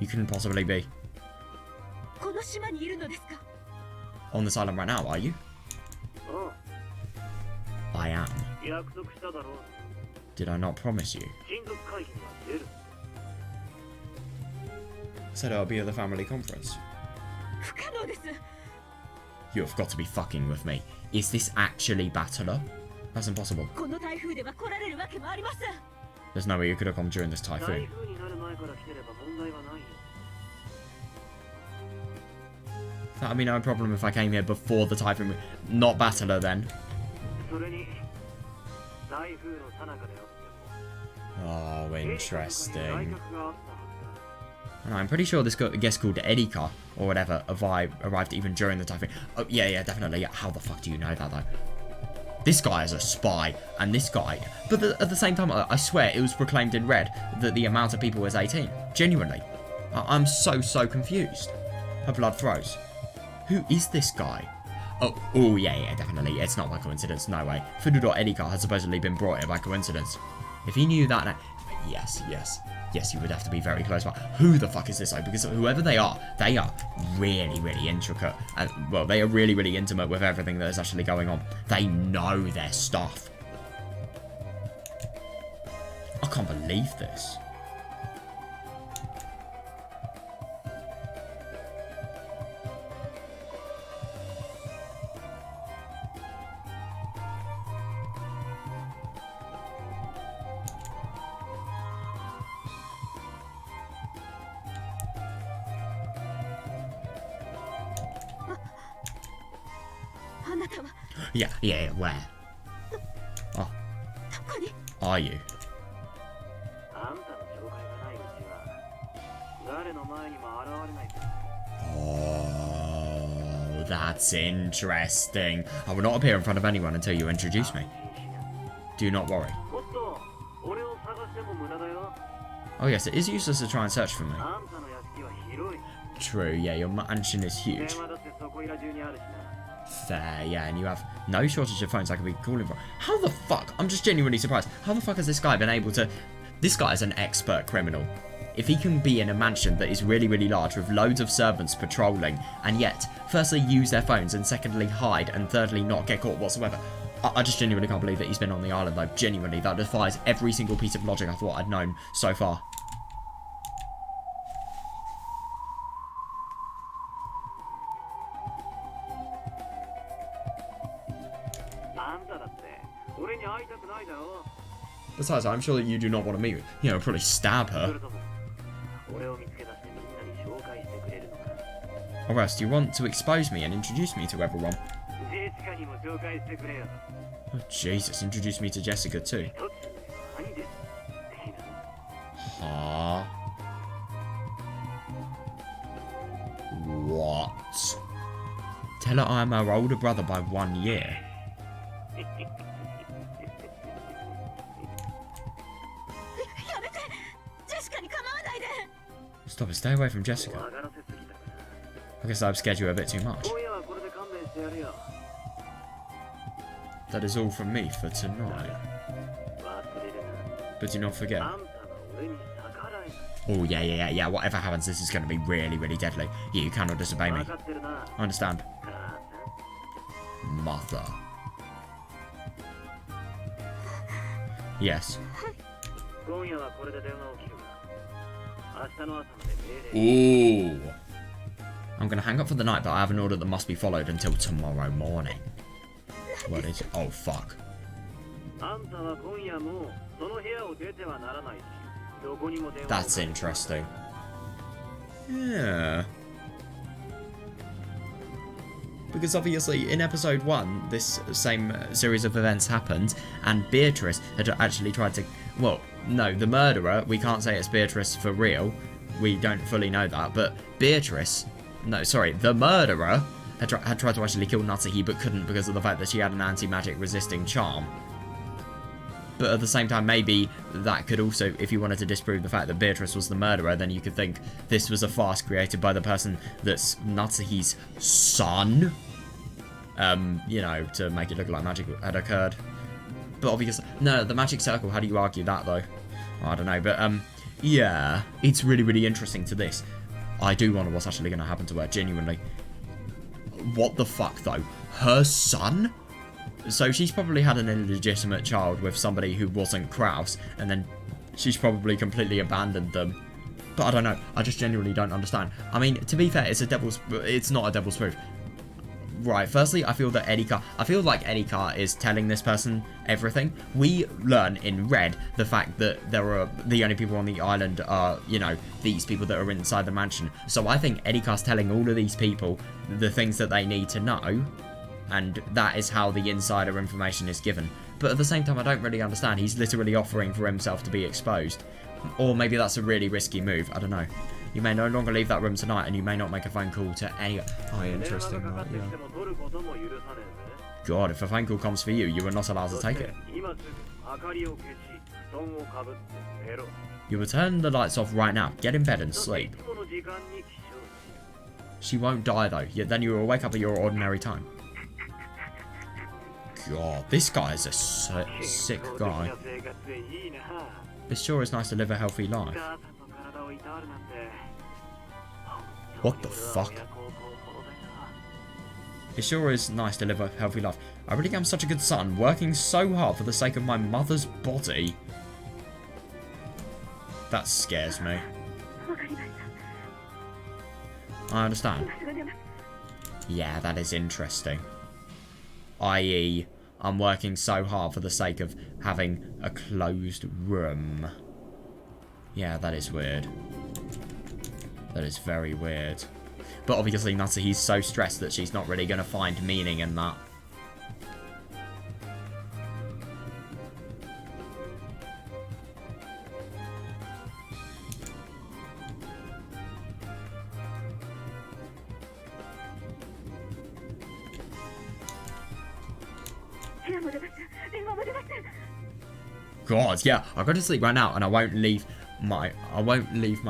You couldn't possibly be. On this island right now, are you? I am. Did I not promise you? Said I'll be at the family conference. You have got to be fucking with me. Is this actually Battler? That's impossible. There's no way you could have come during this typhoon. That'd be no problem if I came here before the typhoon. Not Battler then. Oh, interesting. And I'm pretty sure this guest called Erika or whatever arrived even during the typhoon. Oh, yeah, definitely. Yeah. How the fuck do you know that though? This guy is a spy, and this guy... But at the same time, I swear, it was proclaimed in red that the amount of people was 18. Genuinely. I'm so confused. Her blood froze. Who is this guy? Oh, yeah, definitely. It's not by coincidence, no way. Fuduro Erika has supposedly been brought here by coincidence. If he knew that... Yes, you would have to be very close by. Who the fuck is this though? Because whoever they are really intricate. And, well, they are really intimate with everything that is actually going on. They know their stuff. I can't believe this. Yeah, where? Oh. Are you? Oh, that's interesting. I will not appear in front of anyone until you introduce me. Do not worry. Oh yes, it is useless to try and search for me. True, yeah, your mansion is huge. Fair, yeah, and you have no shortage of phones I could be calling from. How the fuck? I'm just genuinely surprised. How the fuck has this guy been able to... This guy is an expert criminal. If he can be in a mansion that is really, really large with loads of servants patrolling, and yet, firstly, use their phones, and secondly, hide, and thirdly, not get caught whatsoever. I just genuinely can't believe that he's been on the island, though. Genuinely, that defies every single piece of logic I thought I'd known so far. Besides, I'm sure that you do not want to meet, you know, probably stab her. Or else, do you want to expose me and introduce me to everyone? Oh, Jesus, introduce me to Jessica too. Huh? What? Tell her I am her older brother by 1 year. Stop it, stay away from Jessica. I guess I've scared you a bit too much. That is all from me for tonight. But do not forget. Oh, yeah. Whatever happens, this is going to be really, really deadly. You cannot disobey me. I understand. Mother. Yes. Ooh. I'm going to hang up for the night, but I have an order that must be followed until tomorrow morning. What is it? Oh, fuck. That's interesting. Yeah. Because obviously, in episode 1, this same series of events happened, and Beatrice had actually tried to... Well, no, the murderer, we can't say it's Beatrice for real. We don't fully know that, but Beatrice... No, sorry, the murderer had tried to actually kill Natsuhi, but couldn't because of the fact that she had an anti-magic resisting charm. But at the same time, maybe that could also, if you wanted to disprove the fact that Beatrice was the murderer, then you could think this was a farce created by the person that's Natsuhi's son. You know, to make it look like magic had occurred. But obviously, no, the magic circle, how do you argue that though? I don't know, but yeah, it's really, really interesting to this. I do wonder what's actually going to happen to her, genuinely. What the fuck though? Her son? So she's probably had an illegitimate child with somebody who wasn't Kraus, and then she's probably completely abandoned them. But I don't know. I just genuinely don't understand. I mean, to be fair, it's not a devil's proof. Right, firstly, I feel like Eddie Carr is telling this person everything. We learn in Red the fact that the only people on the island are, you know, these people that are inside the mansion. So I think Eddie Carr's telling all of these people the things that they need to know, and that is how the insider information is given. But at the same time, I don't really understand. He's literally offering for himself to be exposed. Or maybe that's a really risky move. I don't know. You may no longer leave that room tonight, and you may not make a phone call to any... Oh, interesting. Right, yeah. God, if a phone call comes for you, you are not allowed to take it. You will turn the lights off right now. Get in bed and sleep. She won't die, though. Then you will wake up at your ordinary time. God, this guy is a sick guy. It sure is nice to live a healthy life. What the fuck? It sure is nice to live a healthy life. I really am such a good son, working so hard for the sake of my mother's body. That scares me. I understand. Yeah, that is interesting. I.e., I'm working so hard for the sake of having a closed room. Yeah, that is weird. That is very weird. But obviously Natsuhi's so stressed that she's not really going to find meaning in that. God, yeah, I'll go to sleep right now and I won't leave my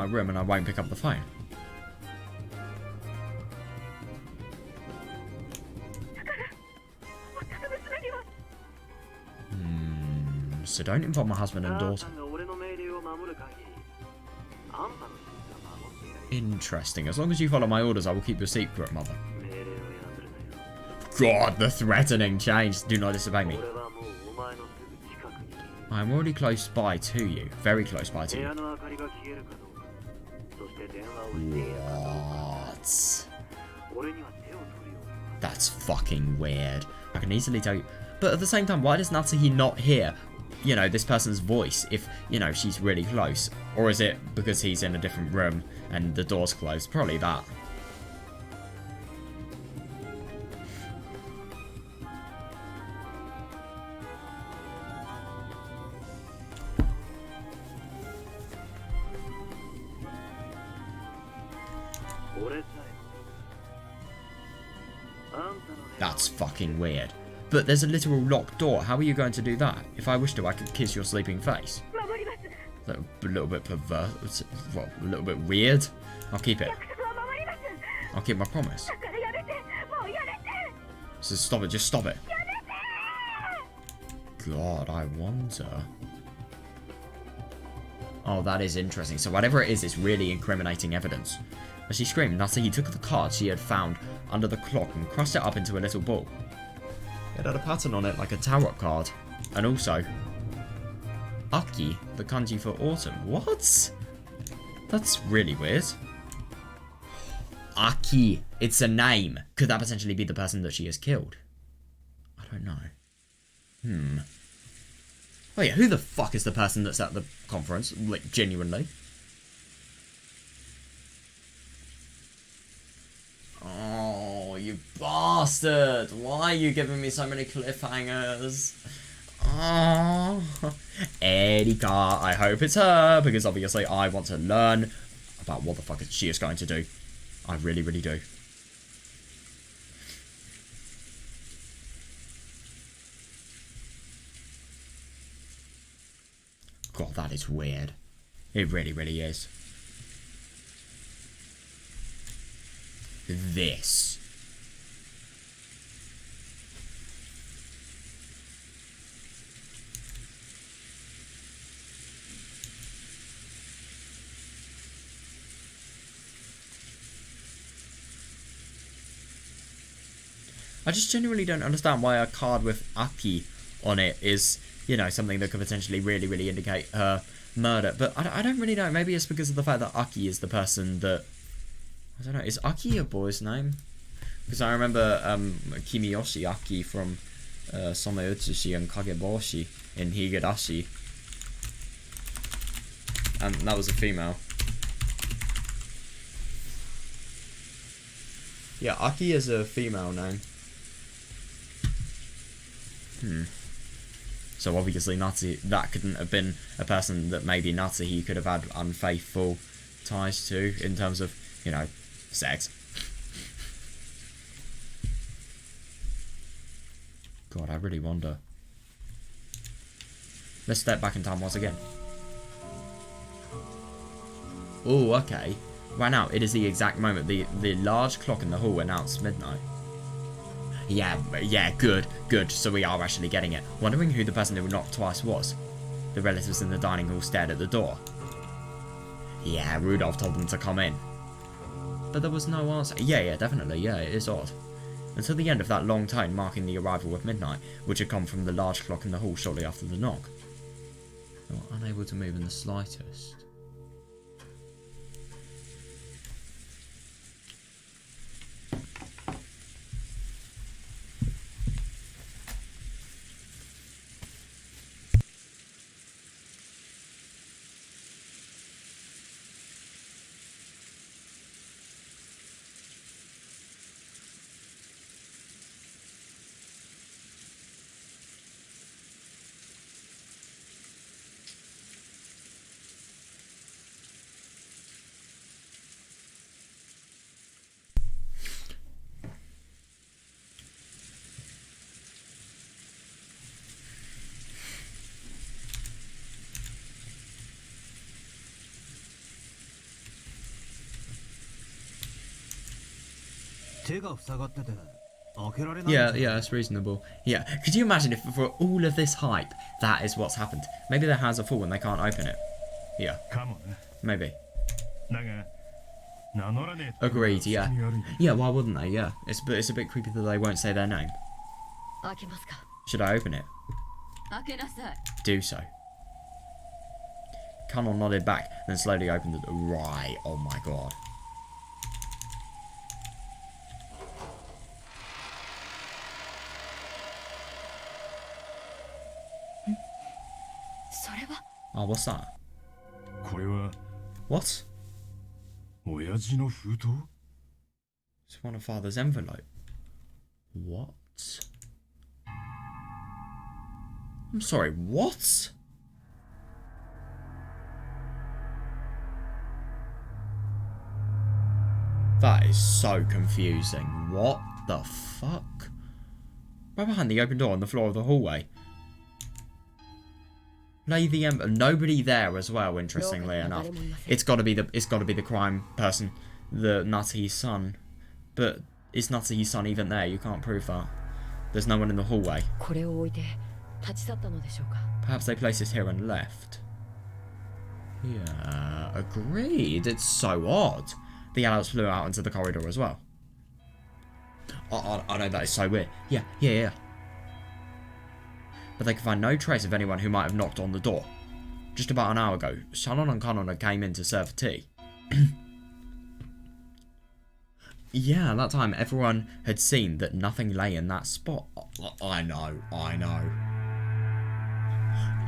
room and I won't pick up the phone. So don't involve my husband and daughter. Interesting. As long as you follow my orders, I will keep your secret, mother. God, the threatening change. Do not disobey me. I'm already close by to you. Very close by to you. What? That's fucking weird. I can easily tell you. But at the same time, why does Natsuhi not hear, you know, this person's voice if, you know, she's really close? Or is it because he's in a different room and the door's closed? Probably that. That's fucking weird. But there's a literal locked door. How are you going to do that? If I wish to, I could kiss your sleeping face. A little bit perverse. Well, a little bit weird. I'll keep it. I'll keep my promise. So stop it. Just stop it. God, I wonder. Oh, that is interesting. So whatever it is really incriminating evidence. As she screamed, Natsuhi took the card she had found under the clock and crushed it up into a little ball. It had a pattern on it like a tarot card. And also, Aki, the kanji for autumn. What? That's really weird. Aki. It's a name. Could that potentially be the person that she has killed? I don't know. Oh yeah, who the fuck is the person that's at the conference? Like, genuinely. Oh, you bastard! Why are you giving me so many cliffhangers? Oh, Erika, I hope it's her, because obviously I want to learn about what the fuck she is going to do. I really, really do. God, that is weird. It really, really is. This. I just genuinely don't understand why a card with Aki on it is, you know, something that could potentially really, really indicate her murder. But I don't really know. Maybe it's because of the fact that Aki is the person that... I don't know. Is Aki a boy's name? Because I remember Kimiyoshi Aki from Someutsushi and Kageboshi in Higurashi. And that was a female. Yeah, Aki is a female name. So obviously that couldn't have been a person that maybe Natsuhi could have had unfaithful ties to in terms of, you know, sex. God, I really wonder. Let's step back in time once again. Oh, okay. Right now, it is the exact moment. The large clock in the hall announced midnight. Yeah, good. So we are actually getting it. Wondering who the person who knocked twice was. The relatives in the dining hall stared at the door. Yeah, Rudolph told them to come in. But there was no answer. Yeah, definitely. Yeah, it is odd. Until the end of that long tone marking the arrival of midnight, which had come from the large clock in the hall shortly after the knock. They were unable to move in the slightest. Yeah, yeah, it's reasonable. Yeah, could you imagine if for all of this hype, that is what's happened? Maybe their hands are full and they can't open it. Yeah, かもな。 maybe. だが名乗らねえって Agreed, yeah. 普通に悪い。 Yeah, why wouldn't they? Yeah, it's a bit creepy that they won't say their name. 開けますか。 Should I open it? 開けなさい。 Do so. Canon nodded back, then slowly opened the door. Right, oh my god. それは。 Oh, what's that? これは What? 親父の封筒？ It's one of Father's envelope. What? I'm sorry, what? That is so confusing. What the fuck? Right behind the open door on the floor of the hallway. Lay the nobody there as well, interestingly enough. It's gotta be the crime person, the Natsuhi's son. But is Natsuhi's son even there? You can't prove that. There's no one in the hallway. これを置いて立ち去ったのでしょうか。 Perhaps they placed it here and left. Yeah, agreed. It's so odd. The adults flew out into the corridor as well. I know that is so weird. Yeah. But they could find no trace of anyone who might have knocked on the door. Just about an hour ago, Shannon and Kanona came in to serve tea. Yeah, at that time, everyone had seen that nothing lay in that spot. I know.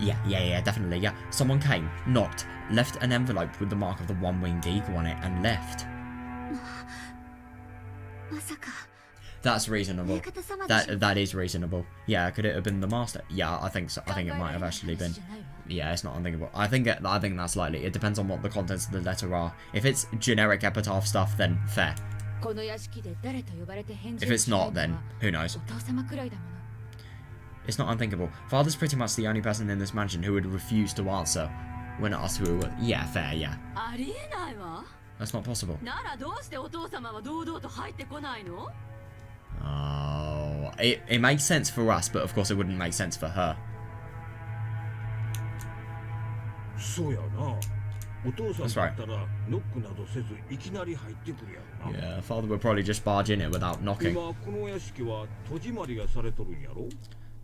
Yeah, definitely, yeah. Someone came, knocked, left an envelope with the mark of the one-winged eagle on it, and left. まさか That's reasonable. That is reasonable. Yeah, could it have been the master? Yeah, I think so. I think it might have actually been. Yeah, it's not unthinkable. I think that's likely. It depends on what the contents of the letter are. If it's generic epitaph stuff, then fair. この屋敷で誰と呼ばれて返事 If を it's しない not, の then は who knows? お父様くらいだもの。 It's not unthinkable. Father's pretty much the only person in this mansion who would refuse to answer when asked who it was. Yeah, fair, yeah. ありえないわ。 That's not possible. ならどうしてお父様は堂々と入ってこないの？ Oh, it makes sense for us, but of course it wouldn't make sense for her. そうやな。お父さんだったらノックなどせずいきなり入ってくるやろな。 Yeah, father would probably just barge in it without knocking. 今この屋敷は戸締まりがされとるんやろ。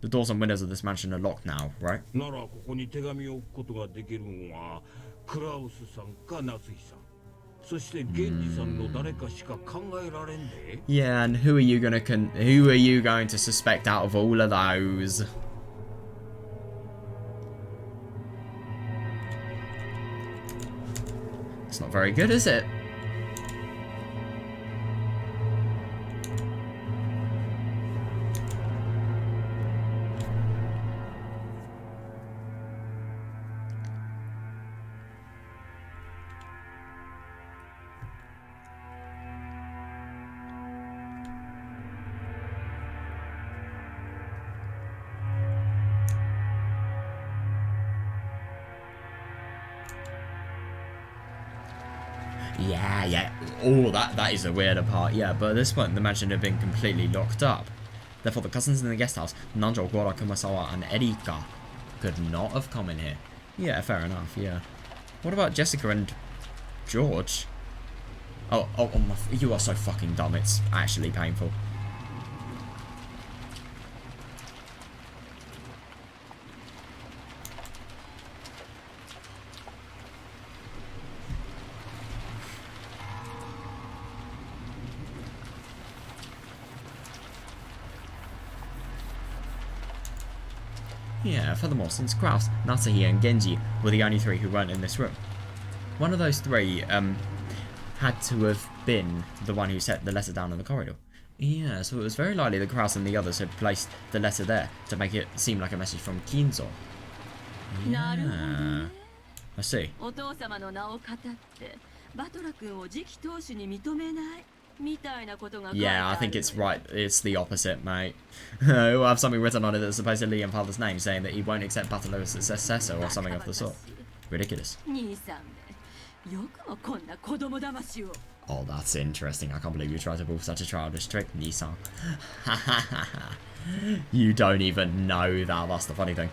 The doors and windows of this mansion are locked now, right? ならここに手紙を置くことができるのはクラウスさんか夏日さん。そして源氏さんの誰かしか考えられんで。 Yeah, and who are you going to suspect out of all of those? It's not very good, is it? Yeah. Oh, that is the weirder part. Yeah, but at this point, the mansion had been completely locked up. Therefore, the cousins in the guest house, Nanjo, Gora, Kumasawa, and Erika, could not have come in here. Yeah, fair enough, yeah. What about Jessica and George? Oh you are so fucking dumb, it's actually painful. Yeah, furthermore, since Kraus, Natsuhi, and Genji were the only three who weren't in this room, one of those three had to have been the one who set the letter down in the corridor. Yeah, so it was very likely that Kraus and the others had placed the letter there to make it seem like a message from Kinzo. Yeah, I see. お父様の名を語ってバトラ君を次期当主に認めないみたいなことが書いてある。 Yeah, I think it's right. It's the opposite, mate. We'll have something written on it that's supposedly in Father's name, saying that he won't accept Battle as a successor or something of the sort. Ridiculous. 兄さんめ、よくもこんな子供騙しを。Oh, that's interesting. I can't believe you tried to pull such a childish trick, Nissan. You don't even know that. That's the funny thing.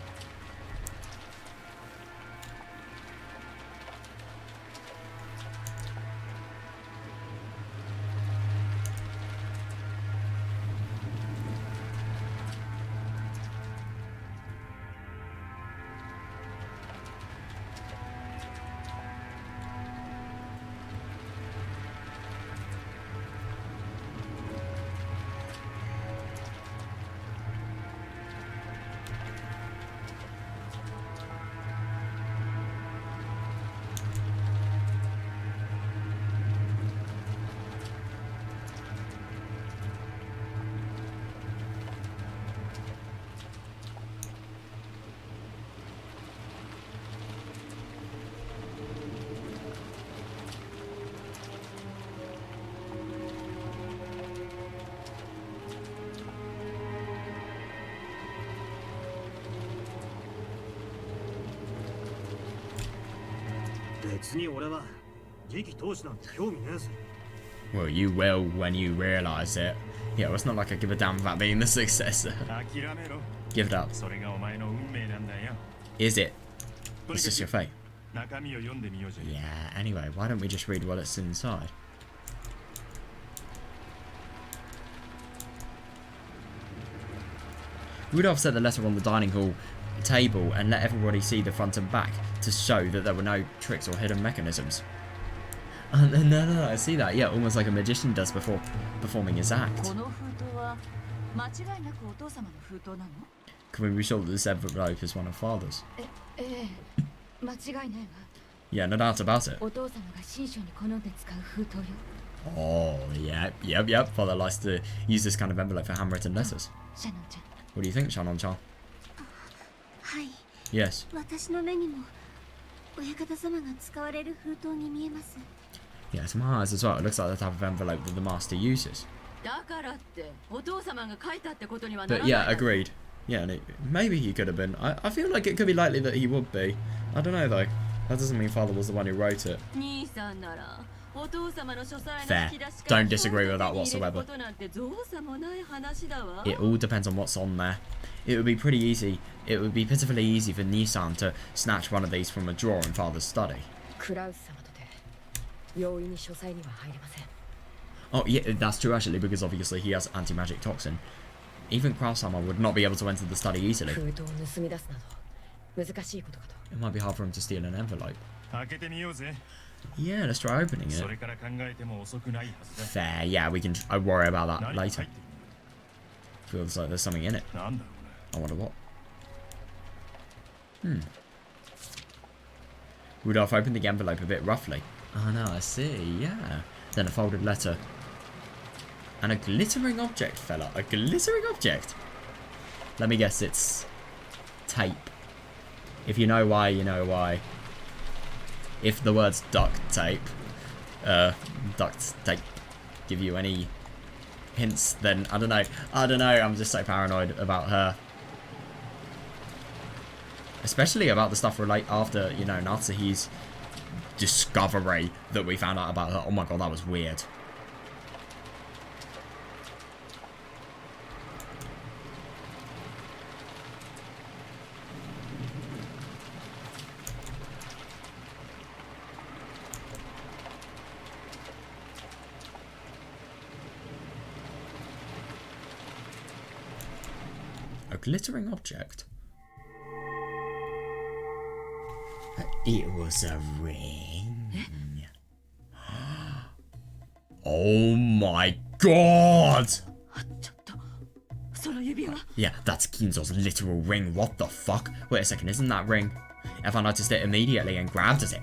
Well, you will when you realise it. Yeah, well, it's not like I give a damn about being the successor. Give it up. Is it? It's just your fate. Yeah, anyway, why don't we just read what it's inside? Rudolph set the letter on the dining hall table and let everybody see the front and back to show that there were no tricks or hidden mechanisms. No, I see that. Yeah, almost like a magician does before performing his act. Can we be sure that this envelope is one of Father's? Yeah, no doubt about it. Oh, yep. Father likes to use this kind of envelope for handwritten letters. What do you think, Shannon-chan? Yes. Yeah, to my eyes as well, it looks like the type of envelope that the master uses. But yeah, agreed. Yeah, and maybe he could have been. I feel like it could be likely that he would be. I don't know though. That doesn't mean Father was the one who wrote it. Fair. Don't disagree with that whatsoever. It all depends on what's on there. It would be pretty easy. It would be pitifully easy for Nissan to snatch one of these from a drawer in Father's study. Oh yeah, that's true actually, because obviously he has anti-magic toxin. Even Kraus-sama would not be able to enter the study easily. It might be hard for him to steal an envelope. Yeah, let's try opening it. Fair, yeah, we can. I worry about that later. Feels like there's something in it. I wonder what. Rudolph opened the envelope a bit roughly. Oh no, I see, yeah. Then a folded letter. And a glittering object, fella. A glittering object. Let me guess, it's tape. If you know why, you know why. If the words duct tape give you any hints, then I don't know. I'm just so paranoid about her. Especially about the stuff after, you know, Natsuhi's discovery that we found out about her. Oh my god, that was weird. A glittering object. It was a ring. Oh my god! Yeah, that's Kinzo's literal ring. What the fuck? Wait a second, isn't that ring? If I noticed it immediately and grabbed at it.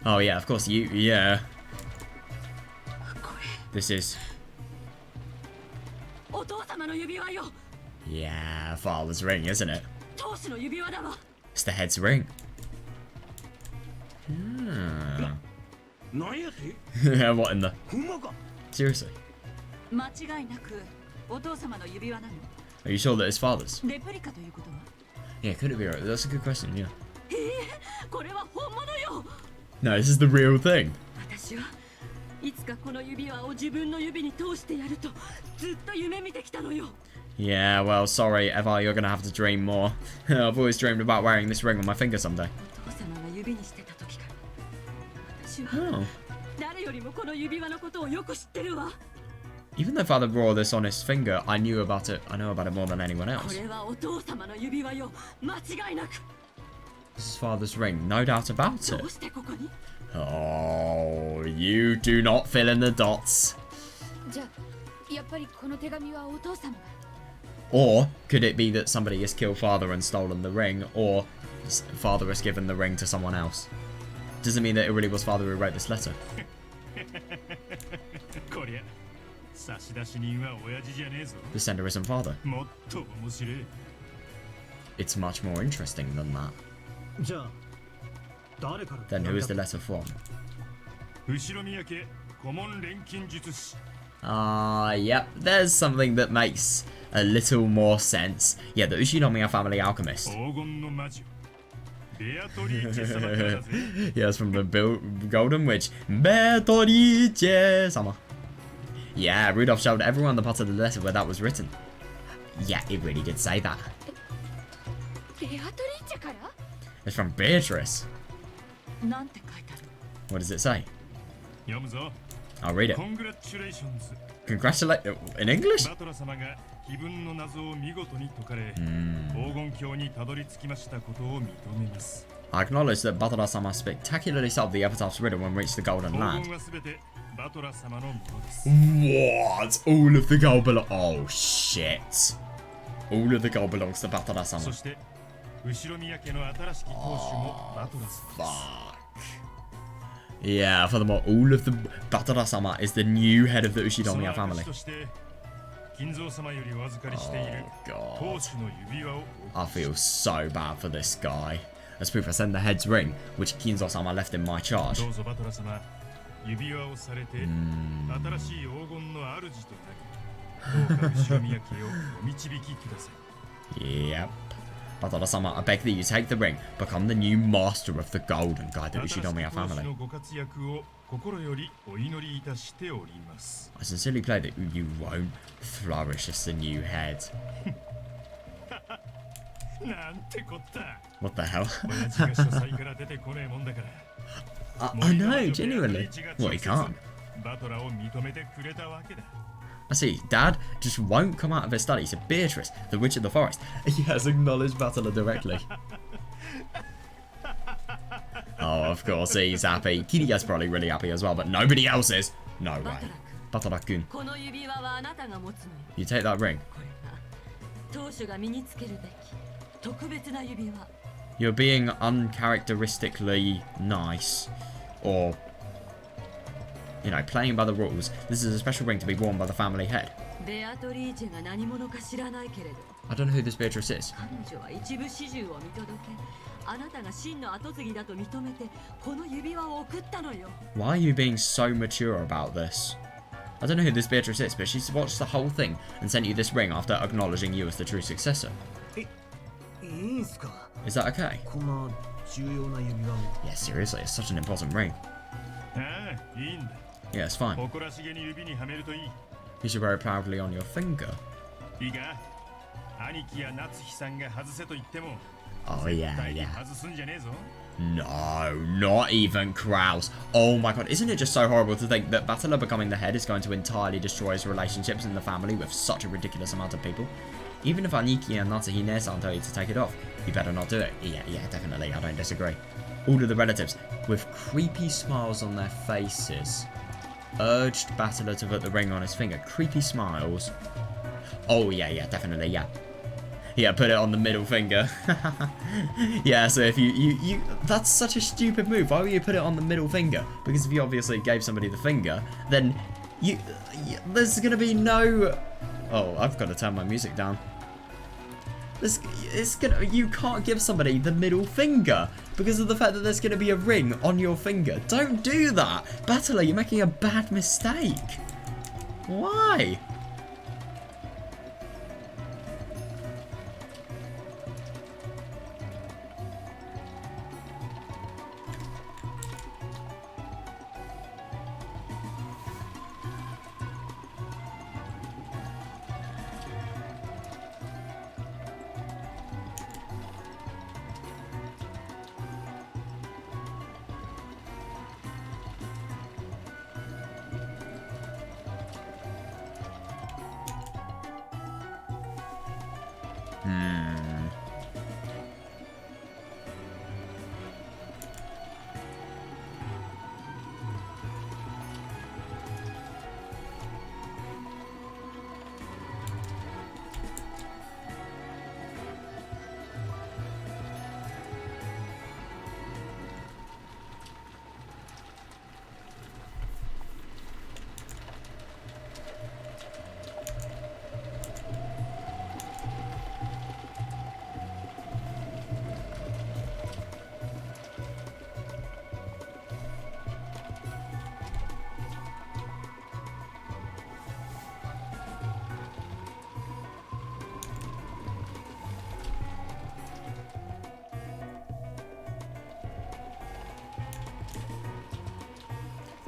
Oh yeah, of course yeah. This is... Yeah, Father's ring, isn't it? It's the head's ring. What in the... Seriously? Are you sure that it's Father's? Yeah, could it be right? That's a good question, yeah. No, this is the real thing. いつかこの指輪を自分の指に通してやるとずっと夢見てきたのよ。 Yeah, well, sorry, Eva, you're gonna have to dream more. I've always dreamed about wearing this ring on my finger someday. お父様が指にしてた時から私は Oh. 誰よりもこの指輪のことをよく知ってるわ。 Even though Father wore this on his finger, I know about it more than anyone こ else. れはお父様の指輪よ、間違いなく。 This is Father's ring, no doubt about ど it. うしてここに？ Oh, you do not fill in the dots. じゃあやっぱりこの手紙はお父様が。 Or could it be that somebody has killed Father and stolen the ring, or Father has given the ring to someone else? Does it mean that it really was Father who wrote this letter? こりゃ差出人は親父じゃねえぞ。 The sender isn't Father. もっと面白い。 It's much more interesting than that. じゃあ誰から Then who is the letter from? 後ろ宮家顧問錬金術師。 Yep, there's something that makes a little more sense. Yeah, the Ushinomiya family alchemist. 黄金の魔女ベアトリーチェ様からだぜ。 Yeah, it's from the Golden Witch, Beatrice-sama. Yeah, Rudolph showed everyone the part of the letter where that was written. Yeah, it really did say that. ベアトリーチェから？ It's from Beatrice. なんて書いてある？ What does it say? 読むぞ。 I'll read it. Congratulations。 Congratulate in English? バトラ様が碑文の謎を見事に解かれ、黄金鏡にたどり着きましたことを認めます。 I acknowledge that Batora-sama spectacularly solved the epitaph's riddle when reached the Golden 黄 Land. 金はすべてバトラ様のものです。 What? All of the gold belongs... Oh, shit. All of the gold belongs to Batora-sama. そして後ろ宮家の新しき当主もバトラ様です。 Fuck. Yeah, furthermore, all of the Batora-sama is the new head of the その Ushinomiya 証 family. として金蔵様よりお預かりしている Oh, 当 God. 主の指輪を I feel so bad for this guy. As proof, I send the head's ring, which Kinzo-sama left in my charge. どうぞバトラ様指輪をされて新しい黄金の主となりどうか後ろ宮家をお導きください。 Yep. Batora-sama, I beg that you take the ring, become the new master of the golden guide the 新しき Ushinomiya 当主 family. のご活躍を心よりお祈りいたしております。 I sincerely pray that you won't flourish as the new head. なんてこった。 What the hell? 親父が書斎から出てこねえもんだから。 I know, genuinely. Well, he can't. バトラを認めてくれたわけだ。 I see, Dad just won't come out of his study, so Beatrice, the witch of the forest. He has acknowledged Battler directly. Oh, of course, he's happy. Kiriya's probably really happy as well, but nobody else is. No way. Battler-kun, この指輪はあなたが持つのよ。 you take that ring. これが当主が身につけるべき特別な指輪。 You're being uncharacteristically nice, or, you know, playing by the rules. This is a special ring to be worn by the family head. ベアトリーチェが何者か知らないけれど、 I don't know who this Beatrice is. 彼女は一部始終を見届け、あなたが真の跡継ぎだと認めてこの指輪を送ったのよ。 Why are you being so mature about this? I don't know who this Beatrice is, but she's watched the whole thing and sent you this ring after acknowledging you as the true successor. いいんすか Is that okay? こんな重要な指輪を Yeah, seriously, it's such an important ring. ああ、いいんだ。 Yeah, it's fine. 誇らしげに指にはめるといい。 You should wear it proudly on your finger. いいか兄貴や夏日さんが外せと言っても Oh, yeah, 絶対に yeah. 外すんじゃねえぞ。 No, not even Kraus. Oh my god, isn't it just so horrible to think that Battler becoming the head is going to entirely destroy his relationships in the family with such a ridiculous amount of people? Even if Aniki and Natsuhine-san tell you to take it off, you better not do it. Yeah, definitely, I don't disagree. All of the relatives, with creepy smiles on their faces, urged Battler to put the ring on his finger. Creepy smiles. Oh, yeah, definitely, yeah. Yeah, put it on the middle finger. Yeah, so if you that's such a stupid move. Why would you put it on the middle finger? Because if you obviously gave somebody the finger, then there's gonna be no... Oh, I've got to turn my music down. You can't give somebody the middle finger because of the fact that there's gonna be a ring on your finger. Don't do that. Battler, you're making a bad mistake. Why?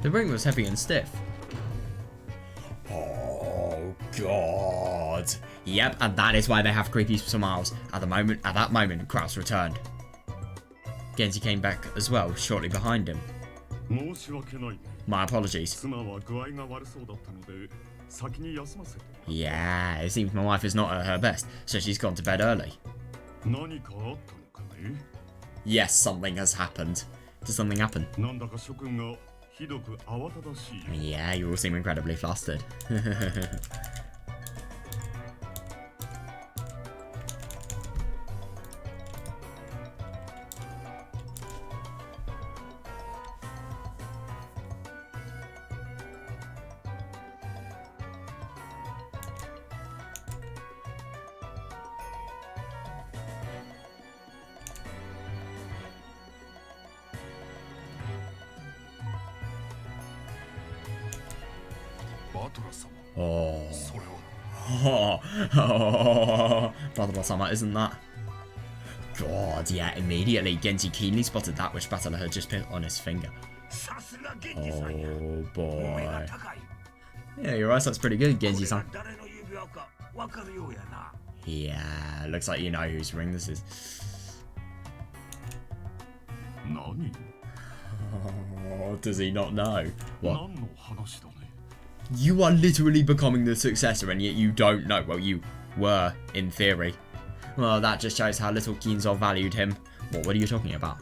The ring was heavy and stiff. Oh god. Yep, and that is why they have creepy smiles. At that moment, Kraus returned. Genji came back as well, shortly behind him. My apologies. Yeah, it seems my wife is not at her best, so she's gone to bed early. Yes, something has happened. Does something happen? Yeah, you all seem incredibly flustered. Battler-sama, isn't that? God, yeah, immediately Genji keenly spotted that which Battler had just put on his finger. Oh boy. Yeah, your eyesight's pretty good, Genji-san. Yeah, looks like you know whose ring this is. Oh, does he not know? What? You are literally becoming the successor and yet you don't know. Well, you were, in theory. Well, that just shows how little Ginzo valued him. What are you talking about?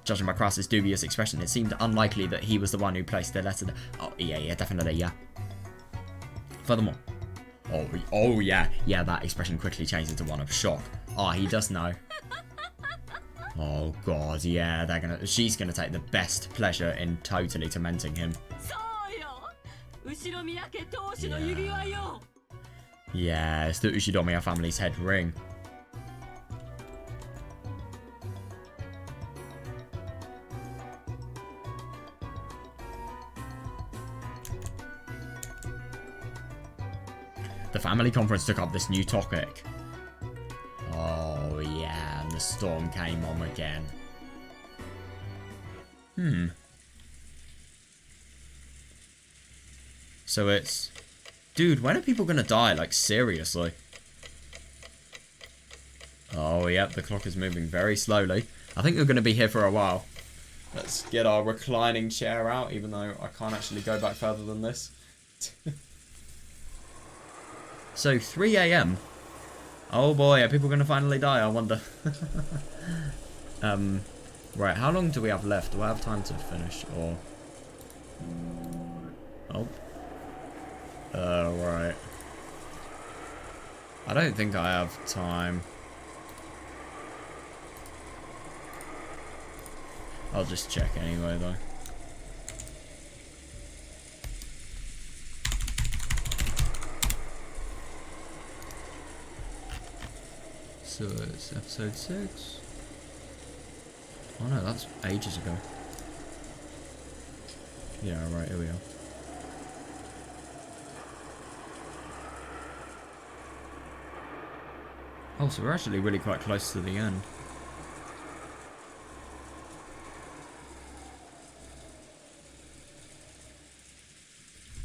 Judging by Kraus's dubious expression, it seemed unlikely that he was the one who placed the letter there. Oh, yeah, definitely, yeah. Furthermore. Oh, yeah. Yeah, that expression quickly changed into one of shock. Oh, he does know. Oh, God, yeah, she's gonna take the best pleasure in totally tormenting him. Yeah, it's the Ushidomiya family's head ring. The family conference took up this new topic. Oh yeah, and the storm came on again. So it's... Dude, when are people gonna die? Like, seriously. Oh, yep, the clock is moving very slowly. I think we're gonna be here for a while. Let's get our reclining chair out, even though I can't actually go back further than this. So, 3 AM. Oh boy, are people gonna finally die? I wonder. Right, how long do we have left? Do I have time to finish, or... Oh. Right. I don't think I have time. I'll just check anyway, though. So it's episode 6. Oh no, that's ages ago. Yeah, right, here we are. Oh, so we're actually really quite close to the end.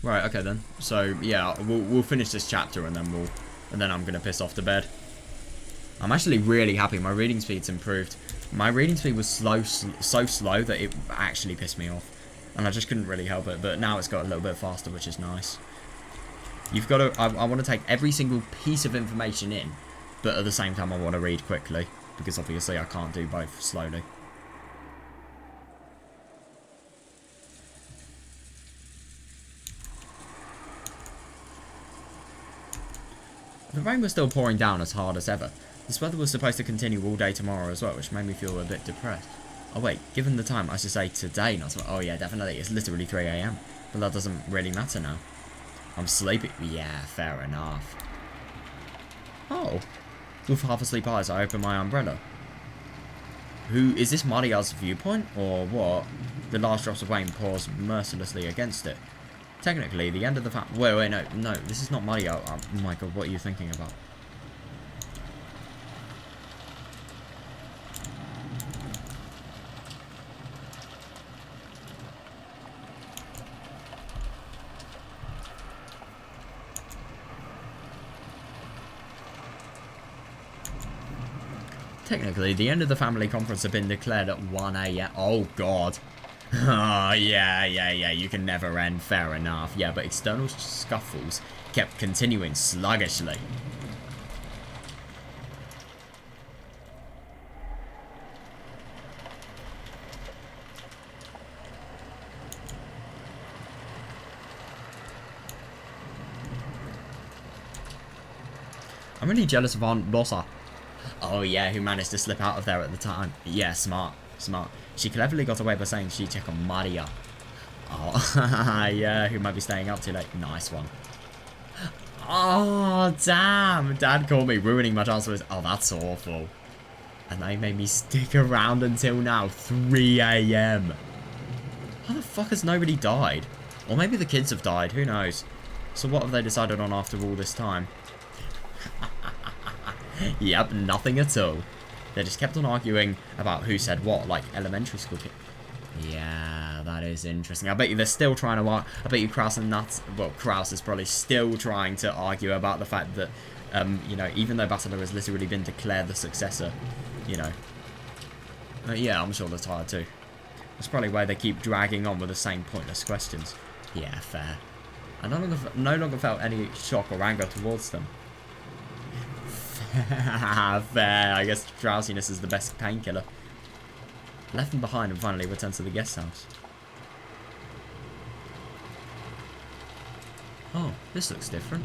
Right, okay then. So yeah, we'll finish this chapter and then I'm gonna piss off to bed. I'm actually really happy. My reading speed's improved. My reading speed was so slow that it actually pissed me off, and I just couldn't really help it. But now it's got a little bit faster, which is nice. You've got to. I want to take every single piece of information in, but at the same time I want to read quickly, because obviously I can't do both slowly. The rain was still pouring down as hard as ever. This weather was supposed to continue all day tomorrow as well, which made me feel a bit depressed. Oh wait, given the time, I should say today, not tomorrow. Oh yeah, definitely, it's literally 3 AM. But that doesn't really matter now. I'm sleepy. Yeah, fair enough. Oh. With half asleep eyes, I open my umbrella. Is this Maria's viewpoint, or what? The last drops of rain pours mercilessly against it. Technically, the end of the wait, no, this is not Maria. Oh my god, what are you thinking about? Technically, the end of the family conference had been declared at 1 AM. Oh, God. Oh, yeah, you can never end. Fair enough. Yeah, but external scuffles kept continuing sluggishly. I'm really jealous of Aunt Rosa. Oh yeah, who managed to slip out of there at the time. Yeah, smart. She cleverly got away by saying she'd check on Maria. Oh, yeah, who might be staying up too late. Nice one. Oh, damn. Dad called me, ruining my chance with. Oh, that's awful. And they made me stick around until now, 3 AM. How the fuck has nobody died? Or maybe the kids have died, who knows? So what have they decided on after all this time? Yep, nothing at all. They just kept on arguing about who said what, like elementary school kids. Yeah, that is interesting. I bet you they're still trying to I bet you Kraus and Nuts, well, Kraus is probably still trying to argue about the fact that, you know, even though Bachelor has literally been declared the successor, you know. Yeah, I'm sure they're tired too. That's probably why they keep dragging on with the same pointless questions. Yeah, fair. I no longer felt any shock or anger towards them. Fair. I guess drowsiness is the best painkiller. Left them behind and finally returned to the guest house. Oh, this looks different.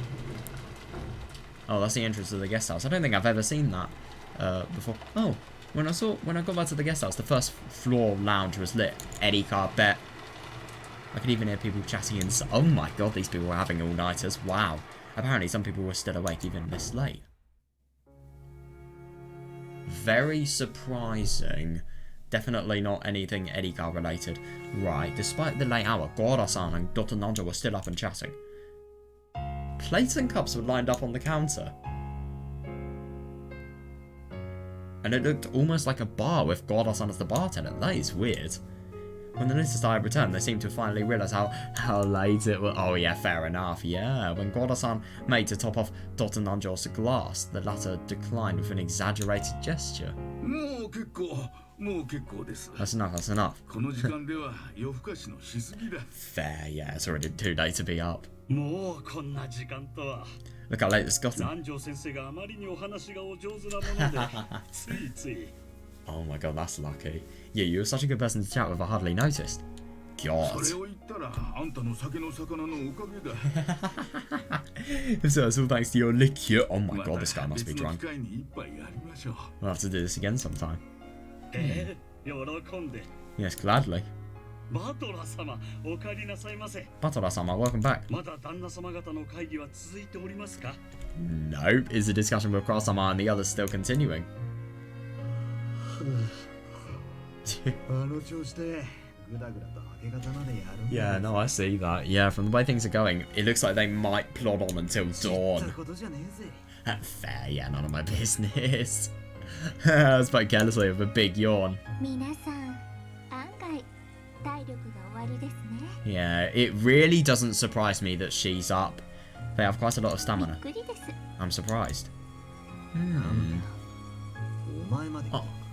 Oh, that's the entrance to the guest house. I don't think I've ever seen that before. Oh, when I got back to the guest house, the first floor lounge was lit. Eddie carpet. I could even hear people chatting inside. Oh my god, these people were having all-nighters. Wow. Apparently some people were still awake even this late. Very surprising. Definitely not anything Edgar related. Right, despite the late hour, Gora-san and Dr. Nanja were still up and chatting. Plates and cups were lined up on the counter. And it looked almost like a bar with Gora-san as the bartender. That is weird. When the noticed I had returned, they seemed to finally realise how late it was. Oh yeah, fair enough, yeah. When Gora-san made to top off Dr. Nanjo's glass, the latter declined with an exaggerated gesture. That's enough. Fair, yeah, it's already too late to be up. Look how late it's gotten. Oh my god, that's lucky. Yeah, you were such a good person to chat with, I hardly noticed. God. So it's all thanks to your liqueur. Oh my god, this guy must be drunk. We'll have to do this again sometime. Yes, gladly. Batola-sama, welcome back. Nope, is the discussion with Cross-sama and the others still continuing? Yeah, no, I see that. Yeah, from the way things are going, it looks like they might plod on until dawn. Fair, yeah, none of my business. I spoke carelessly with a big yawn. Yeah, it really doesn't surprise me that she's up. They have quite a lot of stamina. I'm surprised.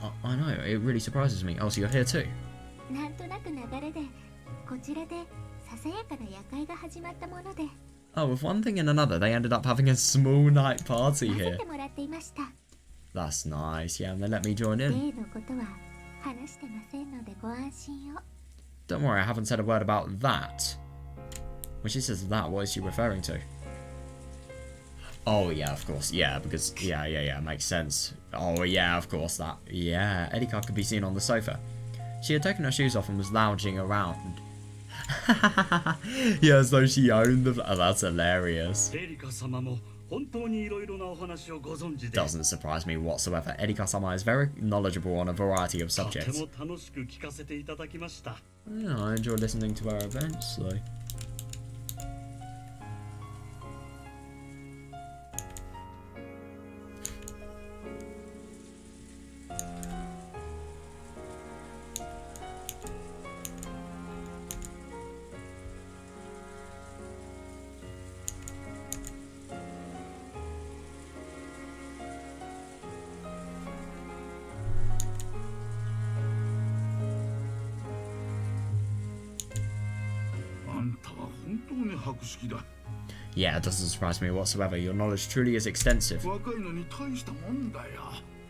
Oh, I know, it really surprises me. Oh, so you're here too? Oh, with one thing and another, they ended up having a small night party 混ぜ here. てもらっていました。 That's nice. Yeah, and they let me join in. 例のことは話してませんのでご安心を。 Don't worry, I haven't said a word about that. When she says that, what is she referring to? Oh, yeah, of course. Yeah, because... Yeah, makes sense. Oh, yeah, of course, that. Yeah, Erika could be seen on the sofa. She had taken her shoes off and was lounging around. Yeah, as though she owned the... Oh, that's hilarious. Doesn't surprise me whatsoever. Erika-sama is very knowledgeable on a variety of subjects. Yeah, I enjoy listening to her events, though. Yeah, it doesn't surprise me whatsoever. Your knowledge truly is extensive.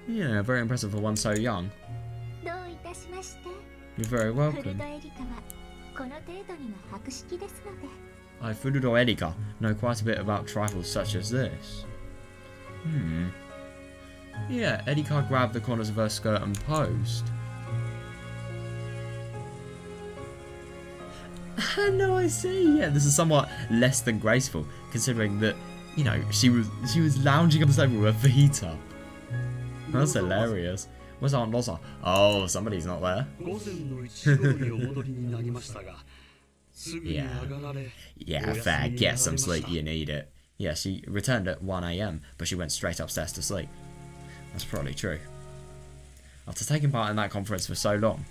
Yeah, very impressive for one so young. どういたしまして。 You're very フル welcome. ドエリカはこの程度にの博識ですので。 I, Furudo Erika, know quite a bit about trifles such as this. Yeah, Erika grabbed the corners of her skirt and posed. No, I see. Yeah, this is somewhat less than graceful, considering that, you know, she was lounging on the sofa with her feet up. That's hilarious. Where's Aunt Loza? Oh, somebody's not there. Yeah, fair. Get some sleep. You need it. Yeah, she returned at 1 AM, but she went straight upstairs to sleep. That's probably true. After taking part in that conference for so long.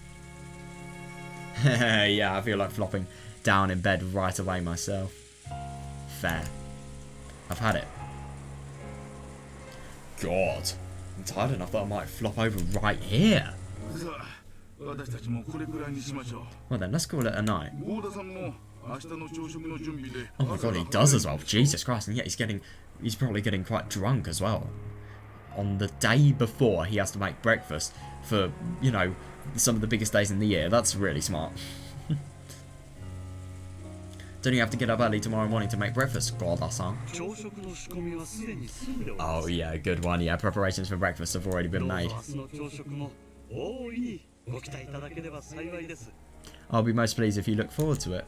Yeah, I feel like flopping down in bed right away myself. Fair. I've had it. God. I'm tired enough that I might flop over right here. Well then, let's call it a night. Oh my god, he does as well. Jesus Christ, and yet he's probably getting quite drunk as well. On the day before he has to make breakfast for, you know, some of the biggest days in the year. That's really smart. Don't you have to get up early tomorrow morning to make breakfast, Gorda-san? Oh yeah, good one. Yeah, preparations for breakfast have already been made. I'll be most pleased if you look forward to it.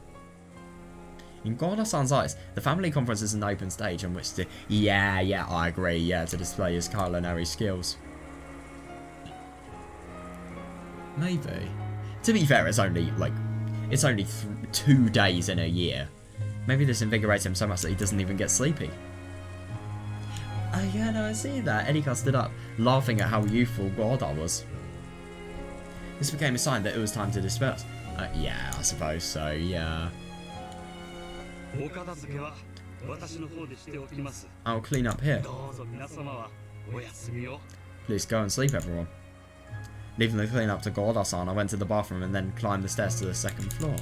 In Gorda-san's eyes, the family conference is an open stage on which to... Yeah, I agree, yeah, to display his culinary skills. Maybe. To be fair, it's only 2 days in a year. Maybe this invigorates him so much that he doesn't even get sleepy. Oh yeah, no, I see that. Erika stood up, laughing at how youthful Gorda was. This became a sign that it was time to disperse. Yeah, I suppose so, yeah. I'll clean up here. Please go and sleep, everyone. Leaving the clean up to Gorda-san, I went to the bathroom and then climbed the stairs to the second floor.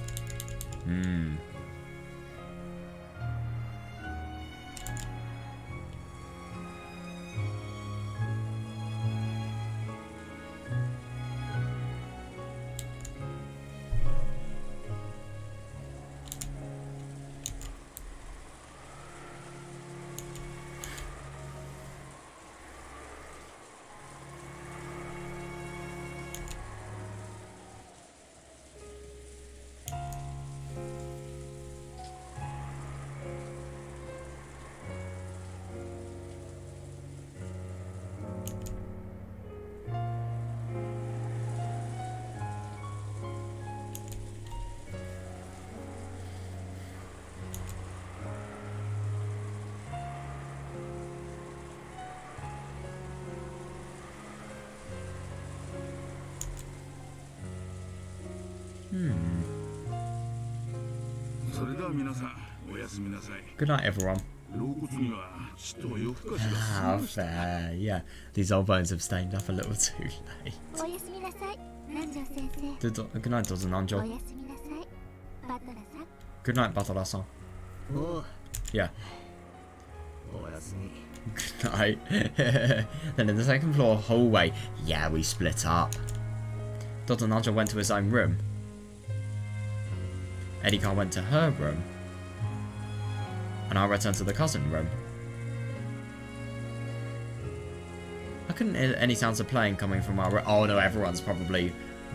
Good night, everyone. Ah, fair. Yeah, these old bones have stayed up a little too late. Good night, Dozen Anjo. Good night, Batola-san. Yeah. おやすみ。 Good night. Then in the second floor hallway, yeah, we split up. Dr. Nigel went to his own room. Eddie went to her room. And I returned to the cousin room. I couldn't hear any sounds of playing coming from our room. Oh no, everyone's probably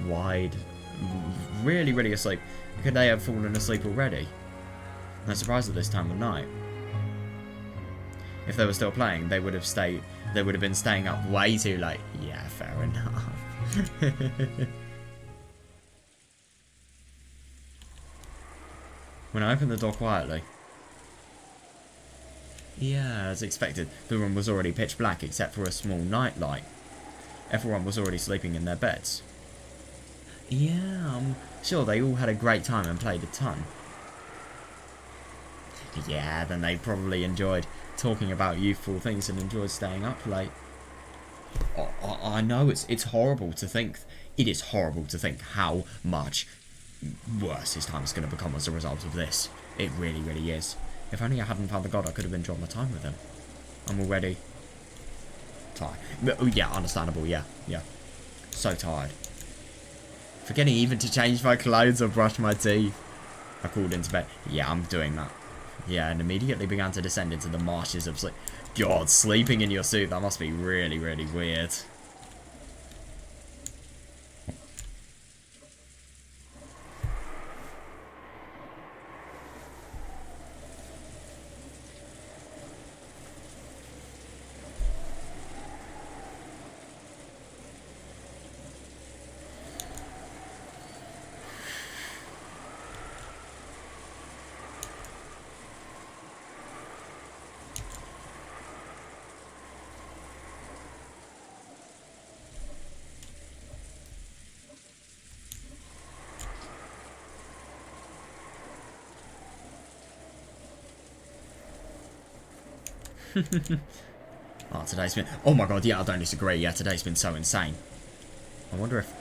wide, really asleep. Could they have fallen asleep already? No surprise at this time of night. If they were still playing, they would have been staying up way too late. Yeah, fair enough. When I opened the door quietly. Yeah, as expected, the room was already pitch black except for a small night light. Everyone was already sleeping in their beds. Yeah, I'm sure they all had a great time and played a ton. Yeah, then they probably enjoyed talking about youthful things and enjoyed staying up late. I know it's horrible to think. It is horrible to think how much worse his time is going to become as a result of this. It really is. If only I hadn't found the god, I could have enjoyed my time with him. I'm already tired. Oh, yeah, understandable. Yeah. So tired. Forgetting even to change my clothes or brush my teeth. I crawled into bed. Yeah, I'm doing that. Yeah, and immediately began to descend into the marshes of sleep. God, sleeping in your suit, that must be really weird. Oh, today's been... Oh my god, yeah, I don't disagree. Yeah, today's been so insane. I wonder if...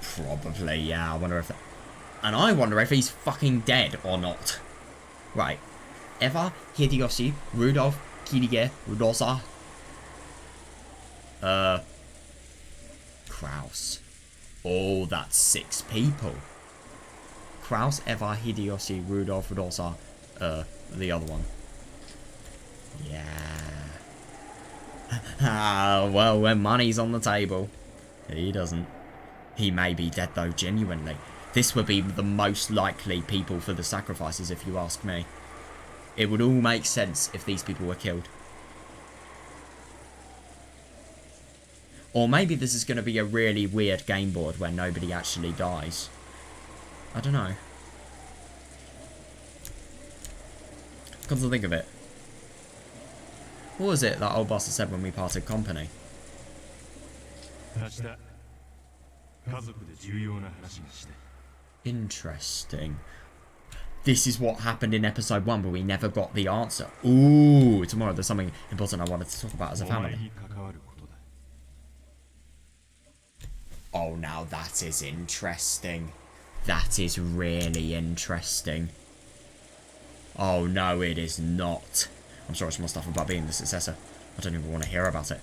Probably, yeah, I wonder if... And I wonder if he's fucking dead or not. Right. Eva, Hideyoshi, Rudolph, Kirige, Rudosa. Kraus. Oh, that's 6 people. Kraus, Eva, Hideyoshi, Rudolph, Rudosa. The other one. Yeah. Well, when money's on the table. He doesn't. He may be dead though, genuinely. This would be the most likely people for the sacrifices, if you ask me. It would all make sense if these people were killed. Or maybe this is going to be a really weird game board where nobody actually dies. I don't know. Come to think of it. What was it that old bastard said when we parted company? Interesting. This is what happened in episode 1, but we never got the answer. Ooh, tomorrow there's something important I wanted to talk about as a family. Oh, now that is interesting. That is really interesting. Oh, no, it is not. I'm sure it's more stuff about being the successor. I don't even want to hear about it.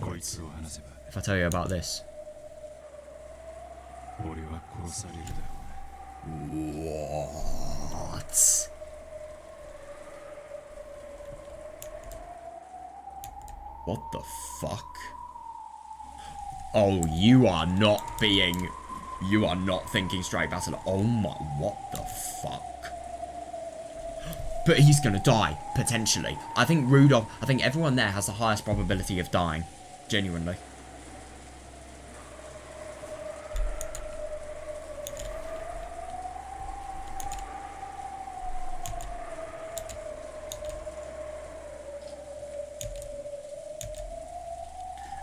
Oh, if I tell you about this. What? What the fuck? Oh, you are not being... You are not thinking straight about it. Oh my... What the fuck? But he's gonna die, potentially. I think Rudolph... I think everyone there has the highest probability of dying. Genuinely.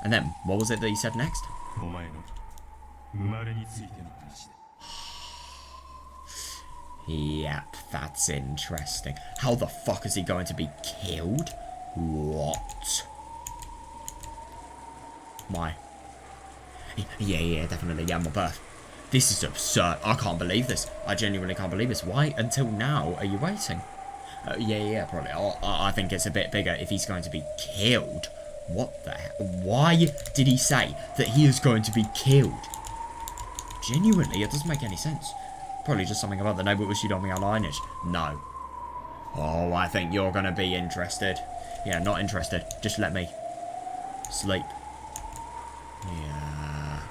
And then, what was it that he said next? Yep, that's interesting. How the fuck is he going to be killed? What? My... Yeah, definitely. Yeah, my birth. This is absurd. I can't believe this. I genuinely can't believe this. Why, until now, are you waiting? Yeah, probably. I think it's a bit bigger if he's going to be killed. What the hell? Why did he say that he is going to be killed? Genuinely, it doesn't make any sense. Probably just something about the noble Ushidomi lineage. No. Oh, I think you're going to be interested. Yeah, not interested. Just let me sleep. Yeah.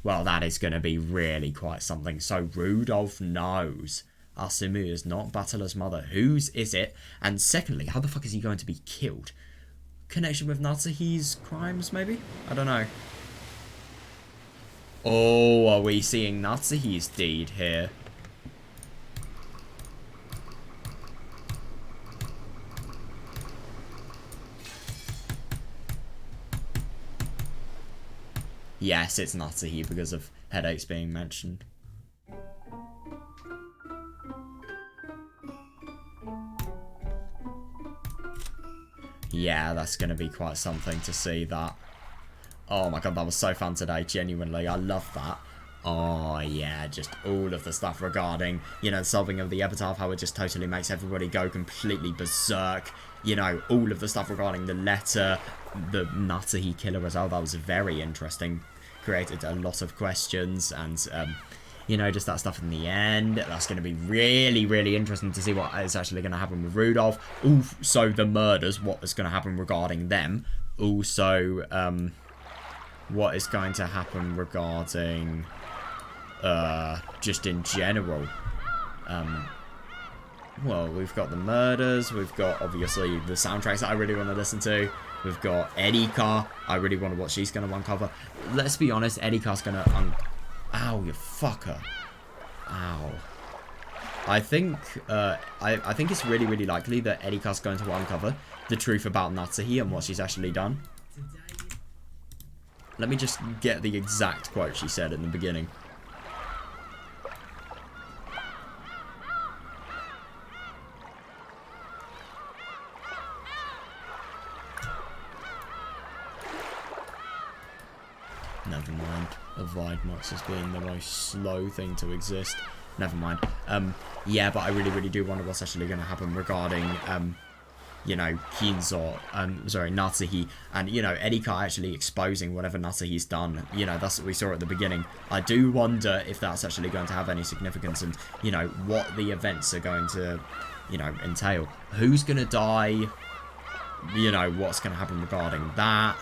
Well, that is going to be really quite something. So, Rudolph knows Asumu is not Battler's mother. Whose is it? And secondly, how the fuck is he going to be killed? Connection with Natsuhi's crimes, maybe? I don't know. Oh, are we seeing Natsuhi's deed here? Yes, it's Natsuhi because of headaches being mentioned. Yeah, that's going to be quite something to see that. Oh my god, that was so fun today, genuinely. I love that. Oh yeah, just all of the stuff regarding, you know, solving of the epitaph, how it just totally makes everybody go completely berserk. You know, all of the stuff regarding the letter, the Natsuhi killer as well, that was very interesting. Created a lot of questions, and, you know, just that stuff in the end. That's going to be really, really interesting to see what is actually going to happen with Rudolph. Also, the murders, what is going to happen regarding them. Also, what is going to happen regarding, just in general. Well, we've got the murders, we've got, obviously, the soundtracks that I really want to listen to. We've got Erika. I really wonder what she's going to uncover. Let's be honest, Erika's going to Ow, you fucker. Ow. I think it's really, really likely that Erika's going to uncover the truth about Natsuhi and what she's actually done. Let me just get the exact quote she said in the beginning. Never mind. Avidmox as being the most slow thing to exist. Never mind. Yeah, but I really, really do wonder what's actually going to happen regarding, you know, Kinzo, Natsuhi, and, you know, Erika actually exposing whatever Natsuhi's done. You know, that's what we saw at the beginning. I do wonder if that's actually going to have any significance and, you know, what the events are going to, you know, entail. Who's going to die? You know, what's going to happen regarding that?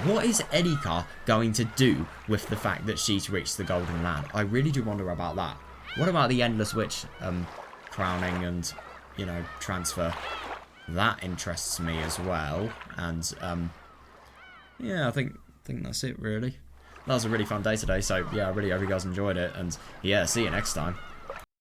What is Erika going to do with the fact that she's reached the Golden Land? I really do wonder about that. What about the Endless Witch crowning and, you know, transfer? That interests me as well. And, yeah, I think that's it, really. That was a really fun day today, so, yeah, I really hope you guys enjoyed it. And, yeah, see you next time.